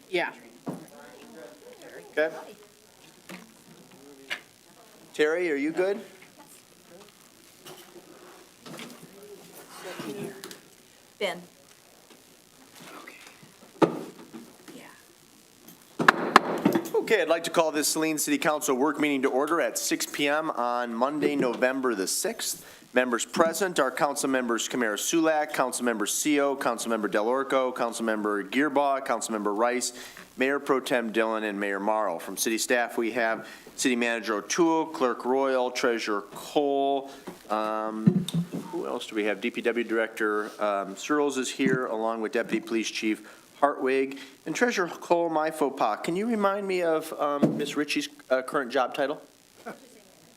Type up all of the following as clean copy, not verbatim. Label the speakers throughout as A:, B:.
A: Yeah.
B: Okay. Terry, are you good?
C: Ben.
B: Okay, I'd like to call this Saline City Council work meeting to order at 6 p.m. on Monday, November the 6th. Members present are Council Members Kamara Sulak, Council Member Seo, Council Member Del Orco, Council Member Gearbaugh, Council Member Rice, Mayor Pro Tem Dillon, and Mayor Morrow. From City staff, we have City Manager O'Toole, Clerk Royal, Treasurer Cole. Who else do we have? DPW Director Searles is here, along with Deputy Police Chief Hartwig. And Treasurer Cole, my faux pas, can you remind me of Ms. Ritchie's current job title?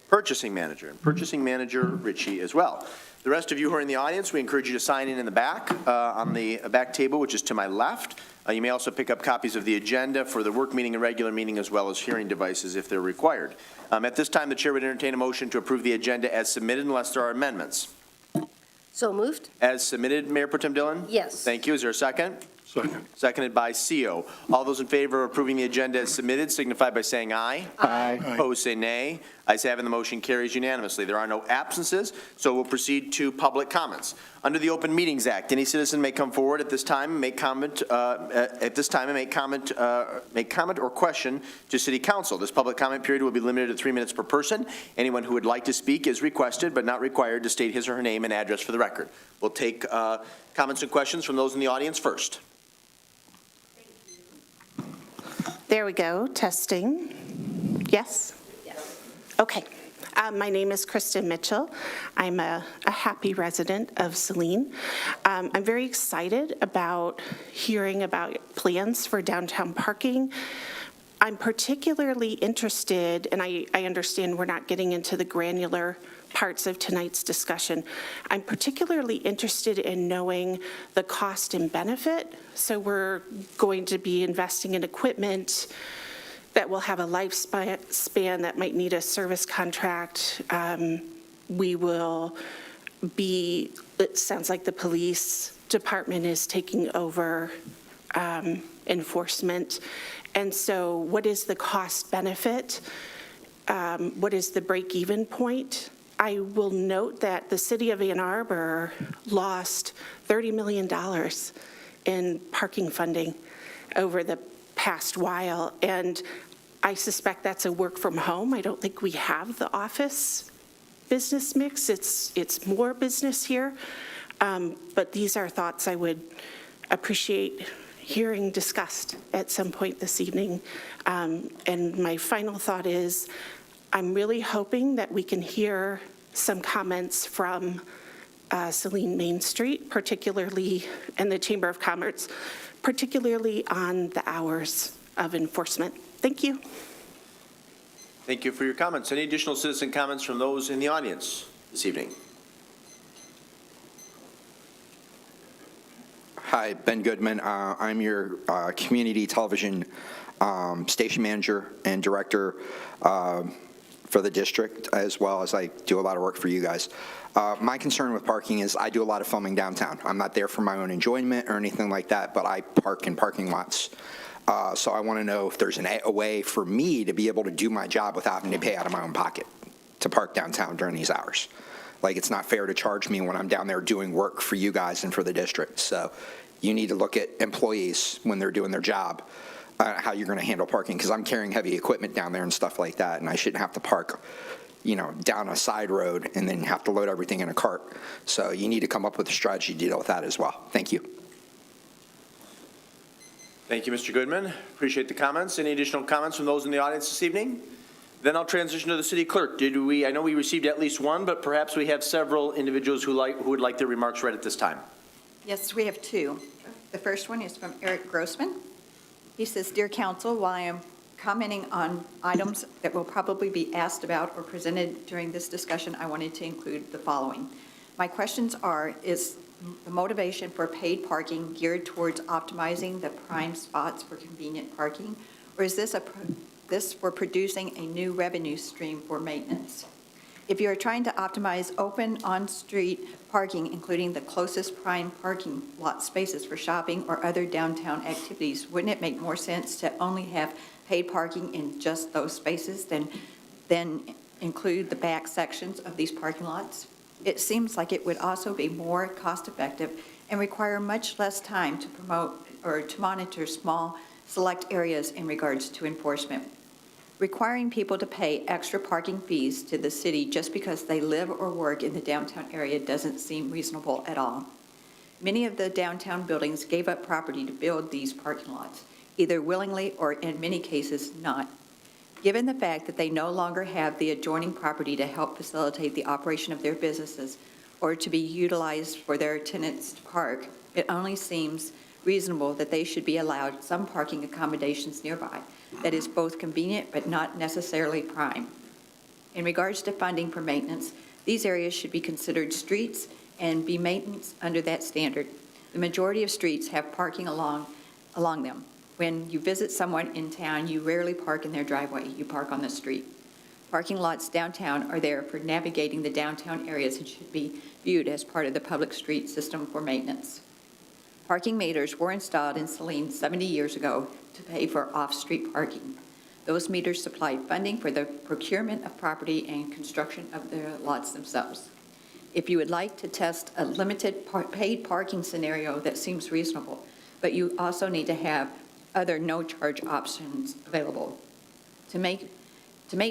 B: Purchasing Manager. And Purchasing Manager Ritchie as well. The rest of you who are in the audience, we encourage you to sign in the back on the back table, which is to my left. You may also pick up copies of the agenda for the work meeting and regular meeting, as well as hearing devices if they're required. At this time, the chair would entertain a motion to approve the agenda as submitted unless there are amendments.
D: So moved?
B: As submitted, Mayor Pro Tem Dillon?
D: Yes.
B: Thank you. Is there a second?
E: Second.
B: Seconded by Seo. All those in favor of approving the agenda as submitted signify by saying aye.
E: Aye.
B: Opposed, say nay. Ayes have it, and the motion carries unanimously. There are no absences, so we'll proceed to public comments. Under the Open Meetings Act, any citizen may come forward at this time and make comment or question to City Council. This public comment period will be limited to 3 minutes per person. Anyone who would like to speak is requested but not required to state his or her name and address for the record. We'll take comments and questions from those in the audience first.
F: There we go, testing. Yes?
C: Yes.
F: Okay. My name is Kristen Mitchell. I'm a happy resident of Saline. I'm very excited about hearing about plans for downtown parking. I'm particularly interested, and I understand we're not getting into the granular parts of tonight's discussion. I'm particularly interested in knowing the cost and benefit. So we're going to be investing in equipment that will have a lifespan that might need a service contract. We will be, it sounds like the police department is taking over enforcement. And so what is the cost benefit? What is the break-even point? I will note that the city of Ann Arbor lost $30 million in parking funding over the past while, and I suspect that's a work from home. I don't think we have the office business mix. It's more business here, but these are thoughts I would appreciate hearing discussed at some point this evening. And my final thought is, I'm really hoping that we can hear some comments from Saline Main Street, particularly, and the Chamber of Commerce, particularly on the hours of enforcement. Thank you.
B: Thank you for your comments. Any additional citizen comments from those in the audience this evening?
G: Hi, Ben Goodman. I'm your community television station manager and director for the district, as well as I do a lot of work for you guys. My concern with parking is I do a lot of filming downtown. I'm not there for my own enjoyment or anything like that, but I park in parking lots. So I want to know if there's a way for me to be able to do my job without having to pay out of my own pocket to park downtown during these hours. Like, it's not fair to charge me when I'm down there doing work for you guys and for the district. So you need to look at employees when they're doing their job, how you're going to handle parking, because I'm carrying heavy equipment down there and stuff like that, and I shouldn't have to park, down a side road and then have to load everything in a cart. So you need to come up with a strategy to deal with that as well. Thank you.
B: Thank you, Mr. Goodman. Appreciate the comments. Any additional comments from those in the audience this evening? Then I'll transition to the city clerk. I know we received at least one, but perhaps we have several individuals who would like their remarks read at this time.
C: Yes, we have two. The first one is from Eric Grossman. He says, "Dear Council, while I am commenting on items that will probably be asked about or presented during this discussion, I wanted to include the following. My questions are, is the motivation for paid parking geared towards optimizing the prime spots for convenient parking, or is this for producing a new revenue stream for maintenance? If you are trying to optimize open on-street parking, including the closest prime parking lot spaces for shopping or other downtown activities, wouldn't it make more sense to only have paid parking in just those spaces than include the back sections of these parking lots? It seems like it would also be more cost-effective and require much less time to promote or to monitor small, select areas in regards to enforcement. Requiring people to pay extra parking fees to the city just because they live or work in the downtown area doesn't seem reasonable at all. Many of the downtown buildings gave up property to build these parking lots, either willingly or in many cases not. Given the fact that they no longer have the adjoining property to help facilitate the operation of their businesses or to be utilized for their tenants to park, it only seems reasonable that they should be allowed some parking accommodations nearby that is both convenient but not necessarily prime. In regards to funding for maintenance, these areas should be considered streets and be maintenance under that standard. The majority of streets have parking along them. When you visit someone in town, you rarely park in their driveway, you park on the street. Parking lots downtown are there for navigating the downtown areas and should be viewed as part of the public street system for maintenance. Parking meters were installed in Saline 70 years ago to pay for off-street parking. Those meters supplied funding for the procurement of property and construction of the lots themselves. If you would like to test a limited paid parking scenario, that seems reasonable, but you also need to have other no-charge options available. To make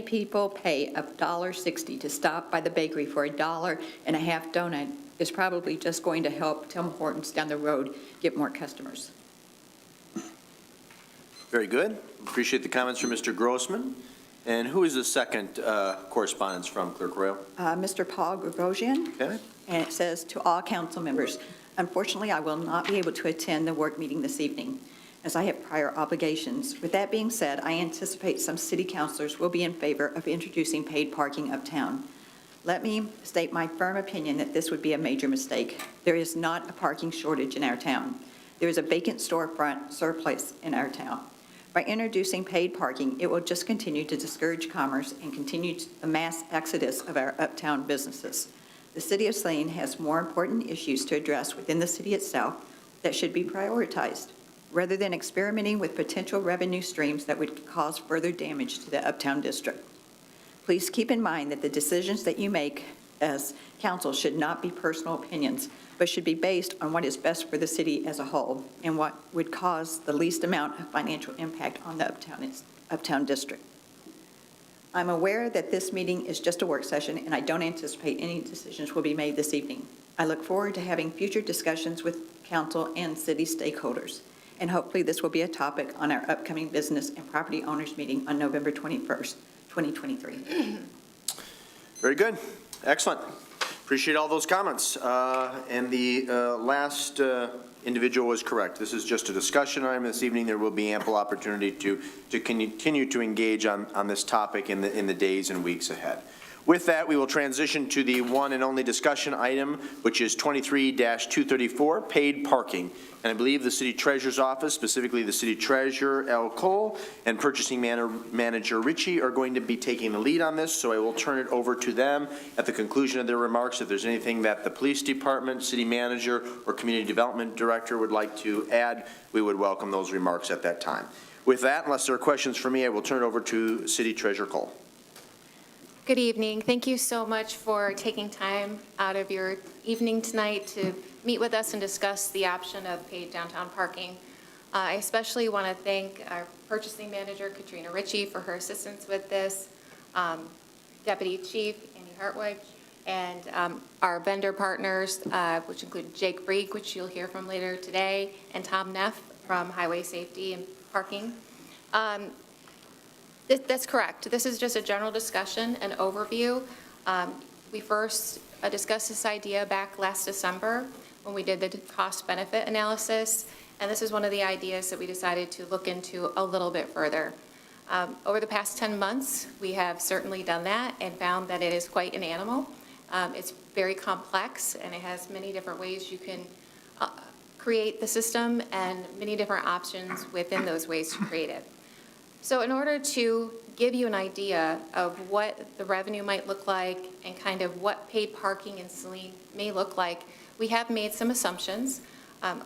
C: people pay $1.60 to stop by the bakery for $1.50 donut is probably just going to help Tim Hortons down the road get more customers.
B: Very good. Appreciate the comments from Mr. Grossman. And who is the second correspondence from, Clerk Royal?
C: Mr. Paul Gregosian,
B: Okay.
C: and it says, "To all council members, unfortunately, I will not be able to attend the work meeting this evening, as I have prior obligations. With that being said, I anticipate some city councilors will be in favor of introducing paid parking uptown. Let me state my firm opinion that this would be a major mistake. There is not a parking shortage in our town. There is a vacant storefront surplus in our town. By introducing paid parking, it will just continue to discourage commerce and continue the mass exodus of our uptown businesses. The city of Saline has more important issues to address within the city itself that should be prioritized, rather than experimenting with potential revenue streams that would cause further damage to the uptown district. Please keep in mind that the decisions that you make as council should not be personal opinions, but should be based on what is best for the city as a whole and what would cause the least amount of financial impact on the uptown district. I'm aware that this meeting is just a work session, and I don't anticipate any decisions will be made this evening. I look forward to having future discussions with council and city stakeholders, and hopefully this will be a topic on our upcoming business and property owners meeting on November 21st, 2023.
B: Very good. Excellent. Appreciate all those comments. And the last individual was correct. This is just a discussion item this evening. There will be ample opportunity to continue to engage on this topic in the days and weeks ahead. With that, we will transition to the one and only discussion item, which is 23-234, paid parking. And I believe the city treasurer's office, specifically the city treasurer, L. Cole, and purchasing manager Ritchie are going to be taking the lead on this, so I will turn it over to them at the conclusion of their remarks. If there's anything that the police department, city manager, or community development director would like to add, we would welcome those remarks at that time. With that, unless there are questions for me, I will turn it over to city treasurer Cole.
A: Good evening. Thank you so much for taking time out of your evening tonight to meet with us and discuss the option of paid downtown parking. I especially want to thank our purchasing manager, Katrina Ritchie, for her assistance with this, Deputy Chief Andy Hartwig, and our vendor partners, which include Jake Breek, which you'll hear from later today, and Tom Neff from Highway Safety and Parking. That's correct. This is just a general discussion, an overview. We first discussed this idea back last December when we did the cost-benefit analysis, and this is one of the ideas that we decided to look into a little bit further. Over the past 10 months, we have certainly done that and found that it is quite an animal. It's very complex, and it has many different ways you can create the system and many different options within those ways to create it. So in order to give you an idea of what the revenue might look like and kind of what paid parking in Saline may look like, we have made some assumptions.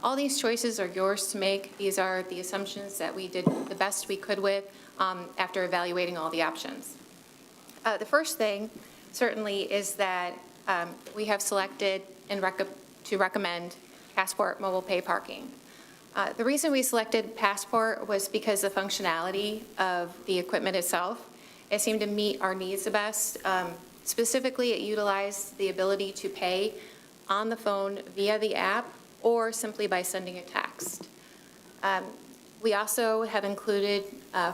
A: All these choices are yours to make. These are the assumptions that we did the best we could with after evaluating all the options. The first thing certainly is that we have selected to recommend Passport mobile pay parking. The reason we selected Passport was because the functionality of the equipment itself, it seemed to meet our needs the best. Specifically, it utilized the ability to pay on the phone via the app or simply by sending a text. We also have included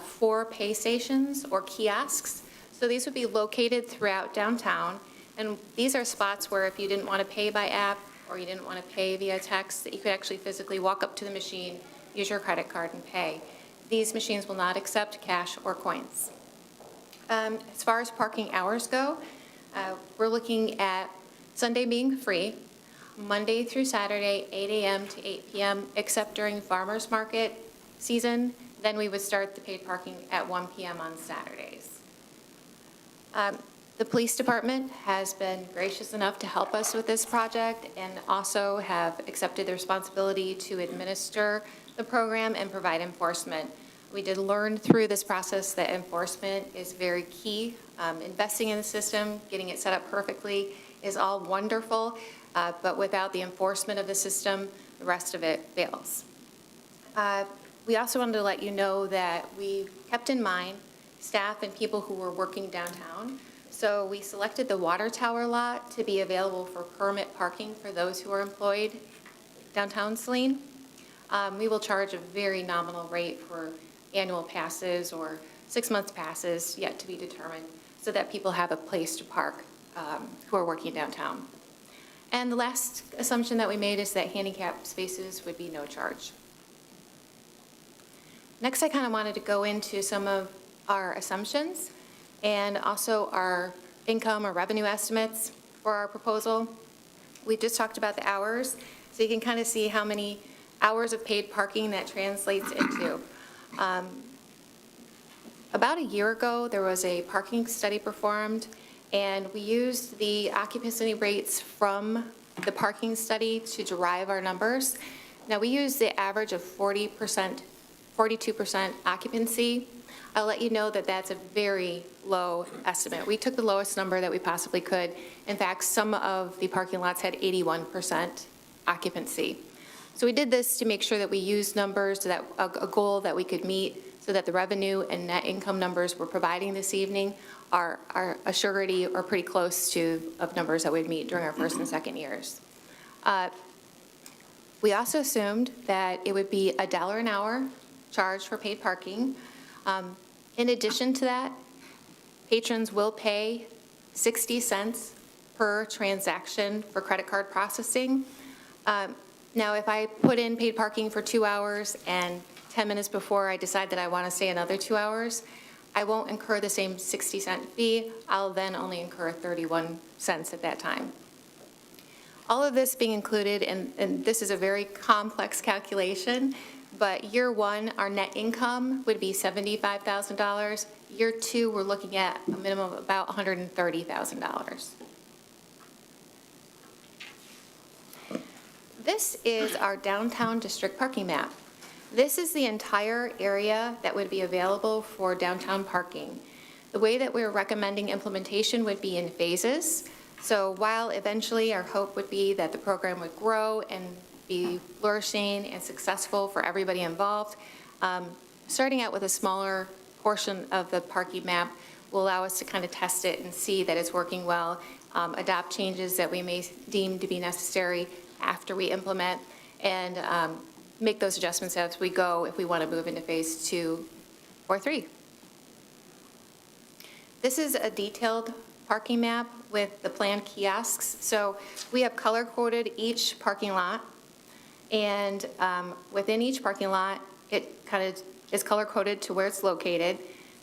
A: 4 pay stations or kiosks. So these would be located throughout downtown. And these are spots where if you didn't want to pay by app or you didn't want to pay via text, that you could actually physically walk up to the machine, use your credit card and pay. These machines will not accept cash or coins. As far as parking hours go, we're looking at Sunday being free, Monday through Saturday, 8 a.m. to 8 p.m., except during farmers market season. Then we would start the paid parking at 1 p.m. on Saturdays. The police department has been gracious enough to help us with this project and also have accepted the responsibility to administer the program and provide enforcement. We did learn through this process that enforcement is very key. Investing in the system, getting it set up perfectly is all wonderful, but without the enforcement of the system, the rest of it fails. We also wanted to let you know that we kept in mind staff and people who were working downtown. So we selected the water tower lot to be available for permit parking for those who are employed downtown Saline. We will charge a very nominal rate for annual passes or 6-month passes, yet to be determined, so that people have a place to park who are working downtown. And the last assumption that we made is that handicap spaces would be no charge. Next, I kind of wanted to go into some of our assumptions and also our income or revenue estimates for our proposal. We just talked about the hours, so you can kind of see how many hours of paid parking that translates into. About a year ago, there was a parking study performed, and we used the occupancy rates from the parking study to derive our numbers. Now, we used the average of 40%, 42% occupancy. I'll let you know that that's a very low estimate. We took the lowest number that we possibly could. In fact, some of the parking lots had 81% occupancy. So we did this to make sure that we used numbers to that a goal that we could meet, so that the revenue and net income numbers we're providing this evening are a surety or pretty close to of numbers that we'd meet during our first and second years. We also assumed that it would be $1 an hour charge for paid parking. In addition to that, patrons will pay 60 cents per transaction for credit card processing. Now, if I put in paid parking for 2 hours and 10 minutes before I decide that I want to stay another 2 hours, I won't incur the same 60-cent fee. I'll then only incur 31 cents at that time. All of this being included, and this is a very complex calculation, but year one, our net income would be $75,000. Year two, we're looking at a minimum of about $130,000. This is our downtown district parking map. This is the entire area that would be available for downtown parking. The way that we're recommending implementation would be in phases. So while eventually our hope would be that the program would grow and be flourishing and successful for everybody involved, starting out with a smaller portion of the parking map will allow us to kind of test it and see that it's working well, adopt changes that we may deem to be necessary after we implement, and make those adjustments as we go if we want to move into phase 2 or 3. This is a detailed parking map with the planned kiosks. So we have color-coded each parking lot, and within each parking lot, it kind of is color-coded to where it's located.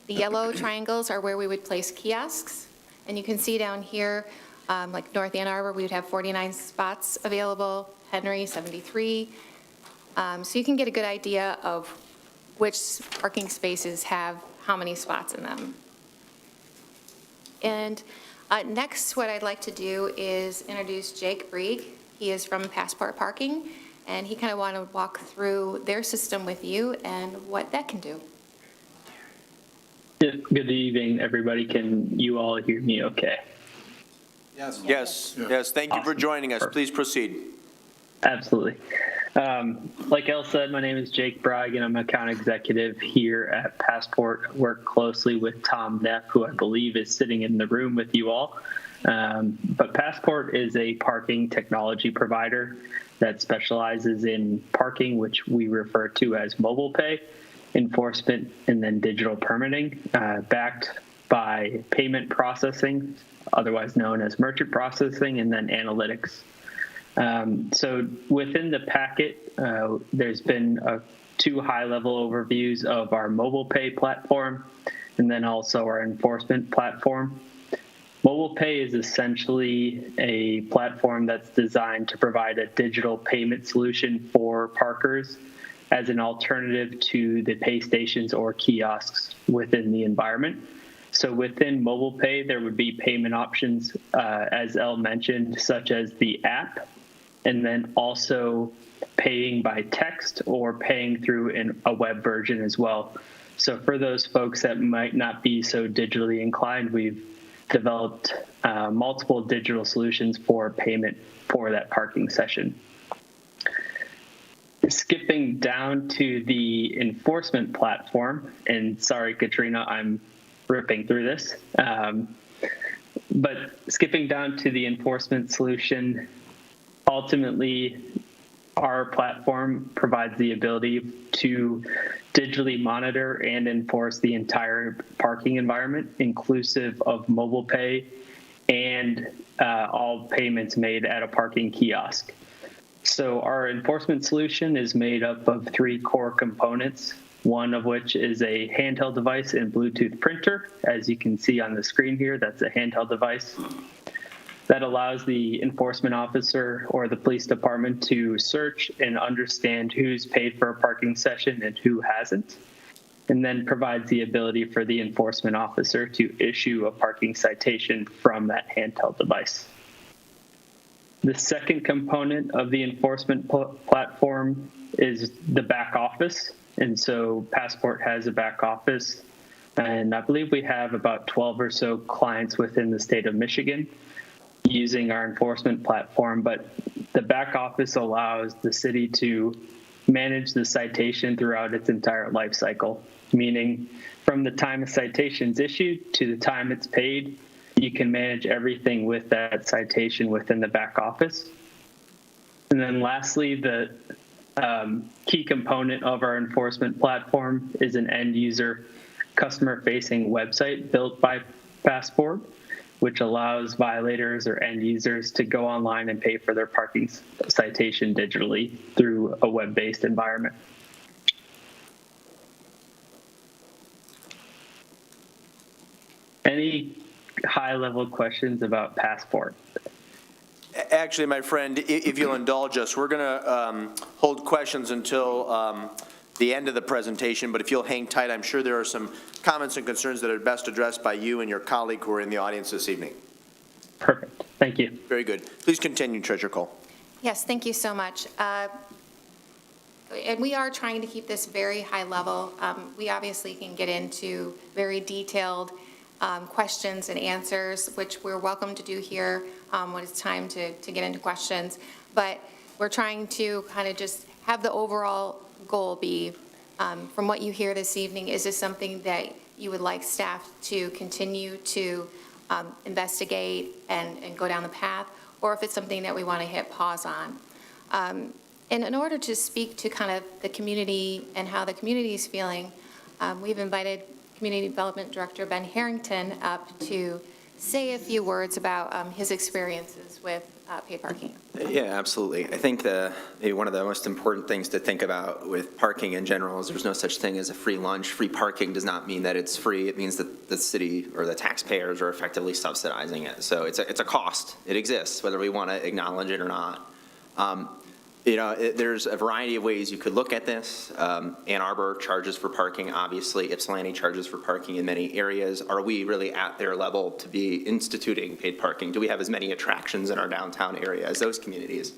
A: The yellow triangles are where we would place kiosks, and you can see down here, like North Ann Arbor, we would have 49 spots available, Henry, 73. So you can get a good idea of which parking spaces have how many spots in them. And next, what I'd like to do is introduce Jake Brieg. He is from Passport Parking, and he kind of want to walk through their system with you and what that can do.
E: Good evening, everybody. Can you all hear me okay?
B: Yes. Thank you for joining us. Please proceed.
E: Absolutely. Like Elle said, my name is Jake Brieg, and I'm an account executive here at Passport. I work closely with Tom Neff, who I believe is sitting in the room with you all. But Passport is a parking technology provider that specializes in parking, which we refer to as mobile pay, enforcement, and then digital permitting, backed by payment processing, otherwise known as merchant processing, and then analytics. So within the packet, there's been two high-level overviews of our mobile pay platform and then also our enforcement platform. Mobile pay is essentially a platform that's designed to provide a digital payment solution for parkers as an alternative to the pay stations or kiosks within the environment. So within mobile pay, there would be payment options, as Elle mentioned, such as the app, and then also paying by text or paying through a web version as well. So for those folks that might not be so digitally inclined, we've developed multiple digital solutions for payment for that parking session. Skipping down to the enforcement platform, and sorry, Katrina, I'm ripping through this, but skipping down to the enforcement solution, ultimately, our platform provides the ability to digitally monitor and enforce the entire parking environment, inclusive of mobile pay and all payments made at a parking kiosk. So our enforcement solution is made up of three core components, one of which is a handheld device and Bluetooth printer. As you can see on the screen here, that's a handheld device that allows the enforcement officer or the police department to search and understand who's paid for a parking session and who hasn't, and then provides the ability for the enforcement officer to issue a parking citation from that handheld device. The second component of the enforcement platform is the back office. And so Passport has a back office, and I believe we have about 12 or so clients within the state of Michigan using our enforcement platform, but the back office allows the city to manage the citation throughout its entire life cycle, meaning from the time a citation is issued to the time it's paid, you can manage everything with that citation within the back office. And then lastly, the key component of our enforcement platform is an end user customer-facing website built by Passport, which allows violators or end users to go online and pay for their parking citation digitally through a web-based environment. Any high-level questions about Passport?
B: Actually, my friend, if you'll indulge us, we're going to hold questions until the end of the presentation, but if you'll hang tight, I'm sure there are some comments and concerns that are best addressed by you and your colleague who are in the audience this evening.
E: Perfect. Thank you.
B: Very good. Please continue, Treasurer Cole.
A: Yes, thank you so much. And we are trying to keep this very high level. We obviously can get into very detailed questions and answers, which we're welcome to do here when it's time to get into questions. But we're trying to kind of just have the overall goal be, from what you hear this evening, is this something that you would like staff to continue to investigate and go down the path, or if it's something that we want to hit pause on? And in order to speak to kind of the community and how the community is feeling, we've invited Community Development Director Ben Harrington up to say a few words about his experiences with paid parking.
H: Yeah, absolutely. I think maybe one of the most important things to think about with parking in general is there's no such thing as a free lunch. Free parking does not mean that it's free. It means that the city or the taxpayers are effectively subsidizing it. So it's a cost. It exists, whether we want to acknowledge it or not. There's a variety of ways you could look at this. Ann Arbor charges for parking, obviously. Ypsilanti charges for parking in many areas. Are we really at their level to be instituting paid parking? Do we have as many attractions in our downtown area as those communities?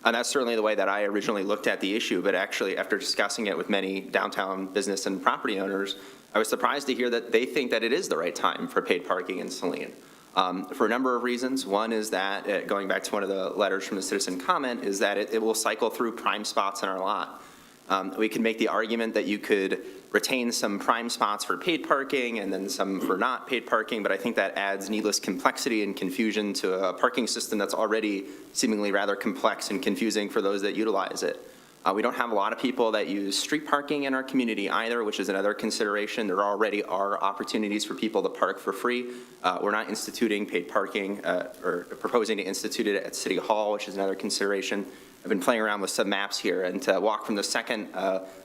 H: And that's certainly the way that I originally looked at the issue, but actually after discussing it with many downtown business and property owners, I was surprised to hear that they think that it is the right time for paid parking in Saline. For a number of reasons. One is that, going back to one of the letters from the citizen comment, is that it will cycle through prime spots in our lot. We can make the argument that you could retain some prime spots for paid parking and then some for not paid parking, but I think that adds needless complexity and confusion to a parking system that's already seemingly rather complex and confusing for those that utilize it. We don't have a lot of people that use street parking in our community either, which is another consideration. There already are opportunities for people to park for free. We're not instituting paid parking or proposing to institute it at City Hall, which is another consideration. I've been playing around with some maps here, and to walk from the second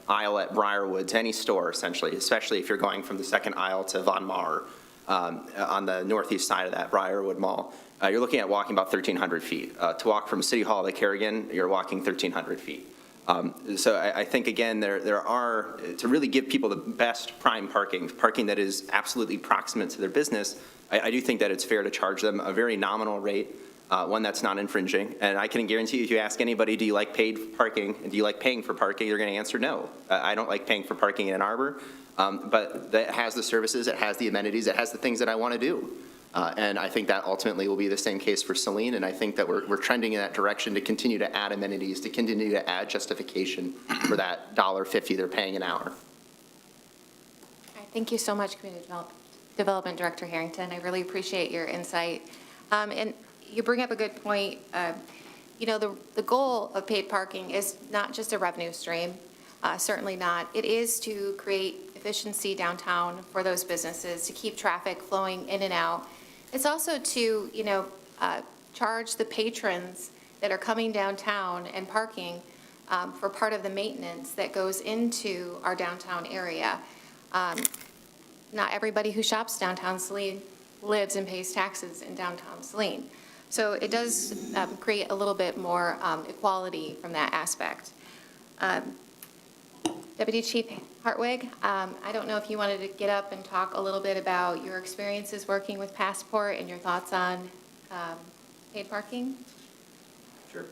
H: aisle at Briarwood to any store, essentially, especially if you're going from the second aisle to Von Maur on the northeast side of that Briarwood Mall, you're looking at walking about 1,300 feet. To walk from City Hall to Kerrigan, you're walking 1,300 feet. So I think, again, there are, to really give people the best prime parking that is absolutely proximate to their business, I do think that it's fair to charge them a very nominal rate, one that's not infringing. And I can guarantee you, if you ask anybody, do you like paid parking, and do you like paying for parking, they're going to answer no. I don't like paying for parking in Ann Arbor, but that has the services, it has the amenities, it has the things that I want to do. And I think that ultimately will be the same case for Saline, and I think that we're trending in that direction to continue to add amenities, to continue to add justification for that $1.50 they're paying an hour.
A: Thank you so much, Community Development Director Harrington. I really appreciate your insight. And you bring up a good point. The goal of paid parking is not just a revenue stream, certainly not. It is to create efficiency downtown for those businesses, to keep traffic flowing in and out. It's also to, charge the patrons that are coming downtown and parking for part of the maintenance that goes into our downtown area. Not everybody who shops downtown Saline lives and pays taxes in downtown Saline. So it does create a little bit more equality from that aspect. Deputy Chief Hartwig, I don't know if you wanted to get up and talk a little bit about your experiences working with Passport and your thoughts on paid parking?
B: Sure.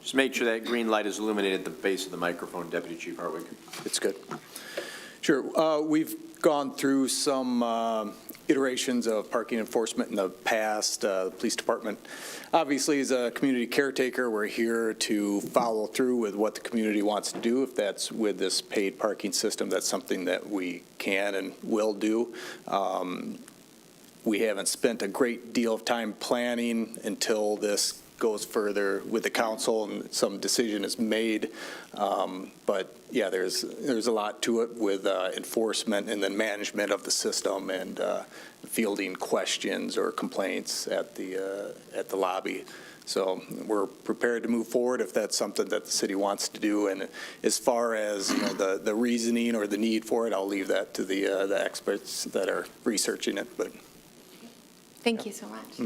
B: Just make sure that green light is illuminated at the base of the microphone, Deputy Chief Hartwig.
I: It's good. Sure. We've gone through some iterations of parking enforcement in the past. The police department, obviously, as a community caretaker, we're here to follow through with what the community wants to do. If that's with this paid parking system, that's something that we can and will do. We haven't spent a great deal of time planning until this goes further with the council and some decision is made. But yeah, there's a lot to it with enforcement and then management of the system and fielding questions or complaints at the lobby. So we're prepared to move forward if that's something that the city wants to do. And as far as the reasoning or the need for it, I'll leave that to the experts that are researching it. But
A: thank you so much.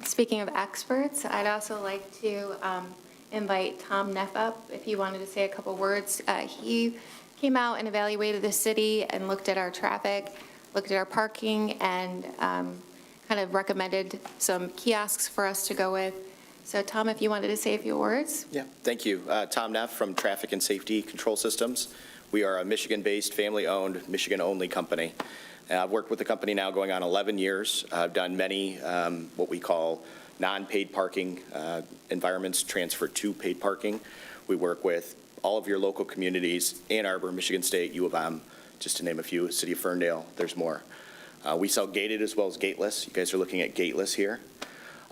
A: Speaking of experts, I'd also like to invite Tom Neff up if he wanted to say a couple words. He came out and evaluated the city and looked at our traffic, looked at our parking, and kind of recommended some kiosks for us to go with. So Tom, if you wanted to say a few words.
J: Yeah, thank you. Tom Neff from Traffic and Safety Control Systems. We are a Michigan-based, family-owned, Michigan-only company. I've worked with the company now going on 11 years. I've done many what we call non-paid parking environments transferred to paid parking. We work with all of your local communities, Ann Arbor, Michigan State, U of M, just to name a few, City of Ferndale, there's more. We sell gated as well as gateless. You guys are looking at gateless here.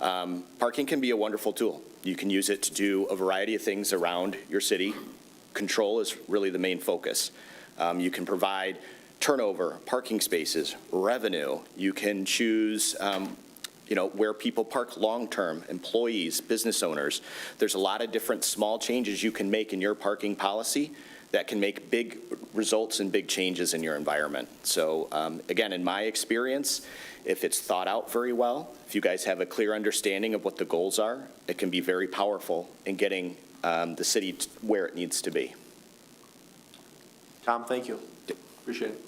J: Parking can be a wonderful tool. You can use it to do a variety of things around your city. Control is really the main focus. You can provide turnover, parking spaces, revenue. You can choose where people park long-term, employees, business owners. There's a lot of different small changes you can make in your parking policy that can make big results and big changes in your environment. So again, in my experience, if it's thought out very well, if you guys have a clear understanding of what the goals are, it can be very powerful in getting the city where it needs to be.
B: Tom, thank you. Appreciate it.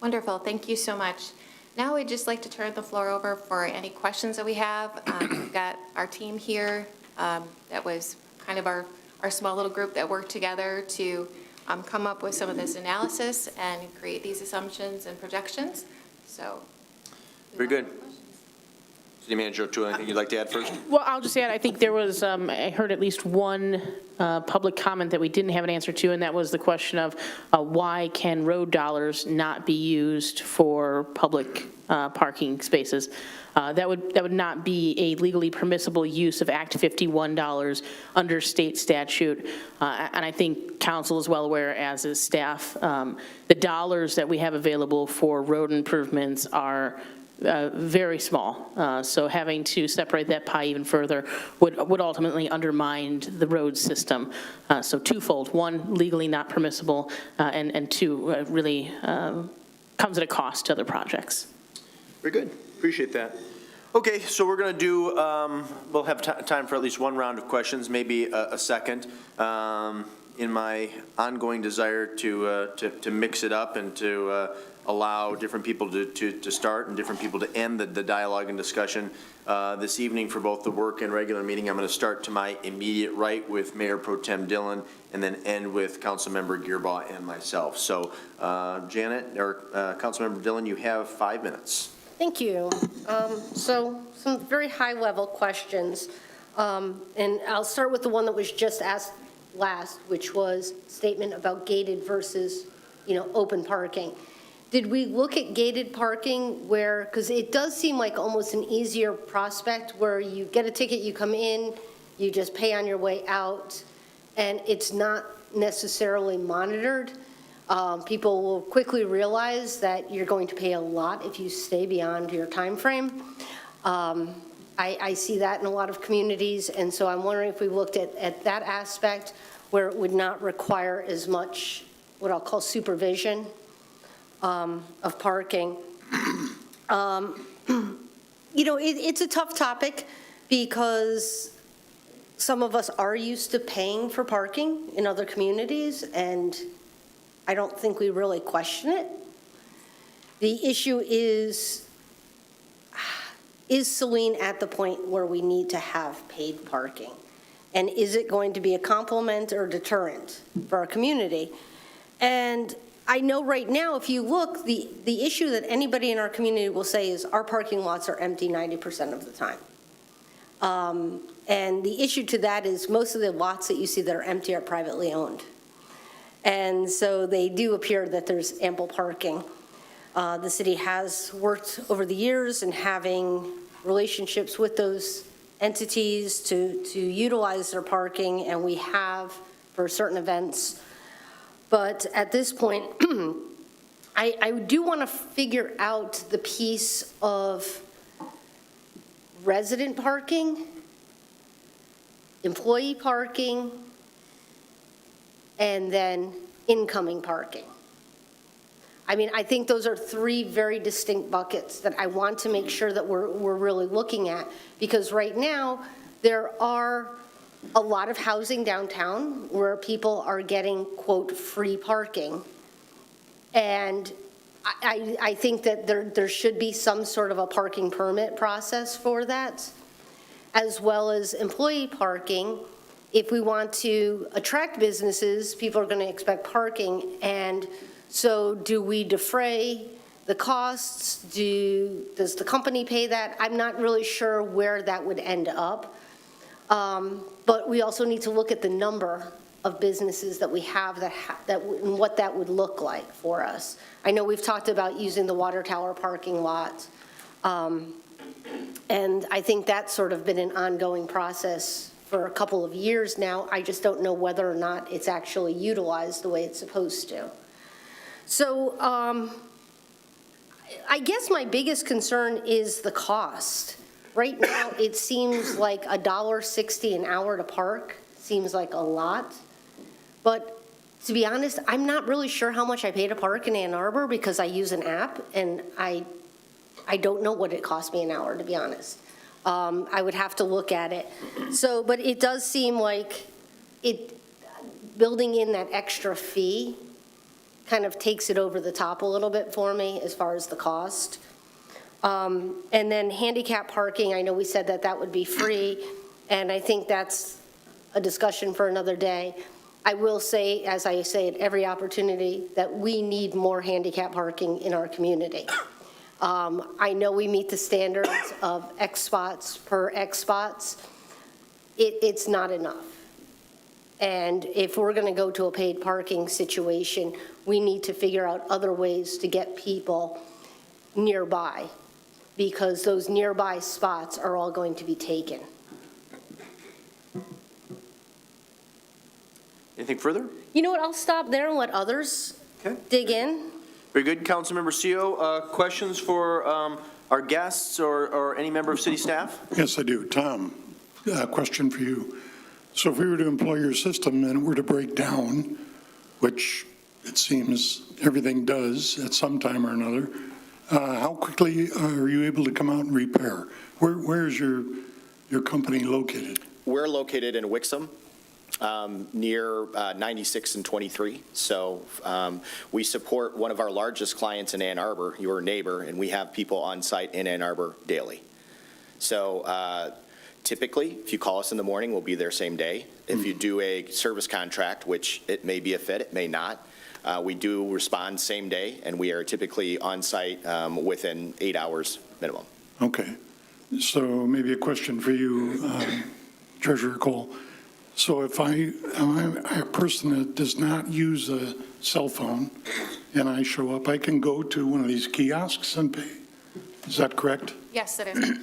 A: Wonderful, thank you so much. Now I'd just like to turn the floor over for any questions that we have. We've got our team here. That was kind of our small little group that worked together to come up with some of this analysis and create these assumptions and projections. So.
B: Very good. City Manager O'Toole, anything you'd like to add first?
K: Well, I'll just add, I think there was, I heard at least one public comment that we didn't have an answer to, and that was the question of why can road dollars not be used for public parking spaces? That would not be a legally permissible use of Act 51 dollars under state statute. And I think council is well aware, as is staff, the dollars that we have available for road improvements are very small. So having to separate that pie even further would ultimately undermine the road system. So twofold: one, legally not permissible, and two, really comes at a cost to other projects.
B: Very good. Appreciate that. Okay, so we're going to do, we'll have time for at least one round of questions, maybe a second. In my ongoing desire to mix it up and to allow different people to start and different people to end the dialogue and discussion this evening for both the work and regular meeting, I'm going to start to my immediate right with Mayor Pro Tem Dillon and then end with Councilmember Gearbaugh and myself. So Janet, or Councilmember Dillon, you have 5 minutes.
D: Thank you. So some very high-level questions, and I'll start with the one that was just asked last, which was statement about gated versus, open parking. Did we look at gated parking where, because it does seem like almost an easier prospect where you get a ticket, you come in, you just pay on your way out, and it's not necessarily monitored. People will quickly realize that you're going to pay a lot if you stay beyond your time frame. I see that in a lot of communities, and so I'm wondering if we looked at that aspect where it would not require as much what I'll call supervision of parking. It's a tough topic because some of us are used to paying for parking in other communities, and I don't think we really question it. The issue is Saline at the point where we need to have paid parking? And is it going to be a complement or deterrent for our community? And I know right now, if you look, the issue that anybody in our community will say is our parking lots are empty 90% of the time. And the issue to that is most of the lots that you see that are empty are privately owned. And so they do appear that there's ample parking. The city has worked over the years in having relationships with those entities to utilize their parking, and we have for certain events. But at this point, I do want to figure out the piece of resident parking, employee parking, and then incoming parking. I mean, I think those are three very distinct buckets that I want to make sure that we're really looking at, because right now there are a lot of housing downtown where people are getting, quote, free parking. And I think that there should be some sort of a parking permit process for that, as well as employee parking. If we want to attract businesses, people are going to expect parking, and so do we defray the costs? Does the company pay that? I'm not really sure where that would end up. But we also need to look at the number of businesses that we have and what that would look like for us. I know we've talked about using the water tower parking lot. And I think that's sort of been an ongoing process for a couple of years now. I just don't know whether or not it's actually utilized the way it's supposed to. So I guess my biggest concern is the cost. Right now, it seems like $1.60 an hour to park seems like a lot, but To be honest, I'm not really sure how much I pay to park in Ann Arbor because I use an app, and I don't know what it cost me an hour, to be honest. I would have to look at it. So, but it does seem like building in that extra fee kind of takes it over the top a little bit for me as far as the cost. And then handicap parking, I know we said that would be free, and I think that's a discussion for another day. I will say, as I say at every opportunity, that we need more handicap parking in our community. I know we meet the standards of X spots per X spots. It's not enough. And if we're going to go to a paid parking situation, we need to figure out other ways to get people nearby, because those nearby spots are all going to be taken.
B: Anything further?
D: You know what, I'll stop there and let others dig in.
B: Very good. Councilmember CO, questions for our guests or any member of city staff?
L: Yes, I do. Tom, question for you. So if we were to employ your system and it were to break down, which it seems everything does at some time or another, how quickly are you able to come out and repair? Where is your company located?
J: We're located in Wixom, near 96 and 23. So we support one of our largest clients in Ann Arbor, your neighbor, and we have people on site in Ann Arbor daily. So typically, if you call us in the morning, we'll be there same day. If you do a service contract, which it may be a fit, it may not, we do respond same day, and we are typically on site within 8 hours minimum.
L: Okay. So maybe a question for you, Treasurer Cole. So if I'm a person that does not use a cell phone and I show up, I can go to one of these kiosks and pay. Is that correct?
A: Yes, it is.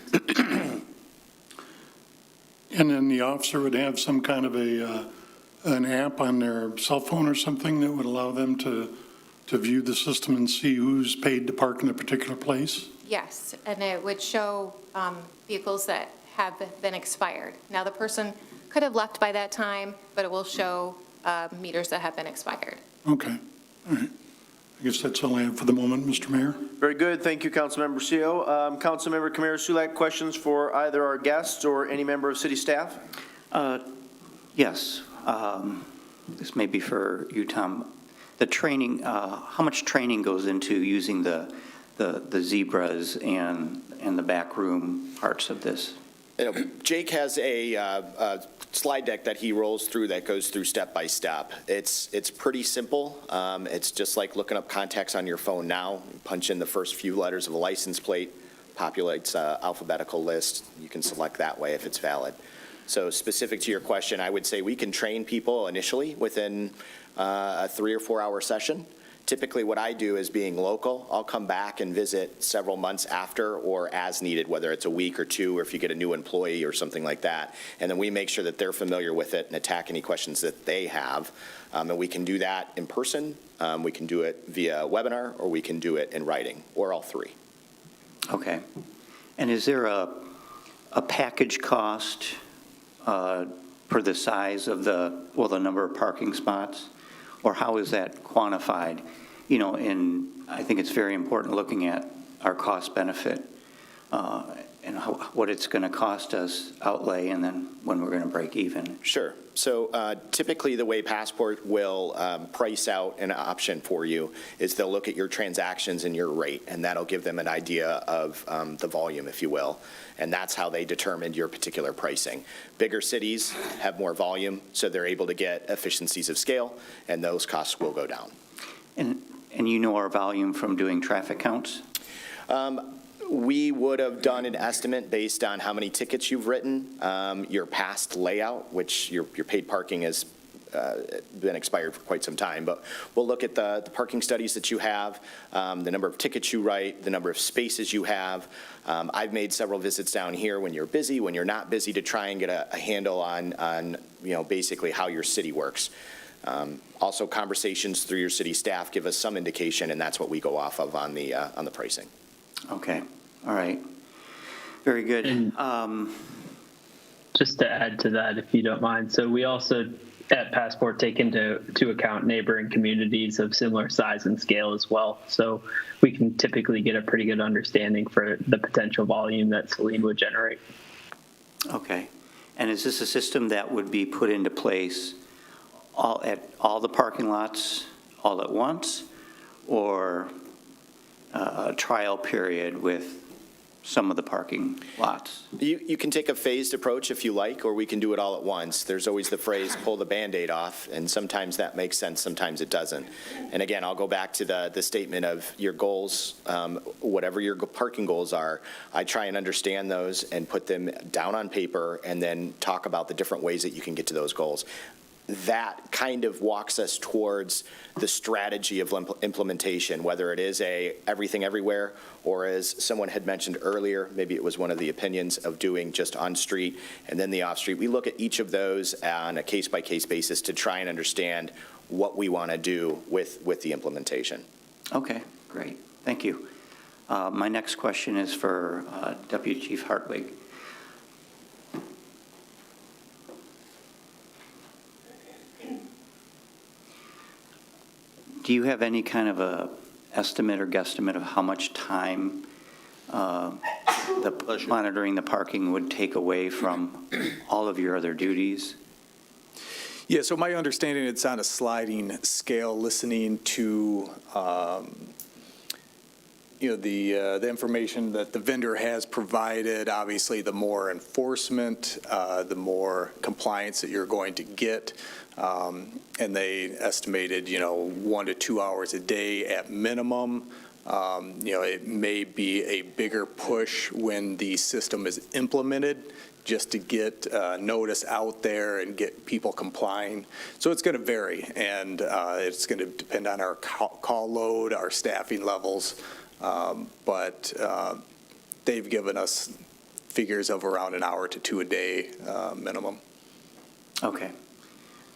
L: And then the officer would have some kind of an app on their cell phone or something that would allow them to view the system and see who's paid to park in a particular place?
A: Yes, and it would show vehicles that have been expired. Now, the person could have left by that time, but it will show meters that have been expired.
L: Okay, all right. I guess that's all I have for the moment, Mr. Mayor.
B: Very good. Thank you, Councilmember CO. Councilmember Kamara-Sulak, questions for either our guests or any member of city staff?
M: Yes. This may be for you, Tom. The training, how much training goes into using the zebras and the backroom parts of this?
J: You know, Jake has a slide deck that he rolls through that goes through step by step. It's pretty simple. It's just like looking up contacts on your phone now. You punch in the first few letters of a license plate, populates an alphabetical list. You can select that way if it's valid. So specific to your question, I would say we can train people initially within a 3 or 4 hour session. Typically what I do is, being local, I'll come back and visit several months after or as needed, whether it's a week or two, or if you get a new employee or something like that. And then we make sure that they're familiar with it and attack any questions that they have. And we can do that in person, we can do it via webinar, or we can do it in writing, or all three.
M: Okay. And is there a package cost per the size of the number of parking spots? Or how is that quantified? You know, and I think it's very important looking at our cost benefit and what it's going to cost us outlay, and then when we're going to break even.
J: Sure. So typically the way Passport will price out an option for you is they'll look at your transactions and your rate, and that'll give them an idea of the volume, if you will. And that's how they determined your particular pricing. Bigger cities have more volume, so they're able to get efficiencies of scale, and those costs will go down.
M: And you know our volume from doing traffic counts?
J: We would have done an estimate based on how many tickets you've written, your past layout, which your paid parking has been expired for quite some time, but we'll look at the parking studies that you have, the number of tickets you write, the number of spaces you have. I've made several visits down here when you're busy, when you're not busy, to try and get a handle on basically how your city works. Also, conversations through your city staff give us some indication, and that's what we go off of on the pricing.
M: Okay, all right. Very good.
E: And just to add to that, if you don't mind, so we also at Passport take into account neighboring communities of similar size and scale as well. So we can typically get a pretty good understanding for the potential volume that Saline would generate.
M: Okay. And is this a system that would be put into place at all the parking lots all at once, or a trial period with some of the parking lots?
J: You can take a phased approach if you like, or we can do it all at once. There's always the phrase, pull the Band-Aid off, and sometimes that makes sense, sometimes it doesn't. And again, I'll go back to the statement of your goals, whatever your parking goals are, I try and understand those and put them down on paper and then talk about the different ways that you can get to those goals. That kind of walks us towards the strategy of implementation, whether it is everything everywhere, or as someone had mentioned earlier, maybe it was one of the opinions of doing just on-street and then the off-street. We look at each of those on a case-by-case basis to try and understand what we want to do with the implementation.
M: Okay, great. Thank you. My next question is for Deputy Chief Hartwig. Do you have any kind of a estimate or guesstimate of how much time monitoring the parking would take away from all of your other duties?
I: Yeah, so my understanding, it's on a sliding scale, listening to the information that the vendor has provided. Obviously, the more enforcement, the more compliance that you're going to get. And they estimated, 1 to 2 hours a day at minimum. It may be a bigger push when the system is implemented, just to get notice out there and get people complying. So it's going to vary, and it's going to depend on our call load, our staffing levels. But they've given us figures of around an hour to 2 a day minimum.
M: Okay.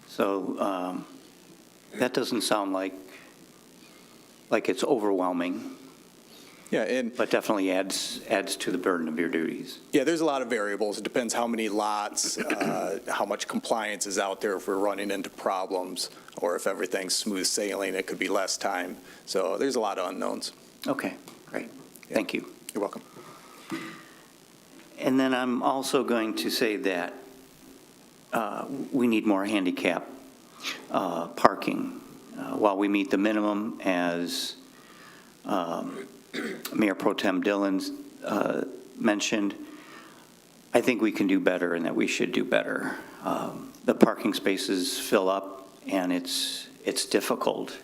M: So that doesn't sound like it's overwhelming.
I: Yeah,
M: but definitely adds to the burden of your duties.
I: Yeah, there's a lot of variables. It depends how many lots, how much compliance is out there if we're running into problems, or if everything's smooth sailing, it could be less time. So there's a lot of unknowns.
M: Okay, great. Yeah. Thank you.
I: You're welcome.
M: And then I'm also going to say that we need more handicap parking. While we meet the minimum, as Mayor Pro Tem Dillon mentioned, I think we can do better and that we should do better. The parking spaces fill up, and it's difficult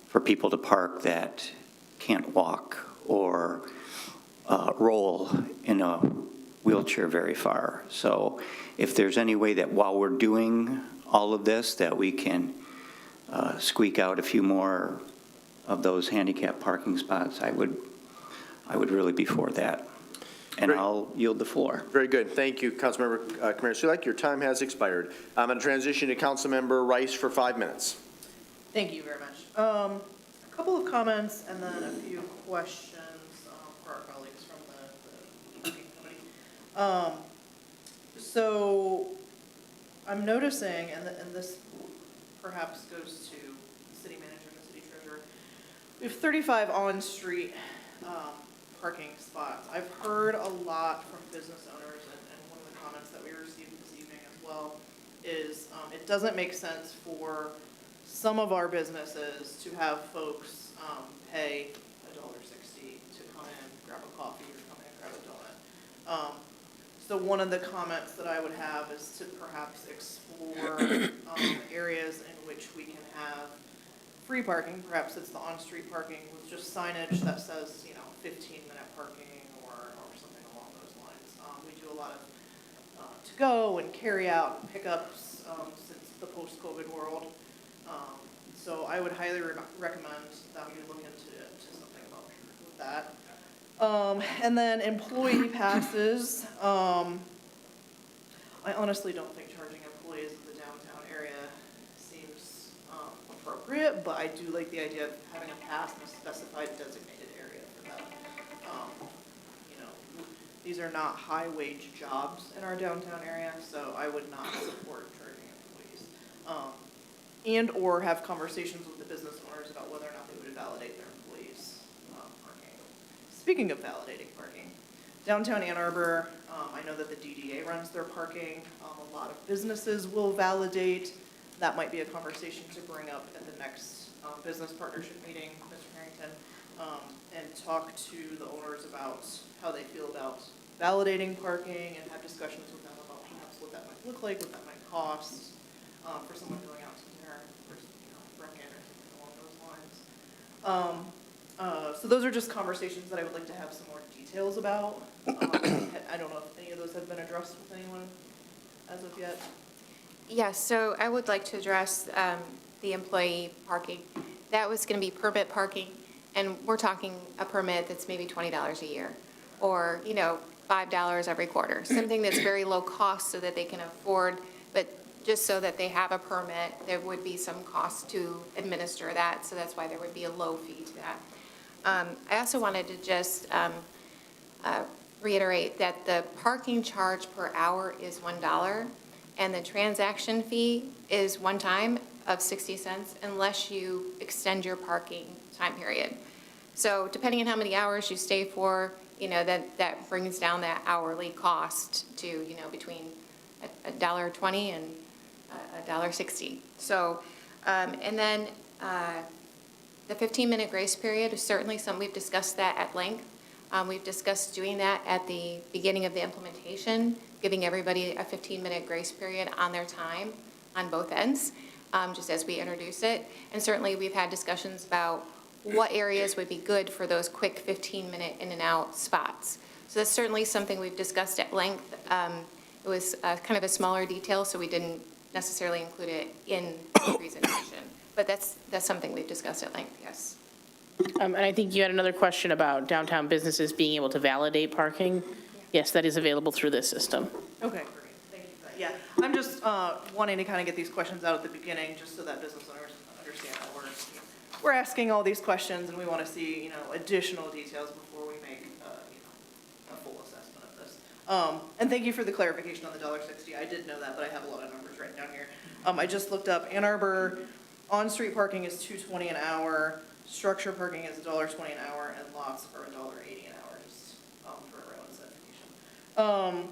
M: for people to park that can't walk or roll in a wheelchair very far. So if there's any way that while we're doing all of this, that we can squeak out a few more of those handicap parking spots, I would really be for that. And
B: Great.
M: I'll yield the floor.
B: Very good. Thank you, Councilmember Kamara-Sulek. Your time has expired. I'm going to transition to Councilmember Rice for 5 minutes.
N: Thank you very much. A couple of comments and then a few questions for our colleagues from the parking committee. So I'm noticing, and this perhaps goes to the city manager and the city treasurer, we have 35 on-street parking spots. I've heard a lot from business owners, and one of the comments that we received this evening as well is it doesn't make sense for some of our businesses to have folks pay $1.60 to come in, grab a coffee, or come in and grab a donut. So one of the comments that I would have is to perhaps explore areas in which we can have free parking. Perhaps it's the on-street parking with just signage that says, 15-minute parking or something along those lines. We do a lot of to-go and carry-out and pickups since the post-COVID world. So I would highly recommend that we look into something about with that. And then employee passes. I honestly don't think charging employees of the downtown area seems appropriate, but I do like the idea of having a pass in a specified designated area for that. These are not high-wage jobs in our downtown area, so I would not support charging employees. and/or have conversations with the business owners about whether or not they would validate their employees' parking. Speaking of validating parking, downtown Ann Arbor, I know that the DDA runs their parking. A lot of businesses will validate. That might be a conversation to bring up at the next business partnership meeting, Mr. Harrington, and talk to the owners about how they feel about validating parking and have discussions with them about perhaps what that might look like, what that might cost for someone going out to dinner or, break-in or something along those lines. So those are just conversations that I would like to have some more details about. I don't know if any of those have been addressed with anyone as of yet.
A: Yes, so I would like to address the employee parking. That was going to be permit parking, and we're talking a permit that's maybe $20 a year, or, $5 every quarter, something that's very low cost so that they can afford, but just so that they have a permit, there would be some cost to administer that, so that's why there would be a low fee to that. I also wanted to just reiterate that the parking charge per hour is $1, and the transaction fee is one time of 60 cents unless you extend your parking time period. So depending on how many hours you stay for, that brings down that hourly cost to, between $1.20 and $1.60. So, and then the 15-minute grace period is certainly something, we've discussed that at length. We've discussed doing that at the beginning of the implementation, giving everybody a 15-minute grace period on their time on both ends, just as we introduce it. And certainly we've had discussions about what areas would be good for those quick 15-minute in and out spots. So that's certainly something we've discussed at length. It was kind of a smaller detail, so we didn't necessarily include it in the presentation. But that's something we've discussed at length, yes.
K: And I think you had another question about downtown businesses being able to validate parking. Yes, that is available through this system.
N: Okay, great. Thank you for that. Yeah, I'm just wanting to kind of get these questions out at the beginning, just so that business owners understand that we're asking all these questions, and we want to see, additional details before we make, a full assessment of this. And thank you for the clarification on the $1.60. I did know that, but I have a lot of numbers written down here. I just looked up Ann Arbor, on-street parking is $2.20 an hour, structure parking is $1.20 an hour, and lots are $1.80 an hour, just for everyone's information.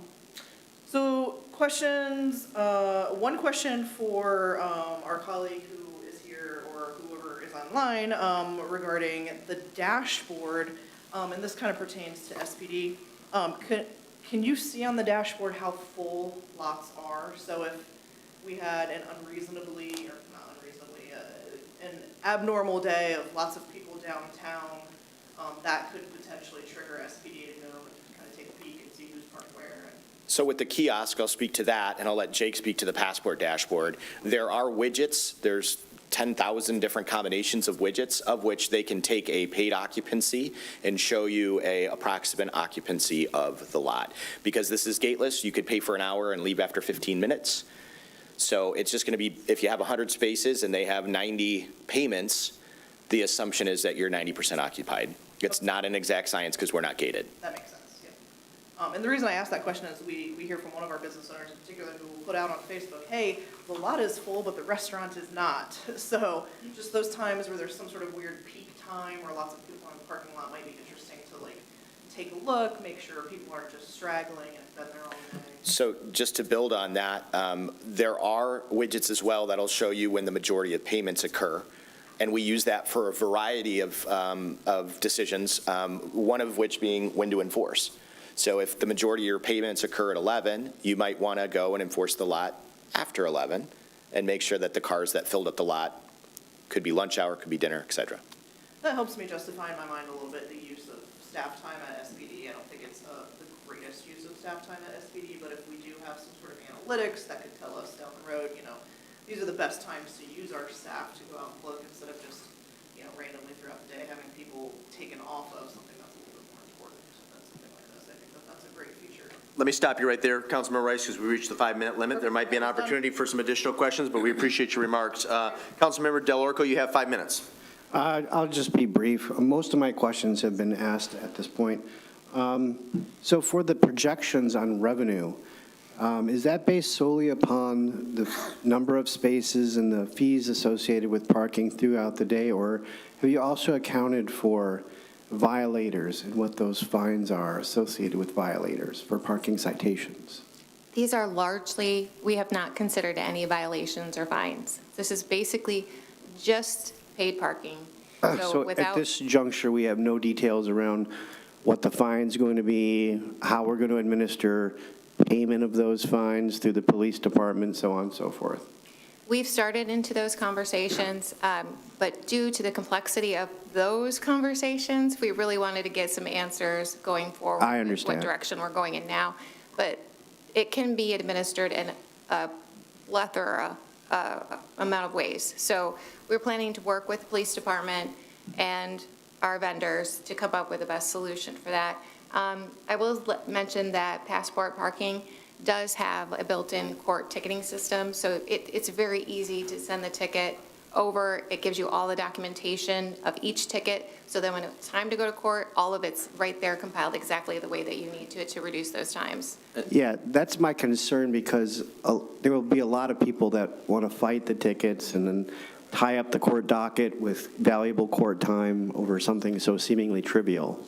N: So questions, one question for our colleague who is here or whoever is online regarding the dashboard, and this kind of pertains to SPD. Can you see on the dashboard how full lots are? So if we had an unreasonably, or not unreasonably, an abnormal day of lots of people downtown, that could potentially trigger SPD to go and kind of take a peek and see who's parked where.
J: So with the kiosk, I'll speak to that, and I'll let Jake speak to the passport dashboard. There are widgets. There's 10,000 different combinations of widgets, of which they can take a paid occupancy and show you a approximate occupancy of the lot. Because this is gateless, you could pay for an hour and leave after 15 minutes. So it's just going to be, if you have 100 spaces and they have 90 payments, the assumption is that you're 90% occupied. It's not an exact science because we're not gated.
N: That makes sense, yeah. And the reason I asked that question is we hear from one of our business owners in particular who will put out on Facebook, hey, the lot is full, but the restaurant is not. So just those times where there's some sort of weird peak time where lots of people in the parking lot might be interesting to take a look, make sure people aren't just straggling and spend their own way.
J: So just to build on that, there are widgets as well that'll show you when the majority of payments occur. And we use that for a variety of decisions, one of which being when to enforce. So if the majority of your payments occur at 11, you might want to go and enforce the lot after 11 and make sure that the cars that filled up the lot, could be lunch hour, could be dinner, et cetera.
N: That helps me justify in my mind a little bit the use of staff time at SPD. I don't think it's the greatest use of staff time at SPD, but if we do have some sort of analytics that could tell us down the road, these are the best times to use our staff to go out and look instead of just, randomly throughout the day having people taken off of something that's a little bit more important. So that's something like this. I think that's a great feature.
B: Let me stop you right there, Councilmember Rice, because we reached the 5-minute limit. There might be an opportunity for some additional questions, but we appreciate your remarks. Councilmember Del Orco, you have 5 minutes.
O: I'll just be brief. Most of my questions have been asked at this point. So for the projections on revenue, Is that based solely upon the number of spaces and the fees associated with parking throughout the day, or have you also accounted for violators and what those fines are associated with violators for parking citations?
A: These are largely, we have not considered any violations or fines. This is basically just paid parking.
O: So at
A: without,
O: this juncture, we have no details around what the fine's going to be, how we're going to administer payment of those fines through the police department, so on and so forth.
A: we've started into those conversations, but due to the complexity of those conversations, we really wanted to get some answers going forward.
O: I understand.
A: What direction we're going in now. But it can be administered in a plethora amount of ways. So we're planning to work with the police department and our vendors to come up with the best solution for that. I will mention that Passport Parking does have a built-in court ticketing system, so it's very easy to send the ticket over. It gives you all the documentation of each ticket, so then when it's time to go to court, all of it's right there compiled exactly the way that you need to reduce those times.
O: Yeah, that's my concern, because there will be a lot of people that want to fight the tickets and then tie up the court docket with valuable court time over something so seemingly trivial.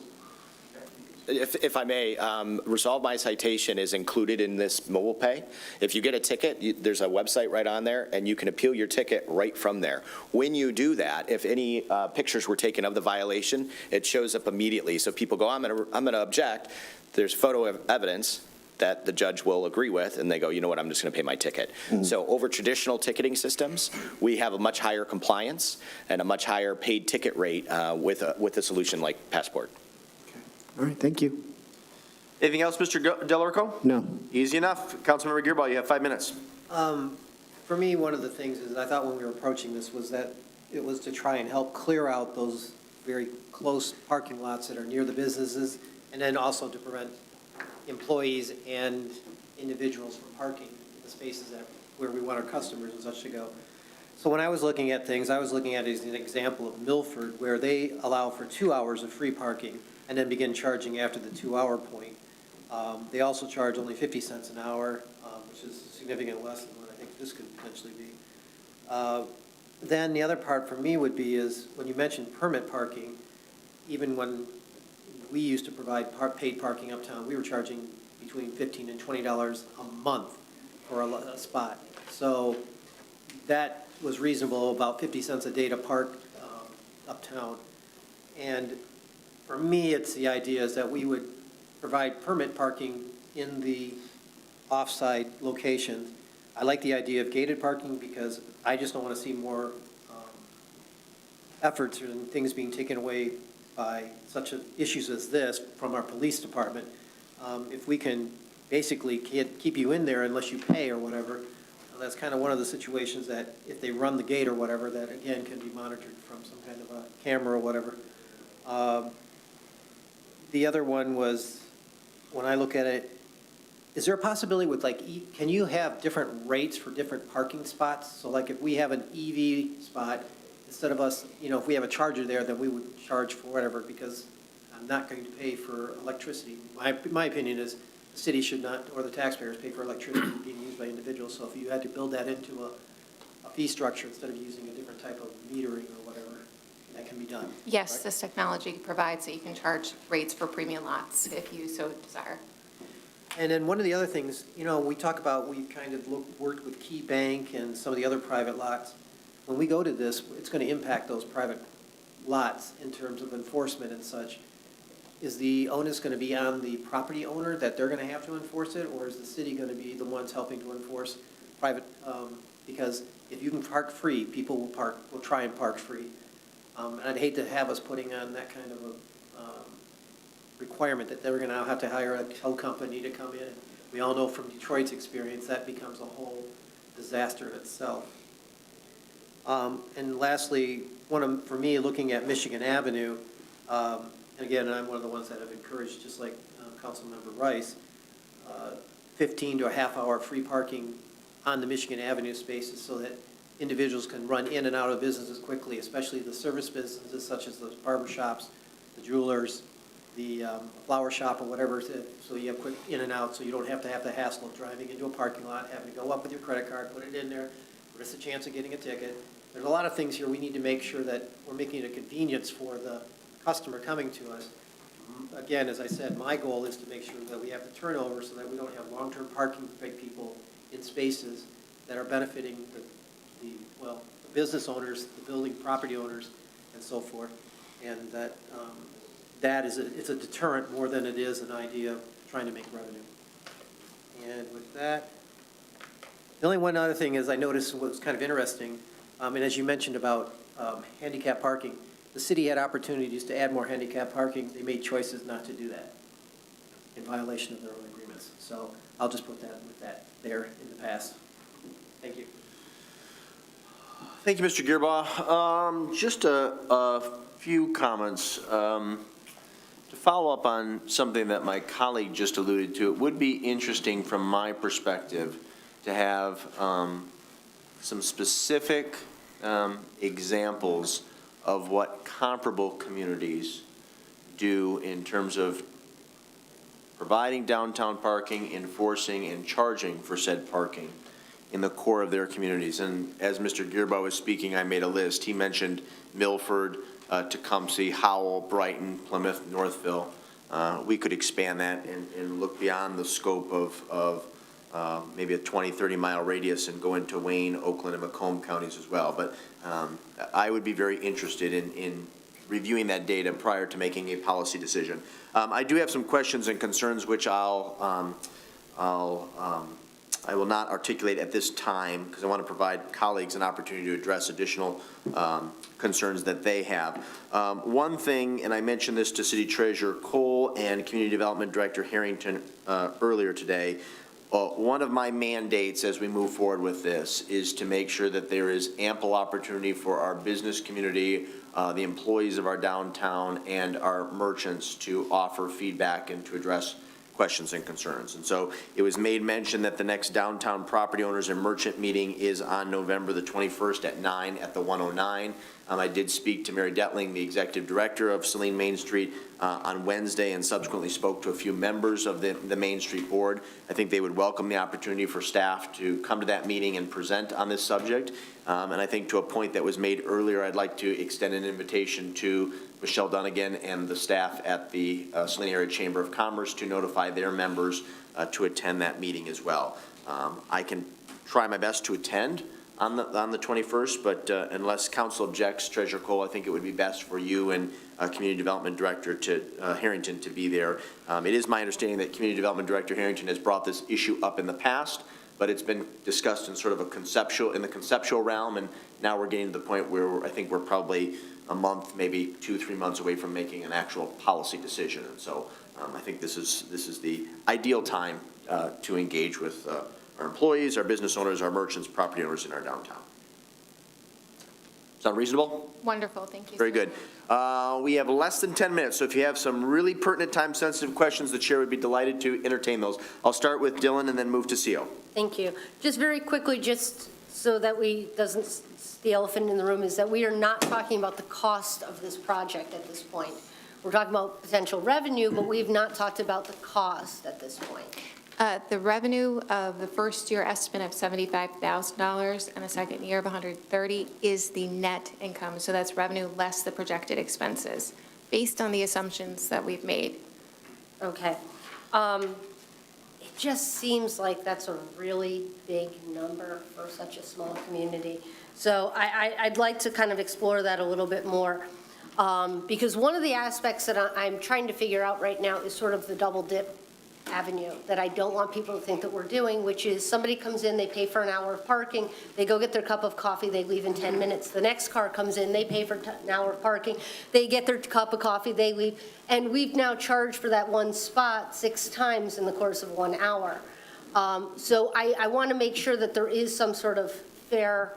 J: If I may, Resolve My Citation is included in this mobile pay. If you get a ticket, there's a website right on there, and you can appeal your ticket right from there. When you do that, if any pictures were taken of the violation, it shows up immediately. So people go, I'm going to object. There's photo evidence that the judge will agree with, and they go, you know what, I'm just going to pay my ticket. So over traditional ticketing systems, we have a much higher compliance and a much higher paid ticket rate with a solution like Passport.
O: All right, thank you.
B: Anything else, Mr. Delarico?
O: No.
B: Easy enough. Councilmember Gearbaugh, you have 5 minutes.
P: For me, one of the things is I thought when we were approaching this was that it was to try and help clear out those very close parking lots that are near the businesses, and then also to prevent employees and individuals from parking in the spaces where we want our customers and such to go. So when I was looking at things, I was looking at it as an example of Milford, where they allow for 2 hours of free parking and then begin charging after the 2-hour point. They also charge only 50 cents an hour, which is significantly less than what I think this could potentially be. Then the other part for me would be is when you mentioned permit parking, even when we used to provide paid parking uptown, we were charging between $15 and $20 a month for a spot. So that was reasonable, about 50 cents a day to park uptown. And for me, it's the idea is that we would provide permit parking in the off-site location. I like the idea of gated parking because I just don't want to see more efforts and things being taken away by such issues as this from our police department. If we can basically keep you in there unless you pay or whatever, that's kind of one of the situations that if they run the gate or whatever, that again can be monitored from some kind of a camera or whatever. The other one was, when I look at it, is there a possibility with can you have different rates for different parking spots? So like if we have an EV spot, instead of us, if we have a charger there, then we would charge for whatever because I'm not going to pay for electricity. My opinion is the city should not, or the taxpayers, pay for electricity being used by individuals. So if you had to build that into a fee structure instead of using a different type of metering or whatever, that can be done.
A: Yes,
P: correct?
A: this technology provides that you can charge rates for premium lots if you so desire.
P: And then one of the other things, we talk about, we kind of worked with Key Bank and some of the other private lots. When we go to this, it's going to impact those private lots in terms of enforcement and such. Is the onus going to be on the property owner that they're going to have to enforce it, or is the city going to be the ones helping to enforce private? Because if you can park free, people will try and park free. And I'd hate to have us putting on that kind of a requirement that they're going to have to hire a tow company to come in. We all know from Detroit's experience that becomes a whole disaster in itself. And lastly, for me, looking at Michigan Avenue, and again, I'm one of the ones that have encouraged, just like Councilmember Rice, 15 to a half-hour free parking on the Michigan Avenue spaces so that individuals can run in and out of businesses quickly, especially the service businesses such as the barber shops, the jewelers, the flower shop or whatever, so you have quick in and out, so you don't have the hassle of driving into a parking lot, having to go up with your credit card, put it in there, risk the chance of getting a ticket. There's a lot of things here we need to make sure that we're making it a convenience for the customer coming to us. Again, as I said, my goal is to make sure that we have the turnover so that we don't have long-term parking people in spaces that are benefiting the business owners, the building property owners, and so forth. And that it's a deterrent more than it is an idea of trying to make revenue. And with that, the only one other thing is I noticed what was kind of interesting, and as you mentioned about handicap parking, the city had opportunities to add more handicap parking. They made choices not to do that in violation of their own agreements. So I'll just put that with that there in the past. Thank you.
B: Thank you, Mr. Gearbaugh. Just a few comments. To follow up on something that my colleague just alluded to, it would be interesting from my perspective to have some specific examples of what comparable communities do in terms of providing downtown parking, enforcing, and charging for said parking in the core of their communities. And as Mr. Gearbaugh was speaking, I made a list. He mentioned Milford, Tecumseh, Howell, Brighton, Plymouth, Northville. We could expand that and look beyond the scope of maybe a 20, 30-mile radius and go into Wayne, Oakland, and Macomb counties as well. But I would be very interested in reviewing that data prior to making a policy decision. I do have some questions and concerns which I will not articulate at this time because I want to provide colleagues an opportunity to address additional concerns that they have. One thing, and I mentioned this to City Treasurer Cole and Community Development Director Harrington earlier today, one of my mandates as we move forward with this is to make sure that there is ample opportunity for our business community, the employees of our downtown, and our merchants to offer feedback and to address questions and concerns. And so it was made mention that the next downtown property owners and merchant meeting is on November the 21st at 9 at the 109. I did speak to Mary Detling, the executive director of Saline Main Street, on Wednesday and subsequently spoke to a few members of the Main Street board. I think they would welcome the opportunity for staff to come to that meeting and present on this subject. And I think to a point that was made earlier, I'd like to extend an invitation to Michelle Dunnigan and the staff at the Saline Area Chamber of Commerce to notify their members to attend that meeting as well. I can try my best to attend on the 21st, but unless council objects, Treasurer Cole, I think it would be best for you and Community Development Director Harrington to be there. It is my understanding that Community Development Director Harrington has brought this issue up in the past, but it's been discussed in sort of in the conceptual realm, and now we're getting to the point where I think we're probably a month, maybe 2-3 months away from making an actual policy decision. And so I think this is the ideal time to engage with our employees, our business owners, our merchants, property owners in our downtown. Sound reasonable?
A: Wonderful, thank you.
B: Very good. We have less than 10 minutes, so if you have some really pertinent time-sensitive questions, the chair would be delighted to entertain those. I'll start with Dylan and then move to CO.
D: Thank you. Just very quickly, just so that the elephant in the room is that we are not talking about the cost of this project at this point. We're talking about potential revenue, but we've not talked about the cost at this point.
A: The revenue of the first year estimate of $75,000 and the second year of $130,000 is the net income. So that's revenue less the projected expenses, based on the assumptions that we've made.
D: Okay. It just seems like that's a really big number for such a small community. So I'd like to kind of explore that a little bit more. Because one of the aspects that I'm trying to figure out right now is sort of the double dip avenue that I don't want people to think that we're doing, which is somebody comes in, they pay for an hour of parking, they go get their cup of coffee, they leave in 10 minutes. The next car comes in, they pay for an hour of parking, they get their cup of coffee, they leave, and we've now charged for that one spot 6 times in the course of 1 hour. So I want to make sure that there is some sort of fair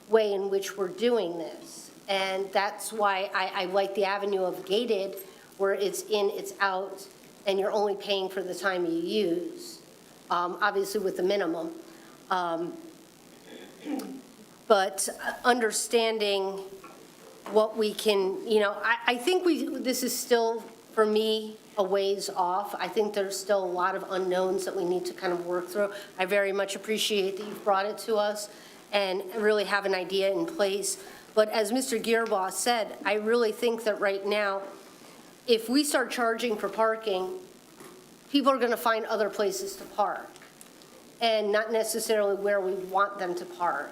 D: way in which we're doing this. And that's why I like the avenue of gated, where it's in, it's out, and you're only paying for the time you use, obviously with the minimum. But understanding what we can, I think this is still for me, a ways off. I think there's still a lot of unknowns that we need to kind of work through. I very much appreciate that you've brought it to us and really have an idea in place. But as Mr. Gearboss said, I really think that right now, if we start charging for parking, people are going to find other places to park and not necessarily where we want them to park.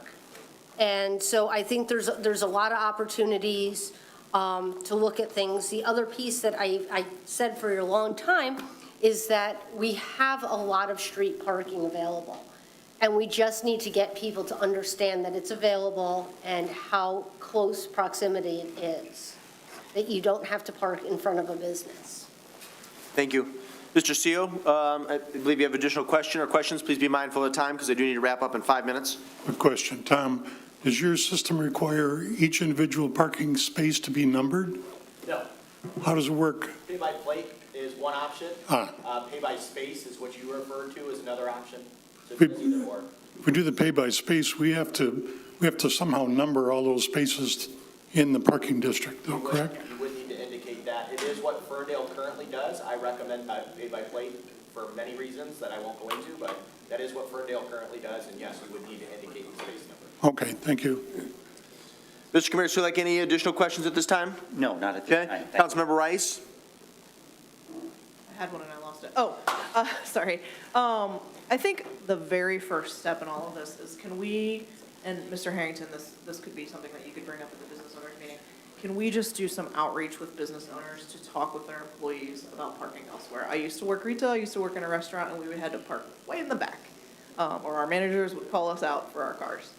D: And so I think there's a lot of opportunities to look at things. The other piece that I said for a long time is that we have a lot of street parking available. And we just need to get people to understand that it's available and how close proximity it is, that you don't have to park in front of a business.
B: Thank you. Mr. Seo, I believe you have additional question or questions. Please be mindful of the time because I do need to wrap up in 5 minutes.
L: A question, Tom. Does your system require each individual parking space to be numbered?
B: No.
L: How does it work?
B: Pay by plate is one option. Pay by space is what you referred to as another option. So
L: We-
B: it's either or.
L: If we do the pay by space, we have to somehow number all those spaces in the parking district, though, correct?
B: You would need to indicate that. It is what Ferndale currently does. I recommend pay by plate for many reasons that I won't go into, but that is what Ferndale currently does, and yes, we would need to indicate the space number.
L: Okay, thank you.
B: Mr. Commissioner, so like any additional questions at this time?
M: No, not at this time.
B: Okay. Councilmember Rice?
N: I had one and I lost it. Oh, sorry. I think the very first step in all of this is can we, and Mr. Harrington, this could be something that you could bring up at the business owners meeting. Can we just do some outreach with business owners to talk with their employees about parking elsewhere? I used to work retail, I used to work in a restaurant, and we would had to park way in the back. Or our managers would call us out for our cars.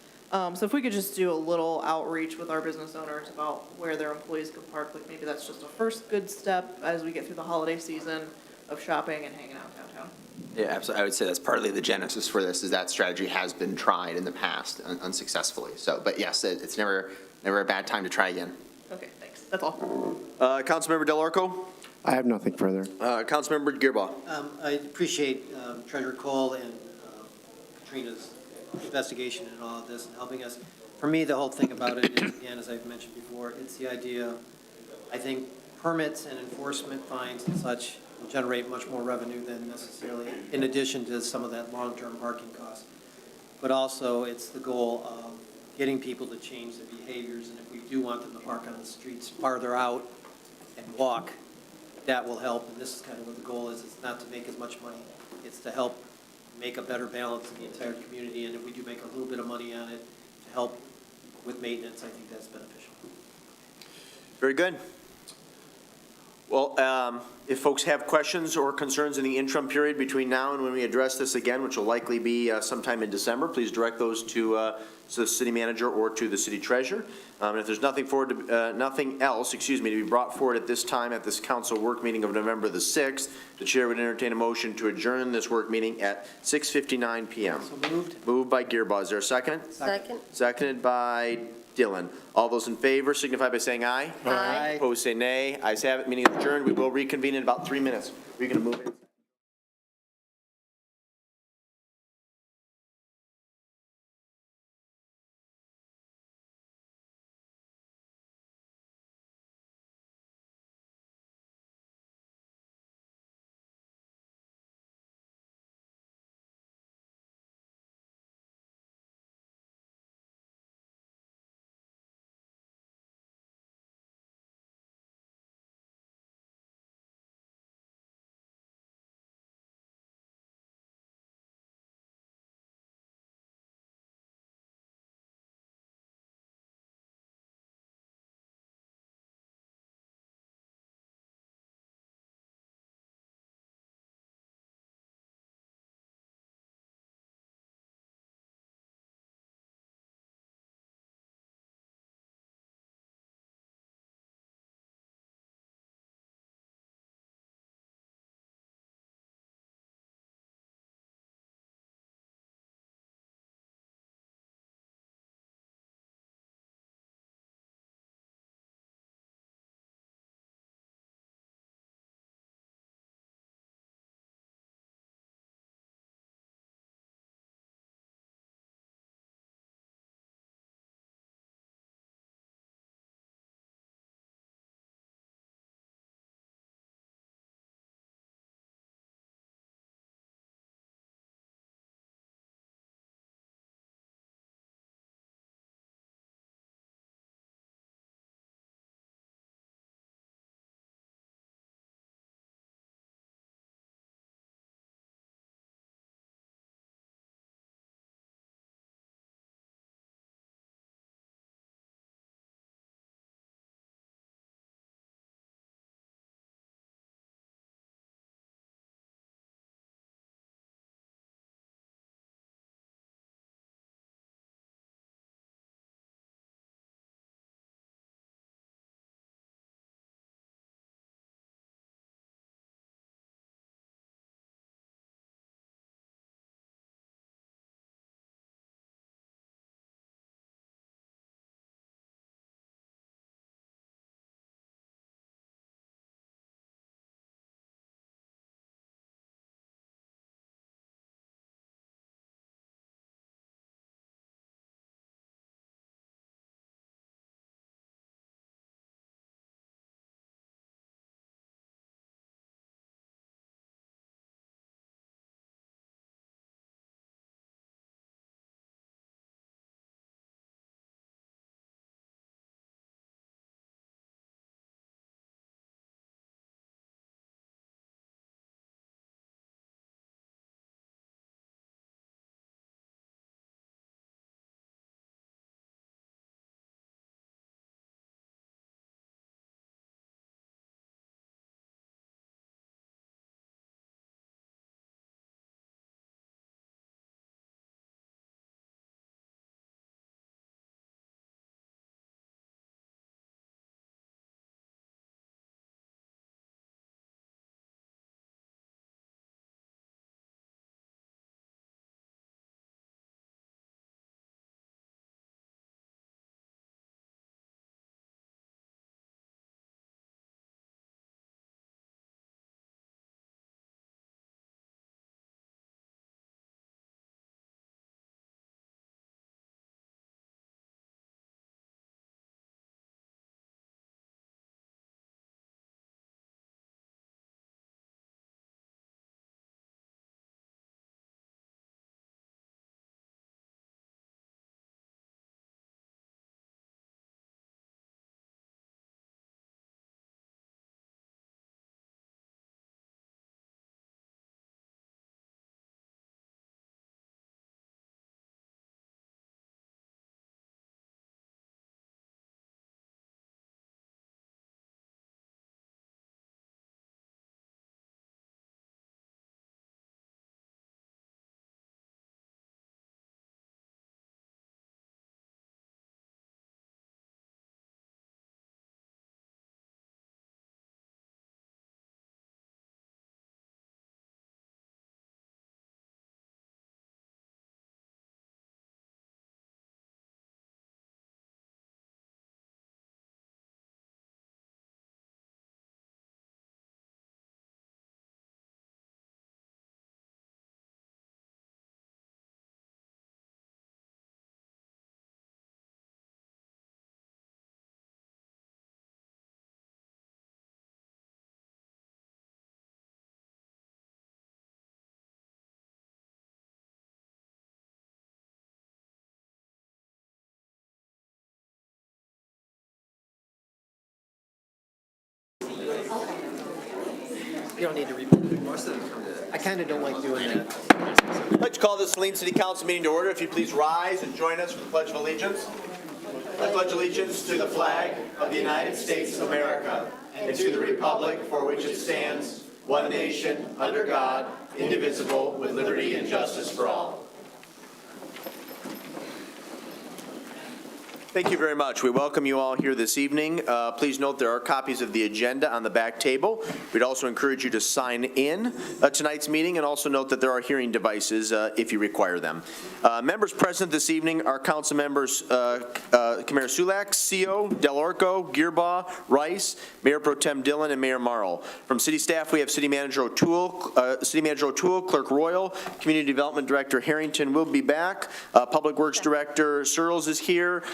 N: So if we could just do a little outreach with our business owners about where their employees could park, like maybe that's just a first good step as we get through the holiday season of shopping and hanging out downtown.
H: Yeah, absolutely. I would say that's partly the genesis for this, is that strategy has been tried in the past unsuccessfully. So, but yes, it's never a bad time to try again.
N: Okay, thanks. That's all.
B: Councilmember Del Orco?
O: I have nothing further.
B: Councilmember Gearbaugh?
P: I appreciate Treasurer Cole and Katrina's investigation and all of this and helping us. For me, the whole thing about it is, again, as I've mentioned before, it's the idea, I think permits and enforcement fines and such will generate much more revenue than necessarily, in addition to some of that long-term parking cost. But also, it's the goal of getting people to change their behaviors, and if we do want them to park on the streets farther out and walk, that will help. And this is kind of what the goal is. It's not to make as much money. It's to help make a better balance in the entire community, and if we do make a little bit of money on it to help with maintenance, I think that's beneficial.
B: Very good. Well, if folks have questions or concerns in the interim period between now and when we address this again, which will likely be sometime in December, please direct those to the city manager or to the city treasurer. And if there's nothing else, to be brought forward at this time at this council work meeting of November the 6th, the chair would entertain a motion to adjourn this work meeting at 6:59 p.m.
P: So moved.
B: Moved by Gearbaugh. Is there a second?
D: Second?
B: Seconded by Dillon. All those in favor signify by saying aye.
D: Aye.
B: Opposed, say nay. Ayes have it, meeting is adjourned. We will reconvene in about 3 minutes. We're going to move it.
P: You don't need to repeat. I kind of don't like doing that.
B: I'd like to call this Saline City Council meeting to order. If you please rise and join us for the Pledge of Allegiance. I pledge allegiance to the flag of the United States of America and to the republic for which it stands, one nation, under God, indivisible, with liberty and justice for all. Thank you very much. We welcome you all here this evening. Please note there are copies of the agenda on the back table. We'd also encourage you to sign in tonight's meeting, and also note that there are hearing devices if you require them. Members present this evening are council members Kamara Sulak, CO, Delorco, Gearbaugh, Rice, Mayor Pro Tem Dillon, and Mayor Marl. From city staff, we have City Manager O'Toole, Clerk Royal, Community Development Director Harrington will be back. Public Works Director Searles is here.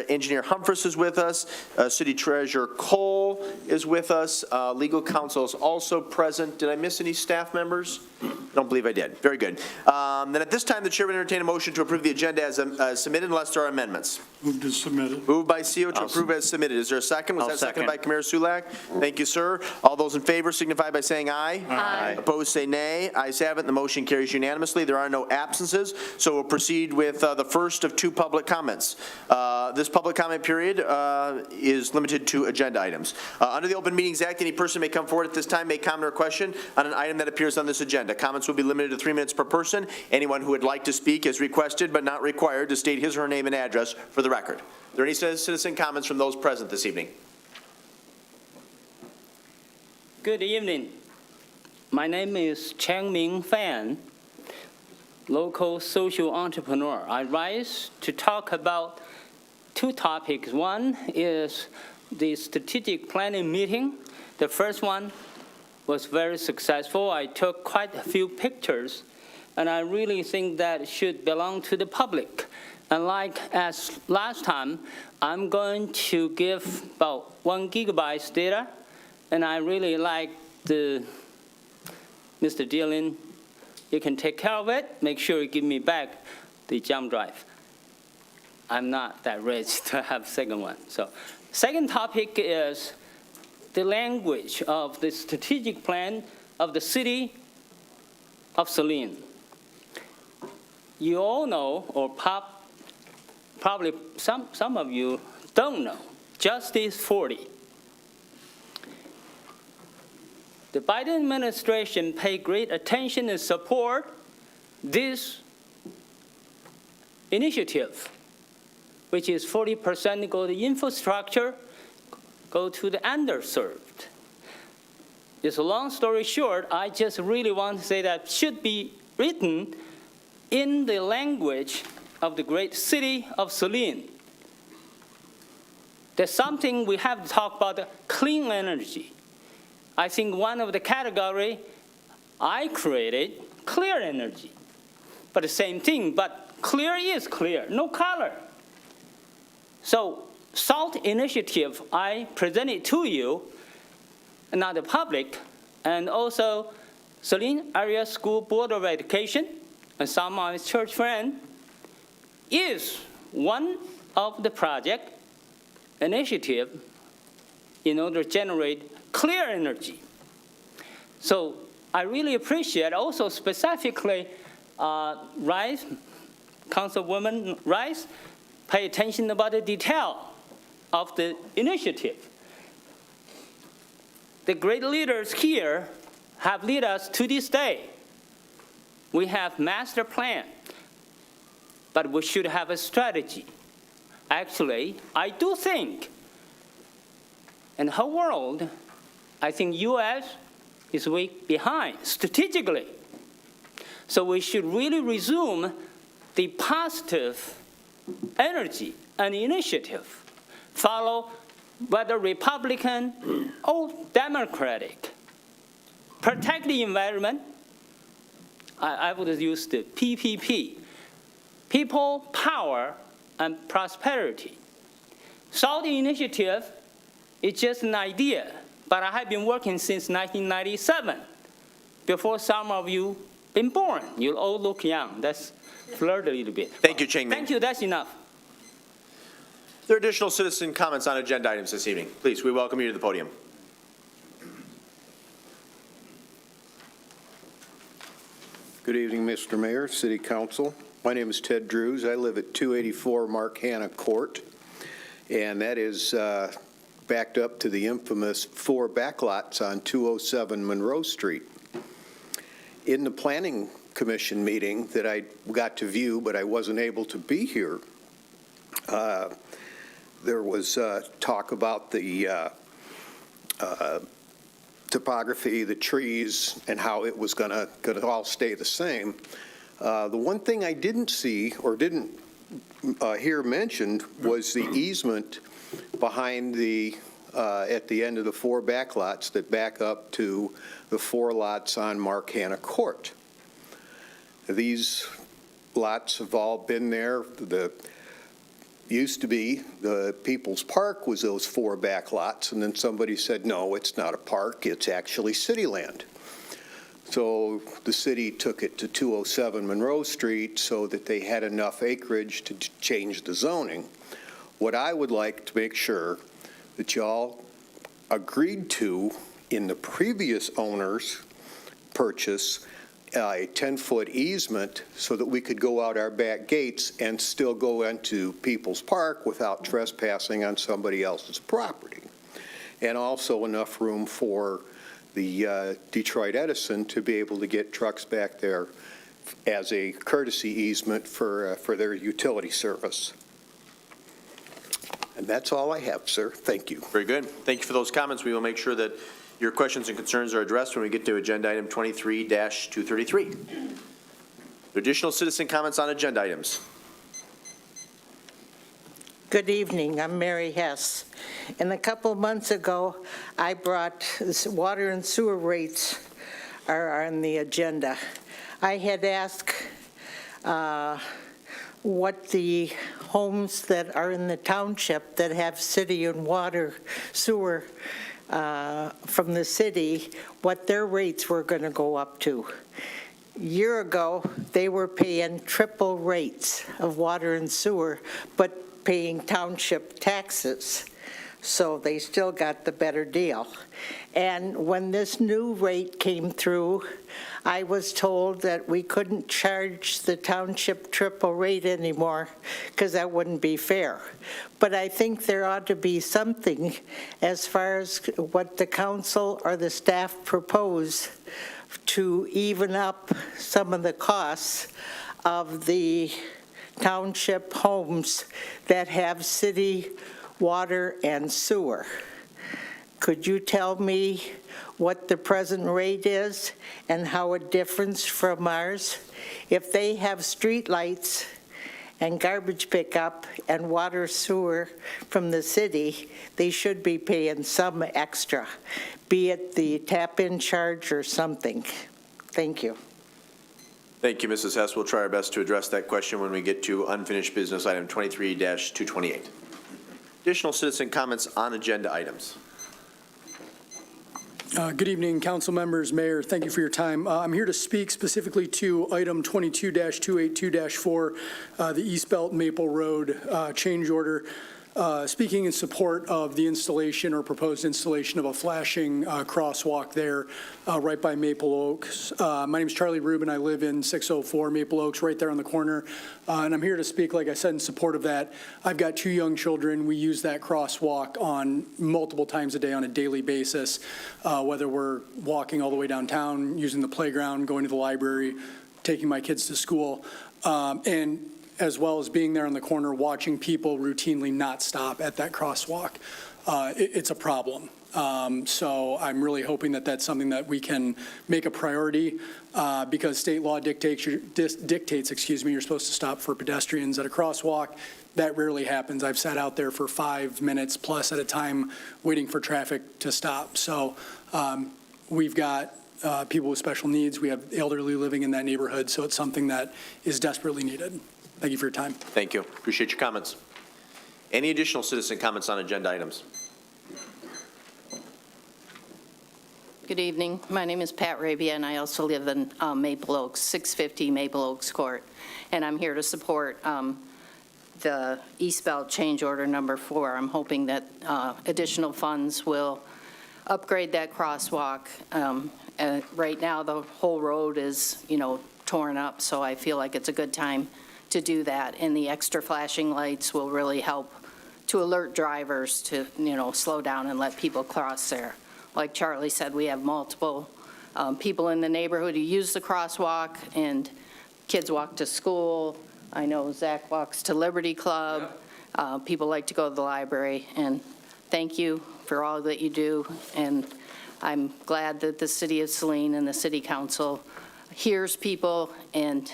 B: Engineer Humphreys is with us. City Treasurer Cole is with us. Legal counsel is also present. Did I miss any staff members? I don't believe I did. Very good. Then at this time, the chair would entertain a motion to approve the agenda as submitted unless there are amendments.
L: Moved as submitted.
B: Moved by CO to approve as submitted. Is there a second? Was that seconded by Kamara Sulak? Thank you, sir. All those in favor signify by saying aye. Aye. Opposed, say nay. Ayes have it. The motion carries unanimously. There are no absences, so we'll proceed with the first of two public comments. This public comment period is limited to agenda items. Under the Open Meetings Act, any person may come forward at this time, make comment or question on an item that appears on this agenda. Comments will be limited to 3 minutes per person. Anyone who would like to speak is requested but not required to state his or her name and address for the record. Are there any citizen comments from those present this evening?
Q: Good evening. My name is Chang Ming Fan, local social entrepreneur. I rise to talk about two topics. One is the strategic planning meeting. The first one was very successful. I took quite a few pictures, and I really think that should belong to the public. And like as last time, I'm going to give about 1 gigabyte data, and I really like the Mr. Dillon, you can take care of it. Make sure you give me back the jump drive. I'm not that rich to have second one. So, second topic is the language of the strategic plan of the city of Saline. You all know, or probably some of you don't know, Justice 40. The Biden administration paid great attention and support this initiative, which is 40% go to infrastructure, go to the underserved. It's a long story short, I just really want to say that should be written in the language of the great city of Saline. There's something we have to talk about, clean energy. I think one of the category I created, clear energy. But the same thing, but clear is clear, no color. So SALT initiative, I presented to you, and not the public, and also Saline Area School Board of Education, and some of his church friends, is one of the project initiative in order to generate clear energy. So I really appreciate also specifically Rice, Councilwoman Rice, pay attention about the detail of the initiative. The great leaders here have led us to this day. We have master plan, but we should have a strategy. Actually, I do think in the whole world, I think U.S. is way behind strategically. So we should really resume the positive energy and initiative, follow whether Republican or Democratic. Protect the environment. I would use the PPP. People, power, and prosperity. SALT initiative is just an idea, but I have been working since 1997, before some of you been born. You all look young. That's flirt a little bit.
B: Thank you, Cheng Ming.
Q: Thank you, that's enough.
B: Are there additional citizen comments on agenda items this evening? Please, we welcome you to the podium.
R: Good evening, Mr. Mayor, City Council. My name is Ted Drews. I live at 284 Mark Hanna Court, and that is backed up to the infamous 4 backlots on 207 Monroe Street. In the Planning Commission meeting that I got to view, but I wasn't able to be here, there was talk about the topography, the trees, and how it was going to all stay the same. The one thing I didn't see or didn't hear mentioned was the easement behind the at the end of the 4 backlots that back up to the 4 lots on Mark Hanna Court. These lots have all been there. Used to be the People's Park was those 4 backlots, and then somebody said, no, it's not a park, it's actually city land. So the city took it to 207 Monroe Street so that they had enough acreage to change the zoning. What I would like to make sure that y'all agreed to in the previous owner's purchase a 10-foot easement so that we could go out our back gates and still go into People's Park without trespassing on somebody else's property. And also enough room for the Detroit Edison to be able to get trucks back there as a courtesy easement for their utility service. And that's all I have, sir. Thank you.
B: Very good. Thank you for those comments. We will make sure that your questions and concerns are addressed when we get to agenda item 23-233. Additional citizen comments on agenda items.
S: Good evening, I'm Mary Hess. And a couple months ago, I brought water and sewer rates are on the agenda. I had asked what the homes that are in the township that have city and water, sewer from the city, what their rates were going to go up to. A year ago, they were paying triple rates of water and sewer, but paying township taxes. So they still got the better deal. And when this new rate came through, I was told that we couldn't charge the township triple rate anymore because that wouldn't be fair. But I think there ought to be something as far as what the council or the staff propose to even up some of the costs of the township homes that have city water and sewer. Could you tell me what the present rate is and how it differs from ours? If they have street lights and garbage pickup and water sewer from the city, they should be paying some extra, be it the tap-in charge or something. Thank you.
B: Thank you, Mrs. Hess. We'll try our best to address that question when we get to unfinished business item 23-228. Additional citizen comments on agenda items.
T: Good evening, council members, mayor. Thank you for your time. I'm here to speak specifically to item 22-282-4, the East Belt Maple Road change order. Speaking in support of the installation or proposed installation of a flashing crosswalk there right by Maple Oaks. My name is Charlie Rubin. I live in 604 Maple Oaks, right there on the corner. And I'm here to speak, like I said, in support of that. I've got 2 young children. We use that crosswalk on multiple times a day on a daily basis, whether we're walking all the way downtown, using the playground, going to the library, taking my kids to school. And as well as being there on the corner, watching people routinely not stop at that crosswalk. It's a problem. So I'm really hoping that that's something that we can make a priority because state law dictates, you're supposed to stop for pedestrians at a crosswalk. That rarely happens. I've sat out there for 5 minutes plus at a time waiting for traffic to stop. So we've got people with special needs. We have elderly living in that neighborhood, so it's something that is desperately needed. Thank you for your time.
B: Thank you. Appreciate your comments. Any additional citizen comments on agenda items?
U: Good evening. My name is Pat Rabia, and I also live in Maple Oaks, 650 Maple Oaks Court. And I'm here to support the East Belt change order number 4. I'm hoping that additional funds will upgrade that crosswalk. Right now, the whole road is, torn up, so I feel like it's a good time to do that. And the extra flashing lights will really help to alert drivers to, slow down and let people cross there. Like Charlie said, we have multiple people in the neighborhood who use the crosswalk, and kids walk to school. I know Zach walks to Liberty Club. People like to go to the library, and thank you for all that you do. And I'm glad that the city of Saline and the city council hears people and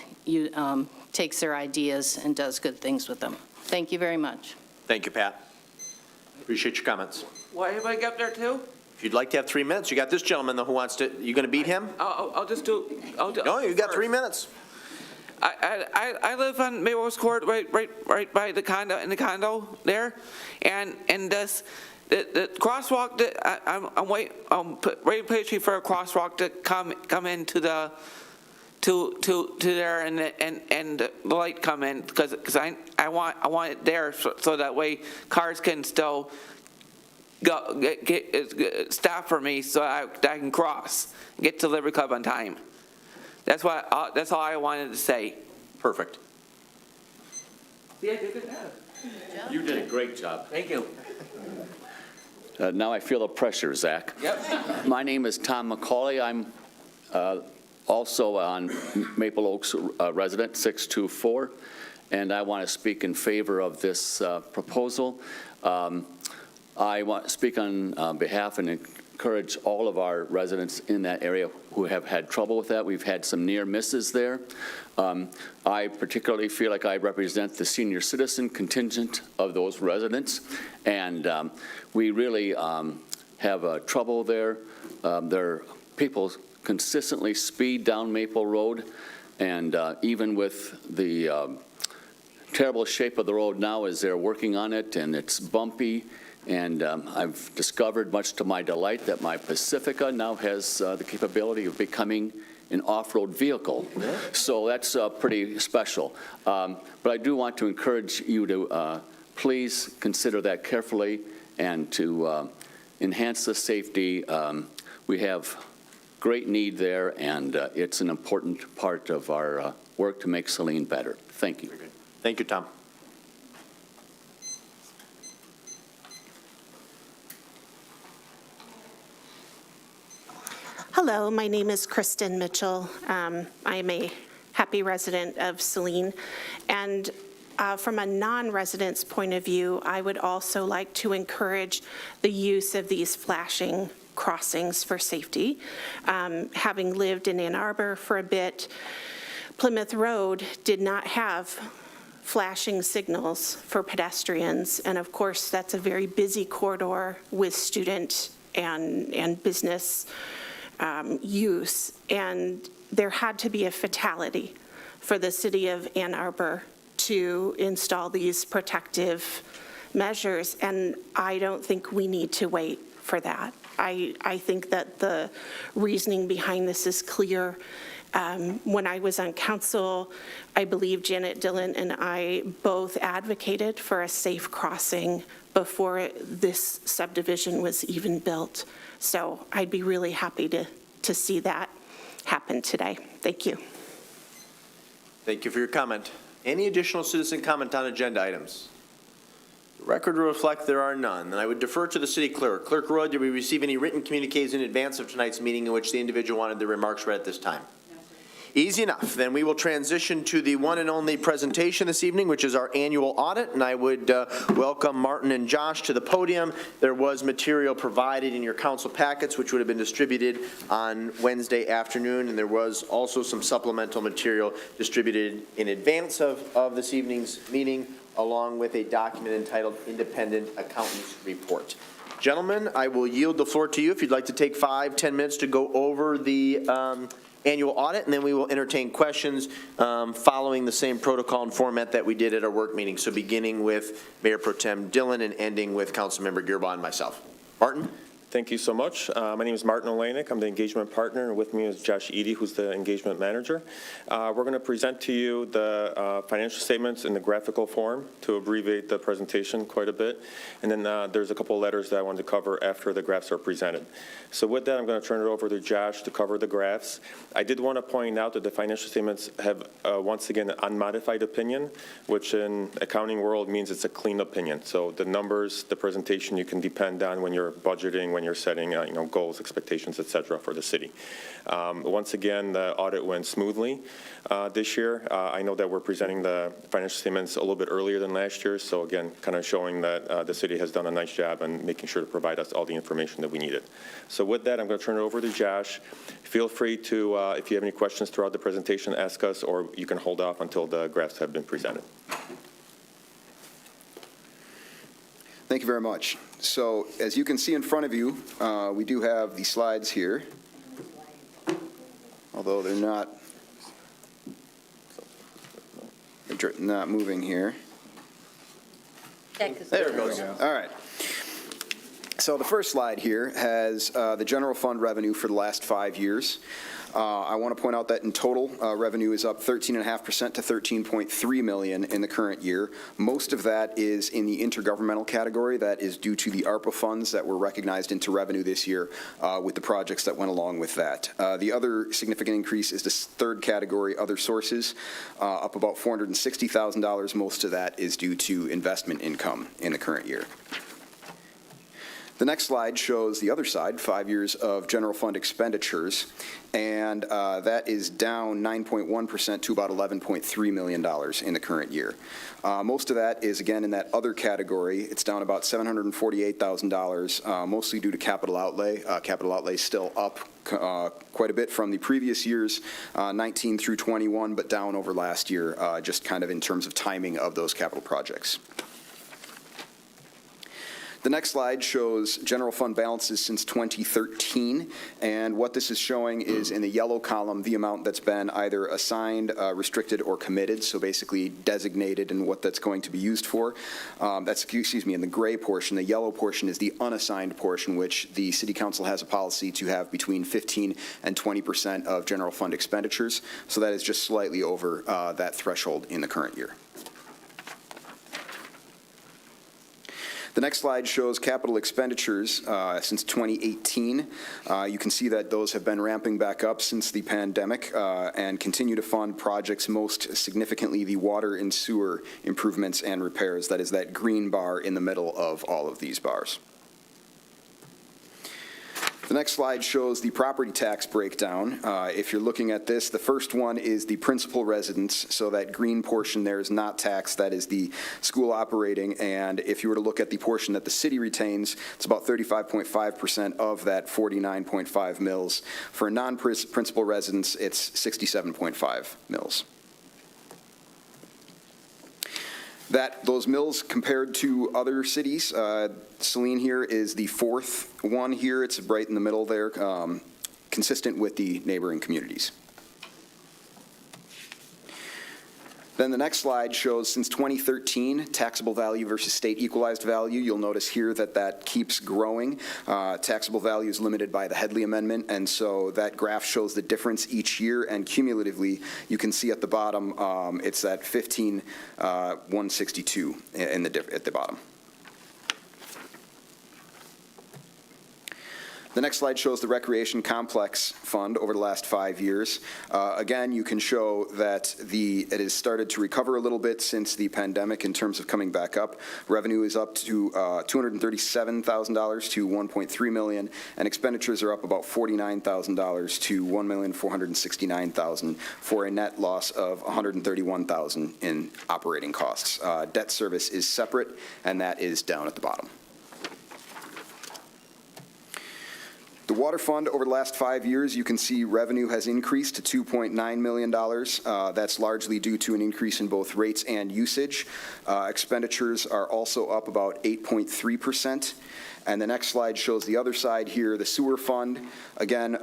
U: takes their ideas and does good things with them. Thank you very much.
B: Thank you, Pat. Appreciate your comments.
F: Why have I got there too?
B: If you'd like to have 3 minutes, you got this gentleman though who wants to, you going to beat him?
F: I'll just do.
B: No, you got 3 minutes.
F: I live on Maybrook's Court, right by the condo there, and this the crosswalk that I'm ready patiently for a crosswalk to come into the to there and the light come in because I want it there so that way cars can still stop for me so I can cross, get to Liberty Club on time. That's all I wanted to say.
B: Perfect.
F: See, I did good.
V: You did a great job.
F: Thank you.
V: Now I feel the pressure, Zach.
F: Yep.
V: My name is Tom McCauley. I'm also on Maple Oaks resident 624, and I want to speak in favor of this proposal. I want to speak on behalf and encourage all of our residents in that area who have had trouble with that. We've had some near misses there. I particularly feel like I represent the senior citizen contingent of those residents, and we really have trouble there. People consistently speed down Maple Road, and even with the terrible shape of the road now as they're working on it, and it's bumpy. And I've discovered, much to my delight, that my Pacifica now has the capability of becoming an off-road vehicle. So that's pretty special. But I do want to encourage you to please consider that carefully and to enhance the safety. We have great need there, and it's an important part of our work to make Saline better. Thank you.
B: Thank you, Tom.
W: Hello, my name is Kristen Mitchell. I am a happy resident of Saline. And from a non-resident's point of view, I would also like to encourage the use of these flashing crossings for safety. Having lived in Ann Arbor for a bit, Plymouth Road did not have flashing signals for pedestrians. And of course, that's a very busy corridor with student and business use, and there had to be a fatality for the city of Ann Arbor to install these protective measures, and I don't think we need to wait for that. I think that the reasoning behind this is clear. When I was on council, I believe Janet Dillon and I both advocated for a safe crossing before this subdivision was even built. So I'd be really happy to see that happen today. Thank you.
B: Thank you for your comment. Any additional citizen comment on agenda items? The record will reflect there are none. And I would defer to the city clerk. Clerk Roy, did we receive any written communiques in advance of tonight's meeting in which the individual wanted their remarks read at this time? Easy enough. Then we will transition to the one and only presentation this evening, which is our annual audit, and I would welcome Martin and Josh to the podium. There was material provided in your council packets, which would have been distributed on Wednesday afternoon, and there was also some supplemental material distributed in advance of this evening's meeting, along with a document entitled Independent Accountant's Report. Gentlemen, I will yield the floor to you if you'd like to take 5-10 minutes to go over the annual audit, and then we will entertain questions following the same protocol and format that we did at our work meeting. So beginning with Mayor Pro Tem Dillon and ending with Councilmember Gearbaugh and myself. Martin?
C: Thank you so much. My name is Martin Olenek. I'm the engagement partner, and with me is Josh Eady, who's the engagement manager. We're going to present to you the financial statements in the graphical form to abbreviate the presentation quite a bit. And then there's a couple of letters that I wanted to cover after the graphs are presented. So with that, I'm going to turn it over to Josh to cover the graphs. I did want to point out that the financial statements have, once again, an unmodified opinion, which in accounting world means it's a clean opinion. So the numbers, the presentation, you can depend on when you're budgeting, when you're setting goals, expectations, et cetera, for the city. Once again, the audit went smoothly this year. I know that we're presenting the financial statements a little bit earlier than last year, so again, kind of showing that the city has done a nice job and making sure to provide us all the information that we needed. So with that, I'm going to turn it over to Josh. Feel free to, if you have any questions throughout the presentation, ask us, or you can hold off until the graphs have been presented.
E: Thank you very much. So as you can see in front of you, we do have the slides here, although they're not moving here. There it goes. All right. So the first slide here has the general fund revenue for the last 5 years. I want to point out that in total, revenue is up 13.5% to $13.3 million in the current year. Most of that is in the intergovernmental category. That is due to the ARPA funds that were recognized into revenue this year with the projects that went along with that. The other significant increase is this third category, other sources, up about $460,000. Most of that is due to investment income in the current year. The next slide shows the other side, 5 years of general fund expenditures, and that is down 9.1% to about $11.3 million in the current year. Most of that is, again, in that other category. It's down about $748,000, mostly due to capital outlay. Capital outlay is still up quite a bit from the previous years, 19 through 21, but down over last year, just kind of in terms of timing of those capital projects. The next slide shows general fund balances since 2013, and what this is showing is in the yellow column the amount that's been either assigned, restricted, or committed, so basically designated and what that's going to be used for. That's, excuse me, in the gray portion. The yellow portion is the unassigned portion, which the City Council has a policy to have between 15 and 20% of general fund expenditures, so that is just slightly over that threshold in the current year. The next slide shows capital expenditures since 2018. You can see that those have been ramping back up since the pandemic and continue to fund projects, most significantly the water and sewer improvements and repairs. That is that green bar in the middle of all of these bars. The next slide shows the property tax breakdown. If you're looking at this, the first one is the principal residence, so that green portion there is not taxed. That is the school operating, and if you were to look at the portion that the city retains, it's about 35.5% of that 49.5 mils. For a non-principal residence, it's 67.5 mils. Those mills compared to other cities, Saline here is the fourth one here. It's right in the middle there, consistent with the neighboring communities. Then the next slide shows since 2013, taxable value versus state equalized value. You'll notice here that that keeps growing. Taxable value is limited by the Headley Amendment, and so that graph shows the difference each year, and cumulatively, you can see at the bottom, it's that 15,162 at the bottom. The next slide shows the Recreation Complex Fund over the last 5 years. Again, you can show that it has started to recover a little bit since the pandemic in terms of coming back up. Revenue is up to $237,000 to $1.3 million, and expenditures are up about $49,000 to $1,469,000 for a net loss of $131,000 in operating costs. Debt service is separate, and that is down at the bottom. The water fund over the last 5 years, you can see revenue has increased to $2.9 million. That's largely due to an increase in both rates and usage. Expenditures are also up about 8.3%. And the next slide shows the other side here, the sewer fund. Again,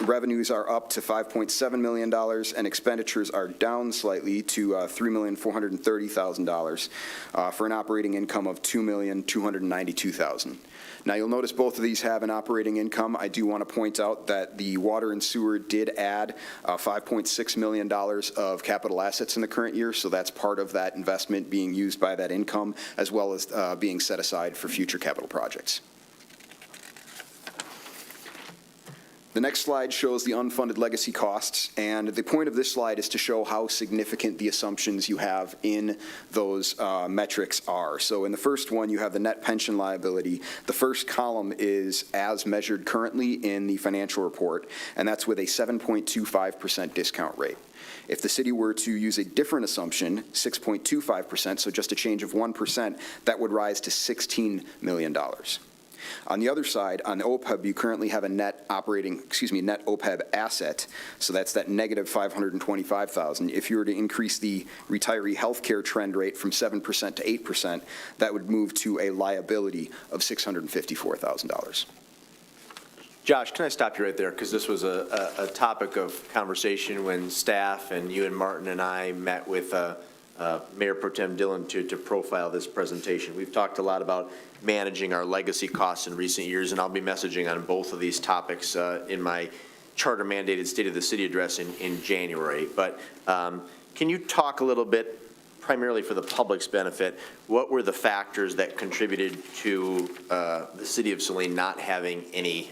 E: revenues are up to $5.7 million, and expenditures are down slightly to $3,430,000 for an operating income of $2,292,000. Now, you'll notice both of these have an operating income. I do want to point out that the water and sewer did add $5.6 million of capital assets in the current year, so that's part of that investment being used by that income, as well as being set aside for future capital projects. The next slide shows the unfunded legacy costs, and the point of this slide is to show how significant the assumptions you have in those metrics are. So in the first one, you have the net pension liability. The first column is as measured currently in the financial report, and that's with a 7.25% discount rate. If the city were to use a different assumption, 6.25%, so just a change of 1%, that would rise to $16 million. On the other side, on OPEB, you currently have a net OPEB asset, so that's that negative $525,000. If you were to increase the retiree health care trend rate from 7% to 8%, that would move to a liability of $654,000.
B: Josh, can I stop you right there? Because this was a topic of conversation when staff and you and Martin and I met with Mayor Pro Tem Dillon to profile this presentation. We've talked a lot about managing our legacy costs in recent years, and I'll be messaging on both of these topics in my charter-mandated State of the City address in January. But can you talk a little bit, primarily for the public's benefit, what were the factors that contributed to the City of Saline not having any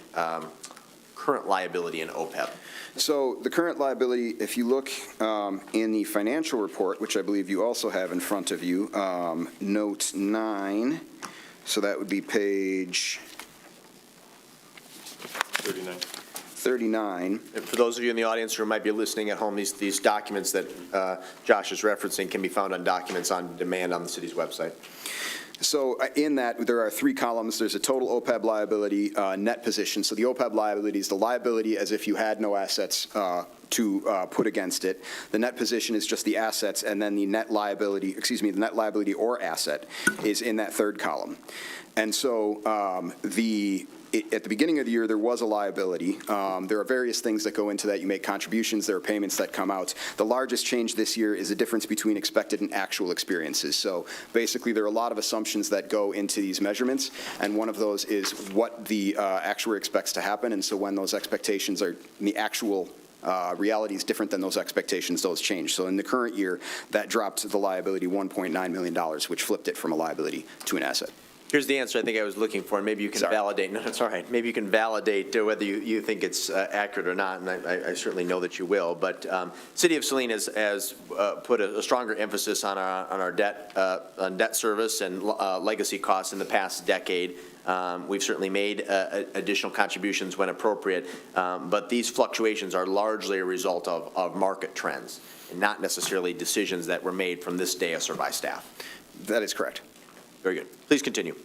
B: current liability in OPEB?
E: So the current liability, if you look in the financial report, which I believe you also have in front of you, note 9, so that would be page 39.
B: And for those of you in the audience who might be listening at home, these documents that Josh is referencing can be found on Documents on Demand on the city's website.
E: So in that, there are 3 columns. There's a total OPEB liability net position. So the OPEB liability is the liability as if you had no assets to put against it. The net position is just the assets, and then the net liability, the net liability or asset is in that 3rd column. And so at the beginning of the year, there was a liability. There are various things that go into that. You make contributions. There are payments that come out. The largest change this year is the difference between expected and actual experiences. So basically, there are a lot of assumptions that go into these measurements, and one of those is what the actuary expects to happen. And so when those expectations are the actual reality is different than those expectations, those change. So in the current year, that dropped the liability $1.9 million, which flipped it from a liability to an asset.
B: Here's the answer I think I was looking for, and maybe you can validate. No, that's all right. Maybe you can validate whether you think it's accurate or not, and I certainly know that you will. But City of Saline has put a stronger emphasis on our debt service and legacy costs in the past decade. We've certainly made additional contributions when appropriate, but these fluctuations are largely a result of market trends and not necessarily decisions that were made from this dais or by staff.
E: That is correct.
B: Very good. Please continue.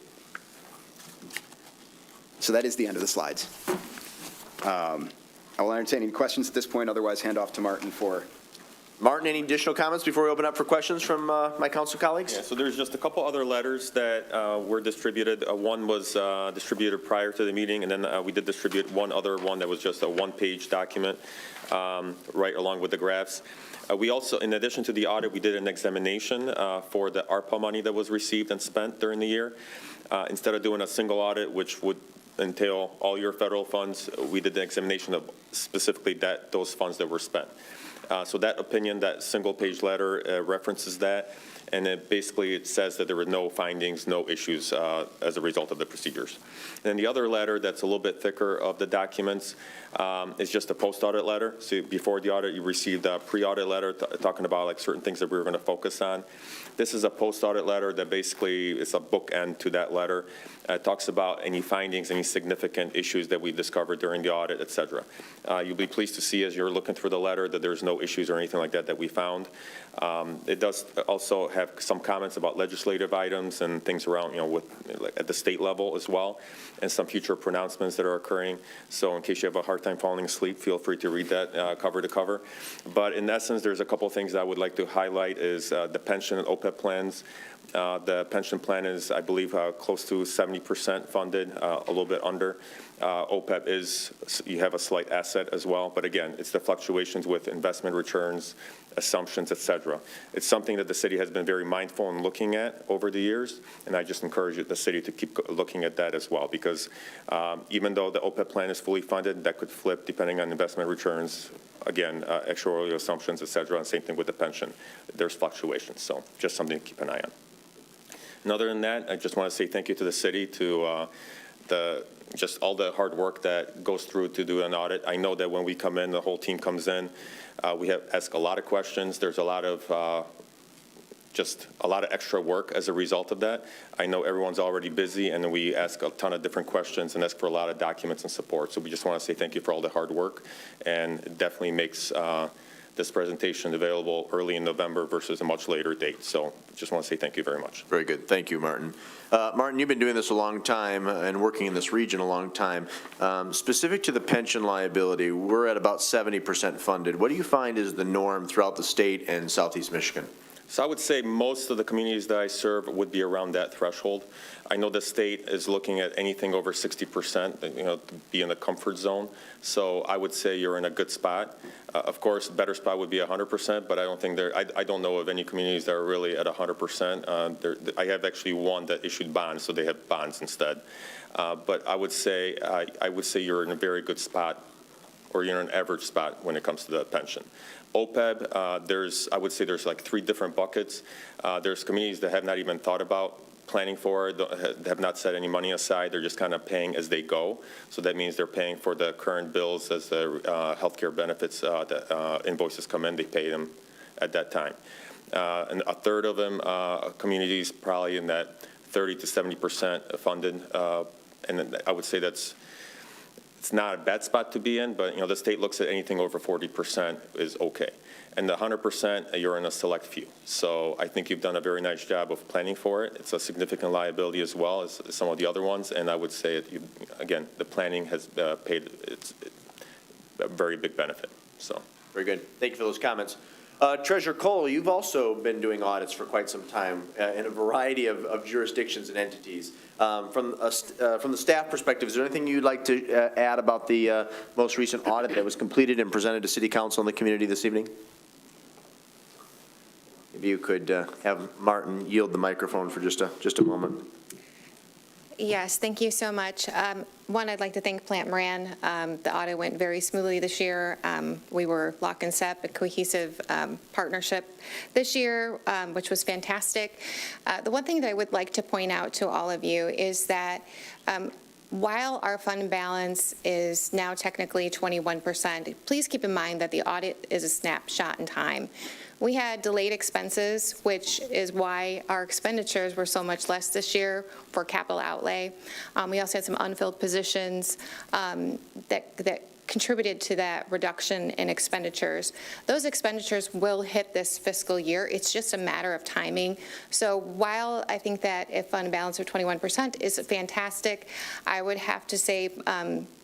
E: So that is the end of the slides. I will entertain any questions at this point, otherwise hand off to Martin for...
B: Martin, any additional comments before we open up for questions from my council colleagues?
C: Yeah, so there's just a couple other letters that were distributed. One was distributed prior to the meeting, and then we did distribute one other one that was just a one-page document right along with the graphs. We also, in addition to the audit, we did an examination for the ARPA money that was received and spent during the year. Instead of doing a single audit, which would entail all your federal funds, we did the examination of specifically those funds that were spent. So that opinion, that single-page letter references that, and it says that there were no findings, no issues as a result of the procedures. And then the other letter that's a little bit thicker of the documents is just a post-audit letter. So before the audit, you received a pre-audit letter talking about like certain things that we were going to focus on. This is a post-audit letter that basically is a bookend to that letter. It talks about any findings, any significant issues that we discovered during the audit, et cetera. You'll be pleased to see as you're looking through the letter that there's no issues or anything like that we found. It does also have some comments about legislative items and things around, at the state level as well, and some future pronouncements that are occurring. So in case you have a hard time falling asleep, feel free to read that cover to cover. But in essence, there's a couple of things that I would like to highlight is the pension and OPEB plans. The pension plan is, I believe, close to 70% funded, a little bit under. OPEB is, you have a slight asset as well, but again, it's the fluctuations with investment returns, assumptions, et cetera. It's something that the city has been very mindful in looking at over the years, and I just encourage the city to keep looking at that as well, because even though the OPEB plan is fully funded, that could flip depending on investment returns, again, actuarial assumptions, et cetera, and same thing with the pension. There's fluctuations, so just something to keep an eye on. And other than that, I just want to say thank you to the city, to just all the hard work that goes through to do an audit. I know that when we come in, the whole team comes in, we have asked a lot of questions. There's a lot of just a lot of extra work as a result of that. I know everyone's already busy, and we ask a ton of different questions and ask for a lot of documents and support. So we just want to say thank you for all the hard work, and it definitely makes this presentation available early in November versus a much later date. So just want to say thank you very much.
B: Very good. Thank you, Martin. Martin, you've been doing this a long time and working in this region a long time. Specific to the pension liability, we're at about 70% funded. What do you find is the norm throughout the state and Southeast Michigan?
C: So I would say most of the communities that I serve would be around that threshold. I know the state is looking at anything over 60%, to be in the comfort zone. So I would say you're in a good spot. Of course, a better spot would be 100%, but I don't think I don't know of any communities that are really at 100%. I have actually one that issued bonds, so they have bonds instead. But I would say you're in a very good spot, or you're in an average spot when it comes to the pension. OPEB, I would say there's like 3 different buckets. There's communities that have not even thought about planning for it, have not set any money aside. They're just kind of paying as they go. So that means they're paying for the current bills as the healthcare benefits, the invoices come in, they pay them at that time. And a third of them, communities probably in that 30 to 70% funded. And I would say it's not a bad spot to be in, but the state looks at anything over 40% is okay. And the 100%, you're in a select few. So I think you've done a very nice job of planning for it. It's a significant liability as well as some of the other ones. And I would say, again, the planning has paid it's a very big benefit. So
B: very good. Thank you for those comments. Treasurer Cole, you've also been doing audits for quite some time in a variety of jurisdictions and entities. From the staff perspective, is there anything you'd like to add about the most recent audit that was completed and presented to City Council and the community this evening? Maybe you could have Martin yield the microphone for just a moment.
A: Yes, thank you so much. One, I'd like to thank Plant Moran. The audit went very smoothly this year. We were lock and step, a cohesive partnership this year, which was fantastic. The one thing that I would like to point out to all of you is that while our fund balance is now technically 21%, please keep in mind that the audit is a snapshot in time. We had delayed expenses, which is why our expenditures were so much less this year for capital outlay. We also had some unfilled positions that contributed to that reduction in expenditures. Those expenditures will hit this fiscal year. It's just a matter of timing. So while I think that a fund balance of 21% is fantastic, I would have to say,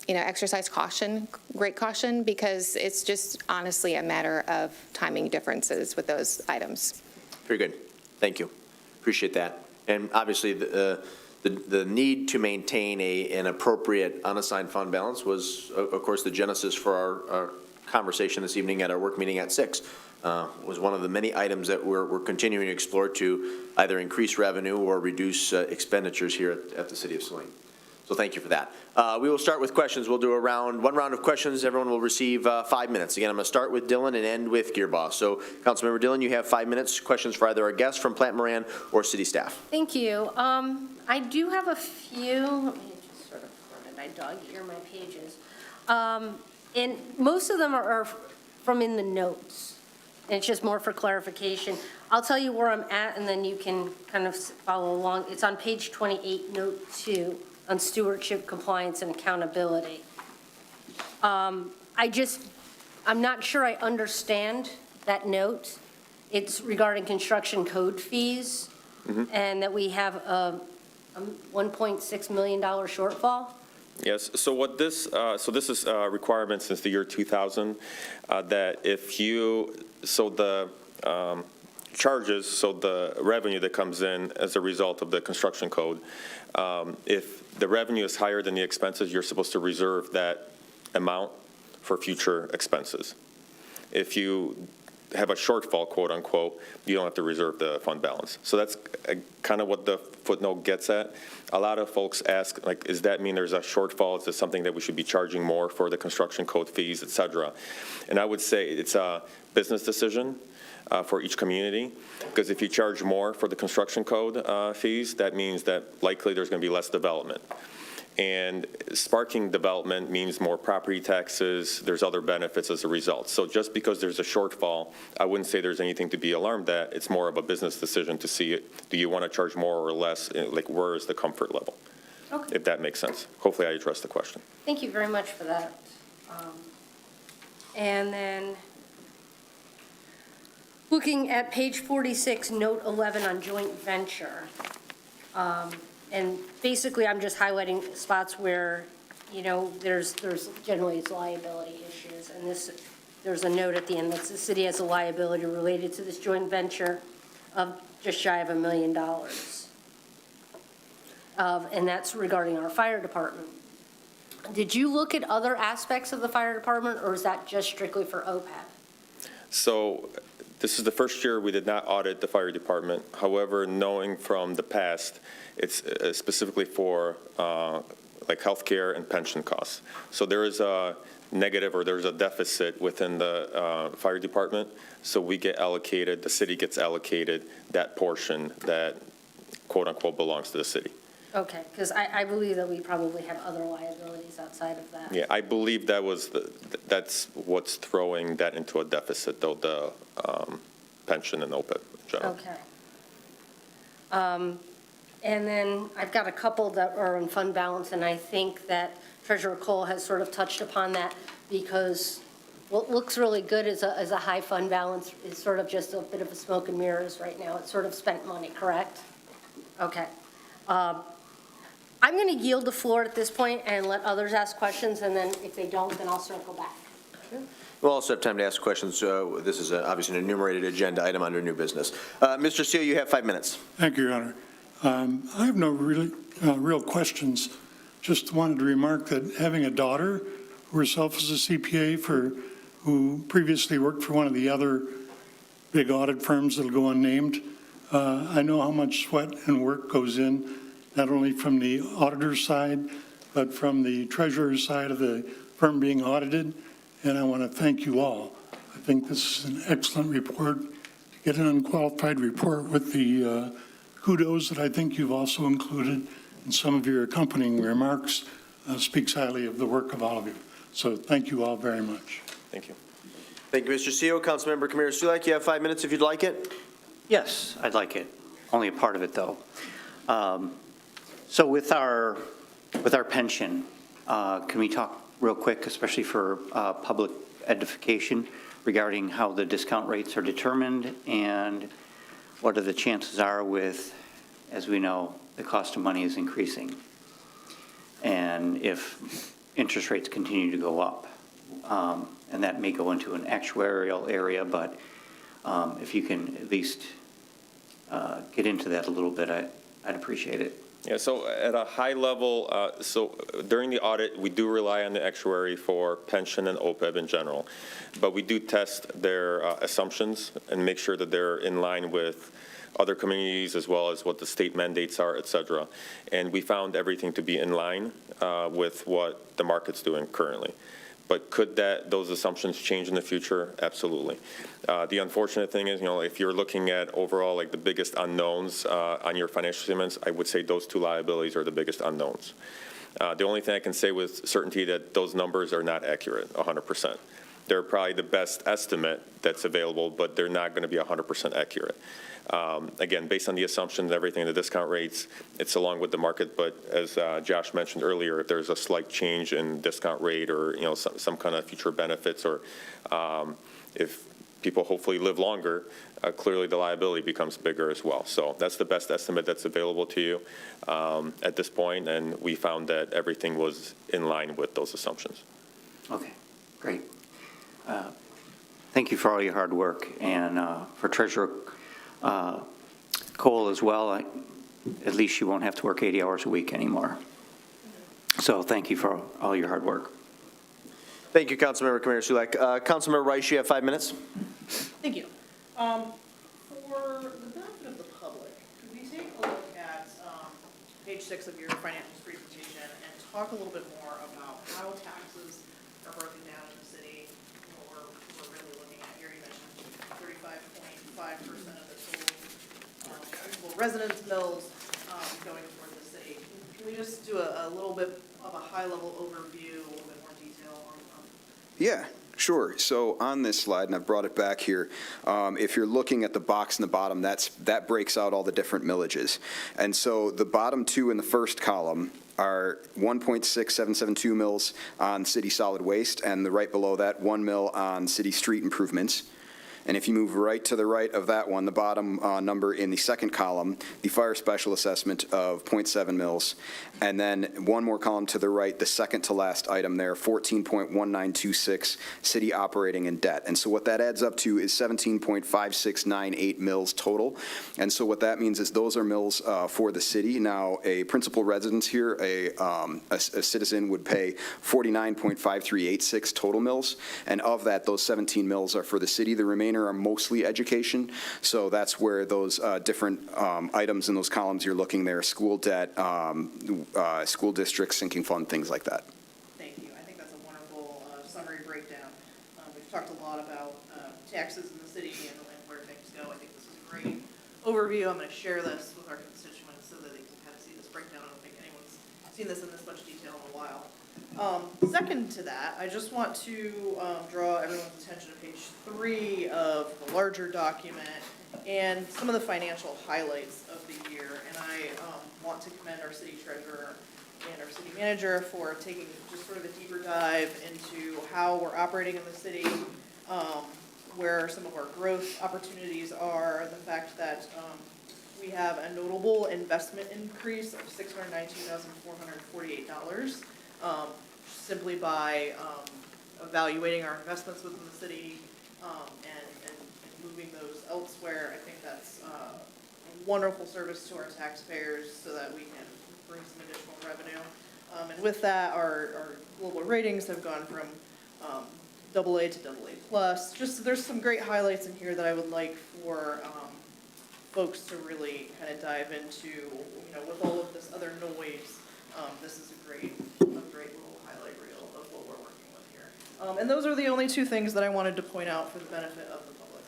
A: exercise caution, great caution, because it's just honestly a matter of timing differences with those items.
B: Very good. Thank you. Appreciate that. And obviously, the need to maintain an appropriate unassigned fund balance was, of course, the genesis for our conversation this evening at our work meeting at 6. Was one of the many items that we're continuing to explore to either increase revenue or reduce expenditures here at the City of Saline. So thank you for that. We will start with questions. We'll do one round of questions. Everyone will receive 5 minutes. Again, I'm going to start with Dylan and end with Gearboss. So, Councilmember Dylan, you have 5 minutes. Questions for either our guests from Plant Moran or city staff.
D: Thank you. I do have a few. Let me just sort of my dog ear my pages. And most of them are from in the notes. And it's just more for clarification. I'll tell you where I'm at, and then you can kind of follow along. It's on page 28, note 2. On stewardship, compliance, and accountability. I'm not sure I understand that note. It's regarding construction code fees, and that we have a $1.6 million shortfall.
C: Yes. So what this is a requirement since the year 2000 that if you the charges, so the revenue that comes in as a result of the construction code, if the revenue is higher than the expenses, you're supposed to reserve that amount for future expenses. If you have a shortfall, quote unquote, you don't have to reserve the fund balance. So that's kind of what the footnote gets at. A lot of folks ask, like, does that mean there's a shortfall? Is this something that we should be charging more for the construction code fees, et cetera? And I would say it's a business decision for each community, because if you charge more for the construction code fees, that means that likely there's going to be less development. And sparking development means more property taxes. There's other benefits as a result. So just because there's a shortfall, I wouldn't say there's anything to be alarmed at. It's more of a business decision to see, do you want to charge more or less? Like, where is the comfort level?
D: Okay.
C: If that makes sense. Hopefully I addressed the question.
D: Thank you very much for that. And then, looking at page 46, note 11 on joint venture. And basically, I'm just highlighting spots where, you know, there's generally it's liability issues. And there's a note at the end that the city has a liability related to this joint venture of just shy of $1 million. And that's regarding our fire department. Did you look at other aspects of the fire department, or is that just strictly for OPEB?
C: So this is the first year we did not audit the fire department. However, knowing from the past, it's specifically for like healthcare and pension costs. So there is a negative, or there's a deficit within the fire department. So we get allocated, the city gets allocated that portion that quote unquote belongs to the city.
D: Okay, because I believe that we probably have other liabilities outside of that.
C: Yeah, I believe that was that's what's throwing that into a deficit, though, the pension and OPEB in general.
D: Okay. And then I've got a couple that are in fund balance, and I think that Treasurer Cole has sort of touched upon that, because what looks really good as a high fund balance is sort of just a bit of a smoke and mirrors right now. It's sort of spent money, correct? Okay. I'm going to yield the floor at this point and let others ask questions, and then if they don't, then I'll circle back.
B: We'll also have time to ask questions. This is obviously an enumerated agenda item under new business. Mr. Seal, you have 5 minutes.
L: Thank you, Your Honor. I have no real questions. Just wanted to remark that having a daughter who herself is a CPA who previously worked for one of the other big audit firms that'll go unnamed, I know how much sweat and work goes in, not only from the auditor's side, but from the treasurer's side of the firm being audited, and I want to thank you all. I think this is an excellent report. To get an unqualified report with the kudos that I think you've also included in some of your accompanying remarks speaks highly of the work of all of you. So thank you all very much.
C: Thank you.
B: Thank you, Mr. Seal. Councilmember Kamara-Sulak, you have 5 minutes if you'd like it.
M: Yes, I'd like it. Only a part of it, though. So with our pension, can we talk real quick, especially for public edification, regarding how the discount rates are determined and what are the chances are with, as we know, the cost of money is increasing, and if interest rates continue to go up, and that may go into an actuarial area, but if you can at least get into that a little bit, I'd appreciate it.
C: Yeah, so at a high level, so during the audit, we do rely on the actuary for pension and OPEB in general, but we do test their assumptions and make sure that they're in line with other communities as well as what the state mandates are, et cetera. And we found everything to be in line with what the market's doing currently. But could those assumptions change in the future? Absolutely. The unfortunate thing is, if you're looking at overall like the biggest unknowns on your financial statements, I would say those two liabilities are the biggest unknowns. The only thing I can say with certainty that those numbers are not accurate 100%. They're probably the best estimate that's available, but they're not going to be 100% accurate. Again, based on the assumptions, everything, the discount rates, it's along with the market. But as Josh mentioned earlier, if there's a slight change in discount rate or some kind of future benefits, or if people hopefully live longer, clearly the liability becomes bigger as well. So that's the best estimate that's available to you at this point, and we found that everything was in line with those assumptions.
M: Okay, great. Thank you for all your hard work, and for Treasurer Cole as well. At least you won't have to work 80 hours a week anymore. So thank you for all your hard work.
B: Thank you, Councilmember Kamara-Sulak. Councilmember Rice, you have 5 minutes.
N: Thank you. For the benefit of the public, could we take a look at page 6 of your financials presentation and talk a little bit more about how taxes are broken down in the city? What we're really looking at here, you mentioned 35.5% of the total residence mills going toward the city. Can we just do a little bit of a high-level overview, a little bit more detail on
E: Yeah, sure. So on this slide, and I've brought it back here, if you're looking at the box in the bottom, that breaks out all the different millages. And so the bottom two in the first column are 1.6772 mils on city solid waste, and the right below that, 1 mil on city street improvements. And if you move right to the right of that one, the bottom number in the second column, the fire special assessment of 0.7 mils. And then one more column to the right, the second to last item there, 14.1926 city operating and debt. And so what that adds up to is 17.5698 mils total. And so what that means is those are mills for the city. Now, a principal residence here, a citizen would pay 49.5386 total mils. And of that, those 17 mils are for the city. The remainder are mostly education. So that's where those different items in those columns you're looking there, school debt, school district sinking fund, things like that.
N: Thank you. I think that's a wonderful summary breakdown. We've talked a lot about taxes in the city and where things go. I think this is a great overview. I'm going to share this with our constituents so that they can kind of see this breakdown. I don't think anyone's seen this in this much detail in a while. Second to that, I just want to draw everyone's attention to page 3 of the larger document and some of the financial highlights of the year. And I want to commend our city treasurer and our city manager for taking just sort of a deeper dive into how we're operating in the city, where some of our growth opportunities are, the fact that we have a notable investment increase of $692,448 simply by evaluating our investments within the city and moving those elsewhere. I think that's a wonderful service to our taxpayers so that we can bring some additional revenue. And with that, our global ratings have gone from AA to AA+. Just there's some great highlights in here that I would like for folks to really kind of dive into. You know, with all of this other noise, this is a great little highlight reel of what we're working with here. And those are the only two things that I wanted to point out for the benefit of the public.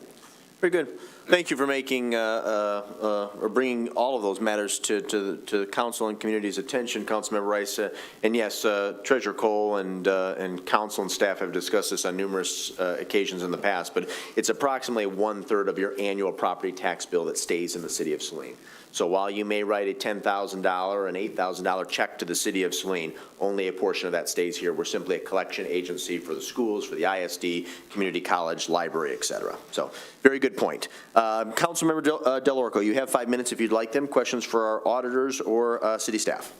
B: Very good. Thank you for making or bringing all of those matters to the council and community's attention, Councilmember Rice. And yes, Treasurer Cole and council and staff have discussed this on numerous occasions in the past, but it's approximately 1/3 of your annual property tax bill that stays in the city of Saline. So while you may write a $10,000 and $8,000 check to the city of Saline, only a portion of that stays here. We're simply a collection agency for the schools, for the ISD, community college, library, et cetera. So very good point. Councilmember Delorco, you have 5 minutes if you'd like them. Questions for our auditors or city staff?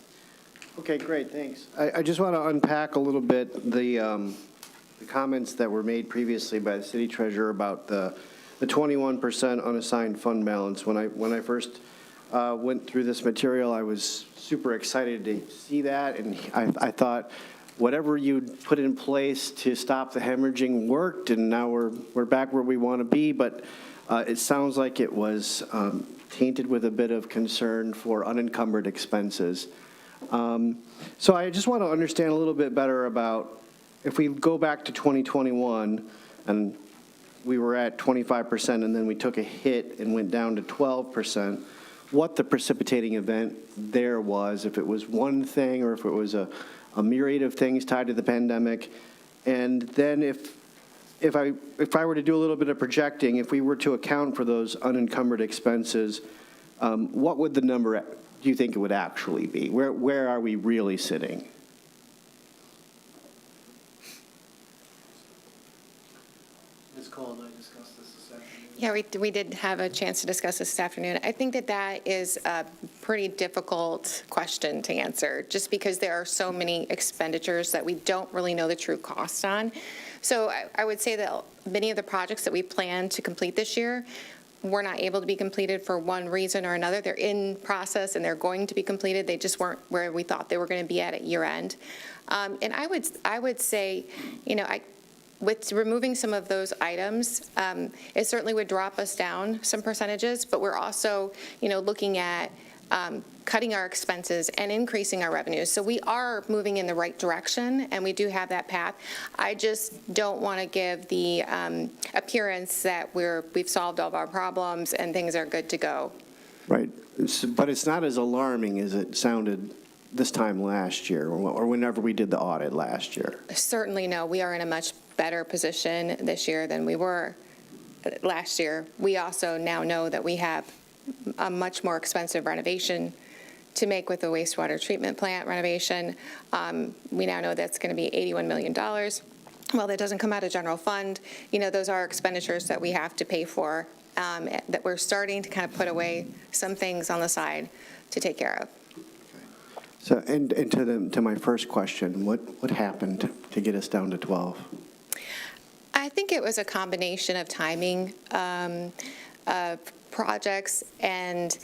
O: Okay, great, thanks. I just want to unpack a little bit the comments that were made previously by the city treasurer about the 21% unassigned fund balance. When I first went through this material, I was super excited to see that, and I thought whatever you'd put in place to stop the hemorrhaging worked, and now we're back where we want to be, but it sounds like it was tainted with a bit of concern for unencumbered expenses. So I just want to understand a little bit better about, if we go back to 2021, and we were at 25%, and then we took a hit and went down to 12%, what the precipitating event there was, if it was one thing or if it was a myriad of things tied to the pandemic. And then if I were to do a little bit of projecting, if we were to account for those unencumbered expenses, what would the number do you think it would actually be? Where are we really sitting?
P: Ms. Cole and I discussed this afternoon.
A: Yeah, we did have a chance to discuss this afternoon. I think that is a pretty difficult question to answer, just because there are so many expenditures that we don't really know the true cost on. So I would say that many of the projects that we plan to complete this year, were not able to be completed for one reason or another. They're in process and they're going to be completed. They just weren't where we thought they were going to be at year end. And I would say, with removing some of those items, it certainly would drop us down some percentages, but we're also, looking at cutting our expenses and increasing our revenues. So we are moving in the right direction, and we do have that path. I just don't want to give the appearance that we've solved all of our problems and things are good to go.
O: Right, but it's not as alarming as it sounded this time last year, or whenever we did the audit last year.
A: Certainly no. We are in a much better position this year than we were last year. We also now know that we have a much more expensive renovation to make with the wastewater treatment plant renovation. We now know that's going to be $81 million. Well, that doesn't come out of general fund. Those are expenditures that we have to pay for, that we're starting to kind of put away some things on the side to take care of.
O: So, and to my first question, what happened to get us down to 12?
A: I think it was a combination of timing of projects, and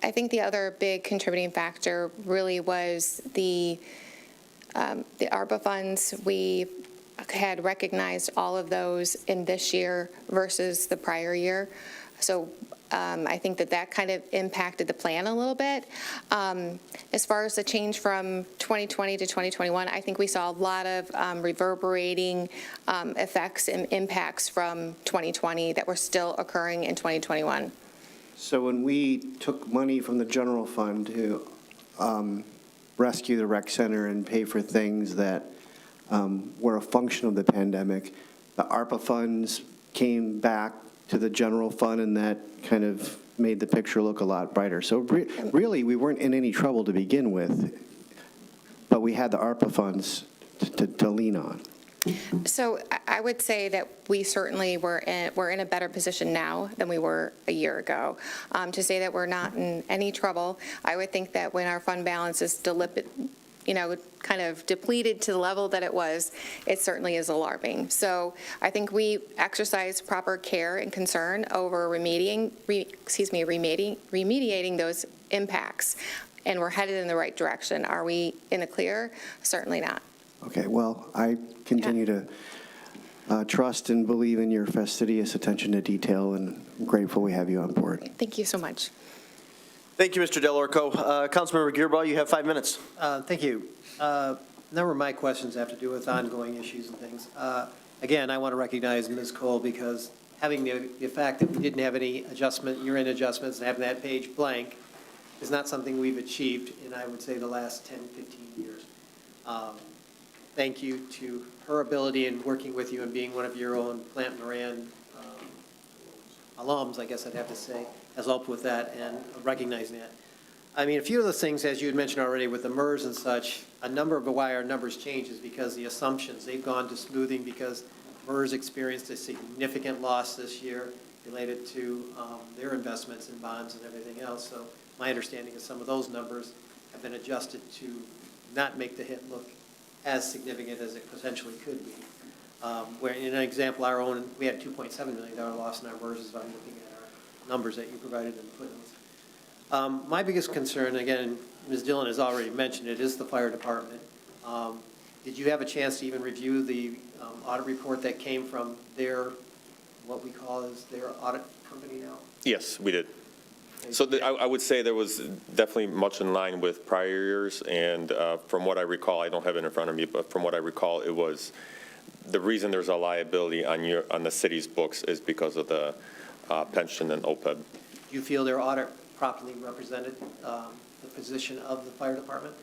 A: I think the other big contributing factor really was the ARPA funds. We had recognized all of those in this year versus the prior year. So I think that kind of impacted the plan a little bit. As far as the change from 2020 to 2021, I think we saw a lot of reverberating effects and impacts from 2020 that were still occurring in 2021.
O: So when we took money from the general fund to rescue the rec center and pay for things that were a function of the pandemic, the ARPA funds came back to the general fund, and that kind of made the picture look a lot brighter. So really, we weren't in any trouble to begin with, but we had the ARPA funds to lean on.
A: So I would say that we certainly we're in a better position now than we were a year ago. To say that we're not in any trouble, I would think that when our fund balance is kind of depleted to the level that it was, it certainly is alarming. So I think we exercise proper care and concern over remediating those impacts, and we're headed in the right direction. Are we in the clear? Certainly not.
O: Okay, well, I continue to trust and believe in your fastidious attention to detail, and I'm grateful we have you on board.
A: Thank you so much.
B: Thank you, Mr. Delorco. Councilmember Gearbaugh, you have 5 minutes.
P: Thank you. A number of my questions have to do with ongoing issues and things. Again, I want to recognize Ms. Cole, because having the fact that we didn't have any year-end adjustments and having that page blank is not something we've achieved in, I would say, the last 10, 15 years. Thank you to her ability in working with you and being one of your own Plant Moran alums, I guess I'd have to say, has helped with that and recognizing that. I mean, a few of the things, as you had mentioned already, with the MERS and such, a number of why our numbers change is because the assumptions, they've gone to smoothing because MERS experienced a significant loss this year related to their investments in bonds and everything else. So my understanding is some of those numbers have been adjusted to not make the hit look as significant as it potentially could be. Where in an example, we had a $2.7 million loss in our MERS, as I'm looking at our numbers that you provided in the footnotes. My biggest concern, again, Ms. Dillon has already mentioned it, is the fire department. Did you have a chance to even review the audit report that came from what we call is their audit company now?
C: Yes, we did. So I would say there was definitely much in line with prior years, and from what I recall, I don't have it in front of me, but from what I recall, it was the reason there's a liability on the city's books is because of the pension and OPEB.
P: Do you feel their audit properly represented the position of the fire department?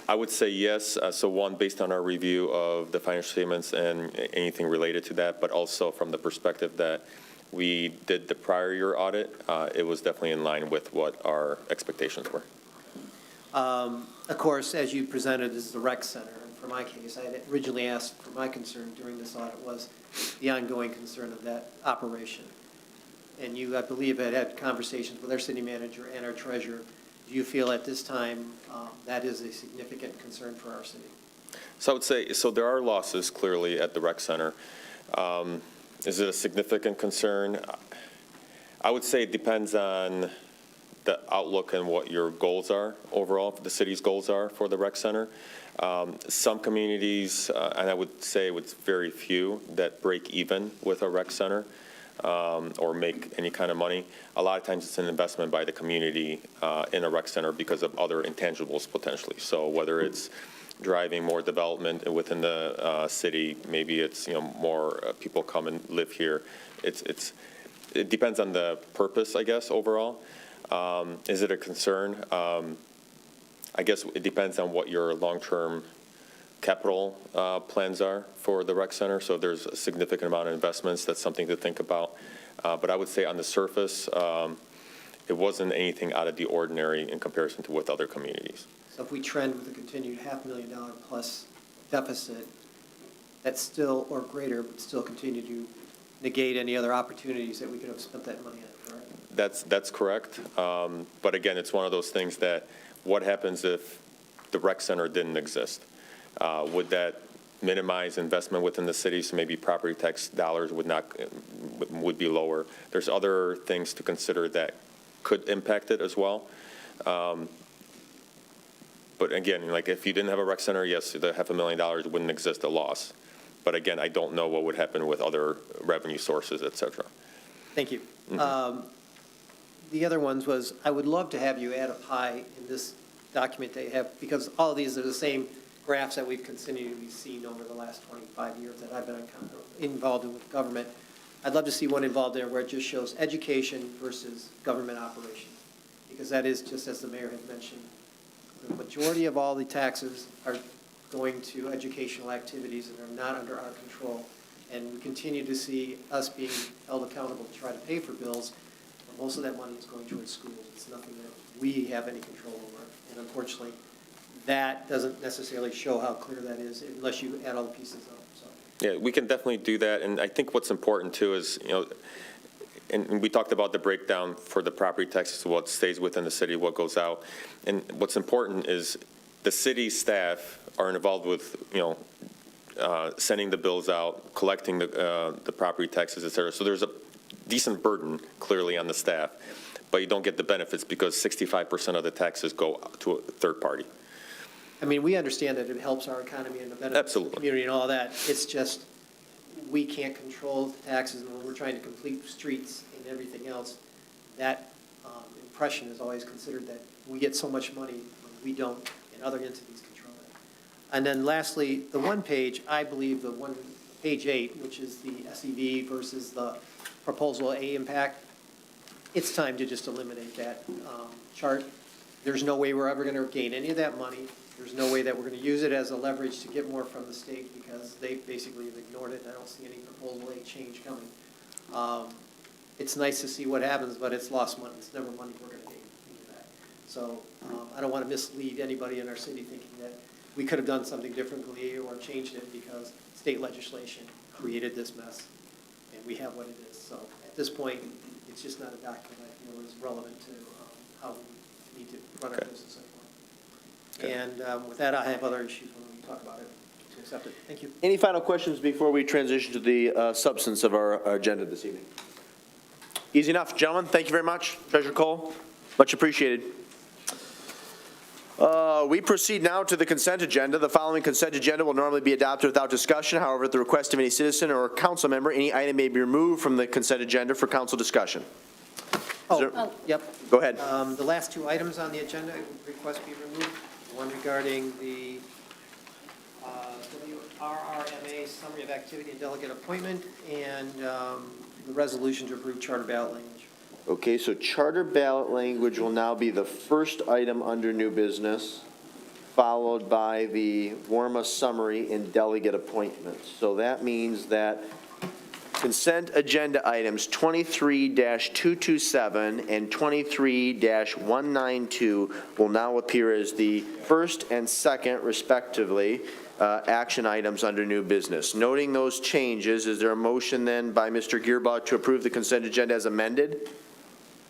C: I would say yes. So one, based on our review of the financial statements and anything related to that, but also from the perspective that we did the prior year audit, it was definitely in line with what our expectations were.
P: Of course, as you presented, is the rec center. And for my case, I had originally asked for my concern during this audit was the ongoing concern of that operation. And you, I believe, had conversations with our city manager and our treasurer. Do you feel at this time that is a significant concern for our city?
C: So I would say, so there are losses clearly at the rec center. Is it a significant concern? I would say it depends on the outlook and what your goals are overall, the city's goals are for the rec center. Some communities, and I would say with very few, that break even with a rec center or make any kind of money. A lot of times it's an investment by the community in a rec center because of other intangibles potentially. So whether it's driving more development within the city, maybe it's, more people come and live here. It depends on the purpose, I guess, overall. Is it a concern? I guess it depends on what your long-term capital plans are for the rec center. So there's a significant amount of investments. That's something to think about. But I would say on the surface, it wasn't anything out of the ordinary in comparison to with other communities.
P: So if we trend with a continued $500,000 plus deficit, that's still, or greater, would still continue to negate any other opportunities that we could have spent that money on, correct?
C: That's correct. But again, it's one of those things that what happens if the rec center didn't exist? Would that minimize investment within the city? So maybe property tax dollars would be lower. There's other things to consider that could impact it as well. But again, like if you didn't have a rec center, yes, the $500,000 wouldn't exist, a loss. But again, I don't know what would happen with other revenue sources, et cetera.
P: Thank you.
C: Mm-hmm.
P: The other ones was, I would love to have you add a pie in this document that you have, because all of these are the same graphs that we've continually seen over the last 25 years that I've been involved in with government. I'd love to see one involved there where it just shows education versus government operations, because that is, just as the mayor had mentioned, the majority of all the taxes are going to educational activities and are not under our control. And we continue to see us being held accountable to try to pay for bills. But most of that money is going towards schools. It's nothing that we have any control over. And unfortunately, that doesn't necessarily show how clear that is unless you add all the pieces up. So.
C: Yeah, we can definitely do that. And I think what's important too is, and we talked about the breakdown for the property taxes, what stays within the city, what goes out. And what's important is the city staff are involved with, sending the bills out, collecting the property taxes, et cetera. So there's a decent burden clearly on the staff, but you don't get the benefits because 65% of the taxes go to a third party.
P: I mean, we understand that it helps our economy and the benefits of the community and all that. It's just, we can't control the taxes, and when we're trying to complete streets and everything else, that impression is always considered that we get so much money when we don't, and other entities control it. And then lastly, the one page, I believe page 8, which is the SEV versus the proposal A impact, it's time to just eliminate that chart. There's no way we're ever going to gain any of that money. There's no way that we're going to use it as a leverage to get more from the state because they basically have ignored it. I don't see any proposal A change coming. It's nice to see what happens, but it's lost money. It's never money we're going to gain back. So I don't want to mislead anybody in our city thinking that we could have done something differently or changed it because state legislation created this mess, and we have what it is. So at this point, it's just not a document I feel is relevant to how we need to run our business anymore. And with that, I have other issues when we talk about it to accept it. Thank you.
B: Any final questions before we transition to the substance of our agenda this evening? Easy enough. Gentlemen, thank you very much. Treasurer Cole, much appreciated. We proceed now to the consent agenda. The following consent agenda will normally be adopted without discussion. However, at the request of any citizen or council member, any item may be removed from the consent agenda for council discussion.
P: Yep.
B: Go ahead.
P: The last two items on the agenda, I would request be removed. One regarding the WRRMA summary of activity and delegate appointment, and the resolution to approve charter ballot language.
B: Okay, so charter ballot language will now be the first item under new business, followed by the WRMA summary and delegate appointments. So that means that consent agenda items 23-227 and 23-192 will now appear as the first and second, respectively, action items under new business. Noting those changes, is there a motion then by Mr. Gearbaugh to approve the consent agenda as amended?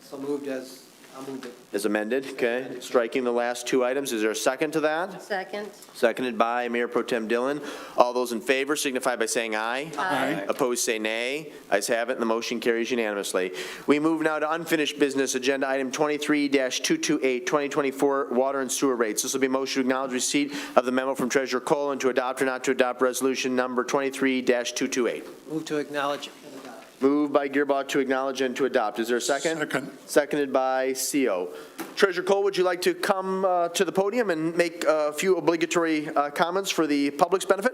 P: So moved as I'll move it.
B: As amended, okay? Striking the last two items. Is there a second to that?
D: Second.
B: Seconded by Mayor Pro Tem Dillon. All those in favor signify by saying aye.
D: Aye.
B: Opposed, say nay. Ayes have it, and the motion carries unanimously. We move now to unfinished business, agenda item 23-228, 2024 water and sewer rates. This will be a motion to acknowledge receipt of the memo from Treasurer Cole and to adopt or not to adopt resolution number 23-228.
P: Move to acknowledge and adopt.
B: Moved by Gearbox to acknowledge and to adopt. Is there a second?
L: Second.
B: Seconded by CO. Treasurer Cole, would you like to come to the podium and make a few obligatory comments for the public's benefit?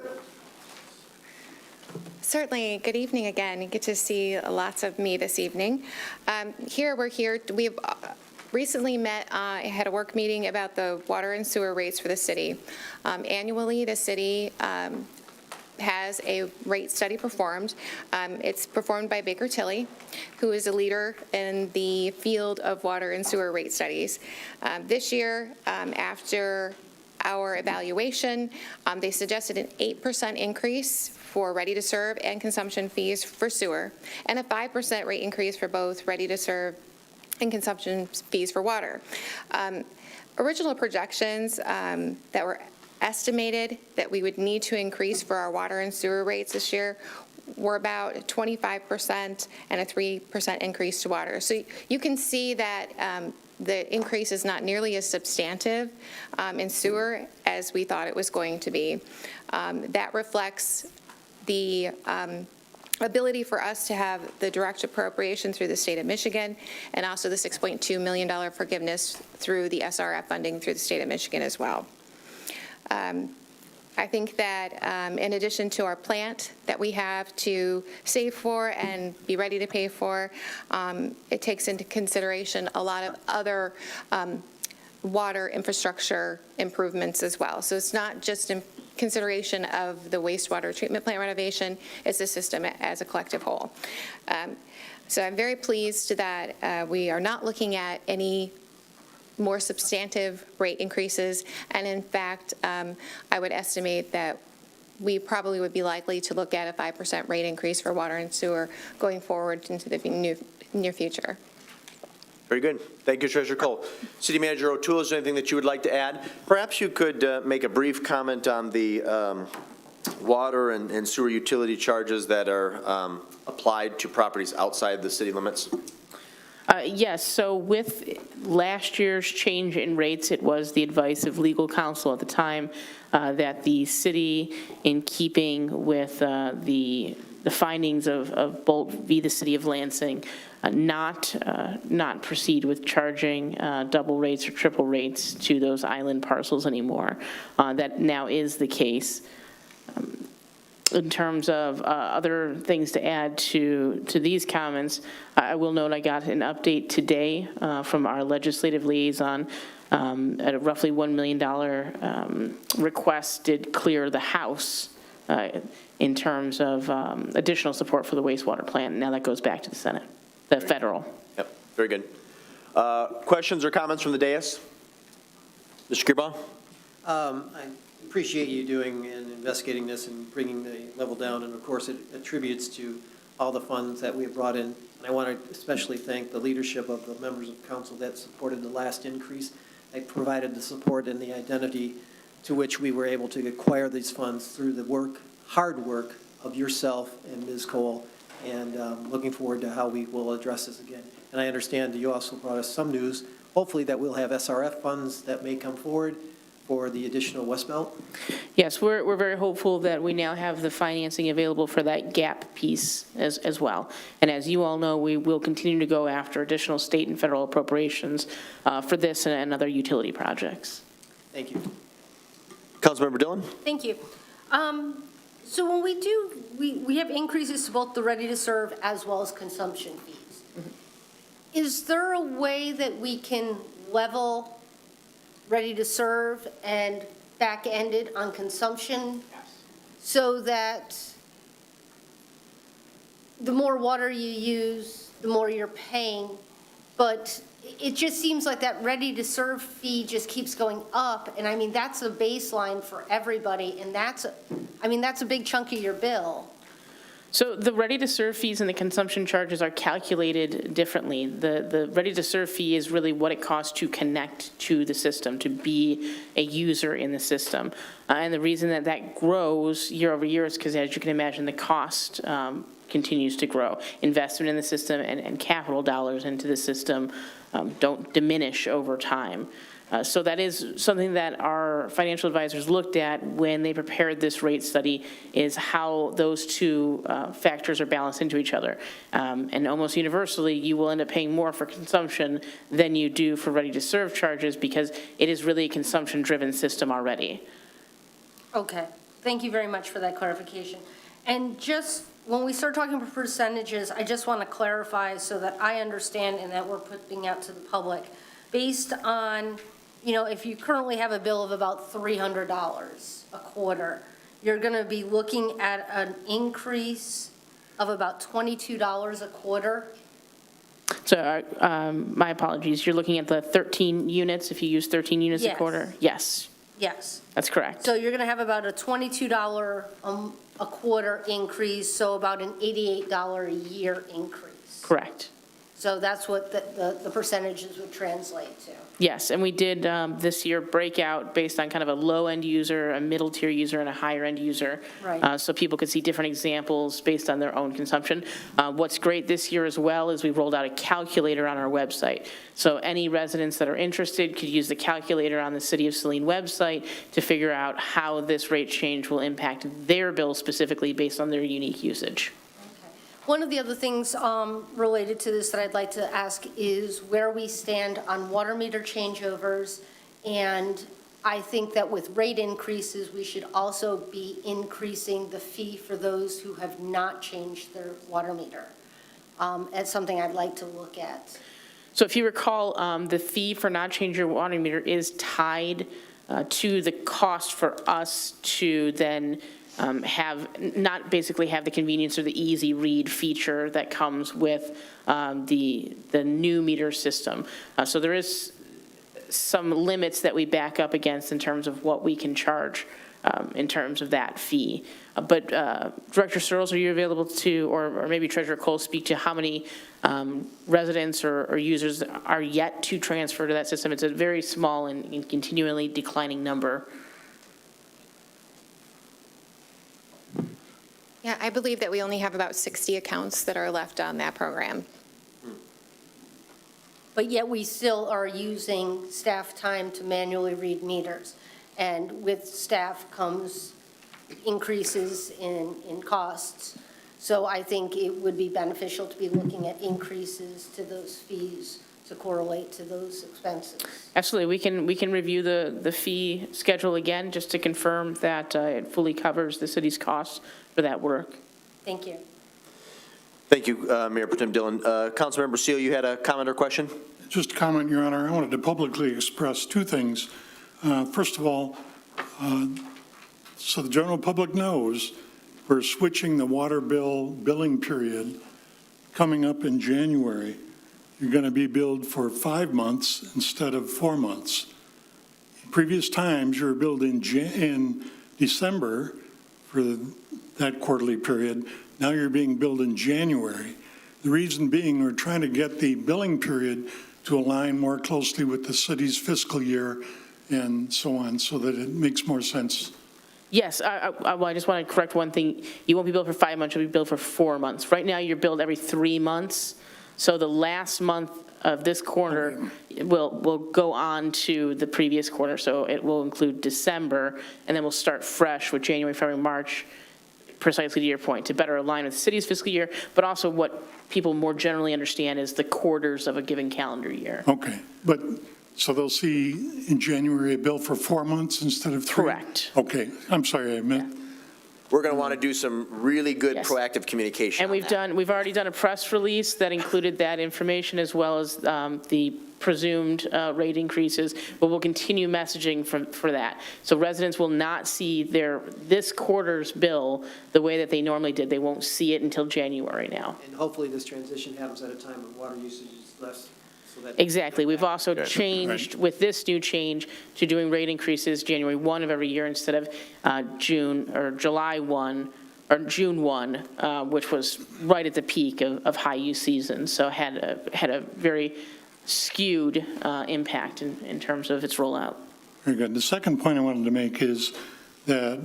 A: Certainly. Good evening again. You get to see lots of me this evening. We're here. We've recently met, had a work meeting about the water and sewer rates for the city. Annually, the city has a rate study performed. It's performed by Baker Tilly, who is a leader in the field of water and sewer rate studies. This year, after our evaluation, they suggested an 8% increase for ready-to-serve and consumption fees for sewer, and a 5% rate increase for both ready-to-serve and consumption fees for water. Original projections that were estimated that we would need to increase for our water and sewer rates this year were about 25% and a 3% increase to water. So you can see that the increase is not nearly as substantive in sewer as we thought it was going to be. That reflects the ability for us to have the direct appropriation through the state of Michigan, and also the $6.2 million forgiveness through the SRF funding through the state of Michigan as well. I think that in addition to our plant that we have to save for and be ready to pay for, it takes into consideration a lot of other water infrastructure improvements as well. So it's not just in consideration of the wastewater treatment plant renovation, it's the system as a collective whole. So I'm very pleased that we are not looking at any more substantive rate increases, and in fact, I would estimate that we probably would be likely to look at a 5% rate increase for water and sewer going forward into the near future.
B: Very good. Thank you, Treasurer Cole. City Manager O'Toole, is there anything that you would like to add? Perhaps you could make a brief comment on the water and sewer utility charges that are applied to properties outside the city limits.
G: Yes, so with last year's change in rates, it was the advice of legal counsel at the time that the city, in keeping with the findings of Bolt v. the City of Lansing, not proceed with charging double rates or triple rates to those island parcels anymore. That now is the case. In terms of other things to add to these comments, I will note I got an update today from our legislative liaison at a roughly $1 million request did clear the House in terms of additional support for the wastewater plant. Now that goes back to the Senate, the federal.
B: Yep, very good. Questions or comments from the dais? Mr. Gearbaugh?
P: I appreciate you doing and investigating this and bringing the level down, and of course it attributes to all the funds that we have brought in. And I want to especially thank the leadership of the members of council that supported the last increase. They provided the support and the identity to which we were able to acquire these funds through the hard work of yourself and Ms. Cole, and looking forward to how we will address this again. And I understand that you also brought us some news, hopefully that we'll have SRF funds that may come forward for the additional West Belt.
G: Yes, we're very hopeful that we now have the financing available for that gap piece as well. And as you all know, we will continue to go after additional state and federal appropriations for this and other utility projects.
P: Thank you.
B: Councilmember Dillon?
D: Thank you. So when we have increases to both the ready-to-serve as well as consumption fees.
G: Mm-hmm.
D: Is there a way that we can level ready-to-serve and back-ended on consumption? Yes. So that the more water you use, the more you're paying, but it just seems like that ready-to-serve fee just keeps going up, and I mean, that's a baseline for everybody, and that's a big chunk of your bill.
G: So the ready-to-serve fees and the consumption charges are calculated differently. The ready-to-serve fee is really what it costs to connect to the system, to be a user in the system. And the reason that that grows year over year is because, as you can imagine, the cost continues to grow. Investment in the system and capital dollars into the system don't diminish over time. So that is something that our financial advisors looked at when they prepared this rate study, is how those two factors are balanced into each other. And almost universally, you will end up paying more for consumption than you do for ready-to-serve charges, because it is really a consumption-driven system already.
D: Okay, thank you very much for that clarification. And just when we start talking percentages, I just want to clarify so that I understand and that we're putting out to the public. Based on, if you currently have a bill of about $300 a quarter, you're going to be looking at an increase of about $22 a quarter.
G: So my apologies, you're looking at the 13 units, if you use 13 units a quarter? Yes.
D: Yes.
G: That's correct.
D: So you're going to have about a $22 a quarter increase, so about an $88 a year increase.
G: Correct.
D: So that's what the percentages would translate to.
G: Yes, and we did this year break out based on kind of a low-end user, a middle-tier user, and a higher-end user.
D: Right.
G: So people could see different examples based on their own consumption. What's great this year as well is we rolled out a calculator on our website. So any residents that are interested could use the calculator on the City of Saline website to figure out how this rate change will impact their bill specifically based on their unique usage.
D: One of the other things related to this that I'd like to ask is where we stand on water meter changeovers. And I think that with rate increases, we should also be increasing the fee for those who have not changed their water meter. It's something I'd like to look at.
G: So if you recall, the fee for not changing your water meter is tied to the cost for us to then not basically have the convenience or the easy read feature that comes with the new meter system. So there is some limits that we back up against in terms of what we can charge in terms of that fee. But Director Searles, are you available to, or maybe Treasurer Cole, speak to how many residents or users are yet to transfer to that system? It's a very small and continually declining number.
A: Yeah, I believe that we only have about 60 accounts that are left on that program.
D: But yet we still are using staff time to manually read meters. And with staff comes increases in costs. So I think it would be beneficial to be looking at increases to those fees to correlate to those expenses.
G: Absolutely. We can review the fee schedule again just to confirm that it fully covers the city's costs for that work.
D: Thank you.
B: Thank you, Mayor Pro Tem Dillon. Councilmember Seal, you had a comment or question?
L: Just a comment, Your Honor. I wanted to publicly express two things. First of all, so the general public knows, we're switching the water billing period coming up in January. You're going to be billed for 5 months instead of 4 months. In previous times, you were billed in December for that quarterly period. Now you're being billed in January. The reason being, we're trying to get the billing period to align more closely with the city's fiscal year and so on, so that it makes more sense.
G: Yes, I just want to correct one thing. You won't be billed for 5 months, you'll be billed for 4 months. Right now, you're billed every 3 months. So the last month of this quarter will go on to the previous quarter. So it will include December, and then we'll start fresh with January, February, March, precisely to your point, to better align with the city's fiscal year, but also what people more generally understand is the quarters of a given calendar year.
L: Okay, but so they'll see in January a bill for 4 months instead of 3?
G: Correct.
L: Okay, I'm sorry, I meant.
B: We're going to want to do some really good proactive communication.
G: And we've already done a press release that included that information as well as the presumed rate increases, but we'll continue messaging for that. So residents will not see this quarter's bill the way that they normally did. They won't see it until January now.
P: And hopefully this transition happens at a time when water usage is less. So that
G: Exactly. We've also changed with this new change to doing rate increases January 1 of every year instead of June or July 1 or June 1, which was right at the peak of high use season, so had a very skewed impact in terms of its rollout.
L: Very good. The second point I wanted to make is that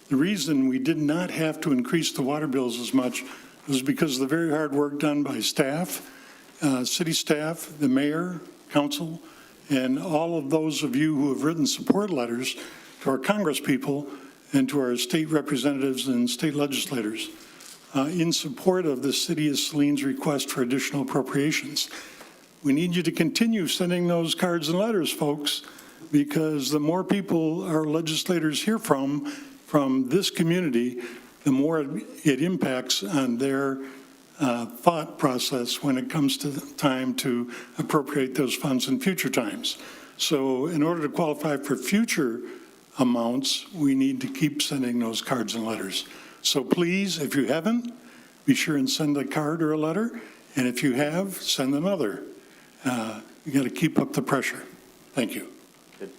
L: the reason we did not have to increase the water bills as much was because of the very hard work done by staff, city staff, the mayor, council, and all of those of you who have written support letters to our Congress people and to our state representatives and state legislators in support of the city of Saline's request for additional appropriations. We need you to continue sending those cards and letters, folks, because the more people our legislators hear from this community, the more it impacts on their thought process when it comes to the time to appropriate those funds in future times. So in order to qualify for future amounts, we need to keep sending those cards and letters. So please, if you haven't, be sure and send a card or a letter, and if you have, send another. You got to keep up the pressure. Thank you.
B: Good.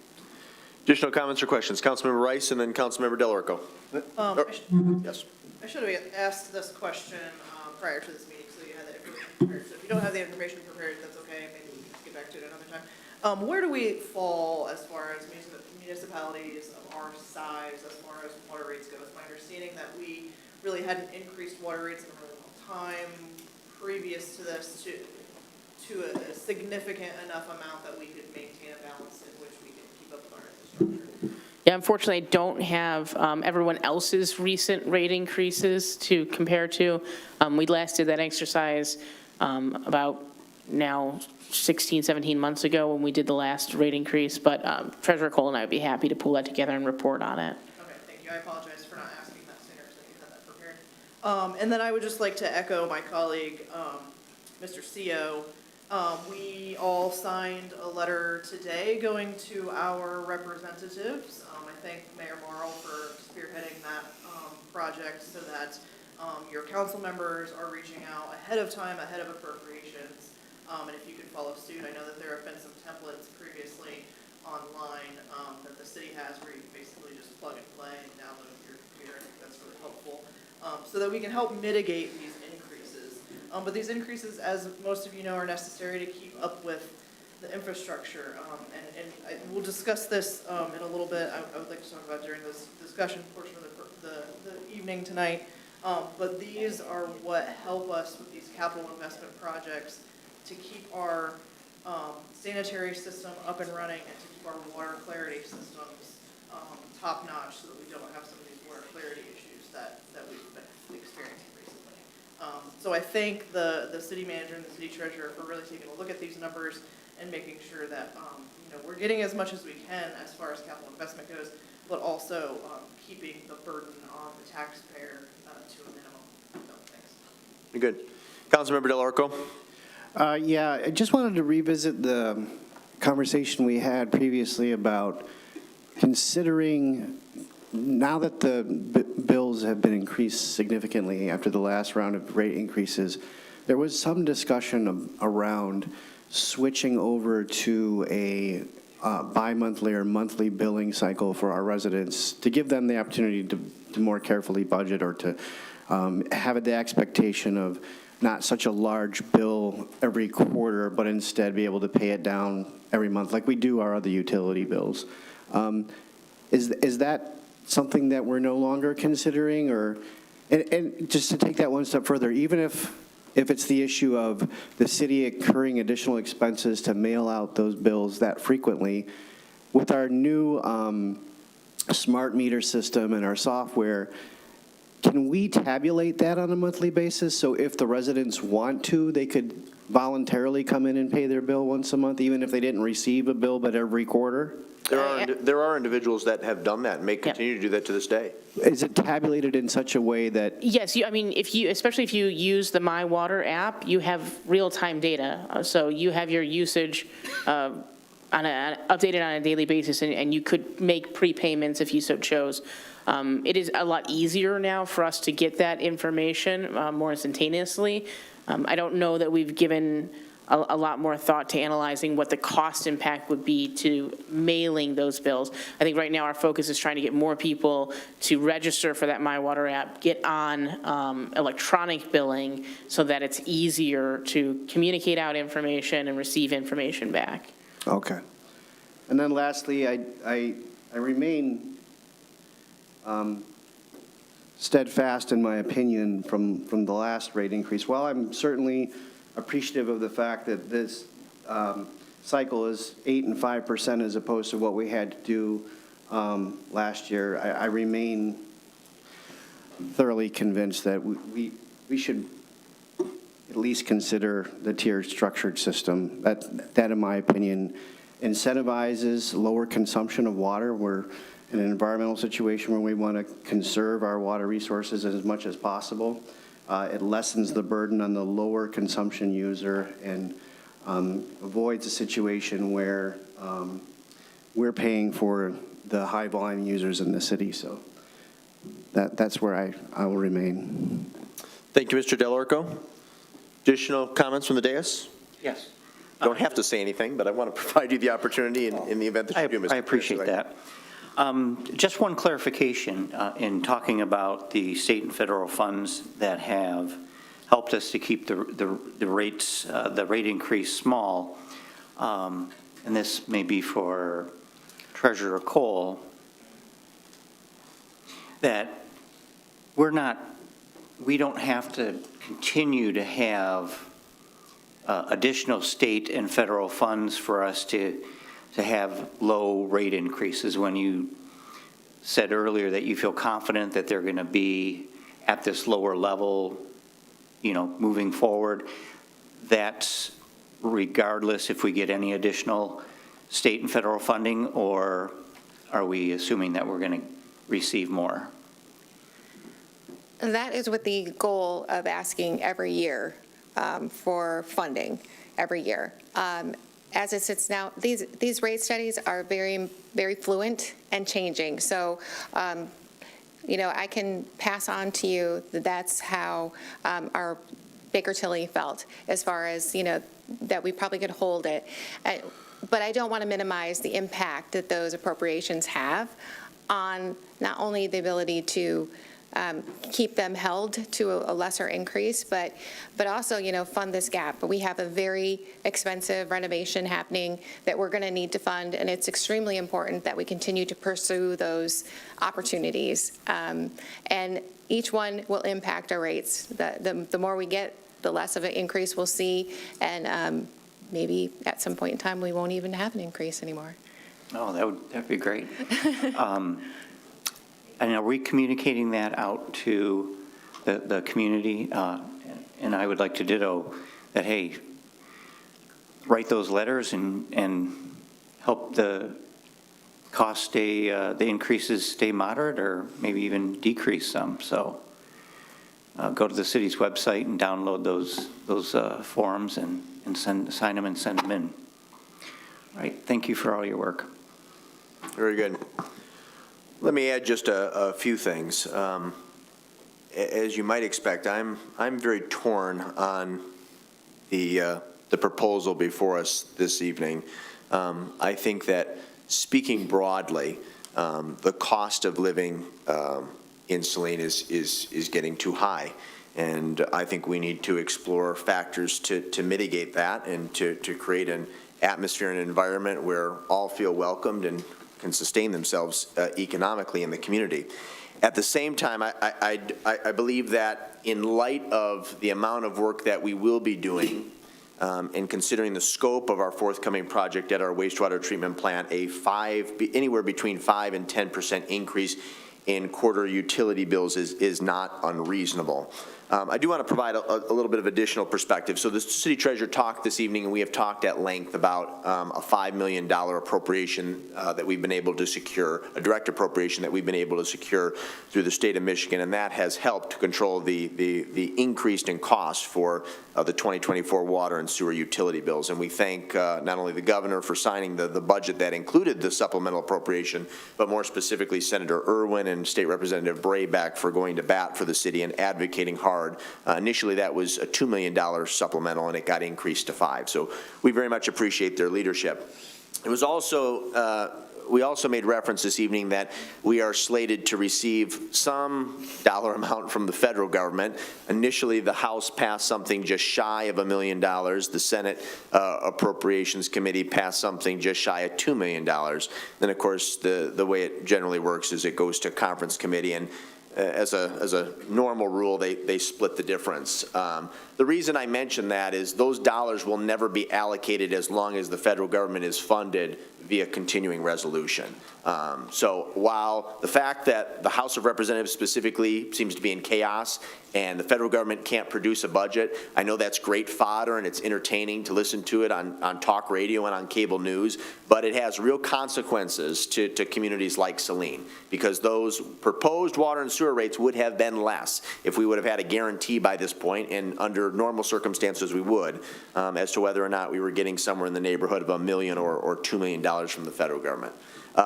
B: Additional comments or questions? Councilmember Rice and then Councilmember Delarico. Yes.
N: I should have asked this question prior to this meeting, so you had that information prepared. So if you don't have the information prepared, that's okay. Maybe we can get back to it another time. Where do we fall as far as municipalities of our size, as far as water rates go? It's my understanding that we really hadn't increased water rates in a really long time previous to this to a significant enough amount that we could maintain a balance in which we can keep up with our infrastructure.
G: Yeah, unfortunately, I don't have everyone else's recent rate increases to compare to. We last did that exercise about now 16, 17 months ago when we did the last rate increase, but Treasurer Cole and I would be happy to pull that together and report on it.
N: Okay, thank you. I apologize for not asking that sooner, so you had that prepared. And then I would just like to echo my colleague, Mr. CO. We all signed a letter today going to our representatives. I thank Mayor Morrow for spearheading that project so that your council members are reaching out ahead of time, ahead of appropriations. And if you could follow suit, I know that there have been some templates previously online that the city has where you can basically just plug and play and download to your computer. I think that's really helpful so that we can help mitigate these increases. But these increases, as most of you know, are necessary to keep up with the infrastructure. And we'll discuss this in a little bit. I would like to talk about during this discussion portion of the evening tonight. But these are what help us with these capital investment projects to keep our sanitary system up and running and to keep our water clarity systems top notch so that we don't have some of these water clarity issues that we've been experiencing recently. So I thank the city manager and the city treasurer for really taking a look at these numbers and making sure that we're getting as much as we can as far as capital investment goes, but also keeping the burden on the taxpayer to a minimum. So, thanks.
B: You're good. Councilmember Delarico.
O: Yeah, I just wanted to revisit the conversation we had previously about considering, now that the bills have been increased significantly after the last round of rate increases, there was some discussion around switching over to a bi-monthly or monthly billing cycle for our residents to give them the opportunity to more carefully budget or to have the expectation of not such a large bill every quarter, but instead be able to pay it down every month like we do our other utility bills. Is that something that we're no longer considering? Or, and just to take that one step further, even if it's the issue of the city incurring additional expenses to mail out those bills that frequently, with our new smart meter system and our software, can we tabulate that on a monthly basis? So if the residents want to, they could voluntarily come in and pay their bill once a month, even if they didn't receive a bill but every quarter?
B: There are individuals that have done that and may continue to do that to this day.
O: Is it tabulated in such a way that?
G: Yes, I mean, especially if you use the My Water app, you have real-time data. So you have your usage updated on a daily basis, and you could make prepayments if you so chose. It is a lot easier now for us to get that information more instantaneously. I don't know that we've given a lot more thought to analyzing what the cost impact would be to mailing those bills. I think right now our focus is trying to get more people to register for that My Water app, get on electronic billing so that it's easier to communicate out information and receive information back.
O: Okay. And then lastly, I remain steadfast in my opinion from the last rate increase. While I'm certainly appreciative of the fact that this cycle is 8% and 5% as opposed to what we had to do last year, I remain thoroughly convinced that we should at least consider the tiered structured system. That, in my opinion, incentivizes lower consumption of water. We're in an environmental situation where we want to conserve our water resources as much as possible. It lessens the burden on the lower consumption user and avoids a situation where we're paying for the high volume users in the city. So that's where I will remain.
B: Thank you, Mr. Delorco. Additional comments from the dais?
M: Yes.
B: You don't have to say anything, but I want to provide you the opportunity in the event that you do, Mr.
M: I appreciate that. Just one clarification in talking about the state and federal funds that have helped us to keep the rates, the rate increase small, and this may be for Treasurer Cole, that we don't have to continue to have additional state and federal funds for us to have low rate increases. When you said earlier that you feel confident that they're going to be at this lower level, moving forward, that's regardless if we get any additional state and federal funding, or are we assuming that we're going to receive more?
A: That is with the goal of asking every year for funding every year. As it sits now, these rate studies are very, very fluent and changing. So, I can pass on to you that that's how our Baker Tilly felt as far as, that we probably could hold it. But I don't want to minimize the impact that those appropriations have on not only the ability to keep them held to a lesser increase, but also, fund this gap. But we have a very expensive renovation happening that we're going to need to fund, and it's extremely important that we continue to pursue those opportunities. And each one will impact our rates. The more we get, the less of an increase we'll see, and maybe at some point in time we won't even have an increase anymore.
M: Oh, that'd be great. And are we communicating that out to the community? And I would like to ditto that, hey, write those letters and help the costs stay, the increases stay moderate or maybe even decrease some. So go to the city's website and download those forms and sign them and send them in. All right, thank you for all your work.
B: Very good. Let me add just a few things. As you might expect, I'm very torn on the proposal before us this evening. I think that speaking broadly, the cost of living in Saline is getting too high. And I think we need to explore factors to mitigate that and to create an atmosphere and environment where all feel welcomed and can sustain themselves economically in the community. At the same time, I believe that in light of the amount of work that we will be doing and considering the scope of our forthcoming project at our wastewater treatment plant, anywhere between 5 and 10% increase in quarter utility bills is not unreasonable. I do want to provide a little bit of additional perspective. So the city treasurer talked this evening, and we have talked at length about a $5 million appropriation that we've been able to secure, a direct appropriation that we've been able to secure through the state of Michigan, and that has helped to control the increase in cost for the 2024 water and sewer utility bills. And we thank not only the governor for signing the budget that included the supplemental appropriation, but more specifically Senator Irwin and State Representative Brayback for going to bat for the city and advocating hard regard. Initially, that was a $2 million supplemental, and it got increased to $5 million. So we very much appreciate their leadership. It was also, we also made reference this evening that we are slated to receive some dollar amount from the federal government. Initially, the House passed something just shy of $1 million. The Senate Appropriations Committee passed something just shy of $2 million. Then, of course, the way it generally works is it goes to conference committee, and as a normal rule, they split the difference. The reason I mention that is those dollars will never be allocated as long as the federal government is funded via continuing resolution. So while the fact that the House of Representatives specifically seems to be in chaos and the federal government can't produce a budget, I know that's great fodder and it's entertaining to listen to it on talk radio and on cable news, but it has real consequences to communities like Saline, because those proposed water and sewer rates would have been less if we would have had a guarantee by this point, and under normal circumstances we would, as to whether or not we were getting somewhere in the neighborhood of $1 million or $2 million from the federal government.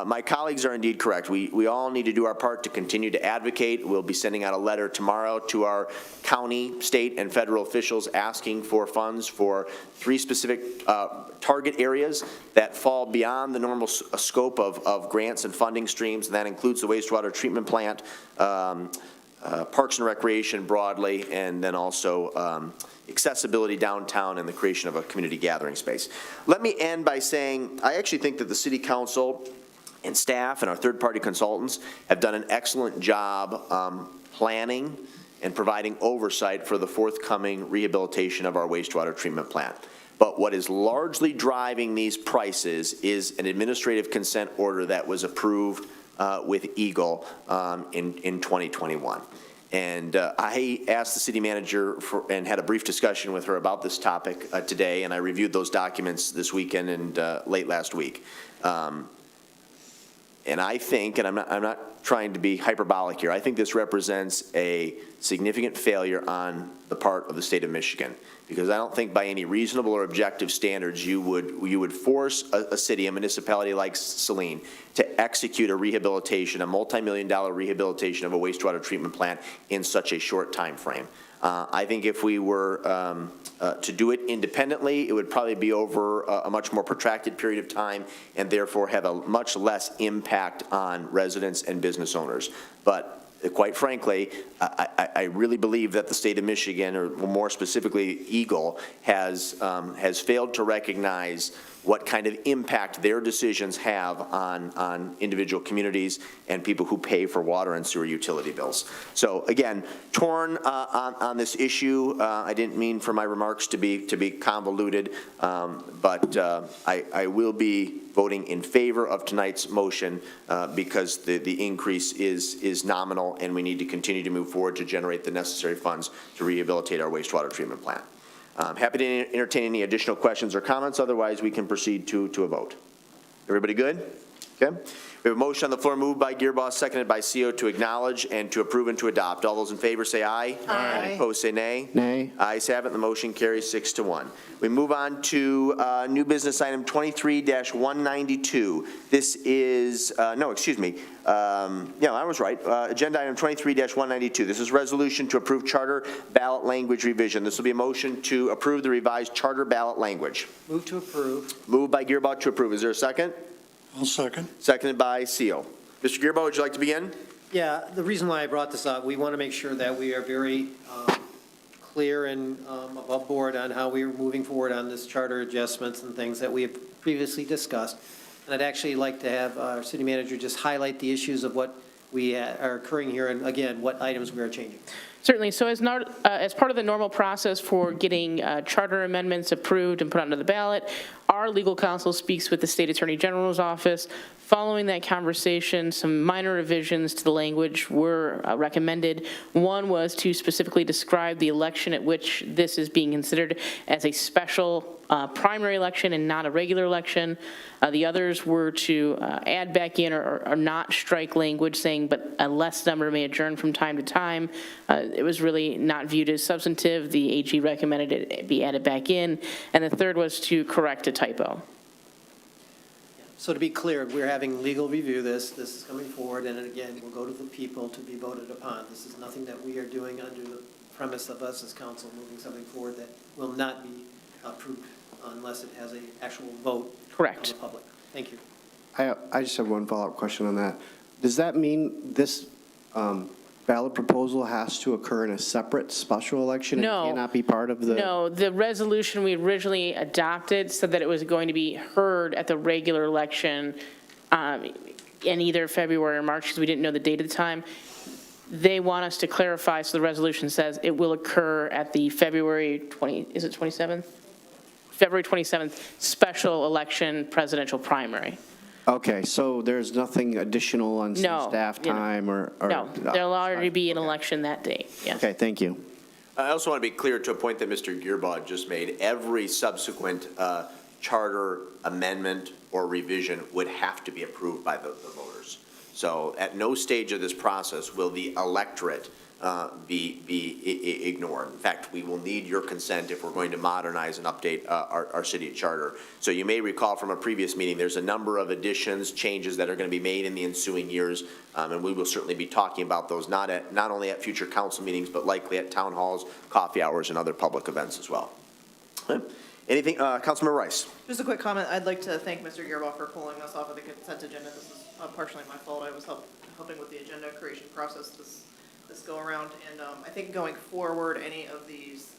B: My colleagues are indeed correct. We all need to do our part to continue to advocate. We'll be sending out a letter tomorrow to our county, state, and federal officials asking for funds for 3 specific target areas that fall beyond the normal scope of grants and funding streams, and that includes the wastewater treatment plant, Parks and Recreation broadly, and then also accessibility downtown and the creation of a community gathering space. Let me end by saying I actually think that the City Council and staff and our third-party consultants have done an excellent job planning and providing oversight for the forthcoming rehabilitation of our wastewater treatment plant. But what is largely driving these prices is an administrative consent order that was approved with Eagle in 2021. And I asked the city manager and had a brief discussion with her about this topic today, and I reviewed those documents this weekend and late last week. And I think, and I'm not trying to be hyperbolic here, I think this represents a significant failure on the part of the state of Michigan, because I don't think by any reasonable or objective standards you would force a city, a municipality like Saline, to execute a rehabilitation, a multi-million-dollar rehabilitation of a wastewater treatment plant in such a short time frame. I think if we were to do it independently, it would probably be over a much more protracted period of time and therefore have a much less impact on residents and business owners. But quite frankly, I really believe that the state of Michigan, or more specifically Eagle, has failed to recognize what kind of impact their decisions have on individual communities and people who pay for water and sewer utility bills. So again, torn on this issue. I didn't mean for my remarks to be convoluted, but I will be voting in favor of tonight's motion because the increase is nominal, and we need to continue to move forward to generate the necessary funds to rehabilitate our wastewater treatment plant. I'm happy to entertain any additional questions or comments. Otherwise, we can proceed to a vote. Everybody good? Okay. We have a motion on the floor moved by Gearboss, seconded by CO, to acknowledge and to approve and to adopt. All those in favor say aye. Aye. Opposed say nay. Nay. Ayes have it. The motion carries 6-1. We move on to new business item 23-192. This is, no, excuse me. Yeah, I was right. Agenda item 23-192. This is resolution to approve charter ballot language revision. This will be a motion to approve the revised charter ballot language.
P: Move to approve.
B: Moved by Gearboss to approve. Is there a second?
L: I'll second. Seconded
B: by CO. Mr. Gearboss, would you like to begin?
P: Yeah, the reason why I brought this up, we want to make sure that we are very clear and above board on how we are moving forward on this charter adjustments and things that we have previously discussed. And I'd actually like to have our city manager just highlight the issues of what we are occurring here, and again, what items we are changing.
G: Certainly. So as part of the normal process for getting charter amendments approved and put onto the ballot, our legal counsel speaks with the State Attorney General's office. Following that conversation, some minor revisions to the language were recommended. One was to specifically describe the election at which this is being considered as a special primary election and not a regular election. The others were to add back in or not strike language saying, but a less number may adjourn from time to time. It was really not viewed as substantive. The AG recommended it be added back in. And the third was to correct a typo.
P: So to be clear, we're having legal review this. This is coming forward, and again, we'll go to the people to be voted upon. This is nothing that we are doing premise of us as council moving something forward that will not be approved unless it has an actual vote
G: Correct.
P: of the public. Thank you.
O: I just have one follow-up question on that. Does that mean this ballot proposal has to occur in a separate special election?
G: No.
O: It cannot be part of the?
G: No, the resolution we originally adopted said that it was going to be heard at the regular election in either February or March, because we didn't know the date at the time. They want us to clarify, so the resolution says it will occur at the February 27th? February 27th special election presidential primary.
O: Okay, so there's nothing additional on some
G: No,
O: staff time or?
G: No, there'll already be an election that day, yes.
O: Okay, thank you.
B: I also want to be clear to a point that Mr. Gearbaugh just made. Every subsequent charter amendment or revision would have to be approved by the voters. So at no stage of this process will the electorate be ignored. In fact, we will need your consent if we're going to modernize and update our city charter. So you may recall from a previous meeting, there's a number of additions, changes that are going to be made in the ensuing years, and we will certainly be talking about those not only at future council meetings, but likely at town halls, coffee hours, and other public events as well. Anything, Councilmember Rice?
N: Just a quick comment. I'd like to thank Mr. Gearbaugh for pulling us off of the consent agenda. This is partially my fault. I was helping with the agenda creation process this go around. And I think going forward, any of these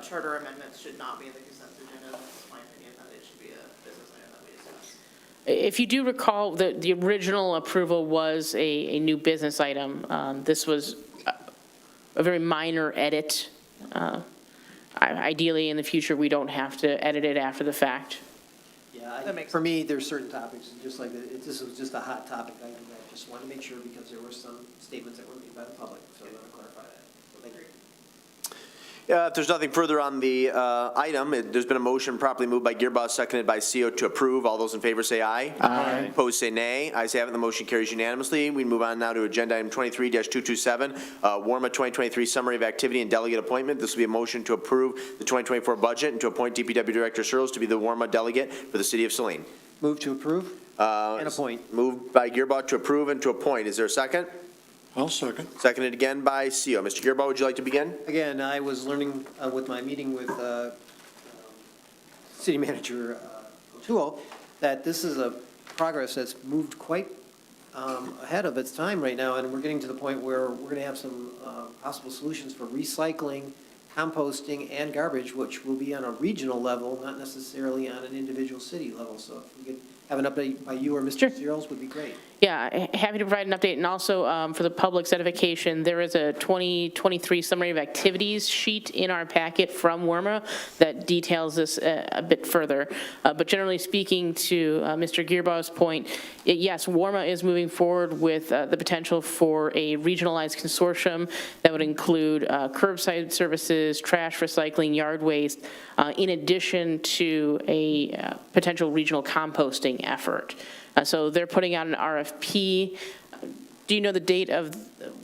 N: charter amendments should not be in the consent agenda. That's my opinion, that it should be a business item that we discuss.
G: If you do recall, the original approval was a new business item. This was a very minor edit. Ideally, in the future, we don't have to edit it after the fact.
P: Yeah, for me, there's certain topics, and just like, this was just a hot topic item that I just wanted to make sure because there were some statements that were made by the public, so I want to clarify that. So thank you.
B: If there's nothing further on the item, there's been a motion properly moved by Gearbaugh, seconded by CO to approve. All those in favor say aye.
O: Aye.
B: Opposed say nay. Ayes have it, the motion carries unanimously. We move on now to agenda item 23-227, WARMA 2023 Summary of Activity and Delegate Appointment. This will be a motion to approve the 2024 budget and to appoint DPW Director Searles to be the WARMA delegate for the city of Saline.
P: Move to approve and appoint.
B: Moved by Gearbaugh to approve and to appoint. Is there a second?
L: I'll second. Seconded
B: again by CO. Mr. Gearbaugh, would you like to begin?
P: Again, I was learning with my meeting with City Manager O'Toole that this is a progress that's moved quite ahead of its time right now, and we're getting to the point where we're going to have some possible solutions for recycling, composting, and garbage, which will be on a regional level, not necessarily on an individual city level. So if we could have an update by you or Mr. Searles would be great.
G: Yeah, happy to provide an update. And also for the public's edification, there is a 2023 Summary of Activities sheet in our packet from WARMA that details this a bit further. But generally speaking, to Mr. Gearbaugh's point, yes, WARMA is moving forward with the potential for a regionalized consortium that would include curbside services, trash recycling, yard waste, in addition to a potential regional composting effort. So they're putting out an RFP. Do you know the date of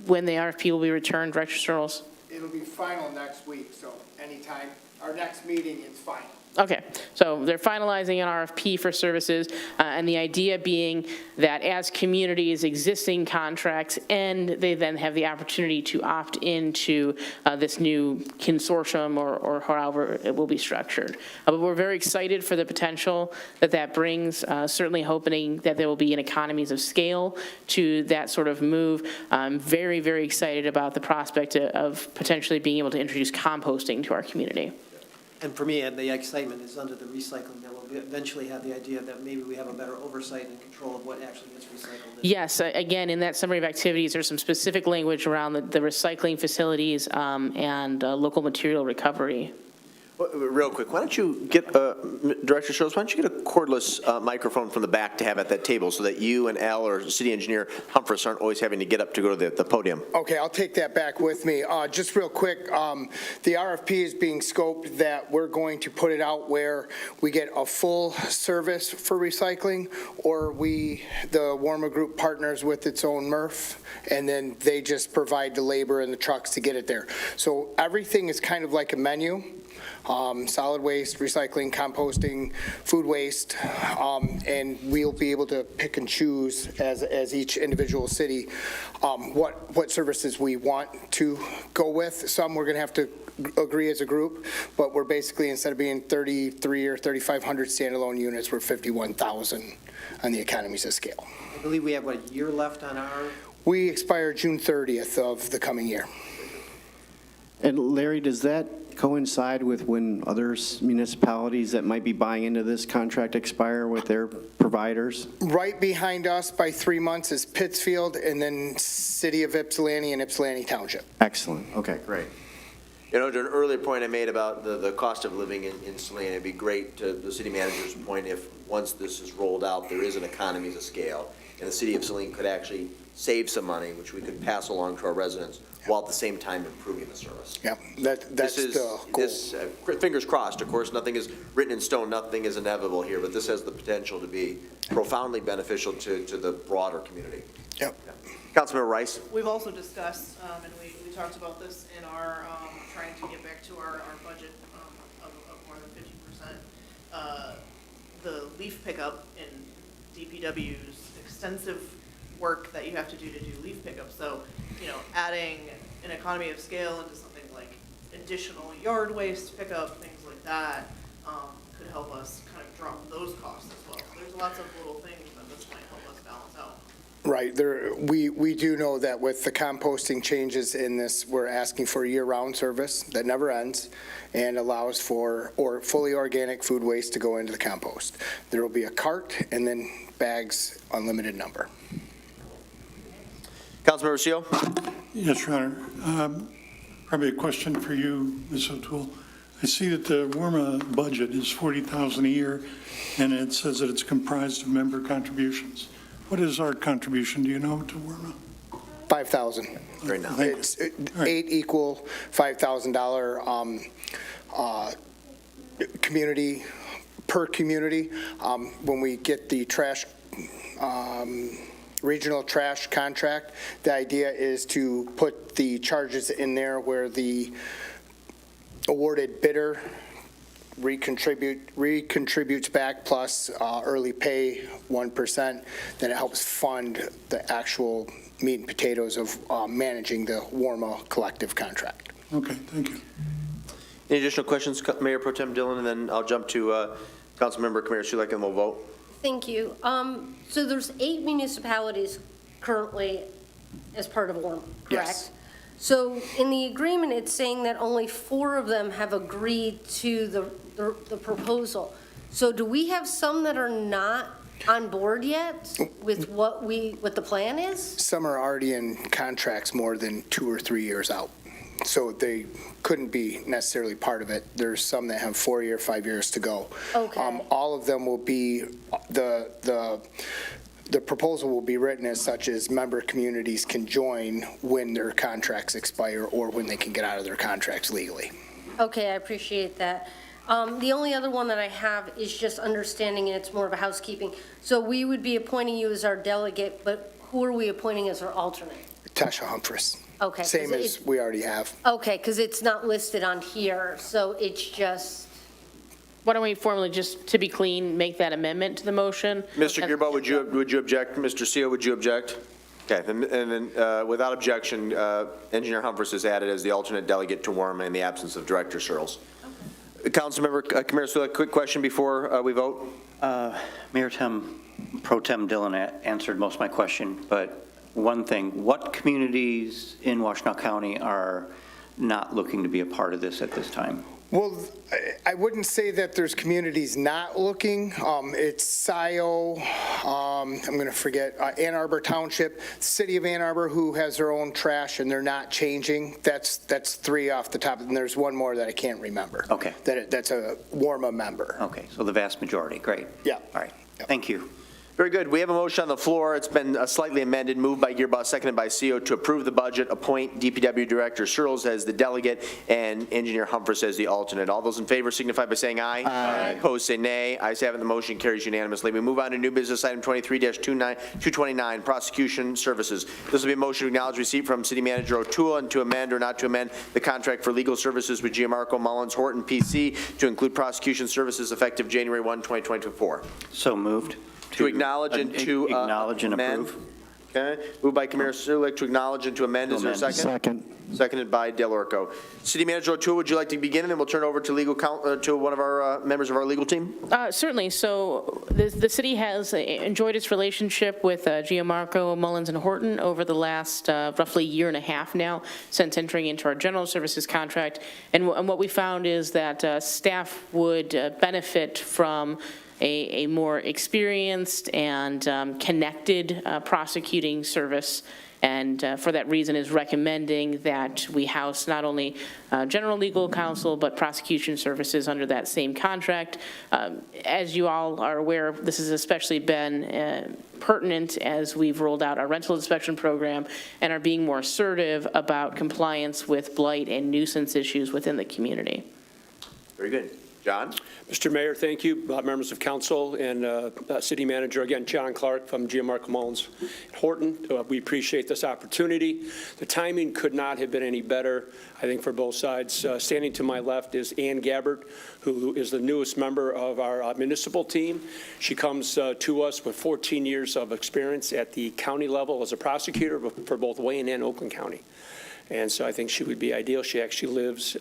G: when the RFP will be returned, Director Searles?
I: It'll be final next week, so anytime, our next meeting, it's final.
G: Okay, so they're finalizing an RFP for services, and the idea being that as communities' existing contracts end, they then have the opportunity to opt into this new consortium or however it will be structured. But we're very excited for the potential that brings, certainly hoping that there will be an economies of scale to that sort of move. I'm very, very excited about the prospect of potentially being able to introduce composting to our community.
P: And for me, the excitement is under the recycling, that we'll eventually have the idea that maybe we have a better oversight and control of what actually gets recycled.
G: Yes, again, in that summary of activities, there's some specific language around the recycling facilities and local material recovery.
B: Well, real quick, why don't you get, Director Searles, why don't you get a cordless microphone from the back to have at that table so that you and Al or City Engineer Humphreys aren't always having to get up to go to the podium?
I: Okay, I'll take that back with me. Just real quick, the RFP is being scoped that we're going to put it out where we get a full service for recycling, or the WARMA Group partners with its own MRF, and then they just provide the labor and the trucks to get it there. So everything is kind of like a menu. solid waste, recycling, composting, food waste, and we'll be able to pick and choose as each individual city what services we want to go with. Some we're going to have to agree as a group, but we're basically, instead of being 33 or 3,500 standalone units, we're 51,000 on the economies of scale.
P: I believe we have, what, a year left on our?
I: We expire June 30th of the coming year.
O: And Larry, does that coincide with when other municipalities that might be buying into this contract expire with their providers?
I: Right behind us by 3 months is Pittsfield, and then City of Ypsilanti and Ypsilanti Township.
O: Excellent. Okay, great.
B: You know, to an earlier point I made about the cost of living in Saline, it'd be great, to the city manager's point, if once this is rolled out, there is an economies of scale, and the city of Saline could actually save some money, which we could pass along to our residents, while at the same time improving the service.
I: Yeah, that's the goal.
B: Fingers crossed, of course, nothing is written in stone, nothing is inevitable here, but this has the potential to be profoundly beneficial to the broader community.
I: Yep.
B: Councilmember Rice?
N: We've also discussed, and we talked about this in our, trying to get back to our budget of more than 50%. The leaf pickup in DPW's extensive work that you have to do leaf pickup. So, you know, adding an economy of scale into something like additional yard waste pickup, things like that, could help us kind of drop those costs as well. So there's lots of little things that this might help us balance out.
I: Right, we do know that with the composting changes in this, we're asking for a year-round service that never ends and allows for fully organic food waste to go into the compost. There will be a cart and then bags, unlimited number.
B: Councilmember Seal?
L: Yes, Your Honor. Probably a question for you, Ms. O'Toole. I see that the WRMA budget is $40,000 a year, and it says that it's comprised of member contributions. What is our contribution, do you know, to WRMA?
I: $5,000.
B: Right now.
I: It's 8 equal $5,000 community, per community. When we get the trash, regional trash contract, the idea is to put the charges in there where the awarded bidder recontributes back plus early pay 1%, then it helps fund the actual meat and potatoes of managing the WRMA collective contract.
L: Okay, thank you.
B: Any additional questions, Mayor Pro Tem Dillon, and then I'll jump to Councilmember Kamara Sulek and we'll vote.
D: Thank you. So there's 8 municipalities currently as part of WRMA, correct?
I: Yes.
D: So in the agreement, it's saying that only 4 of them have agreed to the proposal. So do we have some that are not on board yet with what the plan is?
I: Some are already in contracts more than 2 or 3 years out, so they couldn't be necessarily part of it. There's some that have 4 year, 5 years to go.
D: Okay.
I: All of them will be, the proposal will be written as such as member communities can join when their contracts expire or when they can get out of their contracts legally.
D: Okay, I appreciate that. The only other one that I have is just understanding, and it's more of a housekeeping. So we would be appointing you as our delegate, but who are we appointing as our alternate?
I: Tasha Humphries.
D: Okay.
I: Same as we already have.
D: Okay, because it's not listed on here, so it's just,
G: Why don't we formally, just to be clean, make that amendment to the motion?
B: Mr. Gearbo, would you object? Mr. Seal, would you object? Okay, and then without objection, Engineer Humphries is added as the alternate delegate to WRMA in the absence of Director Searles. Councilmember Kamara Sulek, quick question before we vote.
M: Mayor Pro Tem Dillon answered most of my question, but one thing, what communities in Washtenaw County are not looking to be a part of this at this time?
I: Well, I wouldn't say that there's communities not looking. It's SIO, I'm going to forget, Ann Arbor Township, City of Ann Arbor, who has their own trash, and they're not changing. That's 3 off the top, and there's one more that I can't remember.
M: Okay.
I: That's a WRMA member.
M: Okay, so the vast majority, great.
I: Yeah.
M: All right, thank you.
B: Very good. We have a motion on the floor. It's been slightly amended, moved by Gearboss, seconded by CO, to approve the budget, appoint DPW Director Searles as the delegate, and Engineer Humphreys as the alternate. All those in favor signify by saying aye. Aye. Opposed, say nay. Ayes have it, the motion carries unanimously. We move on to new business item 23-229, prosecution services. This will be a motion to acknowledge receipt from City Manager O'Toole and to amend or not to amend the contract for legal services with Gianmarco Mullins Horton PC to include prosecution services effective January 1, 2024.
M: So moved.
B: To acknowledge and to
M: acknowledge and
B: amend.
M: approve.
B: Okay. Moved by Commissioner Sulik to acknowledge and to amend. Is there a second?
O: Second.
B: Seconded by Del Orco. City Manager O'Toole, would you like to begin, and then we'll turn it over to to one of our members of our legal team?
G: Certainly. So the city has enjoyed its relationship with Gianmarco Mullins and Horton over the last roughly year and a half now since entering into our general services contract. And what we found is that staff would benefit from a more experienced and connected prosecuting service, and for that reason is recommending that we house not only general legal counsel but prosecution services under that same contract. As you all are aware, this has especially been pertinent as we've rolled out our rental inspection program and are being more assertive about compliance with blight and nuisance issues within the community.
B: Very good. John?
H: Mr. Mayor, thank you, members of council, and City Manager. Again, John Clark from Gianmarco Mullins Horton. We appreciate this opportunity. The timing could not have been any better, I think, for both sides. Standing to my left is Ann Gabbard, who is the newest member of our municipal team. She comes to us with 14 years of experience at the county level as a prosecutor for both Wayne and Oakland County. And so I think she would be ideal. She actually lives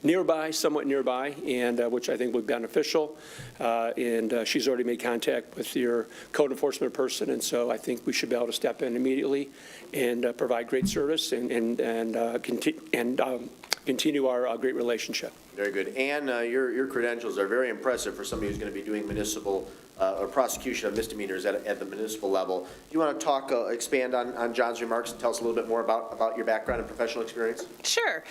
H: nearby, somewhat nearby, and which I think would be beneficial. And she's already made contact with your code enforcement person, and so I think we should be able to step in immediately and provide great service and continue our great relationship.
B: Very good. Ann, your credentials are very impressive for somebody who's going to be doing municipal or prosecution of misdemeanors at the municipal level. Do you want to expand on John's remarks and tell us a little bit more about your background and professional experience?
J: Sure.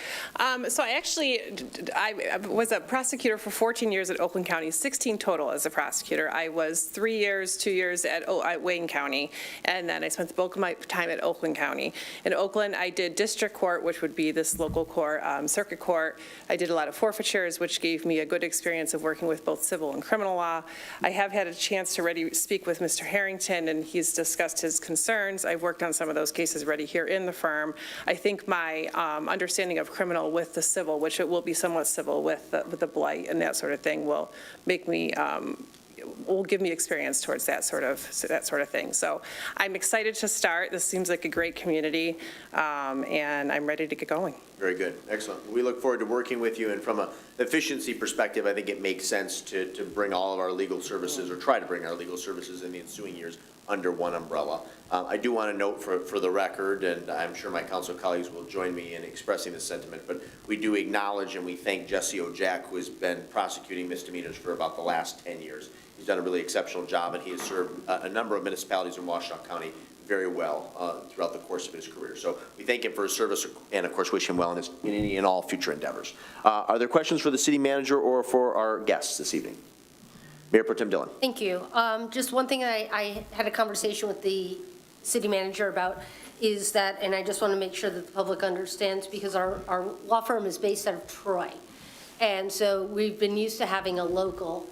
J: So I was a prosecutor for 14 years at Oakland County, 16 total as a prosecutor. I was 3 years, 2 years at Wayne County, and then I spent the bulk of my time at Oakland County. In Oakland, I did district court, which would be this local court, circuit court. I did a lot of forfeitures, which gave me a good experience of working with both civil and criminal law. I have had a chance to already speak with Mr. Harrington, and he's discussed his concerns. I've worked on some of those cases already here in the firm. I think my understanding of criminal with the civil, which it will be somewhat civil with the blight and that sort of thing, will make me will give me experience towards that sort of thing. So I'm excited to start. This seems like a great community, and I'm ready to get going.
B: Very good. Excellent. We look forward to working with you, and from an efficiency perspective, I think it makes sense to bring all of our legal services, or try to bring our legal services in the ensuing years under one umbrella. I do want to note for the record, and I'm sure my council colleagues will join me in expressing this sentiment, but we do acknowledge and we thank Jesse O'Jack, who has been prosecuting misdemeanors for about the last 10 years. He's done a really exceptional job, and he has served a number of municipalities in Washtenaw County very well throughout the course of his career. So we thank him for his service and, of course, wish him well in all future endeavors. Are there questions for the city manager or for our guests this evening? Mayor Pro Tem Dillon.
D: Thank you. Just one thing I had a conversation with the city manager about is that, and I just want to make sure that the public understands, because our law firm is based out of Troy. And so we've been used to having a local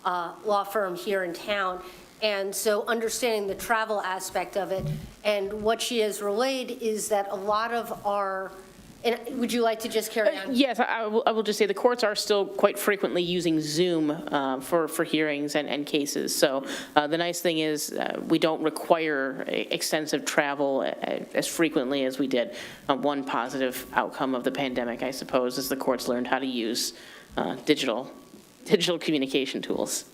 D: law firm here in town. And so understanding the travel aspect of it, and what she has relayed is that a lot of our, and would you like to just carry on?
G: Yes, I will just say the courts are still quite frequently using Zoom for hearings and cases. So the nice thing is we don't require extensive travel as frequently as we did. One positive outcome of the pandemic, I suppose, is the courts learned how to use digital communication tools.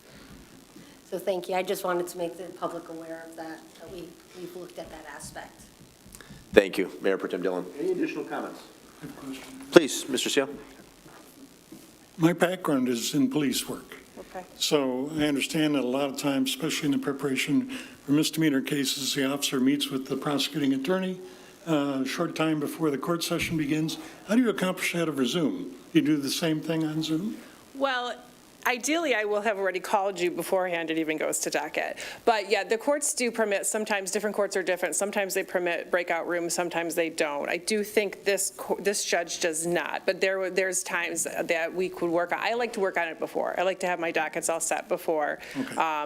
D: So thank you. I just wanted to make the public aware of that we've looked at that aspect.
B: Thank you, Mayor Pro Tem Dillon. Any additional comments? Please, Mr. Seal.
L: My background is in police work.
J: Okay.
L: So I understand that a lot of times, especially in the preparation for misdemeanor cases, the officer meets with the prosecuting attorney a short time before the court session begins. How do you accomplish that over Zoom? Do you do the same thing on Zoom?
J: Well, Ideally, I will have already called you beforehand, it even goes to docket. But yeah, the courts do permit, sometimes different courts are different. Sometimes they permit breakout rooms, sometimes they don't. I do think this judge does not, but there's times that we could work on. I like to work on it before. I like to have my dockets all set before.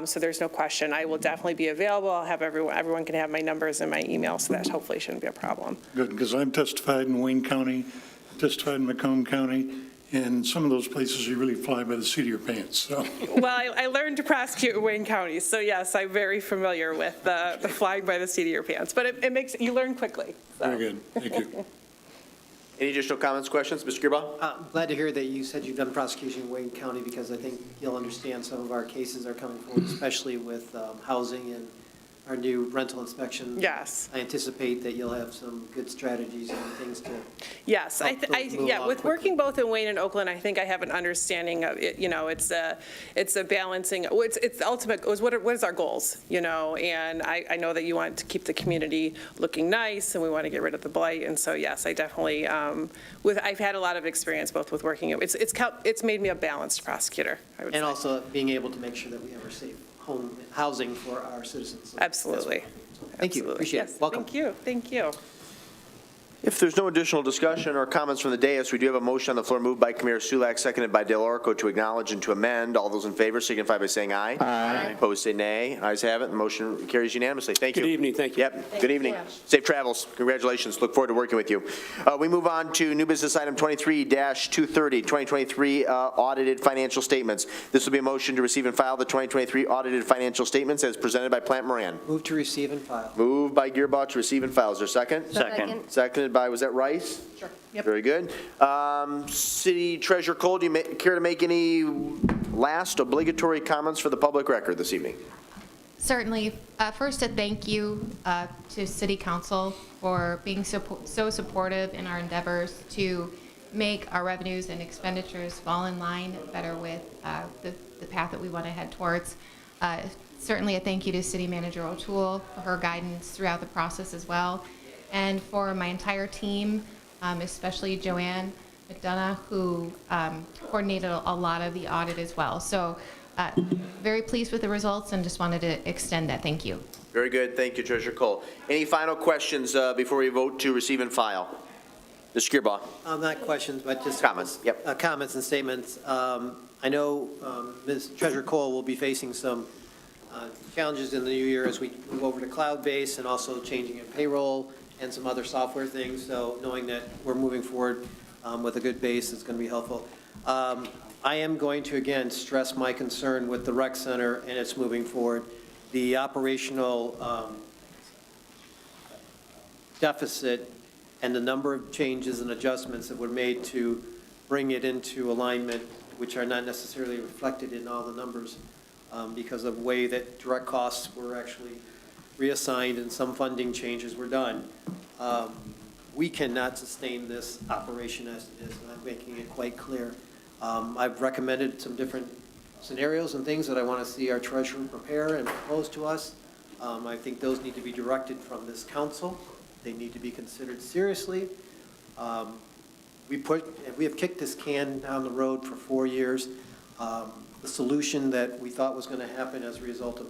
J: So there's no question. I will definitely be available. I'll have everyone can have my numbers and my email, so that hopefully shouldn't be a problem.
L: Good, because I've testified in Wayne County, testified in Macomb County, and some of those places you really fly by the seat of your pants, so.
J: Well, I learned to prosecute in Wayne County, so yes, I'm very familiar with the flying by the seat of your pants. But it makes, you learn quickly. So.
L: Very good, thank you.
B: Any additional comments, questions? Mr. Gearbaugh?
P: I'm glad to hear that you said you've done prosecution in Wayne County, because I think you'll understand some of our cases are coming forward, especially with housing and our new rental inspection.
J: Yes.
P: I anticipate that you'll have some good strategies and things to.
J: Yes, yeah, with working both in Wayne and Oakland, I think I have an understanding of it, it's a balancing, it's the ultimate, what is our goals, and I know that you want to keep the community looking nice, and we want to get rid of the blight, and so yes, I definitely, I've had a lot of experience both with working, it's made me a balanced prosecutor, I would say.
P: And also being able to make sure that we have our safe home housing for our citizens. So
J: Absolutely.
P: Thank you, appreciate it. Welcome.
J: Thank you.
B: If there's no additional discussion or comments from the dais, we do have a motion on the floor moved by Commander Sulak, seconded by Del Orco to acknowledge and to amend. All those in favor signify by saying aye.
H: Aye.
B: Opposed, say nay. Ayes have it. The motion carries unanimously. Thank you.
H: Good evening, thank you.
B: Yep, good evening. Safe travels. Congratulations. Look forward to working with you. We move on to new business item 23-230, 2023 audited financial statements. This will be a motion to receive and file the 2023 audited financial statements as presented by Plant Moran.
P: Move to receive and file.
B: Moved by Gearbaugh to receive and file. Is there a second?
M: Second.
B: Seconded by, was that Rice?
N: Sure. Yep.
B: Very good. City Treasurer Cole, do you care to make any last obligatory comments for the public record this evening?
A: Certainly. First, a thank you to City Council for being so supportive in our endeavors to make our revenues and expenditures fall in line better with the path that we want to head towards. Certainly a thank you to City Manager O'Toole for her guidance throughout the process as well, and for my entire team, especially Joanne McDonough, who coordinated a lot of the audit as well. So very pleased with the results and just wanted to extend that thank you.
B: Very good. Thank you, Treasurer Cole. Any final questions before we vote to receive and file? Mr. Gearbaugh.
P: Not questions, but just
B: comments. Yep.
P: Comments and statements. I know Ms. Treasurer Cole will be facing some challenges in the new year as we move over to cloud-based and also changing in payroll and some other software things. So knowing that we're moving forward with a good base is going to be helpful. I am going to, again, stress my concern with the rec center and its moving forward. The operational deficit and the number of changes and adjustments that were made to bring it into alignment, which are not necessarily reflected in all the numbers because of the way that direct costs were actually reassigned and some funding changes were done. We cannot sustain this operation as it is, and I'm making it quite clear. I've recommended some different scenarios and things that I want to see our treasurer prepare and propose to us. I think those need to be directed from this council. They need to be considered seriously. We have kicked this can down the road for 4 years. The solution that we thought was going to happen as a result of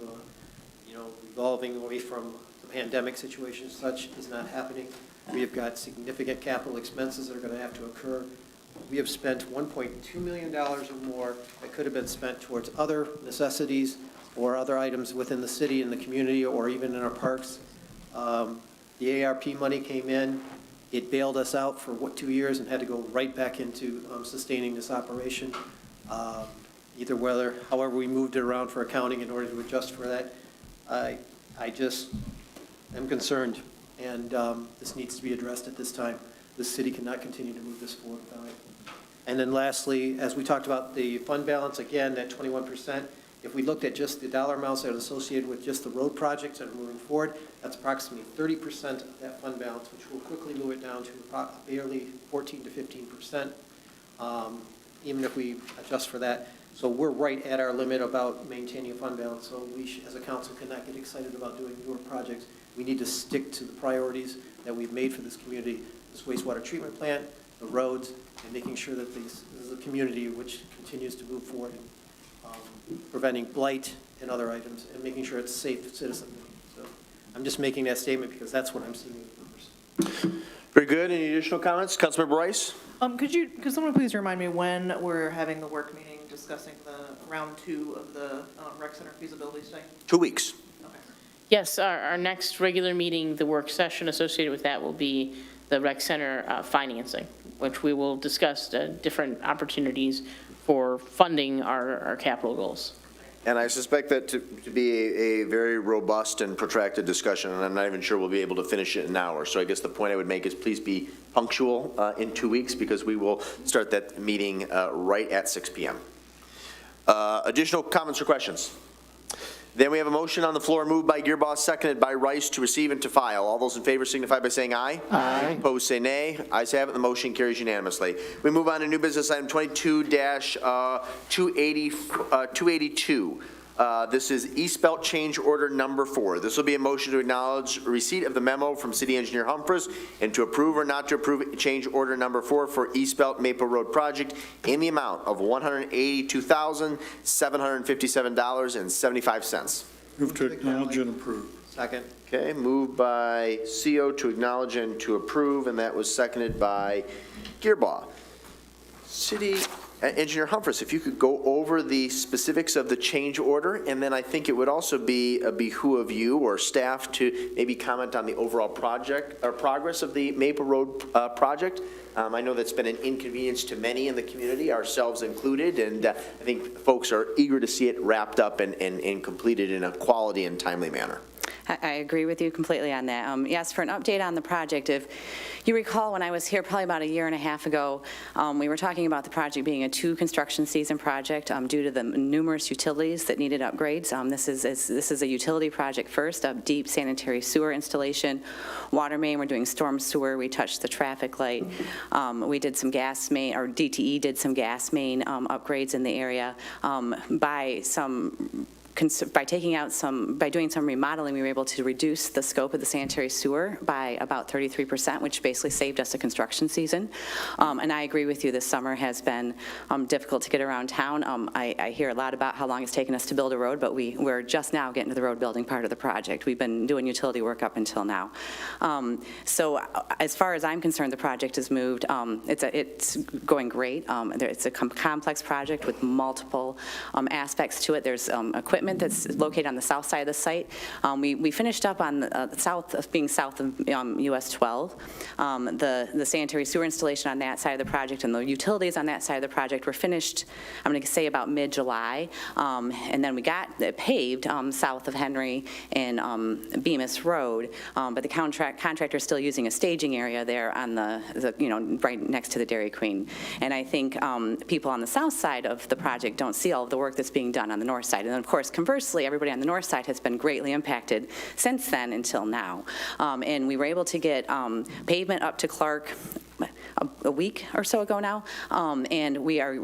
P: evolving away from the pandemic situation such is not happening. We have got significant capital expenses that are going to have to occur. We have spent $1.2 million or more that could have been spent towards other necessities or other items within the city and the community or even in our parks. The ARP money came in. It bailed us out for 2 years and had to go right back into sustaining this operation. However we moved it around for accounting in order to adjust for that. I just am concerned, and this needs to be addressed at this time. The city cannot continue to move this forward without it. And then lastly, as we talked about the fund balance, again, that 21%, if we looked at just the dollar amounts that are associated with just the road projects that are moving forward, that's approximately 30% of that fund balance, which will quickly move it down to barely 14 to 15%, even if we adjust for that. So we're right at our limit about maintaining a fund balance. So we, as a council, cannot get excited about doing newer projects. We need to stick to the priorities that we've made for this community, this wastewater treatment plant, the roads, and making sure that this is a community which continues to move forward preventing blight and other items, and making sure it's safe citizen. So I'm just making that statement because that's what I'm seeing in the numbers.
B: Very good. Any additional comments? Councilmember Rice?
N: Could someone please remind me when we're having the work meeting discussing the round 2 of the rec center feasibility study?
B: 2 weeks.
G: Yes, our next regular meeting, the work session associated with that will be the rec center financing, which we will discuss different opportunities for funding our capital goals.
B: And I suspect that to be a very robust and protracted discussion, and I'm not even sure we'll be able to finish it in an hour. So I guess the point I would make is please be punctual in 2 weeks, because we will start that meeting right at 6 p.m. Additional comments or questions? Then we have a motion on the floor moved by Gearboss, seconded by Rice, to receive and to file. All those in favor signify by saying aye.
O: Aye.
B: Opposed say nay. Ayes have it. The motion carries unanimously. We move on to new business item 22-282. This is East Belt Change Order Number 4. This will be a motion to acknowledge receipt of the memo from City Engineer Humphreys and to approve or not to approve Change Order Number 4 for East Belt Maple Road Project in the amount of $182,757.75.
L: Move to acknowledge and approve.
P: Second.
B: Okay, moved by CO to acknowledge and to approve, and that was seconded by Gearbaugh. City Engineer Humphreys, if you could go over the specifics of the change order, and then I think it would also be a behoove of you or staff to maybe comment on the overall project or progress of the Maple Road project. I know that's been an inconvenience to many in the community, ourselves included, and I think folks are eager to see it wrapped up and completed in a quality and timely manner.
K: I agree with you completely on that. Yes, for an update on the project, if you recall, when I was here probably about a year and a half ago, we were talking about the project being a 2 construction season project due to the numerous utilities that needed upgrades. This is a utility project first, a deep sanitary sewer installation, water main, we're doing storm sewer, we touched the traffic light, we did some gas main, or DTE did some gas main upgrades in the area by doing some remodeling, we were able to reduce the scope of the sanitary sewer by about 33%, which basically saved us a construction season. And I agree with you, this summer has been difficult to get around town. I hear a lot about how long it's taken us to build a road, but we're just now getting to the road building part of the project. We've been doing utility work up until now. So as far as I'm concerned, the project has moved. It's going great. It's a complex project with multiple aspects to it. There's equipment that's located on the south side of the site. We finished up on the south of US 12. The sanitary sewer installation on that side of the project and the utilities on that side of the project were finished, I'm going to say about mid-July. And then we got it paved south of Henry and Bemis Road, but the contractor is still using a staging area there on the right next to the Dairy Queen. And I think people on the south side of the project don't see all of the work that's being done on the north side. And then, of course, conversely, everybody on the north side has been greatly impacted since then until now. And we were able to get pavement up to Clark a week or so ago now, and we are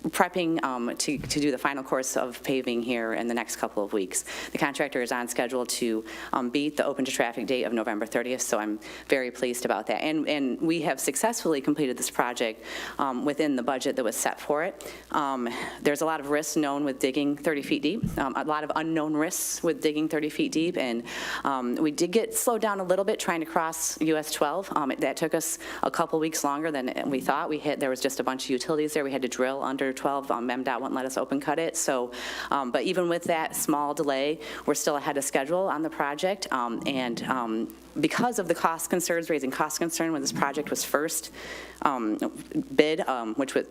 K: prepping to do the final course of paving here in the next couple of weeks. The contractor is on schedule to beat the open to traffic date of November 30th, so I'm very pleased about that. And we have successfully completed this project within the budget that was set for it. There's a lot of risks known with digging 30 feet deep, a lot of unknown risks with digging 30 feet deep, and we did get slowed down a little bit trying to cross US 12. That took us a couple weeks longer than we thought. There was just a bunch of utilities there. We had to drill under 12. MDOT wouldn't let us open cut it. So, but even with that small delay, we're still ahead of schedule on the project. Because of the cost concerns, raising cost concern when this project was first bid,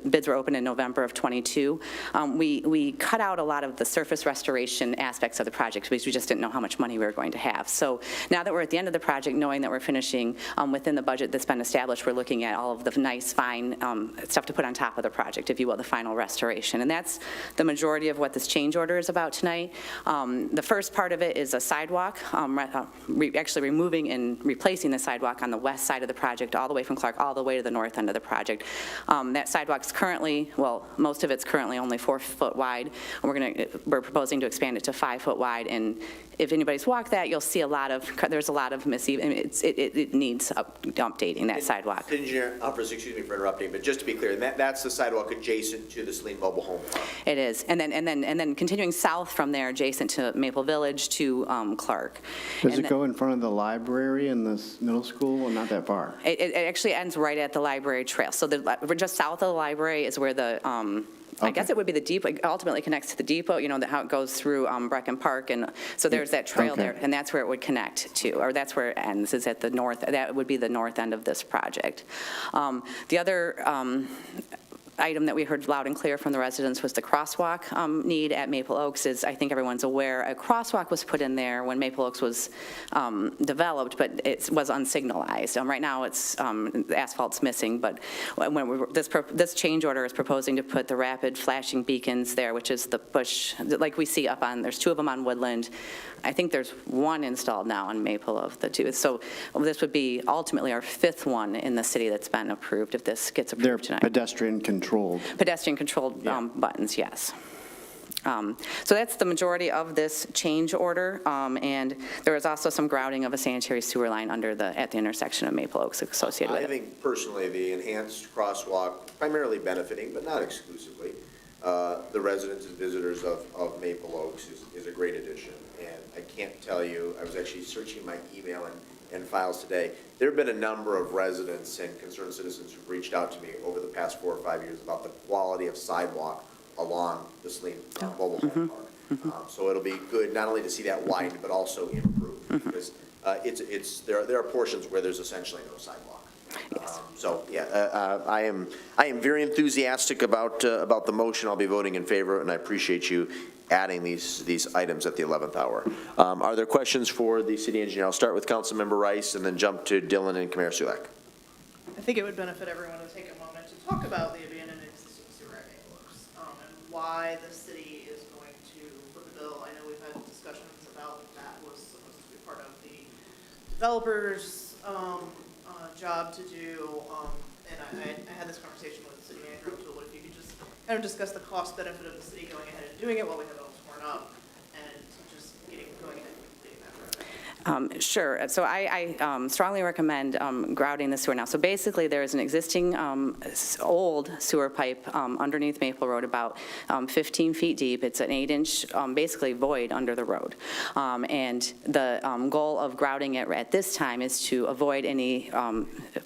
K: bids were open in November of 22, we cut out a lot of the surface restoration aspects of the project because we just didn't know how much money we were going to have. So now that we're at the end of the project, knowing that we're finishing within the budget that's been established, we're looking at all of the nice, fine stuff to put on top of the project, if you will, the final restoration. And that's the majority of what this change order is about tonight. The first part of it is a sidewalk, actually removing and replacing the sidewalk on the west side of the project, all the way from Clark, all the way to the north end of the project. That sidewalk's currently, well, most of it's currently only 4 foot wide. And we're proposing to expand it to 5 foot wide. And if anybody's walked that, you'll see there's a lot of it needs updating, that sidewalk.
B: Engineer Humphreys, excuse me for interrupting, but just to be clear, that's the sidewalk adjacent to to the Saline Mobile Home Park.
K: It is. And then continuing south from there, adjacent to Maple Village to Clark.
O: Does
K: And
O: it go in front of the library and the middle school, or not that far?
K: It actually ends right at the library trail. So we're just south of the library is where the, I guess it would be the depot, it ultimately connects to the depot, you know, how it goes through Brecken Park. And so there's that trail there, and that's where it would connect to, or that's where it ends, is at the north. That would be the north end of this project. The other item that we heard loud and clear from the residents was the crosswalk need at Maple Oaks. Is, I think everyone's aware, a crosswalk was put in there when Maple Oaks was developed, but it was unsignalized. Right now, it's the asphalt's missing, but when this change order is proposing to put the rapid flashing beacons there, which is the push, like we see up on, there's 2 of them on Woodland. I think there's 1 installed now on Maple of the 2. So this would be ultimately our 5th one in the city that's been approved if this gets approved tonight.
O: Pedestrian controlled.
K: Pedestrian controlled buttons, yes. So that's the majority of this change order, and there is also some grouting of a sanitary sewer line at the intersection of Maple Oaks associated with
B: I
K: it.
B: think personally, the enhanced crosswalk, primarily benefiting, but not exclusively, the residents and visitors of Maple Oaks is a great addition. And I can't tell you, I was actually searching my email and files today. There have been a number of residents and concerned citizens who've reached out to me over the past 4 or 5 years about the quality of sidewalk along the Saline Mobile Home Park. So it'll be good not only to see that widened, but also improved, because there are portions where there's essentially no sidewalk. So, yeah, I am very enthusiastic about the motion. I'll be voting in favor, and I appreciate you adding these items at the 11th hour. Are there questions for the city engineer? I'll start with Councilmember Rice and then jump to Dillon and Kamara Sulak.
N: I think it would benefit everyone to take a moment to talk about the abandoned existing sewer at Maple Oaks, and why the city is going to foot the bill. I know we've had discussions about that was supposed to be part of the developer's job to do, and I had this conversation with the city manager, but if you could just kind of discuss the cost benefit of the city going ahead and doing it while we have it all torn up, and just going ahead and completing that project.
K: Sure. So I strongly recommend grouting the sewer now. So basically, there is an existing old sewer pipe underneath Maple Road, about 15 feet deep. It's an 8-inch, basically void under the road. And the goal of grouting it at this time is to avoid any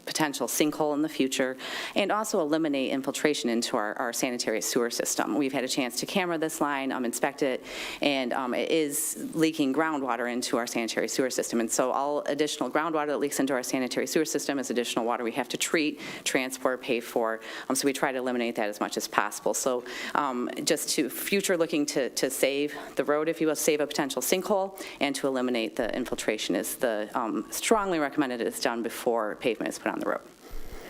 K: potential sinkhole in the future, and also eliminate infiltration into our sanitary sewer system. We've had a chance to camera this line, inspect it, and it is leaking groundwater into our sanitary sewer system. And so all additional groundwater that leaks into our sanitary sewer system is additional water we have to treat, transport, pay for. So we try to eliminate that as much as possible. So just to future looking to save the road, if you will, save a potential sinkhole, and to eliminate the infiltration is the strongly recommended it's done before pavement is put on the road.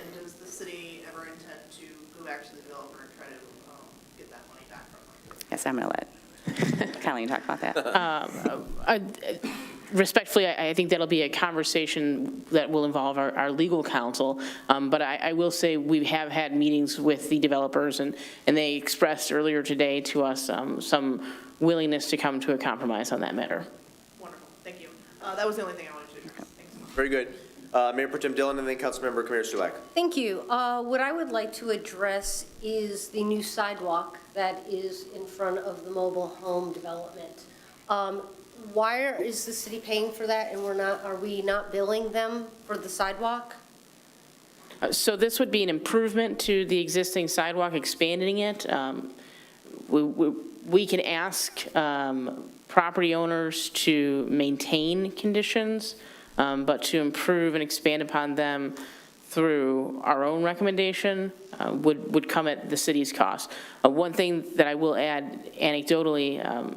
N: And does the city ever intend to go back to the developer and try to get that money back from them?
K: Yes, I'm going to let Colleen talk about that.
G: Respectfully, I think that'll be a conversation that will involve our legal counsel. But I will say we have had meetings with the developers, and they expressed earlier today to us some willingness to come to a compromise on that matter.
N: Wonderful. Thank you. That was the only thing I wanted to address. Thanks.
B: Very good. Mayor Pro Tem Dillon and then Councilmember Kamara Sulak.
D: Thank you. What I would like to address is the new sidewalk that is in front of the mobile home development. Why is the city paying for that, and are we not billing them for the sidewalk?
G: So this would be an improvement to the existing sidewalk, expanding it. We can ask property owners to maintain conditions, but to improve and expand upon them through our own recommendation would come at the city's cost. One thing that I will add anecdotally,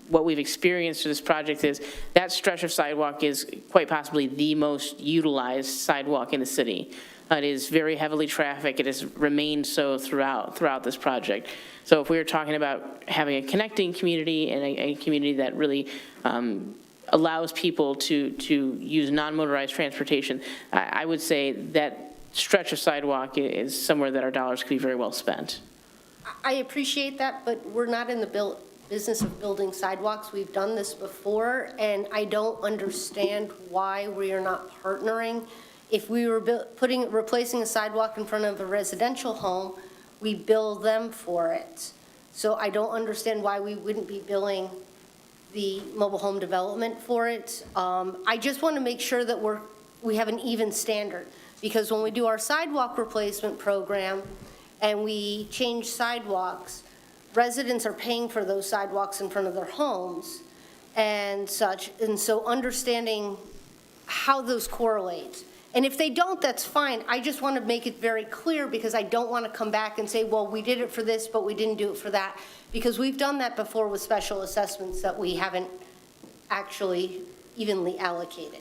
G: what we've experienced for this project is that stretch of sidewalk is quite possibly the most utilized sidewalk in the city. It is very heavily trafficked. It has remained so throughout this project. So if we were talking about having a connecting community and a community that really allows people to use non-motorized transportation, I would say that stretch of sidewalk is somewhere that our dollars could be very well spent.
D: I appreciate that, but we're not in the business of building sidewalks. We've done this before, and I don't understand why we are not partnering. If we were replacing a sidewalk in front of a residential home, we bill them for it. So I don't understand why we wouldn't be billing the mobile home development for it. I just want to make sure that we have an even standard, because when we do our sidewalk replacement program and we change sidewalks, residents are paying for those sidewalks in front of their homes and such, and so understanding how those correlate. And if they don't, that's fine. I just want to make it very clear, because I don't want to come back and say, well, we did it for this, but we didn't do it for that. Because we've done that before with special assessments that we haven't actually evenly allocated.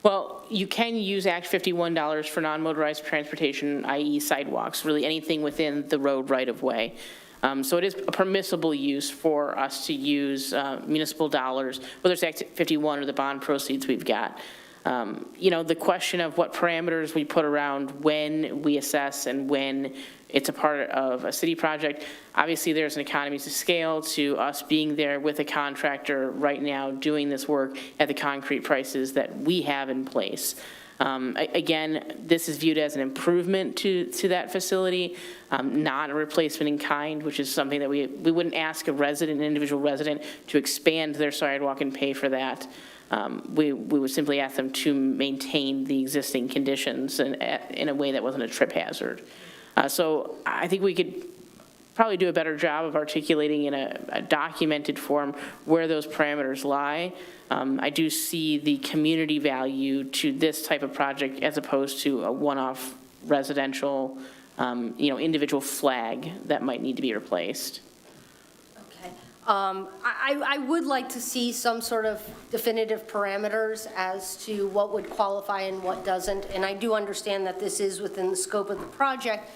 G: Well, you can use Act 51 dollars for non-motorized transportation, i.e. sidewalks, really anything within the road right-of-way. So it is a permissible use for us to use municipal dollars, whether it's Act 51 or the bond proceeds we've got. The question of what parameters we put around when we assess and when it's a part of a city project, obviously there's an economies of scale to us being there with a contractor right now doing this work at the concrete prices that we have in place. Again, this is viewed as an improvement to that facility, not a replacement in kind, which is something that we wouldn't ask an individual resident to expand their sidewalk and pay for that. We would simply ask them to maintain the existing conditions in a way that wasn't a trip hazard. So I think we could probably do a better job of articulating in a documented form where those parameters lie. I do see the community value to this type of project as opposed to a one-off residential, individual flag that might need to be replaced.
D: I would like to see some sort of definitive parameters as to what would qualify and what doesn't. And I do understand that this is within the scope of the project,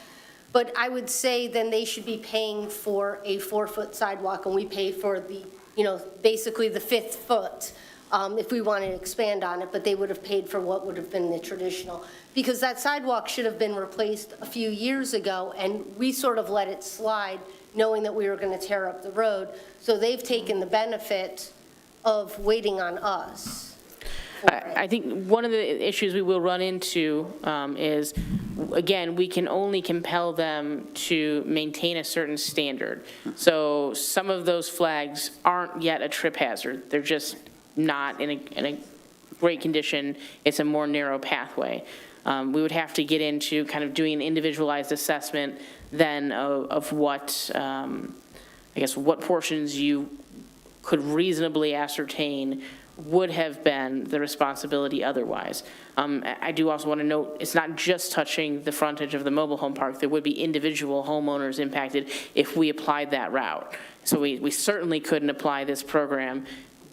D: but I would say then they should be paying for a 4-foot sidewalk, and we pay for the, basically the 5th foot if we want to expand on it, but they would have paid for what would have been the traditional. Because that sidewalk should have been replaced a few years ago, and we sort of let it slide knowing that we were going to tear up the road. So they've taken the benefit of waiting on us.
G: I think one of the issues we will run into is, again, we can only compel them to maintain a certain standard. So some of those flags aren't yet a trip hazard. They're just not in a great condition. It's a more narrow pathway. We would have to get into kind of doing an individualized assessment then of what, what portions you could reasonably ascertain would have been the responsibility otherwise. I do also want to note, it's not just touching the frontage of the mobile home park. There would be individual homeowners impacted if we applied that route. So we certainly couldn't apply this program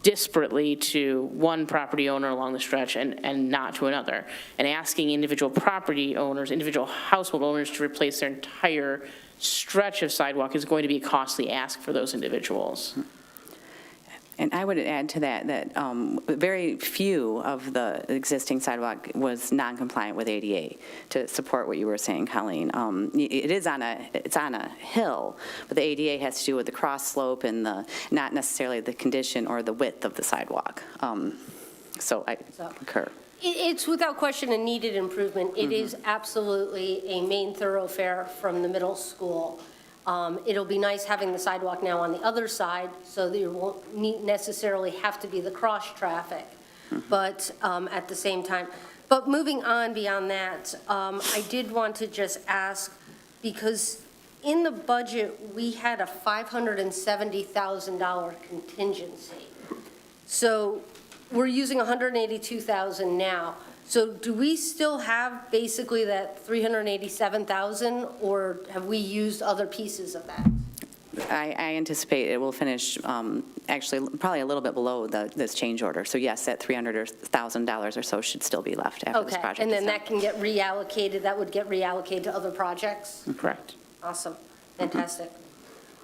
G: disparately to one property owner along the stretch and not to another. And asking individual property owners, individual household owners to replace their entire stretch of sidewalk is going to be a costly ask for those individuals.
K: And I would add to that very few of the existing sidewalk was non-compliant with ADA, to support what you were saying, Colleen. It's on a hill, but the ADA has to do with the cross slope and not necessarily the condition or the width of the sidewalk. So I concur.
D: It's without question a needed improvement. It is absolutely a main thoroughfare from the middle school. It'll be nice having the sidewalk now on the other side, so that you won't necessarily have to be the cross traffic, but at the same time. But moving on beyond that, I did want to just ask, because in the budget, we had a $570,000 contingency. So we're using $182,000 now. So do we still have basically that $387,000, or have we used other pieces of that?
K: I anticipate it will finish actually probably a little bit below this change order. So yes, that $300,000 or so should still be left after this project.
D: And then that can get reallocated, that would get reallocated to other projects?
G: Correct.
D: Awesome, fantastic.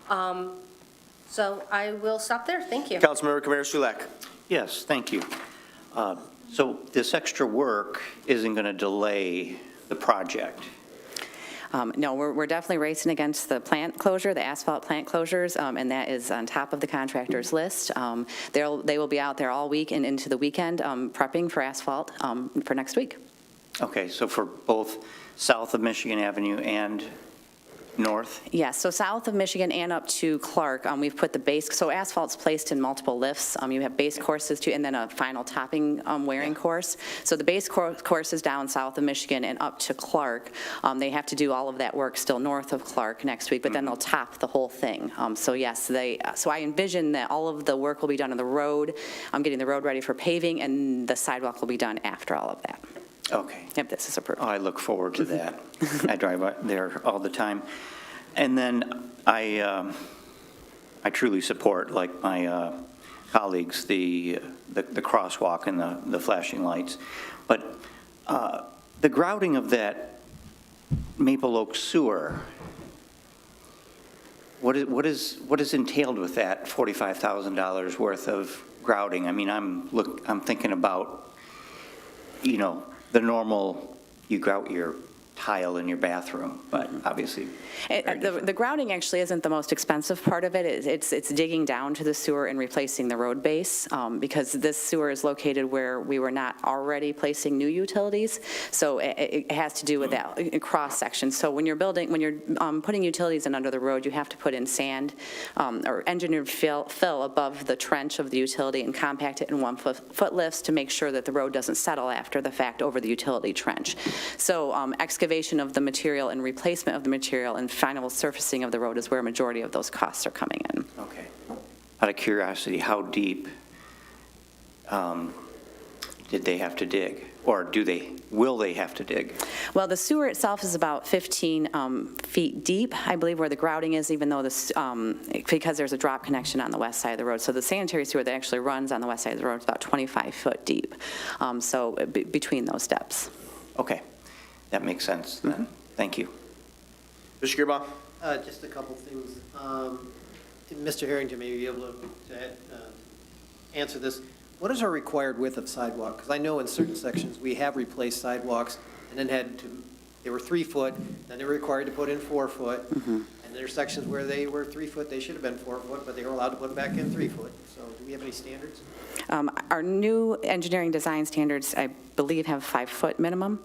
D: So I will stop there, thank you.
B: Councilmember Kamara Sulak.
M: Yes, thank you. So this extra work isn't going to delay the project?
K: No, we're definitely racing against the plant closure, the asphalt plant closures, and that is on top of the contractor's list. They will be out there all week and into the weekend prepping for asphalt for next week.
M: Okay, so for both south of Michigan Avenue and north?
K: Yes, so south of Michigan and up to Clark, we've put the base, so asphalt's placed in multiple lifts. You have base courses too, and then a final topping wearing course. So the base course is down south of Michigan and up to Clark. They have to do all of that work still north of Clark next week, but then they'll top the whole thing. So yes, so I envision that all of the work will be done on the road, getting the road ready for paving, and the sidewalk will be done after all of that.
M: Okay.
K: If this is approved.
M: I look forward to that. I drive out there all the time. And then I truly support, like my colleagues, the crosswalk and the flashing lights. But the grouting of that Maple Oak sewer, what is entailed with that $45,000 worth of grouting? I mean, I'm thinking about, the normal, you grout your tile in your bathroom, but obviously.
K: The grouting actually isn't the most expensive part of it. It's digging down to the sewer and replacing the road base, because this sewer is located where we were not already placing new utilities. So it has to do with that cross section. So when you're putting utilities in under the road, you have to put in sand or engineered fill above the trench of the utility and compact it in 1-foot lifts to make sure that the road doesn't settle after the fact over the utility trench. So excavation of the material and replacement of the material and final surfacing of the road is where a majority of those costs are coming in.
M: Okay. Out of curiosity, how deep did they have to dig? Or will they have to dig?
K: Well, the sewer itself is about 15 feet deep, I believe, where the grouting is, even though because there's a drop connection on the west side of the road. So the sanitary sewer that actually runs on the west side of the road is about 25 foot deep. So between those steps.
M: Okay. That makes sense then. Thank you.
B: Mr. Gearbaugh?
P: Just a couple things. Mr. Harrington may be able to answer this. What is our required width of sidewalk? Because I know in certain sections we have replaced sidewalks and then they were 3 foot, then they were required to put in 4 foot. And there are sections where they were 3 foot, they should have been 4 foot, but they were allowed to put back in 3 foot. So do we have any standards?
K: Our new engineering design standards, I believe, have 5 foot minimum.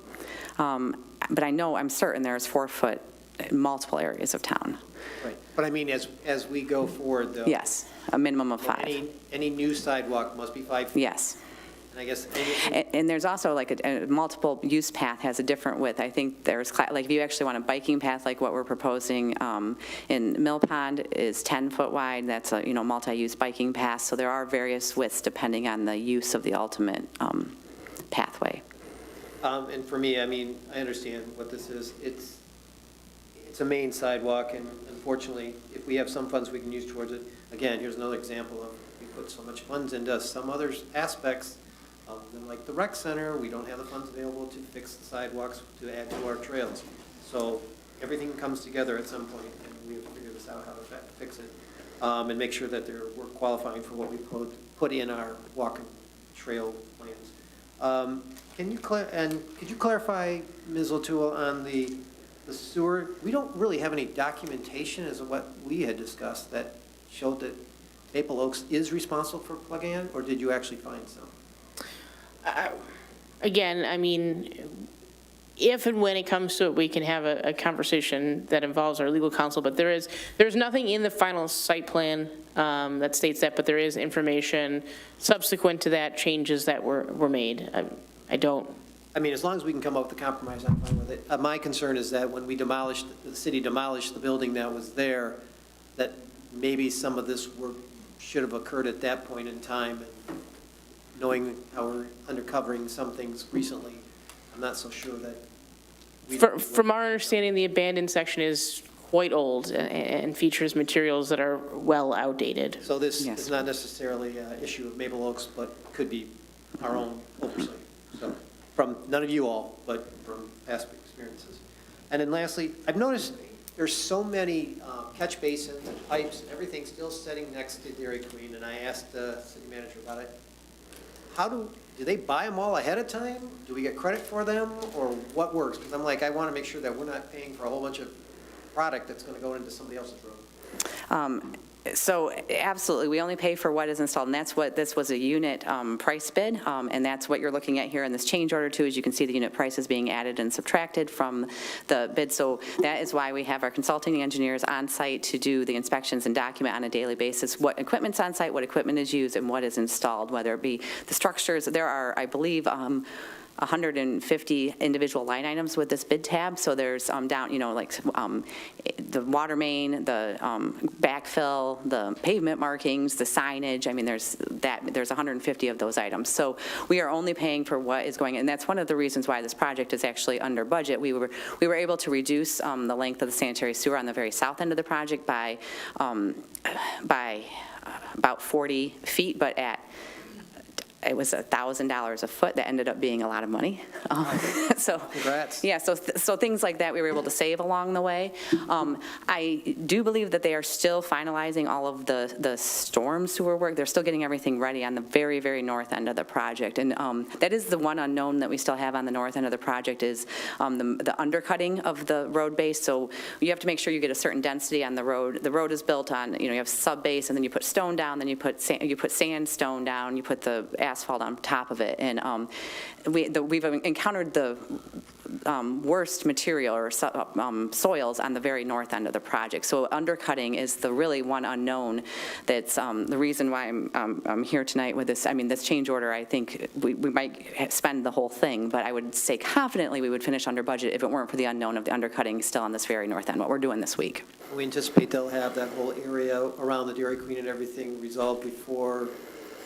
K: But I'm certain there's 4 foot in multiple areas of town.
P: Right. But I mean, as we go forward, though.
K: Yes, a minimum of 5.
P: Any new sidewalk must be 5 feet?
K: Yes.
P: And I guess.
K: And there's also like a multiple use path has a different width. I think there's, like if you actually want a biking path like what we're proposing in Mill Pond is 10 foot wide. That's a, multi-use biking path. So there are various widths depending on the use of the ultimate pathway.
P: And for me, I mean, I understand what this is. It's a main sidewalk, and unfortunately, if we have some funds we can use towards it, again, here's another example of we put so much funds into some other aspects, like the rec center, we don't have the funds available to fix the sidewalks to add to our trails. So everything comes together at some point, and we have to figure this out, how to fix it, and make sure that we're qualifying for what we put in our walk and trail plans. Could you clarify, Ms. O'Toole, on the sewer? We don't really have any documentation as of what we had discussed that showed that Maple Oaks is responsible for plugging in, or did you actually find some?
G: Again, I mean, if and when it comes to it, we can have a conversation that involves our legal counsel, but there's nothing in the final site plan that states that, but there is information subsequent to that, changes that were made.
P: I mean, as long as we can come up with a compromise, I'm fine with it. My concern is that when the city demolished the building that was there, that maybe some of this work should have occurred at that point in time. And knowing how we're undercovering some things recently, I'm not so sure that.
G: From our understanding, the abandoned section is quite old and features materials that are well outdated.
P: So this is not necessarily an issue of Maple Oaks, but could be our own oversight. So from none of you all, but from past experiences. And then lastly, I've noticed there's so many catch basins and pipes and everything still sitting next to Dairy Queen, and I asked the city manager about it. Do they buy them all ahead of time? Do we get credit for them, or what works? Because I'm like, I want to make sure that we're not paying for a whole bunch of product that's going to go into somebody else's road.
K: So absolutely, we only pay for what is installed, and that's what, this was a unit price bid, and that's what you're looking at here in this change order too, as you can see the unit prices being added and subtracted from the bid. So that is why we have our consulting engineers on site to do the inspections and document on a daily basis what equipment's on site, what equipment is used, and what is installed, whether it be the structures. There are, I believe, 150 individual line items with this bid tab. So there's down, like the water main, the backfill, the pavement markings, the signage. I mean, there's 150 of those items. So we are only paying for what is going in. And that's one of the reasons why this project is actually under budget. We were able to reduce the length of the sanitary sewer on the very south end of the project by about 40 feet, but it was $1,000 a foot. That ended up being a lot of money. So,
P: Congrats.
K: Yeah, so things like that we were able to save along the way. I do believe that they are still finalizing all of the storm sewer work. They're still getting everything ready on the very, very north end of the project. And that is the one unknown that we still have on the north end of the project is the undercutting of the road base. So you have to make sure you get a certain density on the road. The road is built on, you have sub base, and then you put stone down, then you put sandstone down, you put the asphalt on top of it. And we've encountered the worst material or soils on the very north end of the project. So undercutting is the really one unknown. That's the reason why I'm here tonight with this. I mean, this change order, I think we might spend the whole thing, but I would say confidently we would finish under budget if it weren't for the unknown of the undercutting still on this very north end, what we're doing this week.
P: We anticipate they'll have that whole area around the Dairy Queen and everything resolved before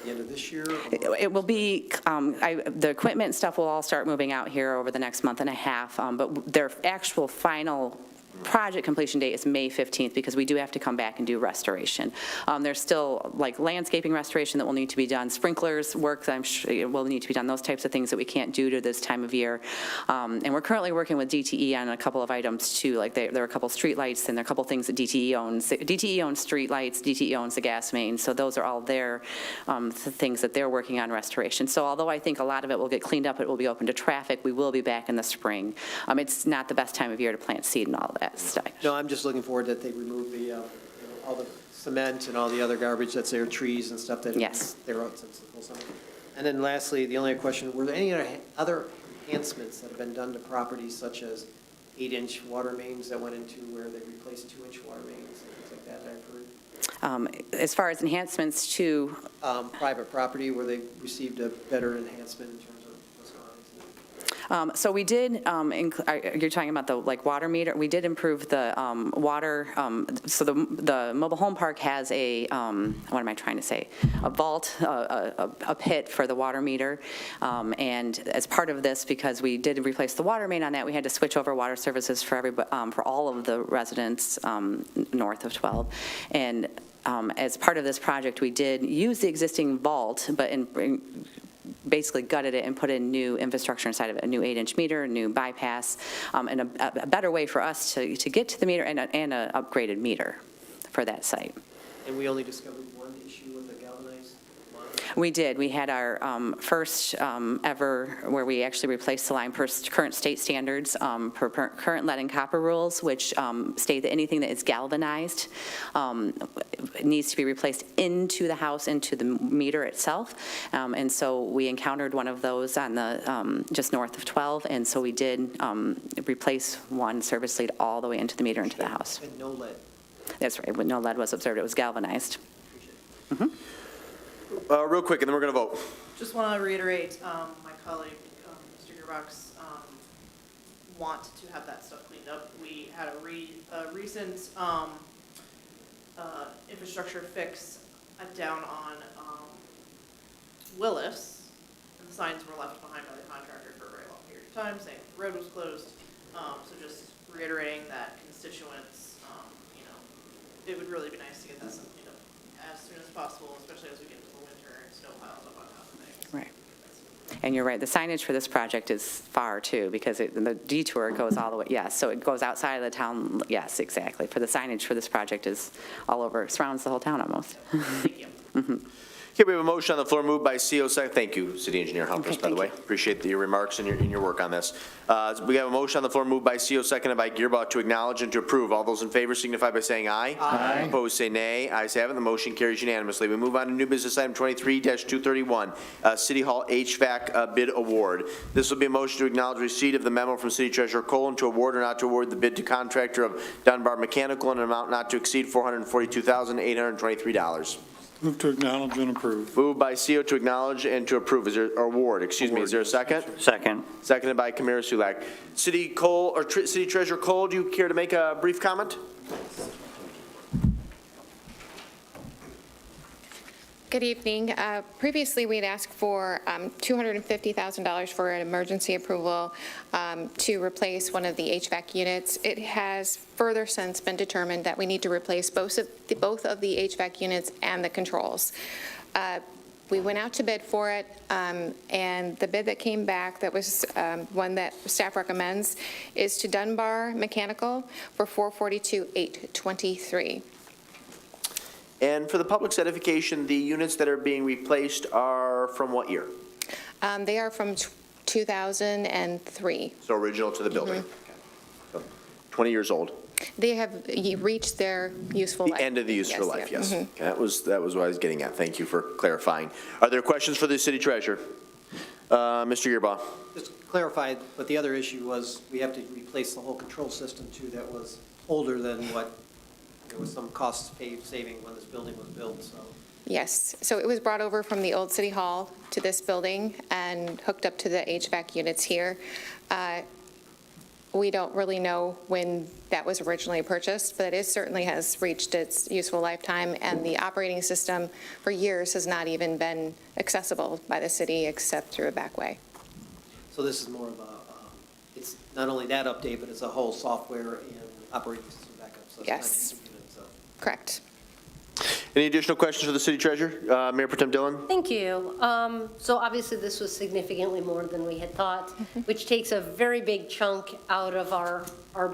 P: the end of this year?
K: It will be, the equipment stuff will all start moving out here over the next month and a half, but their actual final project completion date is May 15th because we do have to come back and do restoration. There's still like landscaping restoration that will need to be done, sprinklers work I'm sure will need to be done, those types of things that we can't do to this time of year. And we're currently working with DTE on a couple of items too, like there are a couple street lights and there are a couple things that DTE owns. DTE owns street lights, DTE owns the gas main, so those are all their things that they're working on restoration. So although I think a lot of it will get cleaned up, it will be open to traffic, we will be back in the spring. It's not the best time of year to plant seed and all that stuff.
P: No, I'm just looking forward that they remove the, all the cement and all the other garbage that's there, trees and stuff that they're out since the full summer. And then lastly, the only question, were there any other enhancements that have been done to properties such as 8-inch water mains that went into where they replaced 2-inch water mains, things like that I've heard?
K: As far as enhancements to?
P: Private property where they received a better enhancement in terms of what's going on.
K: So we did, you're talking about the water meter, we did improve the water, so the mobile home park has a, what am I trying to say, a vault, a pit for the water meter, and as part of this, because we did replace the water main on that, we had to switch over water services for all of the residents north of 12, and as part of this project, we did use the existing vault, but basically gutted it and put in new infrastructure inside of it, a new 8-inch meter, a new bypass, and a better way for us to get to the meter and an upgraded meter for that site.
P: And we only discovered one issue with the galvanized monitor?
K: We did. We had our first ever where we actually replaced Saline per current state standards, per current lead and copper rules, which state that anything that is galvanized needs to be replaced into the house, into the meter itself. And so we encountered one of those on the just north of 12, and so we did replace one service lead all the way into the meter into the house.
P: And no lead?
K: That's right. No lead was observed. It was galvanized.
B: Real quick, and then we're going to vote.
N: Just want to reiterate my colleague, Mr. Gearbox, want to have that stuff cleaned up. We had a recent infrastructure fix down on Willis, and the signs were left behind by the contractor for a very long period of time, saying the road was closed. So just reiterating that constituents, it would really be nice to get that stuff cleaned up as soon as possible, especially as we get into the winter and snow piles up on top of things.
K: Right. And you're right, the signage for this project is far too, because the detour goes all the way, yes, so it goes outside of the town, yes, exactly. For the signage for this project is all over, surrounds the whole town almost.
N: Thank you.
B: Okay, we have a motion on the floor moved by CO second. Thank you, City Engineer Humphries, by the way. Appreciate your remarks and your work on this. We have a motion on the floor moved by CO seconded by Gearbaugh to acknowledge and to approve. All those in favor signify by saying aye.
Q: Aye.
B: Opposed, say nay. Ayes have it. The motion carries unanimously. We move on to new business item 23-231, City Hall HVAC bid award. This will be a motion to acknowledge receipt of the memo from City Treasurer Cole and to award or not to award the bid to contractor of Dunbar Mechanical in an amount not to exceed $442,823.
L: Move to acknowledge and approve.
B: Moved by CO to acknowledge and to approve. Is there, or award, excuse me. Is there a second?
M: Second.
B: Seconded by Kamara Sulak. City Cole, or City Treasurer Cole, do you care to make a brief comment?
A: Good evening. Previously, we'd asked for $250,000 for an emergency approval to replace one of the HVAC units. It has further since been determined that we need to replace both of the HVAC units and the controls. We went out to bid for it, and the bid that came back, that was one that staff recommends, is to Dunbar Mechanical for $442,823.
B: And for the public's edification, the units that are being replaced are from what year?
A: They are from 2003.
B: So original to the building. So 20 years old.
A: They have reached their useful life.
B: The end of the useful life, yes.
A: Mhm.
B: Okay, that was what I was getting at. Thank you for clarifying. Are there questions for the city treasurer? Mr. Gearbaugh.
P: Just to clarify, but the other issue was we have to replace the whole control system too that was older than what, there was some cost saving when this building was built, so.
A: Yes, so it was brought over from the old city hall to this building and hooked up to the HVAC units here. We don't really know when that was originally purchased, but it certainly has reached its useful lifetime, and the operating system for years has not even been accessible by the city except through a back way.
P: So this is more of a, it's not only that update, but it's a whole software and operating system backup. So it's not
A: Yes.
P: just a unit, so.
A: Correct.
B: Any additional questions for the city treasurer? Mayor Pro Tem Dillon?
D: Thank you. So obviously, this was significantly more than we had thought, which takes a very big chunk out of our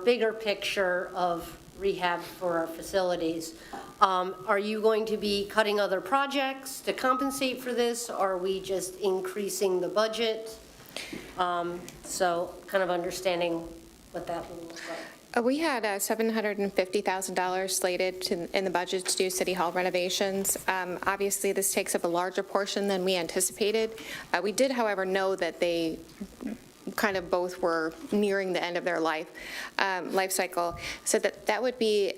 D: bigger picture of rehab for our facilities. Are you going to be cutting other projects to compensate for this? Or are we just increasing the budget? So kind of understanding what that will look like.
A: We had $750,000 slated in the budget to do City Hall renovations. Obviously, this takes up a larger portion than we anticipated. We did, however, know that they kind of both were nearing the end of their life cycle. So that would be,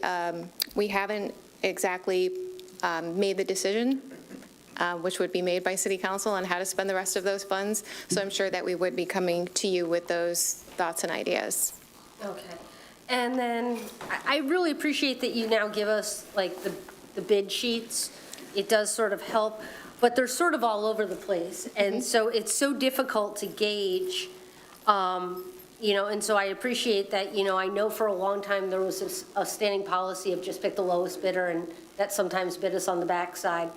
A: we haven't exactly made the decision, which would be made by City Council on how to spend the rest of those funds. So I'm sure that we would be coming to you with those thoughts and ideas.
D: Okay. And then I really appreciate that you now give us like the bid sheets. It does sort of help, but they're sort of all over the place. And so it's so difficult to gauge, and so I appreciate that, I know for a long time there was a standing policy of just pick the lowest bidder, and that sometimes bit us on the backside.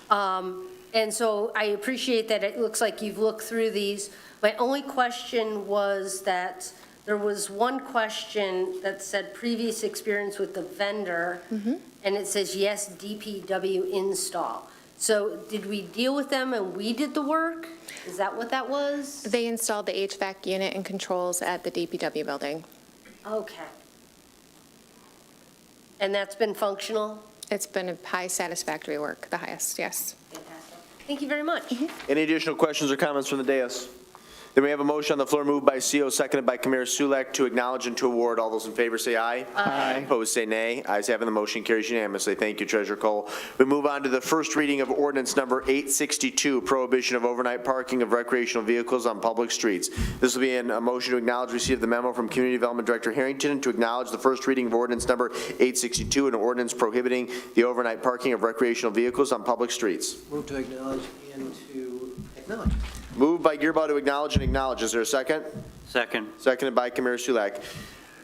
D: And so I appreciate that it looks like you've looked through these. My only question was that there was one question that said previous experience with the vendor, and it says, yes, DPW install. So did we deal with them and we did the work? Is that what that was?
A: They installed the HVAC unit and controls at the DPW building.
D: Okay. And that's been functional?
A: It's been a high satisfactory work, the highest, yes.
D: Fantastic. Thank you very much.
B: Any additional questions or comments from the dais? Then we have a motion on the floor moved by CO, seconded by Kamara Sulak to acknowledge and to award. All those in favor say aye.
D: Aye.
B: Opposed say nay. Ayes having the motion carries unanimously. Thank you, Treasurer Cole. We move on to the first reading of ordinance number 862, prohibition of overnight parking of recreational vehicles on public streets. This will be a motion to acknowledge receipt of the memo from Community Development Director Harrington and to acknowledge the first reading of ordinance number 862, an ordinance prohibiting the overnight parking of recreational vehicles on public streets.
P: Move to acknowledge and to acknowledge.
B: Moved by Gearbaugh to acknowledge and acknowledge. Is there a second?
M: Second.
B: Seconded by Kamara Sulak.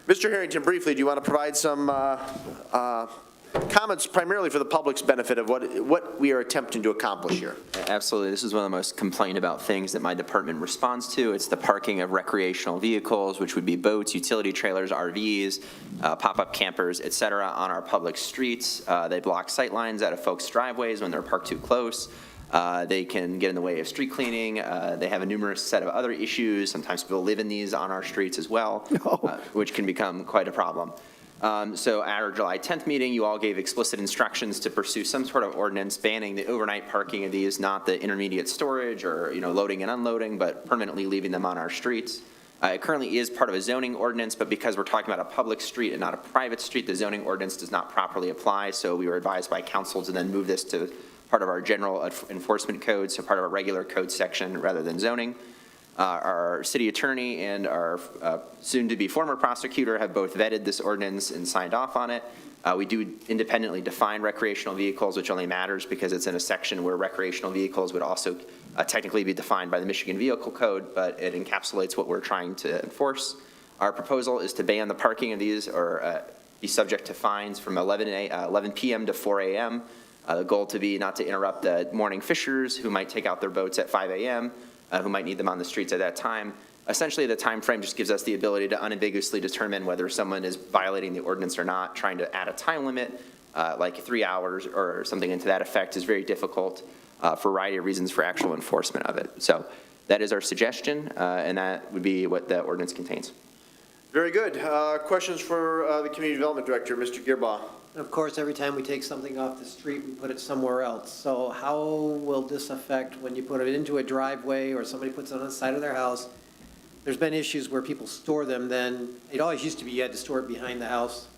B: Mr. Harrington, briefly, do you want to provide some comments primarily for the public's benefit of what we are attempting to accomplish here?
R: Absolutely. This is one of the most complained about things that my department responds to. It's the parking of recreational vehicles, which would be boats, utility trailers, RVs, pop-up campers, et cetera, on our public streets. They block sight lines out of folks' driveways when they're parked too close. They can get in the way of street cleaning. They have a numerous set of other issues. Sometimes people live in these on our streets as well, which can become quite a problem. So at our July 10th meeting, you all gave explicit instructions to pursue some sort of ordinance banning the overnight parking of these, not the intermediate storage or, loading and unloading, but permanently leaving them on our streets. It currently is part of a zoning ordinance, but because we're talking about a public street and not a private street, the zoning ordinance does not properly apply. So we were advised by council to then move this to part of our general enforcement code, so part of our regular code section rather than zoning. Our city attorney and our soon-to-be former prosecutor have both vetted this ordinance and signed off on it. We do independently define recreational vehicles, which only matters because it's in a section where recreational vehicles would also technically be defined by the Michigan Vehicle Code, but it encapsulates what we're trying to enforce. Our proposal is to ban the parking of these or be subject to fines from 11 p.m. to 4 a.m. The goal to be not to interrupt the morning fishers who might take out their boats at 5 a.m., who might need them on the streets at that time. Essentially, the time frame just gives us the ability to unambiguously determine whether someone is violating the ordinance or not. Trying to add a time limit, like 3 hours or something into that effect, is very difficult for a variety of reasons for actual enforcement of it. So that is our suggestion, and that would be what the ordinance contains.
B: Very good. Questions for the Community Development Director, Mr. Gearbaugh?
P: Of course, every time we take something off the street, we put it somewhere else. So how will this affect when you put it into a driveway or somebody puts it on the side of their house? There's been issues where people store them, then it always used to be you had to store it behind the house.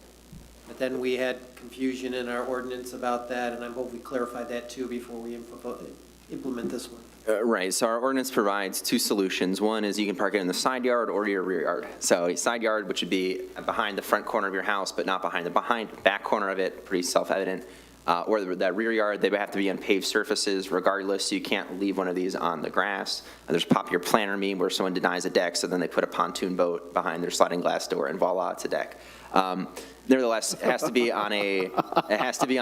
P: But then we had confusion in our ordinance about that, and I hope we clarified that too before we implement this one.
R: Right, so our ordinance provides two solutions. One is you can park it in the side yard or your rear yard. So a side yard, which would be behind the front corner of your house, but not behind the back corner of it, pretty self-evident. Or that rear yard, they would have to be on paved surfaces regardless, so you can't leave one of these on the grass. There's Pop Your Planter meme where someone denies a deck, so then they put a pontoon boat behind their sliding glass door, and voila, it's a deck. Nevertheless, it has to be on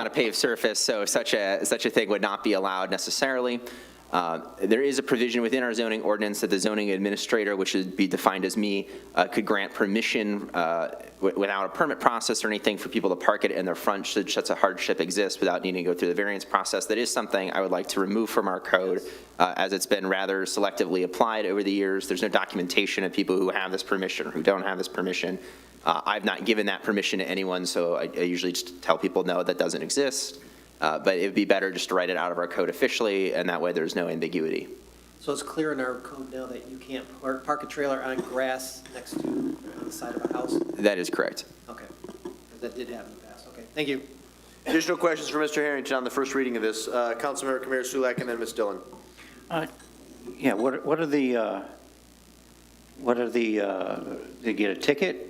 R: a paved surface, so such a thing would not be allowed necessarily. There is a provision within our zoning ordinance that the zoning administrator, which would be defined as me, could grant permission without a permit process or anything for people to park it in their front should such a hardship exist without needing to go through the variance process. That is something I would like to remove from our code as it's been rather selectively applied over the years. There's no documentation of people who have this permission or who don't have this permission. I've not given that permission to anyone, so I usually just tell people no, that doesn't exist. But it would be better just to write it out of our code officially, and that way there's no ambiguity.
P: So it's clear in our code now that you can't park a trailer on grass next to on the side of a house?
R: That is correct.
P: Okay. That did happen in the past. Okay, thank you.
B: Additional questions for Mr. Harrington on the first reading of this. Councilmember Kamara Sulak and then Ms. Dillon.
M: Yeah, what are the, they get a ticket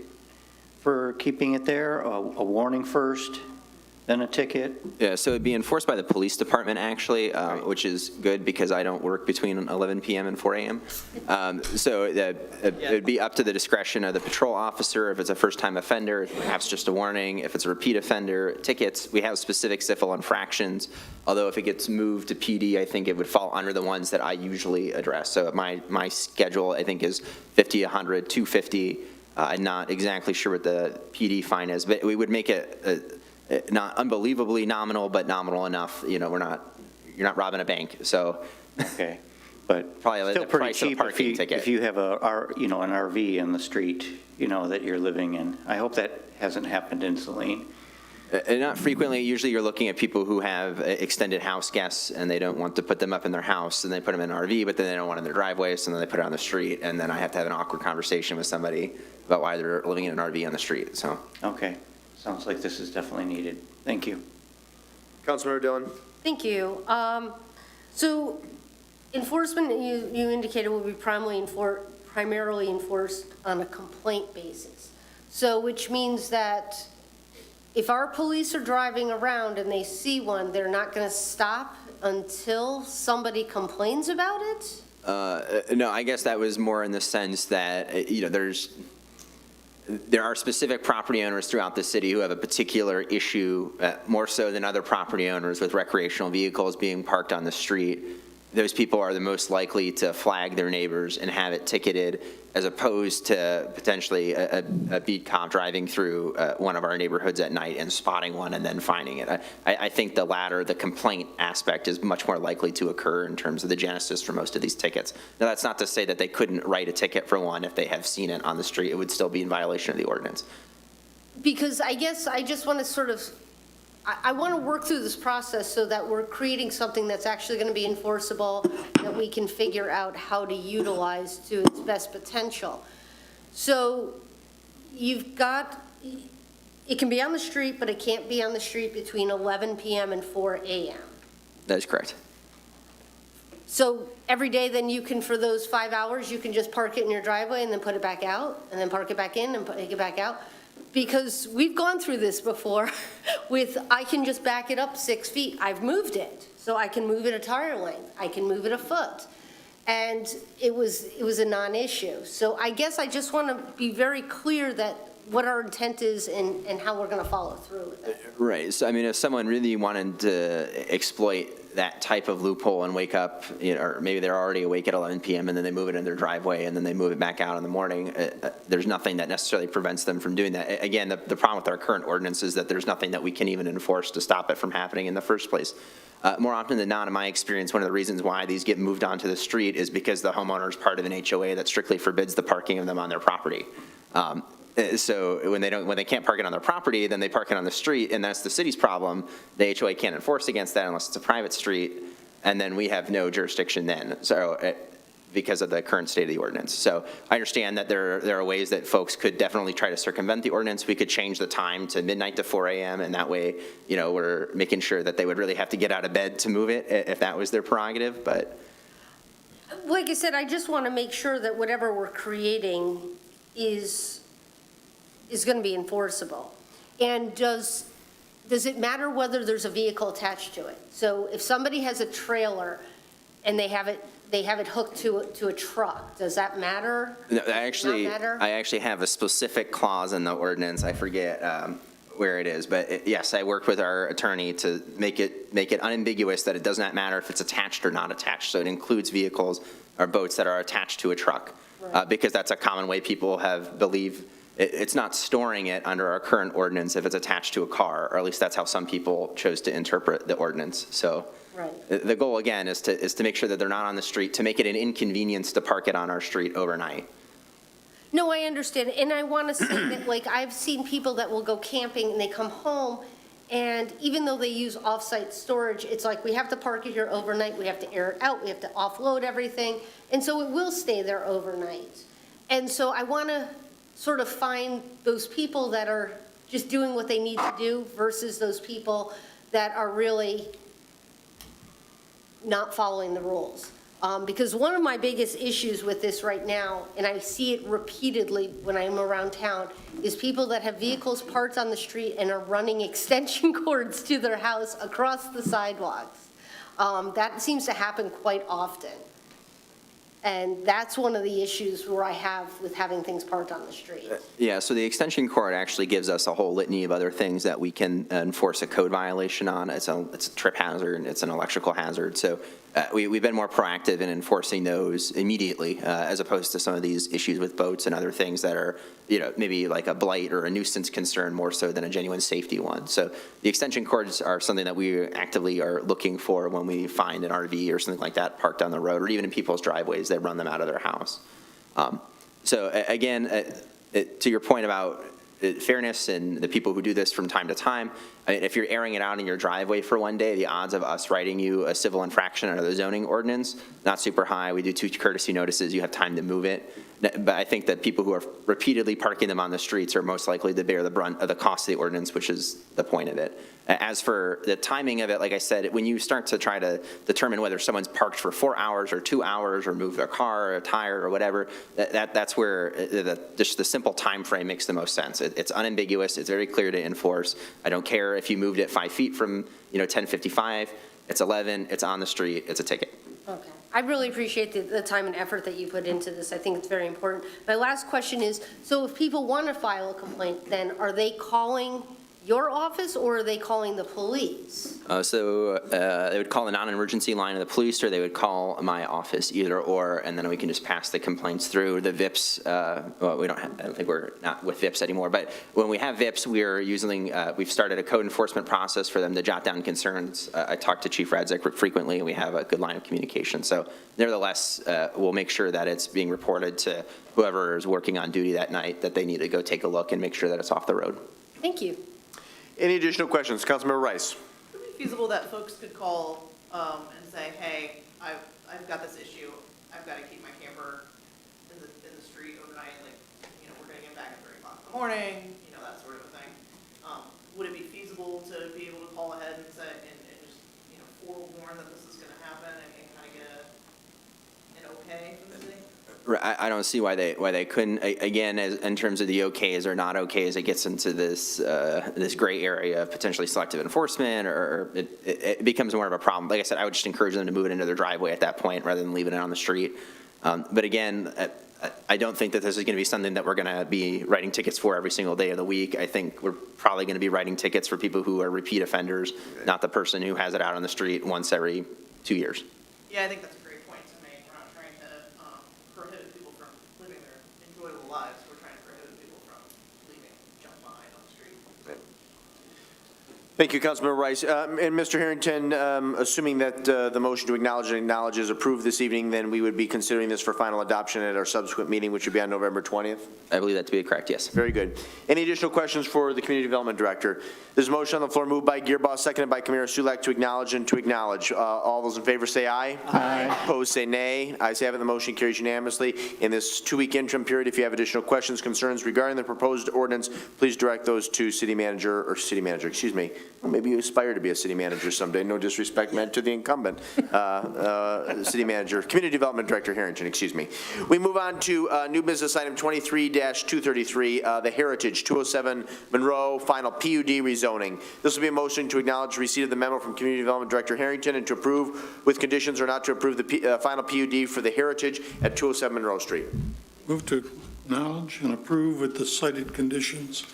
M: for keeping it there, a warning first, then a ticket?
R: Yeah, so it'd be enforced by the police department, actually, which is good because I don't work between 11 p.m. and 4 a.m. So it would be up to the discretion of the patrol officer if it's a first-time offender, perhaps just a warning. If it's a repeat offender, tickets. We have specific civil infractions, although if it gets moved to PD, I think it would fall under the ones that I usually address. So my schedule, I think, is 50, 100, 250. I'm not exactly sure what the PD fine is, but we would make it not unbelievably nominal, but nominal enough. You're not robbing a bank, so.
M: Okay, but
R: probably
M: still
R: the
M: pretty
R: price of a
M: cheap
R: parking ticket.
M: if you have an RV in the street, that you're living in. I hope that hasn't happened in Saline.
R: And not frequently. Usually you're looking at people who have extended house guests and they don't want to put them up in their house, and they put them in an RV, but then they don't want it in their driveway, so then they put it on the street, and then I have to have an awkward conversation with somebody about why they're living in an RV on the street. So.
M: Okay, sounds like this is definitely needed. Thank you.
B: Councilmember Dillon.
D: Thank you. So enforcement, you indicated, will be primarily enforced on a complaint basis. So which means that if our police are driving around and they see one, they're not going to stop until somebody complains about it?
R: No, I guess that was more in the sense that, there are specific property owners throughout the city who have a particular issue, more so than other property owners, with recreational vehicles being parked on the street. Those people are the most likely to flag their neighbors and have it ticketed. as opposed to potentially a beat cop driving through one of our neighborhoods at night and spotting one and then finding it. I think the latter, the complaint aspect, is much more likely to occur in terms of the genesis for most of these tickets. Now, that's not to say that they couldn't write a ticket for one if they have seen it on the street. It would still be in violation of the ordinance.
D: Because I guess I just want to sort of, I want to work through this process so that we're creating something that's actually going to be enforceable, that we can figure out how to utilize to its best potential. So you've got, it can be on the street, but it can't be on the street between 11 p.m. and 4 a.m.
R: That is correct.
D: So every day then you can, for those 5 hours, you can just park it in your driveway and then put it back out, and then park it back in and take it back out? Because we've gone through this before with, I can just back it up 6 feet. I've moved it, so I can move it a tire length. I can move it a foot. And it was a non-issue. So I guess I just want to be very clear that what our intent is and how we're going to follow through with it.
R: Right. So, I mean, if someone really wanted to exploit that type of loophole and wake up, or maybe they're already awake at 11 p.m. and then they move it in their driveway and then they move it back out in the morning, there's nothing that necessarily prevents them from doing that. Again, the problem with our current ordinance is that there's nothing that we can even enforce to stop it from happening in the first place. More often than not, in my experience, one of the reasons why these get moved onto the street is because the homeowner is part of an HOA that strictly forbids the parking of them on their property. So when they can't park it on their property, then they park it on the street, and that's the city's problem. The HOA can't enforce against that unless it's a private street, and then we have no jurisdiction then. So because of the current state of the ordinance. So I understand that there are ways that folks could definitely try to circumvent the ordinance. We could change the time to midnight to 4 a.m. and that way, we're making sure that they would really have to get out of bed to move it if that was their prerogative. But
D: like I said, I just want to make sure that whatever we're creating is going to be enforceable. And does it matter whether there's a vehicle attached to it? So if somebody has a trailer and they have it hooked to a truck, does that matter?
R: No, I actually have a specific clause in the ordinance. I forget where it is, but yes, I worked with our attorney to make it unambiguous that it does not matter if it's attached or not attached. So it includes vehicles or boats that are attached to a truck, because that's a common way people have believed. It's not storing it under our current ordinance if it's attached to a car, or at least that's how some people chose to interpret the ordinance. So the goal, again, is to make sure that they're not on the street, to make it an inconvenience to park it on our street overnight.
D: No, I understand. And I want to say that, like, I've seen people that will go camping and they come home, and even though they use off-site storage, it's like, we have to park it here overnight, we have to air it out, we have to offload everything, and so it will stay there overnight. And so I want to sort of find those people that are just doing what they need to do versus those people that are really not following the rules. Because one of my biggest issues with this right now, and I see it repeatedly when I'm around town, is people that have vehicles parked on the street and are running extension cords to their house across the sidewalks. That seems to happen quite often. And that's one of the issues where I have with having things parked on the street.
R: Yeah, so the extension cord actually gives us a whole litany of other things that we can enforce a code violation on. It's a trip hazard, it's an electrical hazard. So we've been more proactive in enforcing those immediately, as opposed to some of these issues with boats and other things that are, maybe like a blight or a nuisance concern more so than a genuine safety one. So the extension cords are something that we actively are looking for when we find an RV or something like that parked on the road, or even in people's driveways that run them out of their house. So again, to your point about fairness and the people who do this from time to time, I mean, if you're airing it out in your driveway for one day, the odds of us writing you a civil infraction under the zoning ordinance, not super high. We do 2 courtesy notices. You have time to move it. But I think that people who are repeatedly parking them on the streets are most likely to bear the brunt of the cost of the ordinance, which is the point of it. As for the timing of it, like I said, when you start to try to determine whether someone's parked for 4 hours or 2 hours or moved their car or a tire or whatever, that's where just the simple time frame makes the most sense. It's unambiguous. It's very clear to enforce. I don't care if you moved it 5 feet from 1055. It's 11. It's on the street. It's a ticket.
D: Okay. I really appreciate the time and effort that you put into this. I think it's very important. My last question is, so if people want to file a complaint, then are they calling your office, or are they calling the police?
R: So they would call the non-emergency line of the police, or they would call my office, either or, and then we can just pass the complaints through. The VIPs, well, we don't have, I don't think we're not with VIPs anymore, but when we have VIPs, we're using, we've started a code enforcement process for them to jot down concerns. I talk to Chief Radzik frequently, and we have a good line of communication. So nevertheless, we'll make sure that it's being reported to whoever is working on duty that night, that they need to go take a look and make sure that it's off the road.
D: Thank you.
B: Any additional questions? Councilmember Rice.
N: Would it be feasible that folks could call and say, hey, I've got this issue, I've got to keep my camper in the street overnight, like, you know, we're going to get back at 3 o'clock in the morning, you know, that sort of a thing. Would it be feasible to be able to call ahead and say, and just, you know, forewarn that this is going to happen and kind of get an okay from the city?
R: I don't see why they couldn't. Again, in terms of the okays or not okays, it gets into this this gray area of potentially selective enforcement, or it becomes more of a problem. Like I said, I would just encourage them to move it into their driveway at that point rather than leaving it on the street. But again, I don't think that this is going to be something that we're going to be writing tickets for every single day of the week. I think we're probably going to be writing tickets for people who are repeat offenders, not the person who has it out on the street once every 2 years.
N: Yeah, I think that's a great point to make. We're not trying to prohibit people from living their enjoyable lives. We're trying to prohibit people from leaving junk behind on the street.
B: Thank you, Councilmember Rice. And Mr. Harrington, assuming that the motion to acknowledge is approved this evening, then we would be considering this for final adoption at our subsequent meeting, which would be on November 20th?
R: I believe that to be correct, yes.
B: Very good. Any additional questions for the Community Development Director? There's a motion on the floor moved by Gearboss, seconded by Camara Sulak to acknowledge and to acknowledge. All those in favor say aye. Aye. Opposed say nay. Ayes have it, the motion carries unanimously. In this 2-week interim period, if you have additional questions, concerns regarding the proposed ordinance, please direct those to city manager, excuse me. Well, maybe you aspire to be a city manager someday. No disrespect meant to the incumbent. City manager, Community Development Director Harrington, excuse me. We move on to new business item 23-233, the Heritage 207 Monroe final PUD rezoning. This will be a motion to acknowledge receipt of the memo from Community Development Director Harrington and to approve with conditions or not to approve the final PUD for the Heritage at 207 Monroe Street.
L: Move to acknowledge and approve with the cited conditions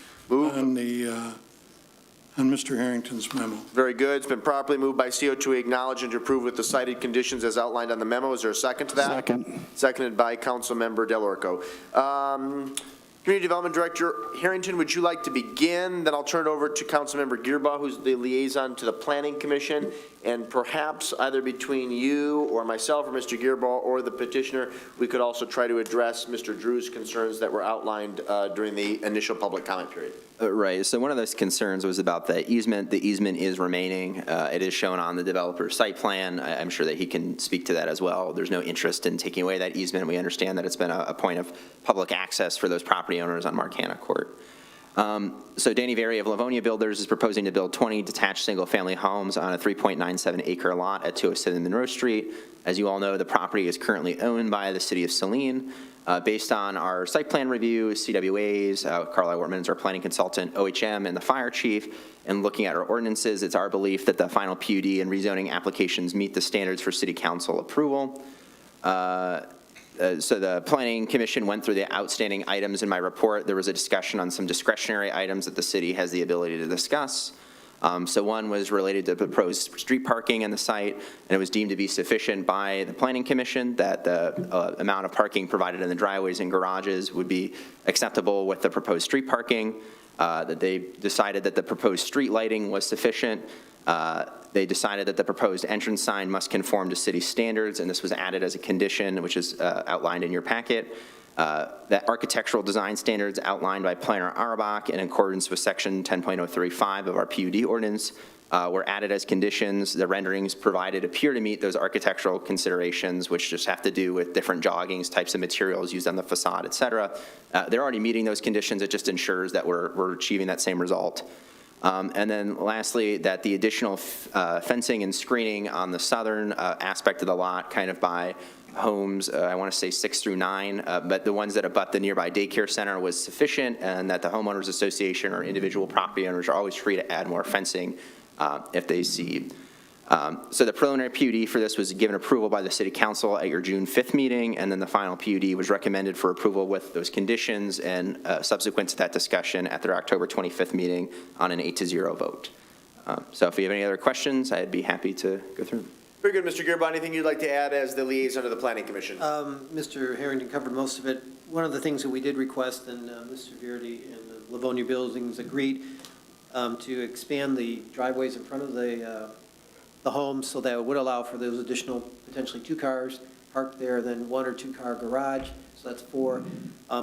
L: on Mr. Harrington's memo.
B: Very good. It's been properly moved by CO to acknowledge and to approve with the cited conditions as outlined on the memo. Is there a second to that?
O: Second.
B: Seconded by Councilmember Delorco. Community Development Director Harrington, would you like to begin? Then I'll turn it over to Councilmember Gearbaugh, who's the liaison to the Planning Commission, and perhaps either between you or myself or Mr. Gearbaugh or the petitioner, we could also try to address Mr. Drew's concerns that were outlined during the initial public comment period.
R: Right, so one of those concerns was about the easement. The easement is remaining. It is shown on the developer's site plan. I'm sure that he can speak to that as well. There's no interest in taking away that easement. We understand that it's been a point of public access for those property owners on Marcana Court. So Danny Very of Livonia Builders is proposing to build 20 detached single-family homes on a 3.97 acre lot at 207 Monroe Street. As you all know, the property is currently owned by the city of Saline. Based on our site plan review, CWAs, Carlisle Wortman is our planning consultant, OHM, and the fire chief, and looking at our ordinances, it's our belief that the final PUD and rezoning applications meet the standards for city council approval. So the Planning Commission went through the outstanding items in my report. There was a discussion on some discretionary items that the city has the ability to discuss. So one was related to proposed street parking in the site, and it was deemed to be sufficient by the Planning Commission that the amount of parking provided in the driveways and garages would be acceptable with the proposed street parking, that they decided that the proposed street lighting was sufficient. They decided that the proposed entrance sign must conform to city standards, and this was added as a condition, which is outlined in your packet. That architectural design standards outlined by Planner Auerbach in accordance with section 10.035 of our PUD ordinance were added as conditions. The renderings provided appear to meet those architectural considerations, which just have to do with different joggings, types of materials used on the facade, et cetera. They're already meeting those conditions. It just ensures that we're achieving that same result. And then lastly, that the additional fencing and screening on the southern aspect of the lot, kind of by homes, I want to say 6 through 9, but the ones that abut the nearby daycare center was sufficient, and that the homeowners association or individual property owners are always free to add more fencing if they see So the preliminary PUD for this was given approval by the City Council at your June 5th meeting, and then the final PUD was recommended for approval with those conditions and subsequent to that discussion at their October 25th meeting on an 8-0 vote. So if you have any other questions, I'd be happy to go through them.
B: Very good, Mr. Gearba. Anything you'd like to add as the liaison to the Planning Commission?
P: Mr. Harrington covered most of it. One of the things that we did request, and Mr. Verdi and the Livonia Buildings agreed to expand the driveways in front of the homes so that it would allow for those additional potentially 2 cars parked there, then 1 or 2 car garage. So that's 4.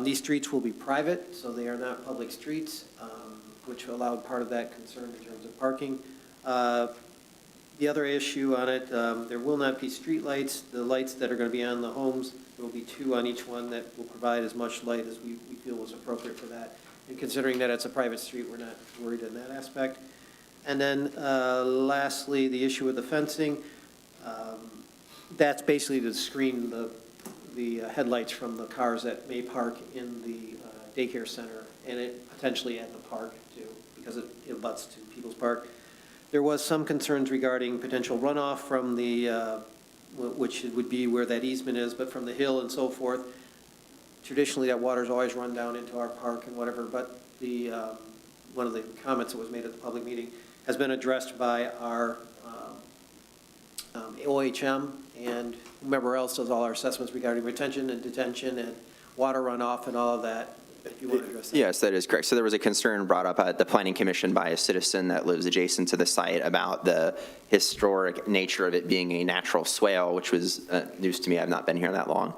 P: These streets will be private, so they are not public streets, which allowed part of that concern in terms of parking. The other issue on it, there will not be street lights. The lights that are going to be on the homes, there will be 2 on each one that will provide as much light as we feel was appropriate for that. And considering that it's a private street, we're not worried in that aspect. And then lastly, the issue with the fencing, that's basically to screen the headlights from the cars that may park in the daycare center and it potentially at the park too, because it butts to People's Park. There was some concerns regarding potential runoff from the, which would be where that easement is, but from the hill and so forth. Traditionally, that water's always run down into our park and whatever, but the, one of the comments that was made at the public meeting has been addressed by our OHM and whomever else does all our assessments regarding retention and detention and water runoff and all of that. If you want to address that.
R: Yes, that is correct. So there was a concern brought up at the Planning Commission by a citizen that lives adjacent to the site about the historic nature of it being a natural swale, which was news to me. I've not been here that long.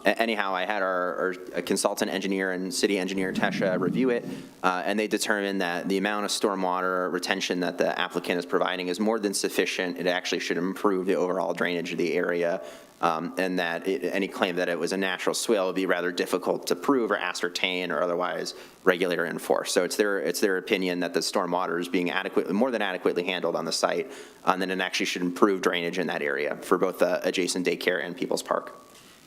R: Anyhow, I had our consultant engineer and city engineer, Tesha, review it, and they determined that the amount of stormwater retention that the applicant is providing is more than sufficient. It actually should improve the overall drainage of the area, and that any claim that it was a natural swale would be rather difficult to prove or ascertain or otherwise regulate or enforce. So it's their opinion that the stormwater is being more than adequately handled on the site, and then it actually should improve drainage in that area for both the adjacent daycare and People's Park.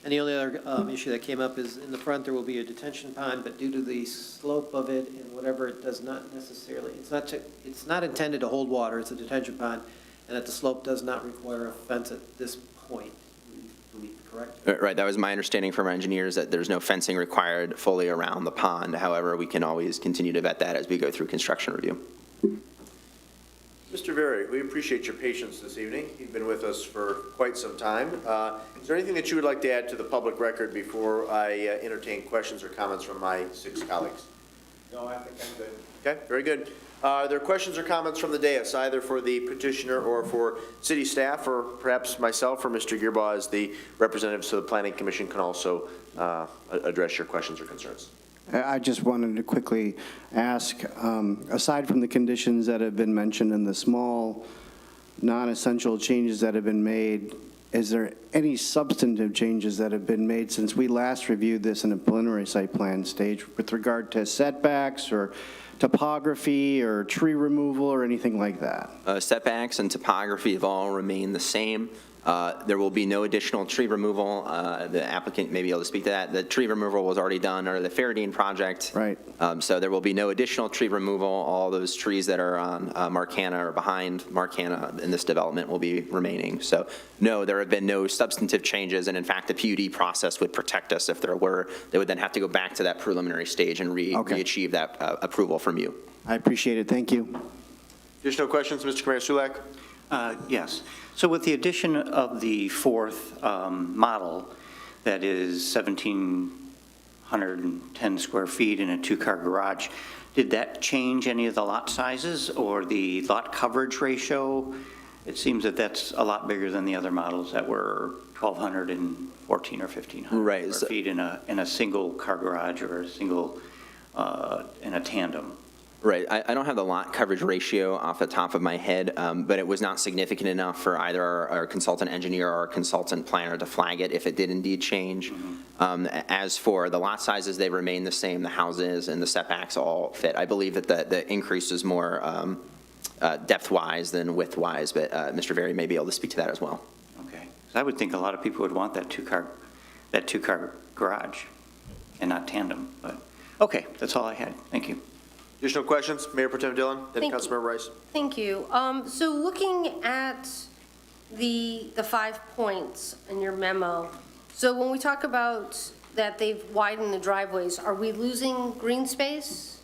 P: And the only other issue that came up is in the front, there will be a detention pond, but due to the slope of it and whatever, it does not necessarily, it's not intended to hold water, it's a detention pond, and that the slope does not require a fence at this point. Correct?
R: Right, that was my understanding from our engineers, that there's no fencing required fully around the pond. However, we can always continue to vet that as we go through construction review.
B: Mr. Verri, we appreciate your patience this evening. You've been with us for quite some time. Is there anything that you would like to add to the public record before I entertain questions or comments from my 6 colleagues?
H: No, I think I'm good.
B: Okay, very good. Are there questions or comments from the dais, either for the petitioner or for city staff, or perhaps myself or Mr. Gearba as the representatives to the Planning Commission can also address your questions or concerns?
O: I just wanted to quickly ask, aside from the conditions that have been mentioned and the small, non-essential changes that have been made, is there any substantive changes that have been made since we last reviewed this in a preliminary site plan stage with regard to setbacks or topography or tree removal or anything like that?
R: Setbacks and topography have all remained the same. There will be no additional tree removal. The applicant may be able to speak to that. The tree removal was already done under the Faradine project.
O: Right.
R: So there will be no additional tree removal. All those trees that are on Marcana or behind Marcana in this development will be remaining. So no, there have been no substantive changes. And in fact, the PUD process would protect us if there were. They would then have to go back to that preliminary stage and re-achieve that approval from you.
O: I appreciate it. Thank you.
B: Additional questions, Mr. Mayor Sulak?
M: Yes. So with the addition of the 4th model, that is 1,710 square feet in a 2-car garage, did that change any of the lot sizes or the lot coverage ratio? It seems that that's a lot bigger than the other models that were 1,214 or 1,500 square feet in a single car garage or a single in a tandem.
R: Right. I don't have the lot coverage ratio off the top of my head, but it was not significant enough for either our consultant engineer or our consultant planner to flag it if it did indeed change. As for the lot sizes, they remain the same. The houses and the setbacks all fit. I believe that the increase is more depth-wise than width-wise, but Mr. Verri may be able to speak to that as well.
M: Okay. So I would think a lot of people would want that two-car garage and not tandem, but okay, that's all I had. Thank you.
B: Additional questions? Mayor Pro Tem Dillon, then
D: Thank you.
B: Councilmember Rice.
D: Thank you. So looking at the 5 points in your memo, so when we talk about that they've widened the driveways, are we losing green space?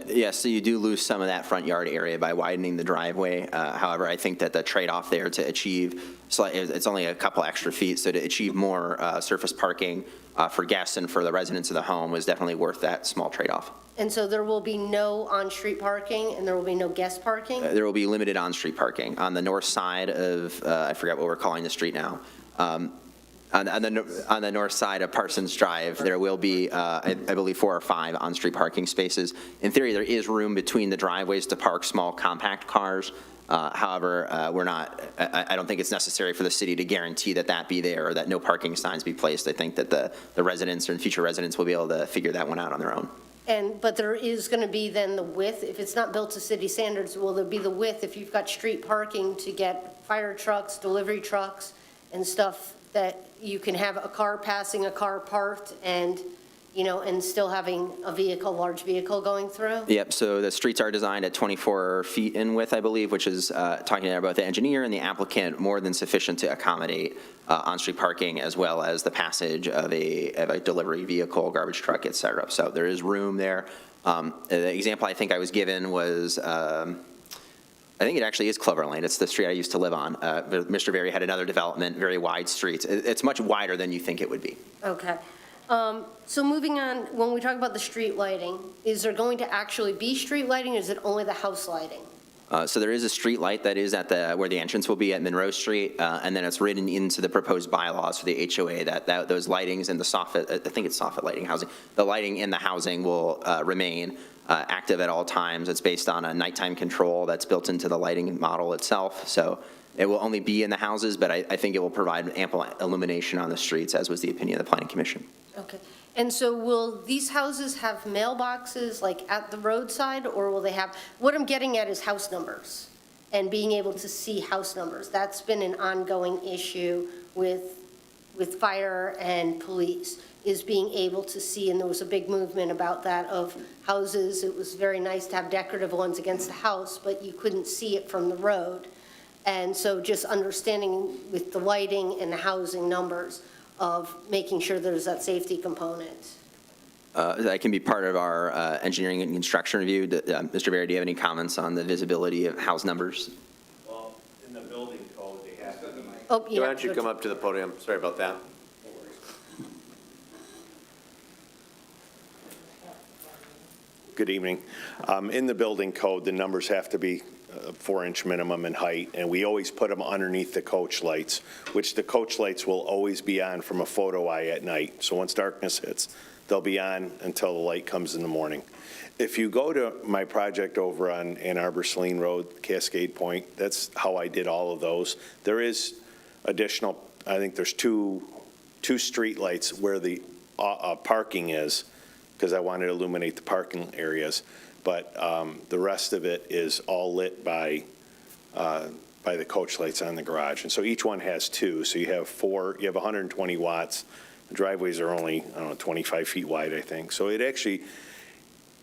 R: Yes, so you do lose some of that front yard area by widening the driveway. However, I think that the trade-off there to achieve, it's only a couple extra feet, so to achieve more surface parking for guests and for the residents of the home was definitely worth that small trade-off.
D: And so there will be no on-street parking and there will be no guest parking?
R: There will be limited on-street parking. On the north side of, I forget what we're calling the street now, on the north side of Parsons Drive, there will be, I believe, 4 or 5 on-street parking spaces. In theory, there is room between the driveways to park small compact cars. However, I don't think it's necessary for the city to guarantee that that be there or that no parking signs be placed. I think that the residents and future residents will be able to figure that one out on their own.
D: But there is going to be then the width, if it's not built to city standards, will there be the width if you've got street parking to get fire trucks, delivery trucks, and stuff that you can have a car passing, a car parked, and, and still having a vehicle, large vehicle going through?
R: Yep, so the streets are designed at 24 feet in width, I believe, which is, talking about the engineer and the applicant, more than sufficient to accommodate on-street parking as well as the passage of a delivery vehicle, garbage truck, et cetera. So there is room there. The example I think I was given was, I think it actually is Clover Lane. It's the street I used to live on. Mr. Berry had another development, very wide streets. It's much wider than you think it would be.
D: Okay. So moving on, when we talk about the street lighting, is there going to actually be street lighting, or is it only the house lighting?
R: So there is a street light that is at where the entrance will be at Monroe Street, and then it's written into the proposed bylaws for the HOA that those lightings and the soffit, I think it's soffit lighting housing, the lighting in the housing will remain active at all times. It's based on a nighttime control that's built into the lighting model itself. So it will only be in the houses, but I think it will provide ample illumination on the streets, as was the opinion of the Planning Commission.
D: Okay. And so will these houses have mailboxes like at the roadside, or will they have, what I'm getting at is house numbers and being able to see house numbers. That's been an ongoing issue with fire and police, is being able to see, and there was a big movement about that of houses. It was very nice to have decorative ones against the house, but you couldn't see it from the road. And so just understanding with the lighting and the housing numbers of making sure there's that safety component.
R: That can be part of our engineering and construction review. Mr. Berry, do you have any comments on the visibility of house numbers?
B: Well, in the building code, they have to.
D: Oh, yeah.
B: Why don't you come up to the podium? Sorry about that.
Q: Good evening. In the building code, the numbers have to be 4-inch minimum in height, and we always put them underneath the coach lights, which the coach lights will always be on from a photo eye at night. So once darkness hits, they'll be on until the light comes in the morning. If you go to my project over on Ann Arbor Saline Road, Cascade Point, that's how I did all of those. There is additional, I think there's two street lights where the parking is, because I wanted to illuminate the parking areas. But the rest of it is all lit by the coach lights on the garage. And so each one has 2. So you have 4, you have 120 watts. The driveways are only, 25 feet wide, I think. So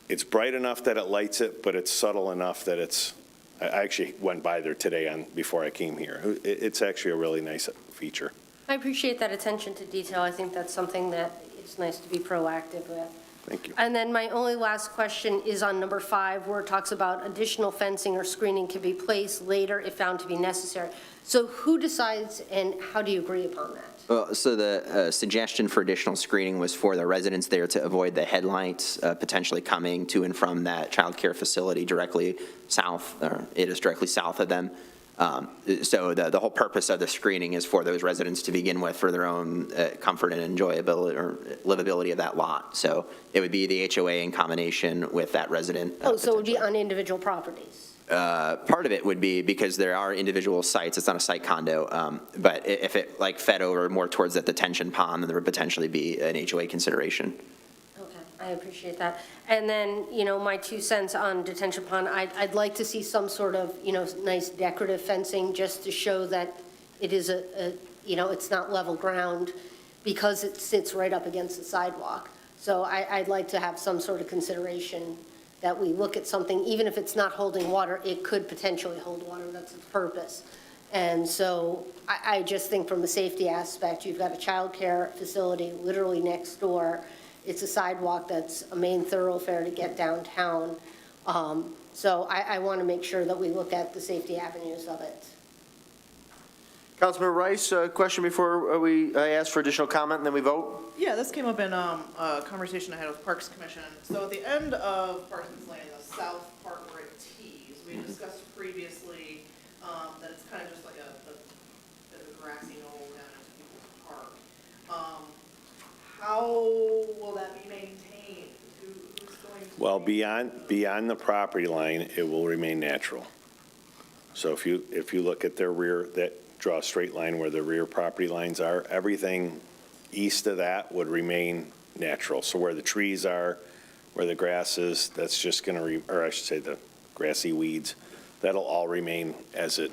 Q: it's bright enough that it lights it, but it's subtle enough that I actually went by there today before I came here. It's actually a really nice feature.
D: I appreciate that attention to detail. I think that's something that it's nice to be proactive with.
Q: Thank you.
D: And then my only last question is on number 5, where it talks about additional fencing or screening can be placed later if found to be necessary. So who decides and how do you agree upon that?
R: Well, so the suggestion for additional screening was for the residents there to avoid the headlights potentially coming to and from that child care facility directly south, or it is directly south of them. So the whole purpose of the screening is for those residents to begin with for their own comfort and enjoyability or livability of that lot. So it would be the HOA in combination with that resident.
D: So it would be on individual properties?
R: Part of it would be because there are individual sites. It's not a site condo. But if it fed over more towards that detention pond, then there would potentially be an HOA consideration.
D: I appreciate that. And then, my 2 cents on detention pond, I'd like to see some sort of, nice decorative fencing just to show that it is it's not level ground because it sits right up against the sidewalk. So I'd like to have some sort of consideration that we look at something, even if it's not holding water, it could potentially hold water, that's its purpose. And so I just think from a safety aspect, you've got a childcare facility literally next door. It's a sidewalk that's a main thoroughfare to get downtown. So I want to make sure that we look at the safety avenues of it.
B: Councilmember Rice, a question before I ask for additional comment and then we vote?
N: Yeah, this came up in a conversation I had with Parks Commission. So at the end of Parsons Lane, the South Park where it tees, we discussed previously that it's kind of just like a bit of a grassy knoll down into people's park. How will that be maintained? Who's going to?
Q: Well, beyond the property line, it will remain natural. So if you look at their rear, draw a straight line where the rear property lines are, everything east of that would remain natural. So where the trees are, where the grass is, that's just going to, or I should say the grassy weeds, that'll all remain as it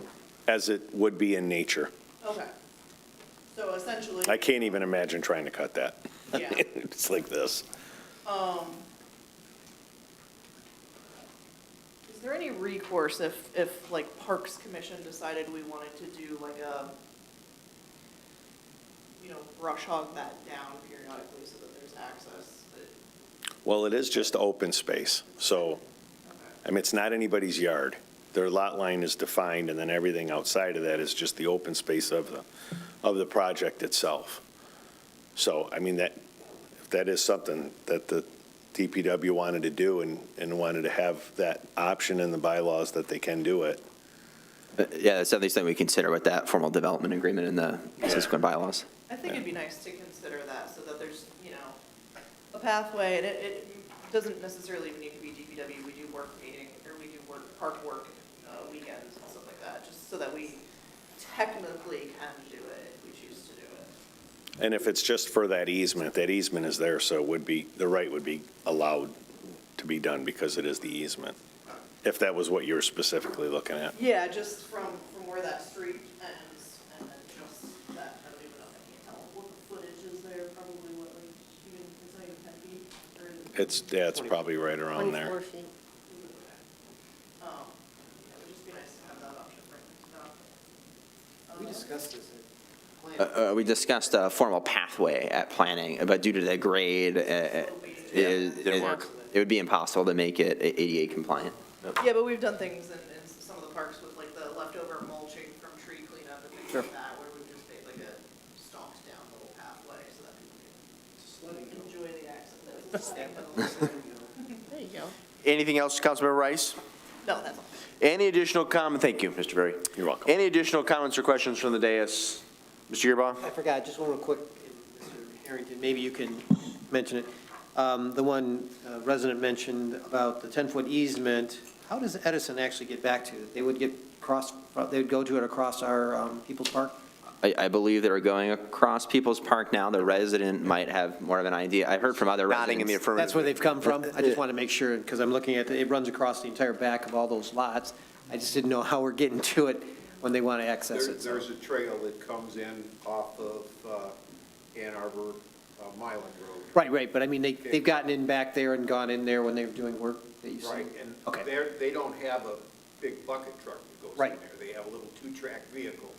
Q: would be in nature.
N: Okay. So essentially.
Q: I can't even imagine trying to cut that.
N: Yeah.
Q: It's like this.
N: Is there any recourse if like Parks Commission decided we wanted to do like a, brush hog that down periodically so that there's access?
Q: Well, it is just open space. So, I mean, it's not anybody's yard. Their lot line is defined, and then everything outside of that is just the open space of the project itself. So, I mean, if that is something that the DPW wanted to do and wanted to have that option in the bylaws that they can do it.
R: Yeah, that's definitely something we consider with that formal development agreement in the subsequent bylaws.
N: I think it'd be nice to consider that so that there's, a pathway, and it doesn't necessarily even need to be DPW. We do work meeting, or we do park work weekends and stuff like that, just so that we technically can do it if we choose to do it.
Q: And if it's just for that easement is there, so the right would be allowed to be done because it is the easement, if that was what you were specifically looking at.
N: Yeah, just from where that street ends, and then just that, I don't even know, I can't tell what the footage is there, probably what, like, it's not even 10 feet? Or is it
Q: It's probably right around there.
D: 24 feet.
N: Yeah, it would just be nice to have that option for
P: We discussed this
R: We discussed a formal pathway at planning, but due to the grade, it would be impossible to make it ADA compliant.
N: Yeah, but we've done things in some of the parks with like the leftover mulching from tree cleanup and things like that, where we've just made like a stalked down little pathway so that people can enjoy the access. There you go.
B: Anything else, Councilmember Rice?
N: No, that's all.
B: Any additional comment? Thank you, Mr. Berry.
Q: You're welcome.
B: Any additional comments or questions from the dais? Mr. Gearbaugh?
P: I forgot, just one real quick, Mr. Harrington, maybe you can mention it. The one resident mentioned about the 10-foot easement, how does Edison actually get back to it? They would go to it across our People's Park?
R: I believe they were going across People's Park now. The resident might have more of an idea. I've heard from other
B: Nodding in the
R: residents.
B: affirmative.
P: That's where they've come from? I just want to make sure, because I'm looking at, it runs across the entire back of all those lots. I just didn't know how we're getting to it when they want to access it.
S: There's a trail that comes in off of Ann Arbor, Mylan Road.
P: Right, but I mean, they've gotten in back there and gone in there when they were doing work that you see?
S: Right, and
P: Okay.
S: they don't have a big bucket truck that goes in
P: Right.
S: there. They have a little two-track vehicle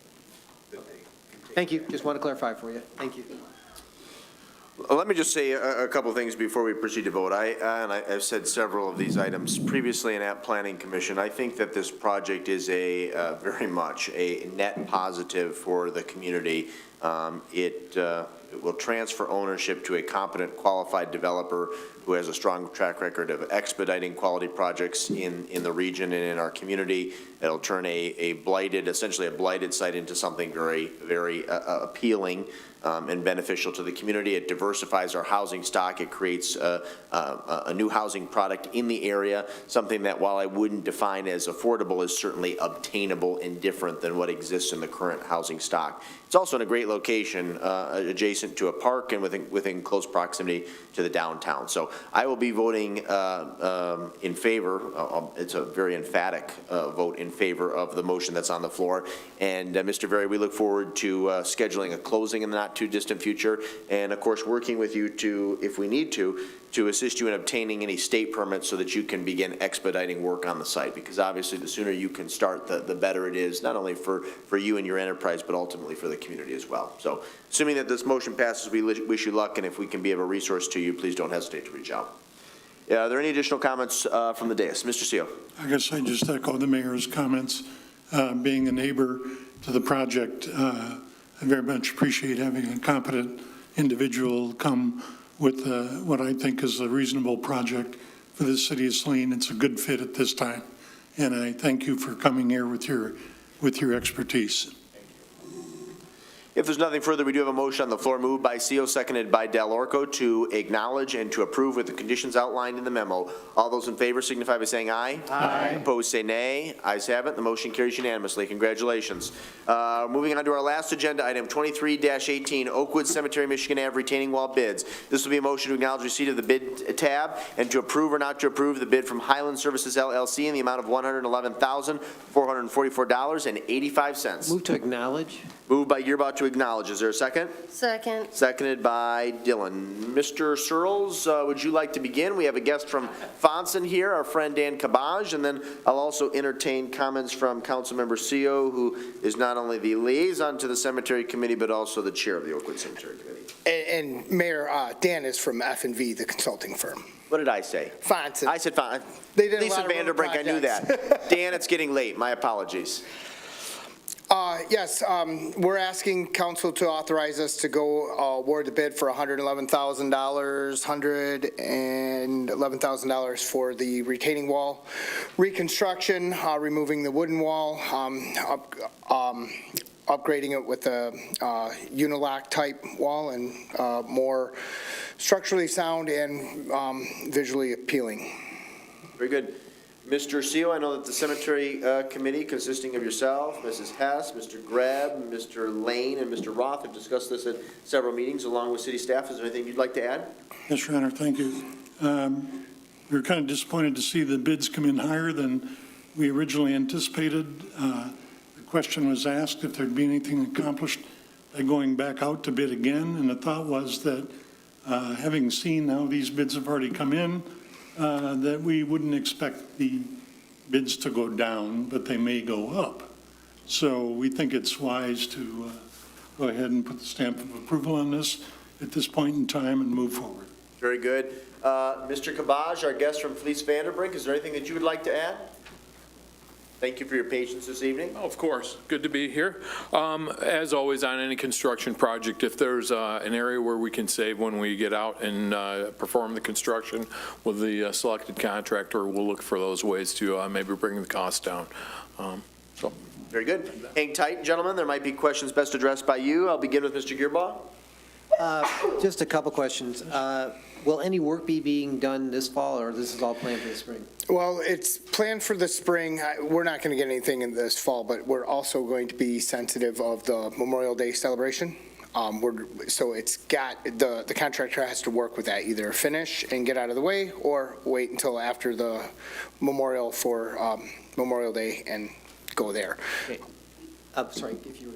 S: that they can take.
P: Thank you, just want to clarify for you. Thank you.
B: Let me just say a couple of things before we proceed to vote. I've said several of these items previously in at Planning Commission. I think that this project is very much a net positive for the community. It will transfer ownership to a competent, qualified developer who has a strong track record of expediting quality projects in the region and in our community. It'll turn essentially a blighted site into something very, very appealing and beneficial to the community. It diversifies our housing stock. It creates a new housing product in the area, something that, while I wouldn't define as affordable, is certainly obtainable and different than what exists in the current housing stock. It's also in a great location, adjacent to a park and within close proximity to the downtown. So I will be voting in favor. It's a very emphatic vote in favor of the motion that's on the floor. And Mr. Berry, we look forward to scheduling a closing in the not too distant future, and of course working with you to, if we need to, to assist you in obtaining any state permits so that you can begin expediting work on the site, because obviously the sooner you can start, the better it is, not only for you and your enterprise, but ultimately for the community as well. So assuming that this motion passes, we wish you luck, and if we can be of a resource to you, please don't hesitate to reach out. Are there any additional comments from the dais? Mr. Seal.
L: I guess I just echo the mayor's comments. Being a neighbor to the project, I very much appreciate having a competent individual come with what I think is a reasonable project for the city of Saline. It's a good fit at this time, and I thank you for coming here with your expertise.
B: If there's nothing further, we do have a motion on the floor moved by Seal, seconded by Del Orco to acknowledge and to approve with the conditions outlined in the memo. All those in favor signify by saying aye.
P: Aye.
B: Opposed, say nay. Ayes have it. The motion carries unanimously. Congratulations. Moving on to our last agenda item, 23-18, Oakwood Cemetery, Michigan Ave retaining wall bids. This will be a motion to acknowledge receipt of the bid tab and to approve or not to approve the bid from Highland Services LLC in the amount of $111,444.85.
P: Move to acknowledge.
B: Moved by Gearbout to acknowledge. Is there a second?
D: Second.
B: Seconded by Dillon. Mr. Searles, would you like to begin? We have a guest from Fonson here, our friend Dan Cabage, and then I'll also entertain comments from Councilmember Seo, who is not only the liaison to the Cemetery Committee, but also the chair of the Oakwood Cemetery Committee.
I: And Mayor, Dan is from F&V, the consulting firm.
B: What did I say?
I: Fonson.
B: I said Fonson.
I: They did a
B: Lisa
I: lot of road
B: Vanderbrink, I knew
I: projects.
B: that. Dan, it's getting late. My apologies.
I: Yes, we're asking council to authorize us to go award the bid for $111,000 for the retaining wall reconstruction, removing the wooden wall, upgrading it with a unilock type wall and more structurally sound and visually appealing.
B: Very good. Mr. Seal, I know that the Cemetery Committee, consisting of yourself, Mrs. Hess, Mr. Greb, Mr. Lane, and Mr. Roth, have discussed this at several meetings along with city staff. Is there anything you'd like to add?
L: Yes, Your Honor, thank you. We were kind of disappointed to see the bids come in higher than we originally anticipated. The question was asked if there'd be anything accomplished by going back out to bid again, and the thought was that having seen how these bids have already come in, that we wouldn't expect the bids to go down, but they may go up. So we think it's wise to go ahead and put the stamp of approval on this at this point in time and move forward.
B: Very good. Mr. Cabage, our guest from Felice Vanderbrink, is there anything that you would like to add? Thank you for your patience this evening.
F: Of course. Good to be here. As always, on any construction project, if there's an area where we can save when we get out and perform the construction with the selected contractor, we'll look for those ways to maybe bring the cost down.
B: Very good. Hang tight, gentlemen. There might be questions best addressed by you. I'll begin with Mr. Gearbaugh.
P: Just a couple questions. Will any work be being done this fall, or this is all planned for the spring?
I: Well, it's planned for the spring. We're not going to get anything in this fall, but we're also going to be sensitive of the Memorial Day celebration. So it's got, the contractor has to work with that, either finish and get out of the way or wait until after the memorial for Memorial Day and go there.
P: Okay. Sorry, if you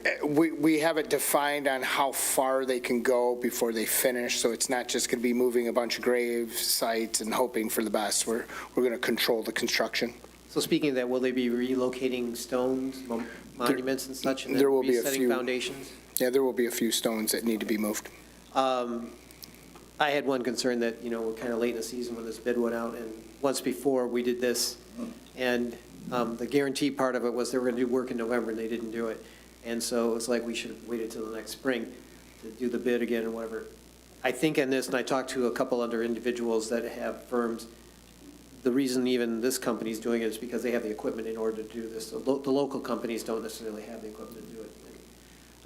I: We have it defined on how far they can go before they finish, so it's not just going to be moving a bunch of grave sites and hoping for the best. We're going to control the construction.
P: So speaking of that, will they be relocating stones, monuments and such, and
I: There
P: then
I: will be a
P: resetting
I: few
P: foundations?
I: Yeah, there will be a few stones that need to be moved.
P: I had one concern that, we're kind of late in the season when this bid went out, and once before we did this, and the guarantee part of it was they were going to do work in November, and they didn't do it. And so it was like we should have waited till the next spring to do the bid again or whatever. I think in this, and I talked to a couple other individuals that have firms, the reason even this company's doing it is because they have the equipment in order to do this. The local companies don't necessarily have the equipment to do it.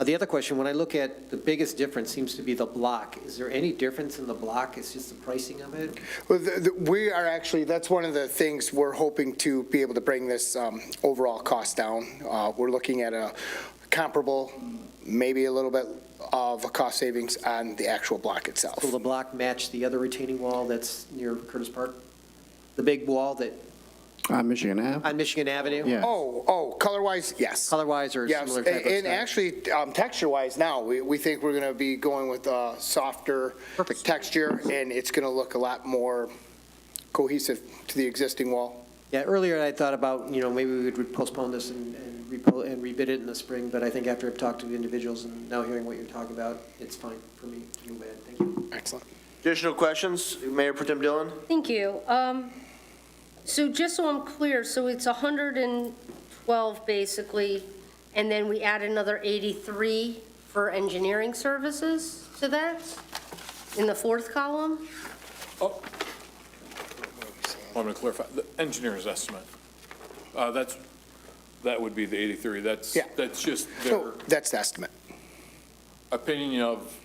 P: The other question, when I look at the biggest difference seems to be the block. Is there any difference in the block? It's just the pricing of it?
I: Well, we are actually, that's one of the things we're hoping to be able to bring this overall cost down. We're looking at a comparable, maybe a little bit of a cost savings on the actual block itself.
P: Will the block match the other retaining wall that's near Curtis Park? The big wall that
O: Michigan Ave?
P: On Michigan Avenue?
O: Yeah.
I: Color-wise, yes.
P: Color-wise or
I: Yes,
P: similar type of
I: and
P: stuff?
I: actually, texture-wise now, we think we're going to be going with a softer texture, and it's going to look a lot more cohesive to the existing wall.
P: Yeah, earlier I thought about, maybe we would postpone this and rebid it in the spring, but I think after I've talked to the individuals and now hearing what you're talking about, it's fine for me to move ahead. Thank you.
I: Excellent.
B: Additional questions? Mayor Pro Tem Dillon?
D: Thank you. So just so I'm clear, so it's 112 basically, and then we add another 83 for engineering services to that in the fourth column?
F: Oh, I'm going to clarify, the engineer's estimate, that would be the 83, that's just their
I: That's the estimate.
F: opinion of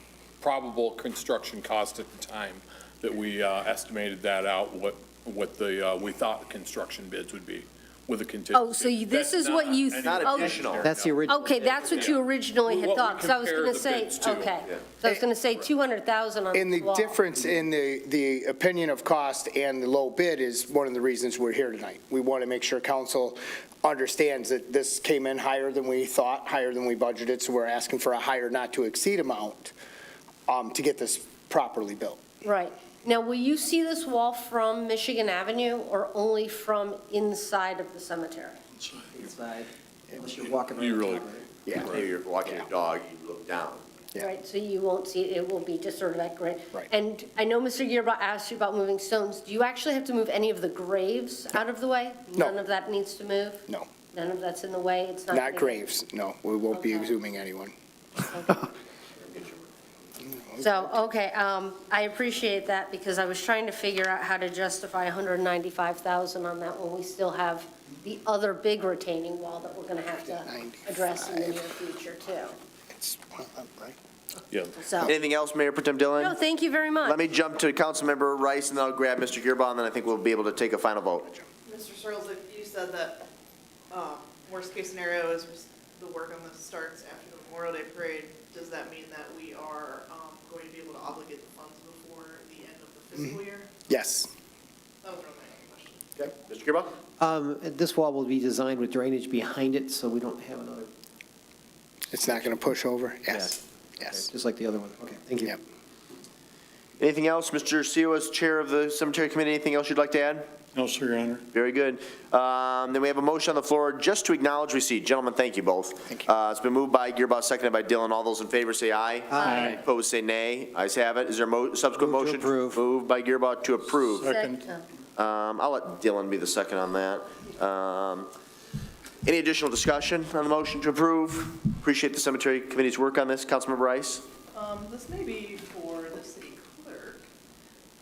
F: probable construction cost at the time that we estimated that out, what we thought construction bids would be with a contingency.
D: Oh, so this is what you.
B: Not additional.
P: That's the original.
D: Okay, that's what you originally had
F: What we
D: thought, because I was
F: compare
D: going to
F: the
D: say,
F: bids to.
D: okay. So I was going to say 200,000 on
I: And
D: the
I: the
D: wall.
I: difference in the opinion of cost and the low bid is one of the reasons we're here tonight. We want to make sure council understands that this came in higher than we thought, higher than we budgeted, so we're asking for a higher not to exceed amount to get this properly built.
D: Right. Now, will you see this wall from Michigan Avenue or only from inside of the cemetery?
P: Inside, unless you're walking around.
F: You really,
B: Yeah, maybe you're walking a dog, you look down.
D: Right, so you won't see it, it will be just sort of that grade.
I: Right.
D: And I know Mr. Gearba asked you about moving stones. Do you actually have to move any of the graves out of the way?
I: No.
D: None of that needs to move?
I: No,
D: None of that's in the way? It's not?
I: not
D: gonna-
I: graves, no. We won't be
D: Okay.
I: exhuming anyone.
D: So, okay, I appreciate that because I was trying to figure out how to justify 195,000 on that when we still have the other big retaining wall that we're going to have to address in the near future too.
I: It's, right?
F: yeah.
D: So,
B: Anything else, Mayor Pro Tem Dillon?
D: no, thank you very much.
B: Let me jump to Councilmember Rice, and then I'll grab Mr. Gearba, and then I think we'll be able to take a final vote.
T: Mr. Searles, if you said that worst-case scenario is the work on this starts after the Memorial Day Parade, does that mean that we are going to be able to obligate the funds before the end of the fiscal year?
I: Yes.
T: That was my only question.
B: Okay, Mr. Gearba?
P: This wall will be designed with drainage behind it, so we don't have another,
I: It's not going to push over? Yes. Yes.
P: just like the other one. Okay, thank you.
I: Yep.
B: Anything else? Mr. Seal, as Chair of the Cemetery Committee, anything else you'd like to add?
L: No, sir, Your Honor.
B: Very good. Then we have a motion on the floor just to acknowledge receipt. Gentlemen, thank you both.
I: Thank you.
B: It's been moved by Gearba, seconded by Dillon. All those in favor say aye.
P: Aye.
B: Opposed, say nay. Ayes have it. Is there a subsequent
P: Move to
B: motion?
P: approve.
B: Moved by Gearba to approve.
L: Second.
B: I'll let Dillon be the second on that. Any additional discussion on the motion to approve? Appreciate the Cemetery Committee's work on this. Councilmember Rice?
T: This may be for the city clerk.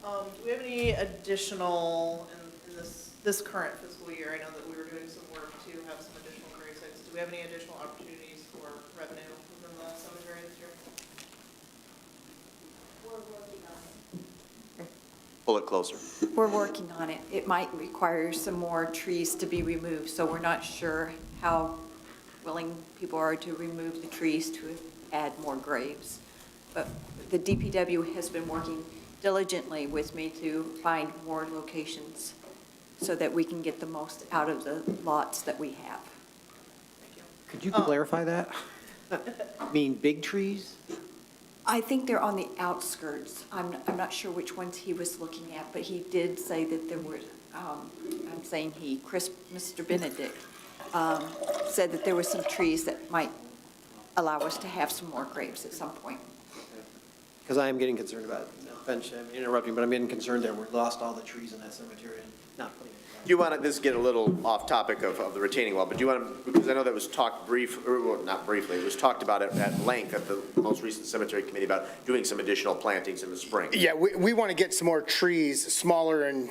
T: Do we have any additional, in this current fiscal year, I know that we were doing some work to have some additional grave sites. Do we have any additional opportunities for revenue within the cemetery this year?
B: Pull it closer.
U: We're working on it. It might require some more trees to be removed, so we're not sure how willing people are to remove the trees to add more graves. But the DPW has been working diligently with me to find more locations so that we can get the most out of the lots that we have.
P: Could you clarify that? Mean big trees?
U: I think they're on the outskirts. I'm not sure which ones he was looking at, but he did say that there were, I'm saying he, Mr. Benedict, said that there were some trees that might allow us to have some more graves at some point.
P: Because I am getting concerned about, no offense, I'm interrupting, but I'm getting concerned that we lost all the trees in that cemetery and not putting it.
B: Do you want to, this get a little off topic of the retaining wall, but do you want to, because I know that was talked not briefly, it was talked about at length at the most recent cemetery committee about doing some additional plantings in the spring.
I: Yeah, we want to get some more trees, smaller and,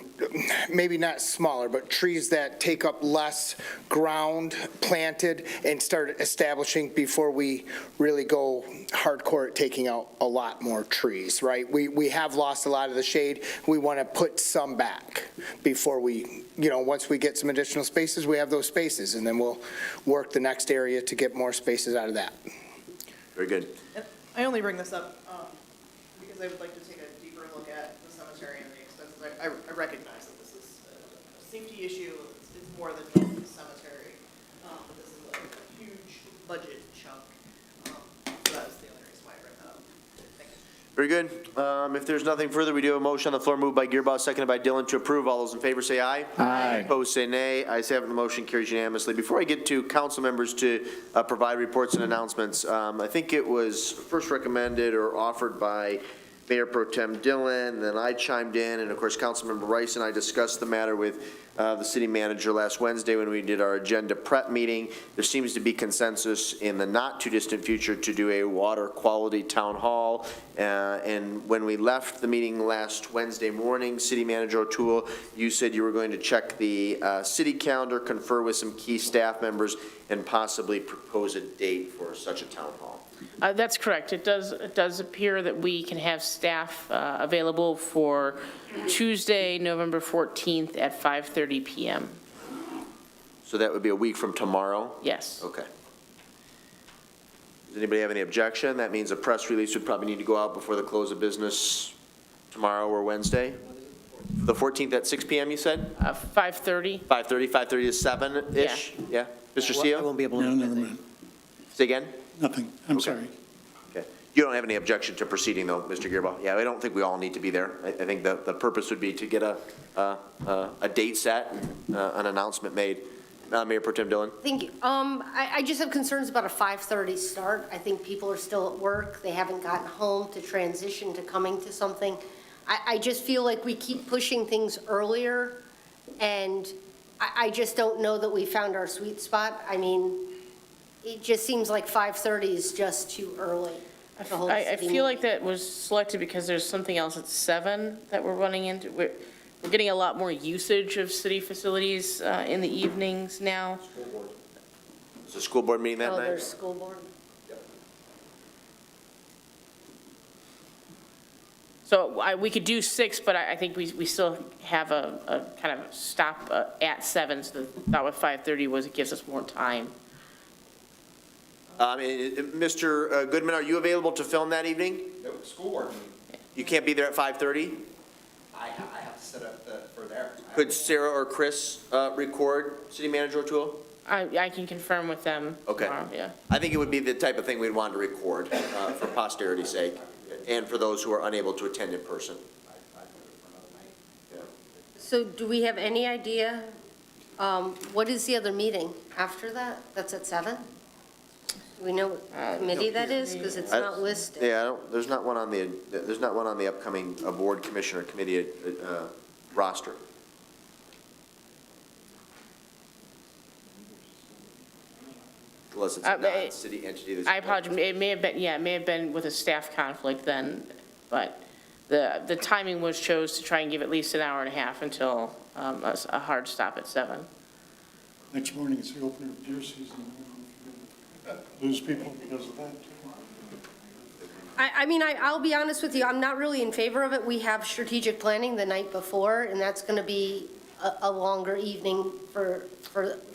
I: maybe not smaller, but trees that take up less ground planted and start establishing before we really go hardcore at taking out a lot more trees, right? We have lost a lot of the shade. We want to put some back before we, once we get some additional spaces, we have those spaces, and then we'll work the next area to get more spaces out of that.
B: Very good.
T: And I only bring this up because I would like to take a deeper look at the cemetery and the expenses. I recognize that this is a safety issue. more than just the cemetery. But this is a huge budget chunk. So that was the only reason why I bring that up. Thank you.
B: Very good. If there's nothing further, we do have a motion on the floor moved by Gearbox, seconded by Dillon to approve. All those in favor say aye.
O: Aye.
B: Opposed say nay. Ayes have it, the motion carries unanimously. Before I get to council members to provide reports and announcements, I think it was first recommended or offered by Mayor Pro Tem Dillon, and then I chimed in, and of course, Councilmember Rice and I discussed the matter with the city manager last Wednesday when we did our agenda prep meeting. There seems to be consensus in the not-too-distant future to do a water quality town hall. And when we left the meeting last Wednesday morning, City Manager O'Toole, you said you were going to check the city calendar, confer with some key staff members, and possibly propose a date for such a town hall.
G: That's correct. It does appear that we can have staff available for Tuesday, November 14th at 5:30 PM.
B: So that would be a week from tomorrow?
G: Yes.
B: Okay. Does anybody have any objection? That means a press release would probably need to go out before the close of business tomorrow or Wednesday? The 14th at 6 PM, you said?
G: 5:30.
B: 5:30 to 7-ish? Yeah. Mr.
P: I
B: Seal?
P: won't be able to.
L: No, never mind.
B: Say again?
L: Nothing. I'm sorry.
B: Okay. You don't have any objection to proceeding, though, Mr. Gearbox? Yeah, I don't think we all need to be there. I think the purpose would be to get a date set, and an announcement made. Mayor Pro Tem Dillon?
D: Thank you. I just have concerns about a 5:30 start. I think people are still at work. They haven't gotten home to transition to coming to something. I just feel like we keep pushing things earlier, and I just don't know that we found our sweet spot. I mean, it just seems like 5:30 is just too early. to hold a
G: I
D: city
G: feel like
D: meeting.
G: that was selected because there's something else at 7 that we're running into. We're getting a lot more usage of city facilities in the evenings now.
B: Is the school board meeting that
D: Oh,
B: night?
D: there's school board.
G: So we could do 6, but I think we still have a kind of stop at 7, so the thought with 5:30 was it gives us more time.
B: Mr. Goodman, are you available to film that evening?
E: No, school board meeting.
B: You can't be there at 5:30?
E: I have to set up for there.
B: Could Sarah or Chris record City Manager O'Toole?
G: I can confirm with them
B: Okay.
G: tomorrow, yeah.
B: I think it would be the type of thing we'd want to record for posterity's sake, and for those who are unable to attend in person.
D: So do we have any idea, what is the other meeting after that? That's at 7? Do we know what committee that is? Because it's not listed.
B: Yeah, there's not one on the upcoming board commissioner committee roster. Unless it's a non-city entity. that's-
G: I apologize, it may have been with a staff conflict then, but the timing was chose to try and give at least an hour and a half until a hard stop at 7.
L: Next morning, it's the opener of deer season. I don't know if you're gonna lose people because of that.
D: I mean, I'll be honest with you, I'm not really in favor of it. We have strategic planning the night before, and that's going to be a longer evening for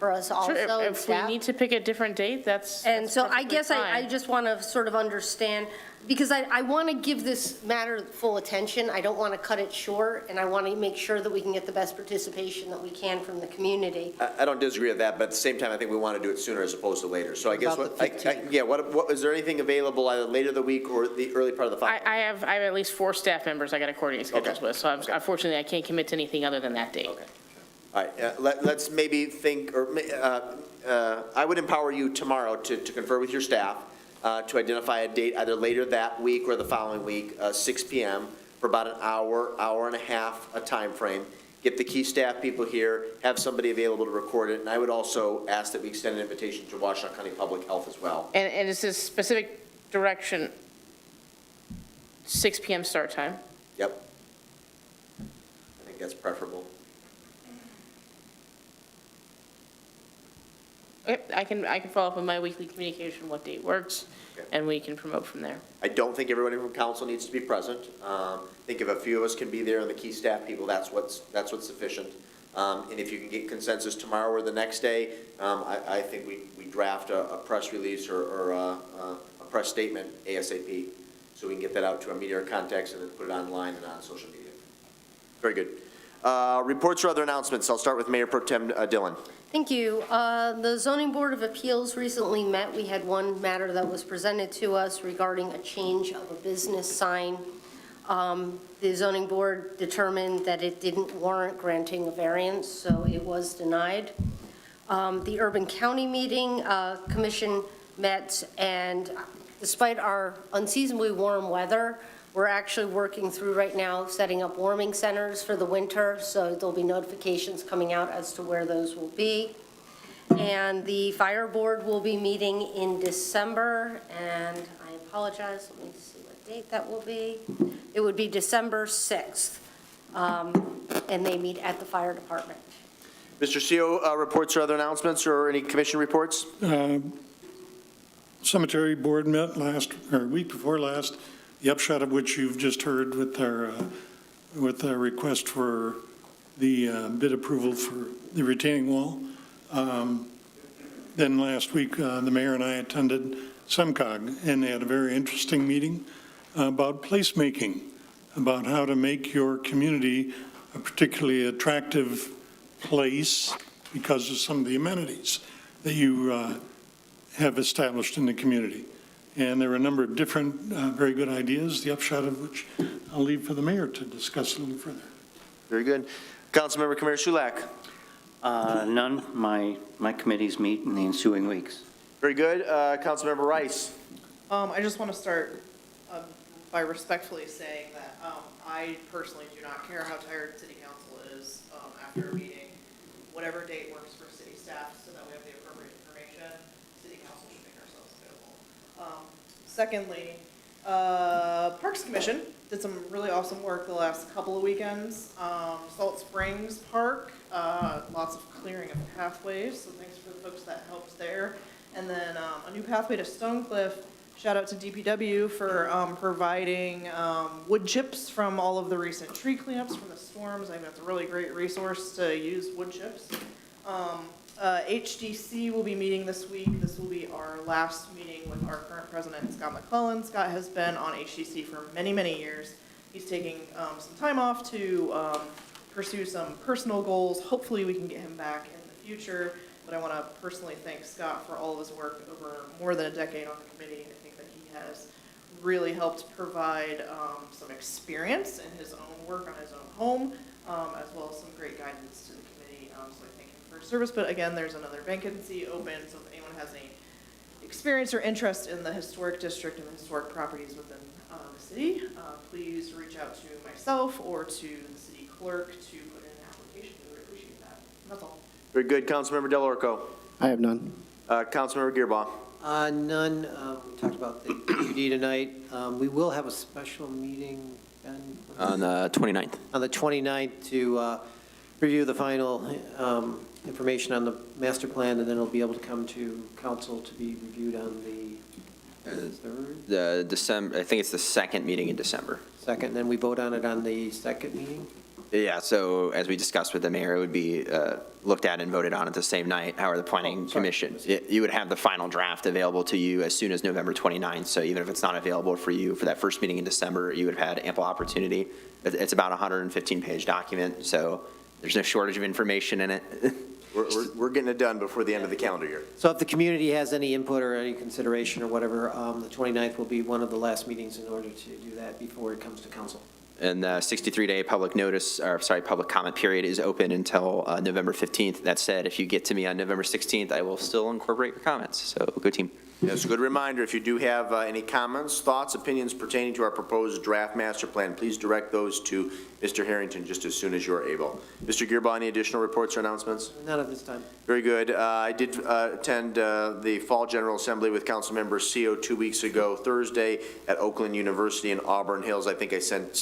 D: us also.
G: Sure,
D: and
G: if we
D: staff.
G: need to pick a different date, that's
D: And so I
G: perfectly
D: guess I
G: fine.
D: just want to sort of understand, because I want to give this matter full attention. I don't want to cut it short, and I want to make sure that we can get the best participation that we can from the community.
B: I don't disagree with that, but at the same time, I think we want to do it sooner as opposed to later. So I guess
P: About
B: what,
P: the
B: what, is there anything available either later the week or the early part of the following?
G: I have at least 4 staff members I got to coordinate schedules
B: Okay.
G: with, so unfortunately, I can't commit to anything other than that date.
B: Okay. All right, let's maybe think, or I would empower you tomorrow to confer with your staff to identify a date either later that week or the following week, 6 PM, for about an hour and a half, a time frame. Get the key staff people here, have somebody available to record it, and I would also ask that we extend an invitation to Washtenaw County Public Health as well.
G: And is this specific direction, 6 PM start time?
B: Yep. I think that's preferable.
G: Okay, I can follow up with my weekly communication, what date works, and we can promote from there.
B: I don't think everybody from council needs to be present. I think if a few of us can be there and the key staff people, that's what's sufficient. And if you can get consensus tomorrow or the next day, I think we draft a press release or a press statement ASAP, so we can get that out to our media contacts and then put it online and on social media. Very good. Reports or other announcements? I'll start with Mayor Pro Tem Dillon.
D: Thank you. The Zoning Board of Appeals recently met. We had one matter that was presented to us regarding a change of a business sign. The zoning board determined that it didn't warrant granting a variance, so it was denied. The Urban County Meeting Commission met, and despite our unseasonably warm weather, we're actually working through right now setting up warming centers for the winter, so there'll be notifications coming out as to where those will be. And the Fire Board will be meeting in December, and I apologize, let me see what date that will be. It would be December 6th, and they meet at the fire department.
B: Mr. CO, reports or other announcements or any commission reports?
L: Cemetery Board met week before last, the upshot of which you've just heard with our request for the bid approval for the retaining wall. Then last week, the mayor and I attended SEMCOG, and they had a very interesting meeting about placemaking, about how to make your community a particularly attractive place because of some of the amenities that you have established in the community. And there were a number of different very good ideas, the upshot of which I'll leave for the mayor to discuss a little further.
B: Very good. Councilmember Kamara Sulak.
M: None. My committees meet in the ensuing weeks.
B: Very good. Councilmember Rice.
T: I just want to start by respectfully saying that I personally do not care how tired city council is after a meeting. Whatever date works for city staff so that we have the appropriate information, city council should make ourselves available. Secondly, Parks Commission did some really awesome work the last couple of weekends. Salt Springs Park, lots of clearing of pathways, so thanks for the folks that helped there. And then a new pathway to Stonecliff. Shout out to DPW for providing wood chips from all of the recent tree cleanups from the storms. I think that's a really great resource to use wood chips. HDC will be meeting this week. This will be our last meeting with our current president, Scott McClellan. Scott has been on HDC for many, many years. He's taking some time off to pursue some personal goals. Hopefully we can get him back in the future. But I want to personally thank Scott for all of his work over more than a decade on the committee. I think that he has really helped provide some experience in his own work on his own home, as well as some great guidance to the committee. So I thank him for his service. But again, there's another vacancy open, so if anyone has any experience or interest in the historic district and the historic properties within the city, please reach out to myself or to the city clerk to put in an application. We would appreciate that. That's all.
B: Very good. Councilmember Del Orco.
O: I have none.
B: Councilmember Gearbaugh.
P: None. We talked about the PUD tonight. We will have a special meeting, Ben?
R: On the 29th.
P: On the 29th to review the final information on the master plan, and then it'll be able to come to council to be reviewed on the 3rd?
R: The December, I think it's the second meeting in December.
P: Second, and then we vote on it on the second meeting?
R: Yeah, so as we discussed with the mayor, it would be looked at and voted on at the same night. However, the planning commission, you would have the final draft available to you as soon as November 29th. So even if it's not available for you for that first meeting in December, you would have had ample opportunity. It's about a 115-page document, so there's no shortage of information in it.
B: We're getting it done before the end of the calendar year.
P: So if the community has any input or any consideration or whatever, the 29th will be one of the last meetings in order to do that before it comes to council.
R: And the 63-day public comment period is open until November 15th. That said, if you get to me on November 16th, I will still incorporate your comments. So go team.
B: It's a good reminder, if you do have any comments, thoughts, opinions pertaining to our proposed draft master plan, please direct those to Mr. Harrington just as soon as you're able. Mr. Gearbaugh, any additional reports or announcements?
P: None at this time.
B: Very good. I did attend the Fall General Assembly with Councilmember CO 2 weeks ago, Thursday, at Oakland University in Auburn Hills. I think I sent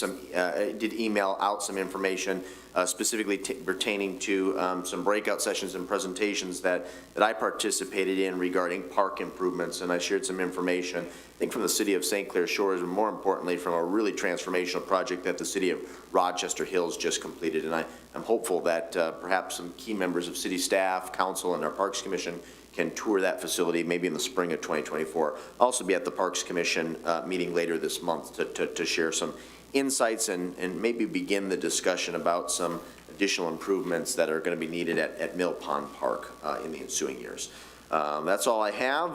B: did email out some information specifically pertaining to some breakout sessions and presentations that I participated in regarding park improvements, and I shared some information, I think from the city of St. Clair Shores, and more importantly from a really transformational project that the city of Rochester Hills just completed. And I'm hopeful that perhaps some key members of city staff, council, and our Parks Commission can tour that facility, maybe in the spring of 2024. I'll also be at the Parks Commission meeting later this month to share some insights and maybe begin the discussion about some additional improvements that are going to be needed at Mill Pond Park in the ensuing years. That's all I have.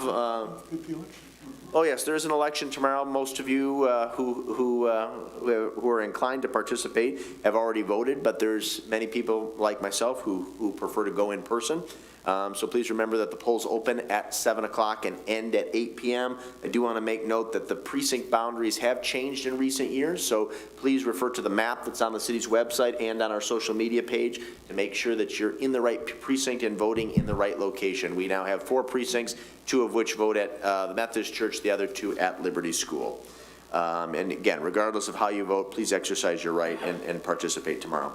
B: Oh, yes, there is an election tomorrow. Most of you who are inclined to participate have already voted, but there's many people like myself who prefer to go in person. So please remember that the polls open at 7 o'clock and end at 8 p.m. I do want to make note that the precinct boundaries have changed in recent years, so please refer to the map that's on the city's website and on our social media page to make sure that you're in the right precinct and voting in the right location. We now have 4 precincts, 2 of which vote at the Methodist Church, the other 2 at Liberty School. And again, regardless of how you vote, please exercise your right and participate tomorrow.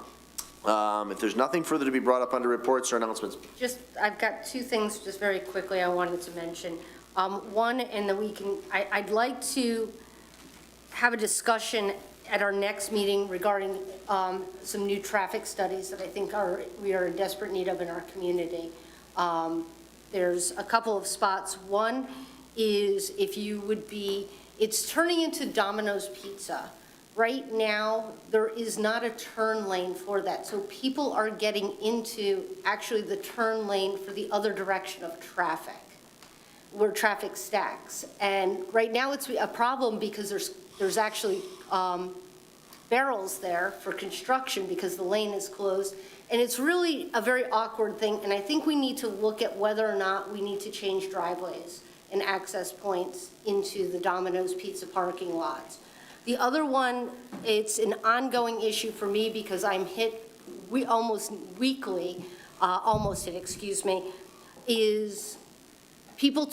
B: If there's nothing further to be brought up under reports or announcements.
D: I've got 2 things just very quickly I wanted to mention. One, and then I'd like to have a discussion at our next meeting regarding some new traffic studies that I think we are in desperate need of in our community. There's a couple of spots. One is it's turning into Domino's Pizza. Right now, there is not a turn lane for that. So people are getting into actually the turn lane for the other direction of traffic, where traffic stacks. And right now it's a problem because there's actually barrels there for construction because the lane is closed. And it's really a very awkward thing. And I think we need to look at whether or not we need to change driveways and access points into the Domino's Pizza parking lots. The other one, it's an ongoing issue for me because I'm hit almost weekly, is people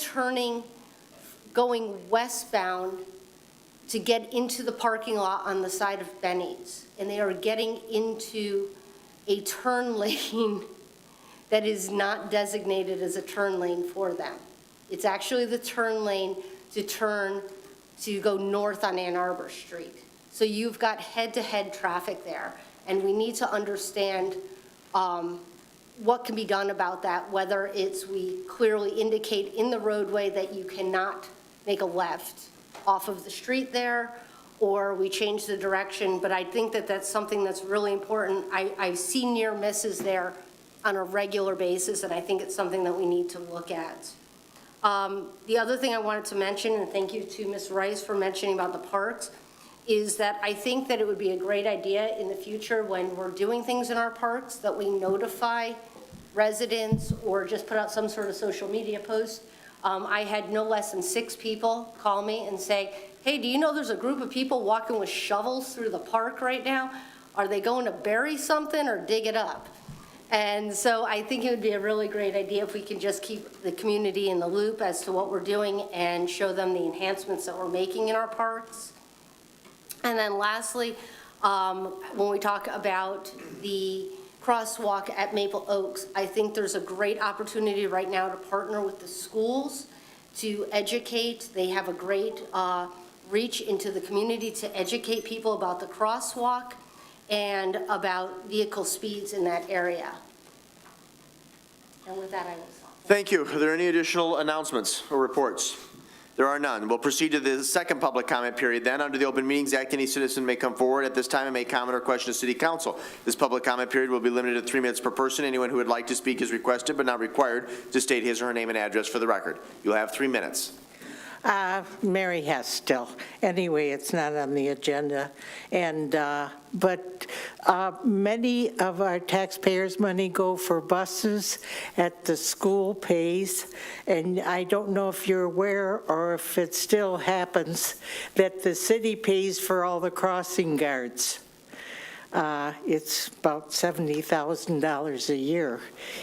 D: going westbound to get into the parking lot on the side of Benny's. And they are getting into a turn lane that is not designated as a turn lane for them. It's actually the turn lane to go north on Ann Arbor Street. So you've got head-to-head traffic there, and we need to understand what can be done about that, whether we clearly indicate in the roadway that you cannot make a left off of the street there, or we change the direction. But I think that that's something that's really important. I see near misses there on a regular basis, and I think it's something that we need to look at. The other thing I wanted to mention, and thank you to Ms. Rice for mentioning about the parks, is that I think that it would be a great idea in the future when we're doing things in our parks that we notify residents or just put out some sort of social media post. I had no less than 6 people call me and say, hey, do you know there's a group of people walking with shovels through the park right now? Are they going to bury something or dig it up? And so I think it would be a really great idea if we can just keep the community in the loop as to what we're doing and show them the enhancements that we're making in our parks. And then lastly, when we talk about the crosswalk at Maple Oaks, I think there's a great opportunity right now to partner with the schools to educate. They have a great reach into the community to educate people about the crosswalk and about vehicle speeds in that area. And with that, I will stop.
B: Thank you. Are there any additional announcements or reports? There are none. We'll proceed to the second public comment period then. Under the Open Meetings Act, any citizen may come forward at this time and make comment or question to City Council. This public comment period will be limited to 3 minutes per person. Anyone who would like to speak is requested but not required to state his or her name and address for the record. You'll have 3 minutes.
C: Mary Hestill. Anyway, it's not on the agenda. And but many of our taxpayers' money go for buses at the school pays. And I don't know if you're aware or if it still happens that the city pays for all the crossing guards. It's about $70,000 a year,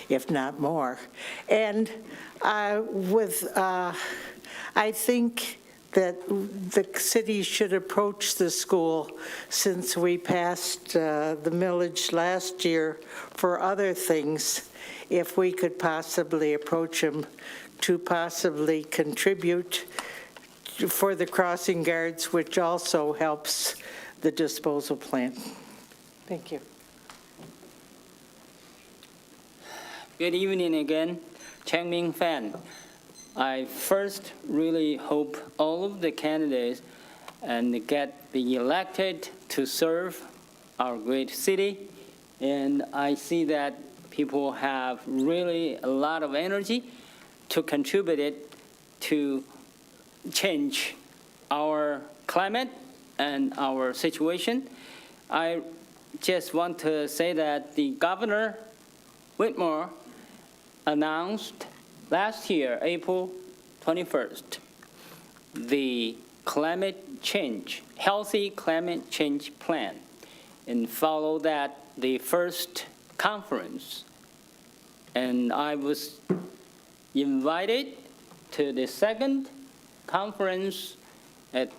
C: if not more. And I think that the city should approach the school, since we passed the millage last year for other things, if we could possibly approach them to possibly contribute for the crossing guards, which also helps the disposal plant. Thank you.
V: Good evening again.
J: Changming fan. I first really hope all of the candidates and get be elected to serve our great city. And I see that people have really a lot of energy to contribute it to change our climate and our situation. I just want to say that the Governor Whitmore announced last year, April 21st, the climate change, healthy climate change plan, and follow that the first conference. And I was invited to the second conference at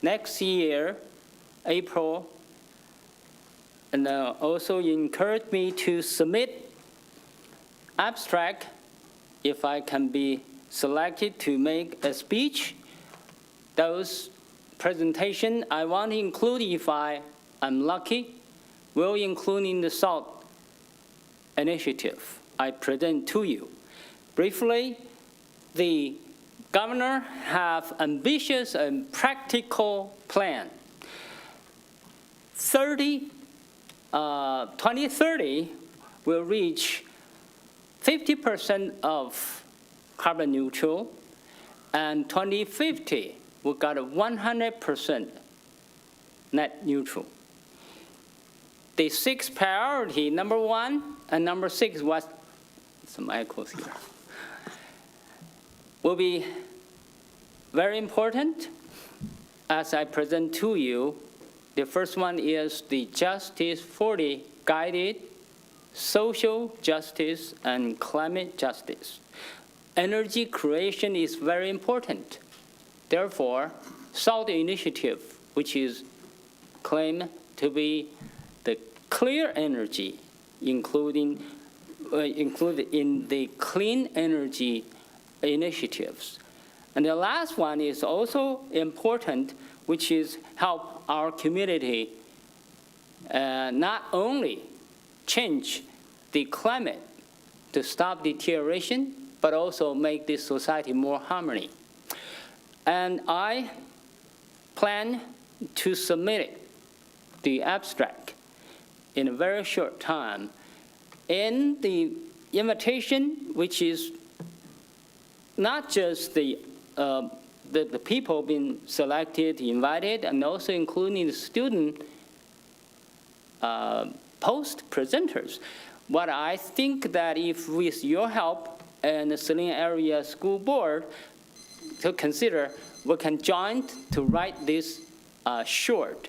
J: next year, April, and also encouraged me to submit abstract if I can be selected to make a speech. Those presentation I want to include, if I am lucky, will include in the SALT initiative I present to you. Briefly, the governor have ambitious and practical plan. 2030 will reach 50% of carbon neutral, and 2050 we got a 100% net neutral. The 6 priority, number 1 and number 6 was some echoes here, will be very important as I present to you. The first one is the Justice 40 guided social justice and climate justice. Energy creation is very important. Therefore, SALT initiative, which is claimed to be the clear energy, included in the clean energy initiatives. And the last one is also important, which is help our community not only change the climate to stop deterioration, but also make this society more harmony. And I plan to submit the abstract in a very short time. In the invitation, which is not just the people being selected, invited, and also including the student post presenters. What I think that if with your help and the Saline Area School Board to consider, we can join to write this short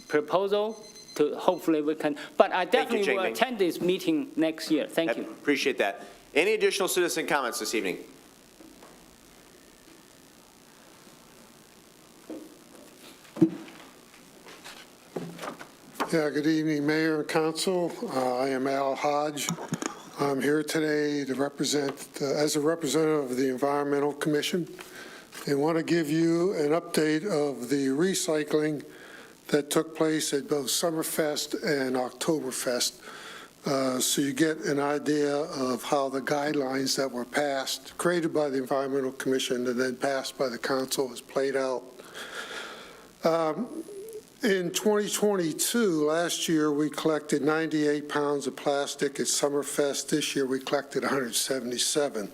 J: proposal to hopefully we can, but I definitely will attend this meeting next year. Thank you.
B: Appreciate that. Any additional citizen comments this evening?
V: Yeah, good evening, Mayor and Council. I am Al Hodge. I'm here today to represent, as a representative of the Environmental Commission, and want to give you an update of the recycling that took place at both Summerfest and Oktoberfest, so you get an idea of how the guidelines that were passed, created by the Environmental Commission and then passed by the Council, has played out. In 2022, last year, we collected 98 pounds of plastic at Summerfest. This year, we collected 177.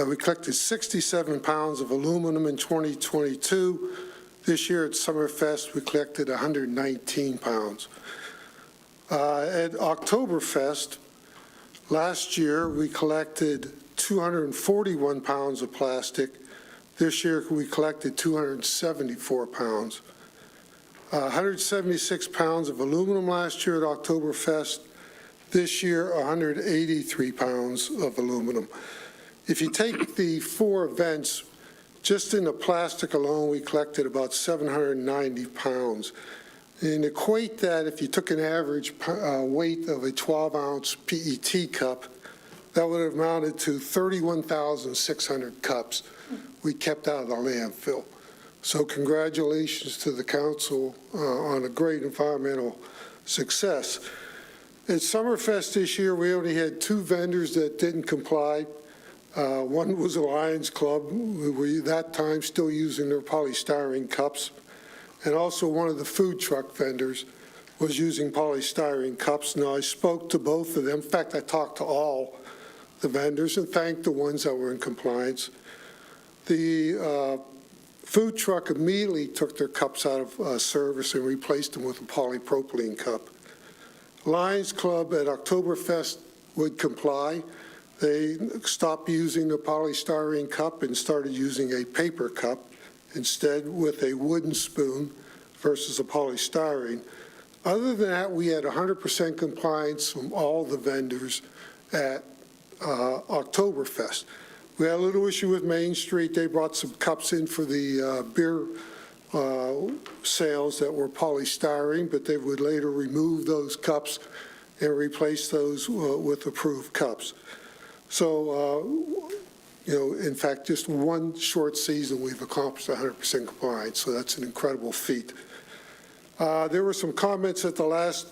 V: We collected 67 pounds of aluminum in 2022. This year at Summerfest, we collected 119 pounds. At Oktoberfest, last year, we collected 241 pounds of plastic. This year, we collected 274 pounds. 176 pounds of aluminum last year at Oktoberfest. This year, 183 pounds of aluminum. If you take the 4 events, just in the plastic alone, we collected about 790 pounds. And equate that, if you took an average weight of a 12-ounce PET cup, that would have amounted to 31,600 cups we kept out of the landfill. So congratulations to the council on a great environmental success. At Summerfest this year, we only had 2 vendors that didn't comply. One was a Lions Club, who were that time still using their polystyrene cups, and also one of the food truck vendors was using polystyrene cups. Now, I spoke to both of them. In fact, I talked to all the vendors and thanked the ones that were in compliance. The food truck immediately took their cups out of service and replaced them with a polypropylene cup. Lions Club at Oktoberfest would comply. They stopped using the polystyrene cup and started using a paper cup instead with a wooden spoon versus a polystyrene. Other than that, we had 100% compliance from all the vendors at Oktoberfest. We had a little issue with Main Street. They brought some cups in for the beer sales that were polystyrene, but they would later remove those cups and replace those with approved cups. So, in fact, just one short season, we've accomplished 100% compliance, so that's an incredible feat. There were some comments at the last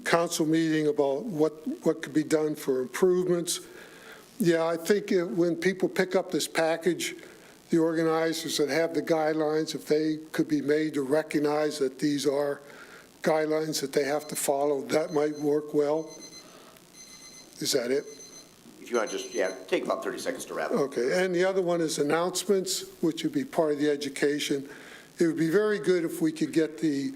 V: council meeting about what could be done for improvements. Yeah, I think when people pick up this package, the organizers that have the guidelines, if they could be made to recognize that these are guidelines that they have to follow, that might work well. Is that it?
B: If you want to just, take about 30 seconds to wrap up.
V: Okay, and the other one is announcements, which would be part of the education. It would be very good if we could get the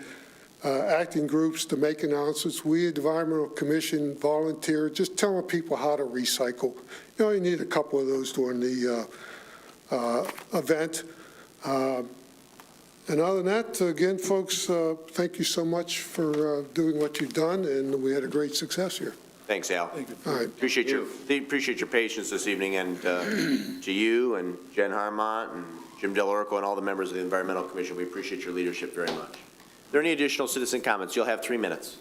V: acting groups to make announcements. We, Environmental Commission, volunteer, just telling people how to recycle. You only need a couple of those during the event. And other than that, again, folks, thank you so much for doing what you've done, and we had a great success here.
B: Thanks, Al.
V: All right.
B: Appreciate your patience this evening, and to you and Jen Harmont and Jim Delorico and all the members of the Environmental Commission, we appreciate your leadership very much. Are there any additional citizen comments? You'll have 3 minutes.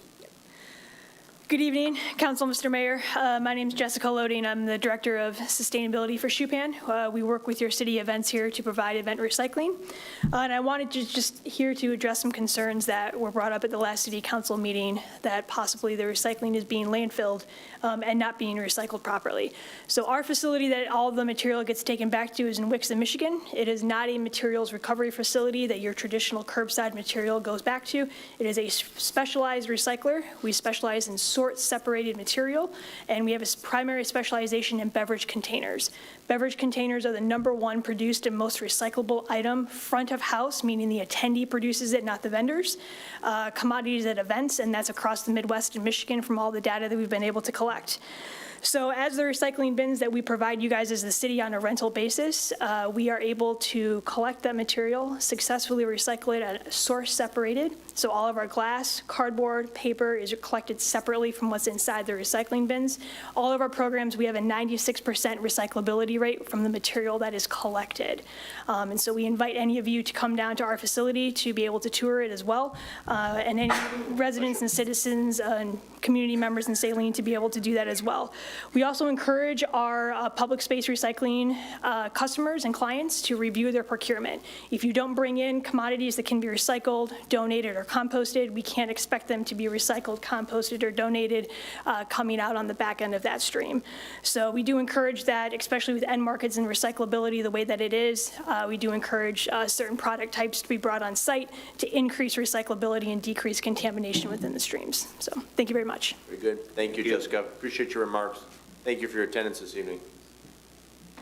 A: Good evening, Council, Mr. Mayor. My name is Jessica Loading. I'm the Director of Sustainability for Shupan. We work with your city events here to provide event recycling. And I wanted to just here to address some concerns that were brought up at the last City Council meeting that possibly the recycling is being landfilled and not being recycled properly. So our facility that all of the material gets taken back to is in Wixom, Michigan. It is not a materials recovery facility that your traditional curbside material goes back to. It is a specialized recycler. We specialize in sort-separated material, and we have a primary specialization in beverage containers. Beverage containers are the #1 produced and most recyclable item front of house, meaning the attendee produces it, not the vendors. Commodities at events, and that's across the Midwest and Michigan from all the data that we've been able to collect. So as the recycling bins that we provide you guys as the city on a rental basis, we are able to collect that material, successfully recycle it at source separated. So all of our glass, cardboard, paper is collected separately from what's inside the recycling bins. All of our programs, we have a 96% recyclability rate from the material that is collected. And so we invite any of you to come down to our facility to be able to tour it as well. And any residents and citizens and community members in Saline to be able to do that as well. We also encourage our public space recycling customers and clients to review their procurement. If you don't bring in commodities that can be recycled, donated, or composted, we can't expect them to be recycled, composted, or donated coming out on the back end of that stream. So we do encourage that, especially with end markets and recyclability the way that it is. We do encourage certain product types to be brought on site to increase recyclability and decrease contamination within the streams. So thank you very much.
B: Very good. Thank you, Jessica. Appreciate your remarks. Thank you for your attendance this evening.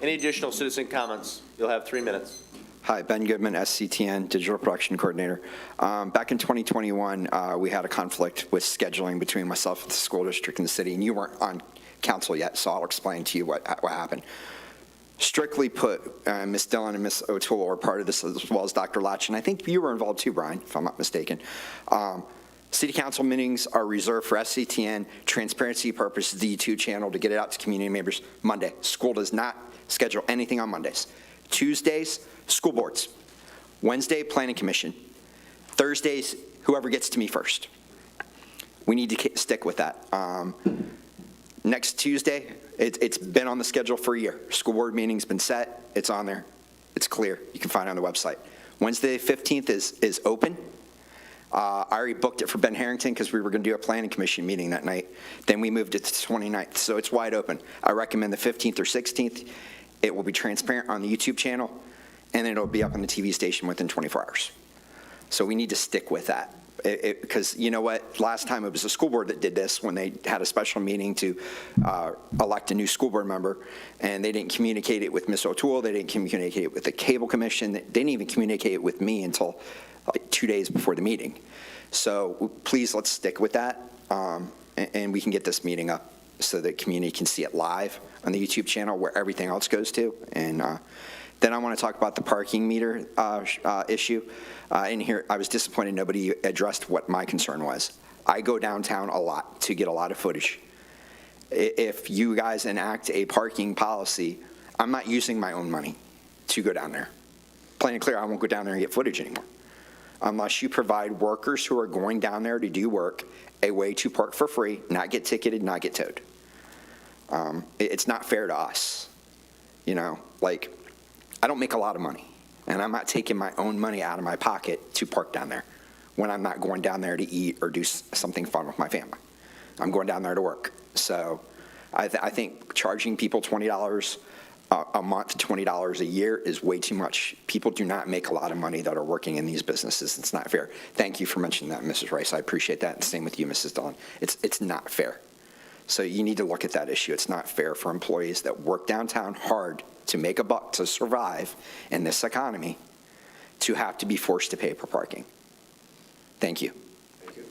B: Any additional citizen comments? You'll have 3 minutes.
K: Hi, Ben Goodman, SCTN, Digital Production Coordinator. Back in 2021, we had a conflict with scheduling between myself and the school district and the city, and you weren't on council yet, so I'll explain to you what happened. Strictly put, Ms. Dillon and Ms. O'Toole were part of this, as well as Dr. Latch, and I think you were involved too, Brian, if I'm not mistaken. City council meetings are reserved for SCTN, transparency purposes, the YouTube channel, to get it out to community members Monday. School does not schedule anything on Mondays. Tuesdays, school boards. Wednesday, planning commission. Thursdays, whoever gets to me first. We need to stick with that. Next Tuesday, it's been on the schedule for a year. School board meeting's been set. It's on there. It's clear. You can find it on the website. Wednesday, 15th is open. I already booked it for Ben Harrington because we were going to do a planning commission meeting that night. Then we moved it to the 29th, so it's wide open. I recommend the 15th or 16th. It will be transparent on the YouTube channel, and then it'll be up on the TV station within 24 hours. So we need to stick with that. Because you know what? Last time it was the school board that did this when they had a special meeting to elect a new school board member, and they didn't communicate it with Ms. O'Toole. They didn't communicate it with the cable commission. They didn't even communicate it with me until like 2 days before the meeting. So please, let's stick with that, and we can get this meeting up so the community can see it live on the YouTube channel where everything else goes to. And then I want to talk about the parking meter issue. In here, I was disappointed nobody addressed what my concern was. I go downtown a lot to get a lot of footage. If you guys enact a parking policy, I'm not using my own money to go down there. Plain and clear, I won't go down there and get footage anymore. Unless you provide workers who are going down there to do work a way to park for free, not get ticketed, not get towed. It's not fair to us. You know, like, I don't make a lot of money, and I'm not taking my own money out of my pocket to park down there when I'm not going down there to eat or do something fun with my family. I'm going down there to work. So I think charging people $20 a month, $20 a year is way too much. People do not make a lot of money that are working in these businesses. It's not fair. Thank you for mentioning that, Mrs. Rice. I appreciate that. And same with you, Mrs. Dillon. It's not fair. So you need to look at that issue. It's not fair for employees that work downtown hard to make a buck to survive in this economy to have to be forced to pay for parking. Thank you.
B: Thank you.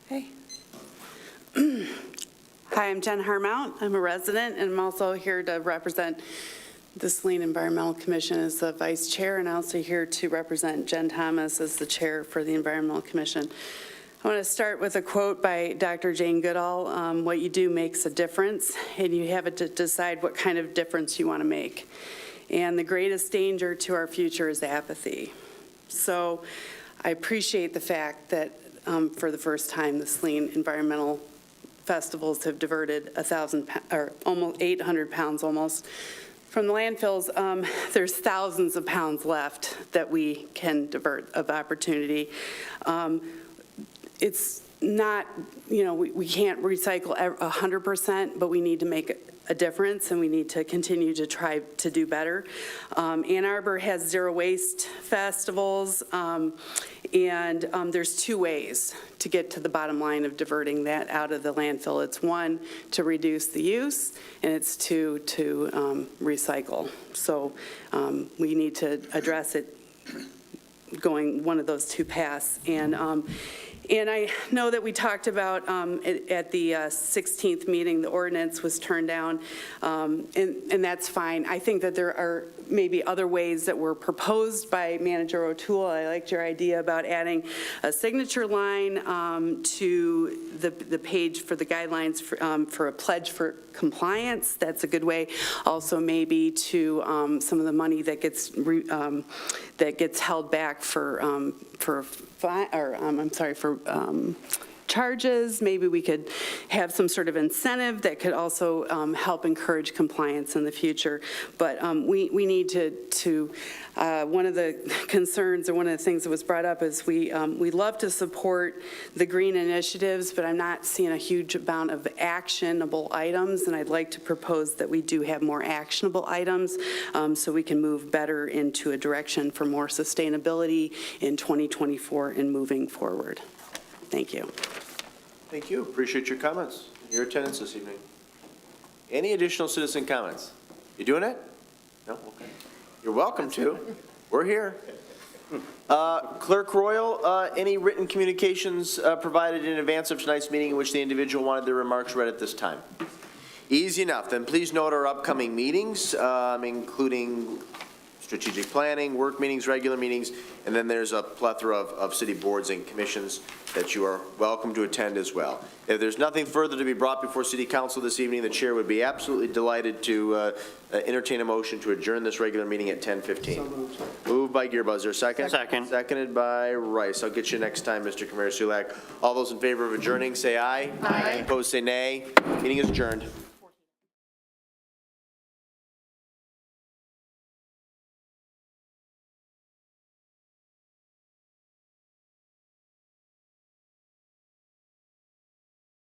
H: Hey. Hi, I'm Jen Harmount. I'm a resident, and I'm also here to represent the Saline Environmental Commission as the vice chair, and I'm also here to represent Jen Thomas as the chair for the Environmental Commission. I want to start with a quote by Dr. Jane Goodall, what you do makes a difference, and you have to decide what kind of difference you want to make. And the greatest danger to our future is apathy. So I appreciate the fact that for the first time, the Saline Environmental Festivals have diverted 1,000 or almost 800 pounds almost from the landfills. There's thousands of pounds left that we can divert of opportunity. It's not, you know, we can't recycle 100%, but we need to make a difference, and we need to continue to try to do better. Ann Arbor has zero waste festivals, and there's two ways to get to the bottom line of diverting that out of the landfill. It's one, to reduce the use, and it's two, to recycle. So we need to address it going one of those two paths. And I know that we talked about at the 16th meeting, the ordinance was turned down, and that's fine. I think that there are maybe other ways that were proposed by Manager O'Toole. I liked your idea about adding a signature line to the page for the guidelines for a pledge for compliance. That's a good way. Also, maybe to some of the money that gets held back for charges. Maybe we could have some sort of incentive that could also help encourage compliance in the future. But we need to one of the concerns, or one of the things that was brought up, is we love to support the green initiatives, but I'm not seeing a huge amount of actionable items, and I'd like to propose that we do have more actionable items so we can move better into a direction for more sustainability in 2024 and moving forward. Thank you.
B: Thank you. Appreciate your comments, your attendance this evening. Any additional citizen comments? You doing it? No? Okay. You're welcome to. We're here. Clerk Royal, any written communications provided in advance of tonight's meeting in which the individual wanted their remarks read at this time? Easy enough. Then please note our upcoming meetings, including strategic planning, work meetings, regular meetings, and then there's a plethora of city boards and commissions that you are welcome to attend as well. If there's nothing further to be brought before City Council this evening, the chair would be absolutely delighted to entertain a motion to adjourn this regular meeting at 10:15. So moved by Gearbuzzer. Second? Second. Seconded by Rice. I'll get you next time, Mr. Kamara Sulak. All those in favor of adjourning, say aye. Aye. Opposed, say nay. Meeting is adjourned.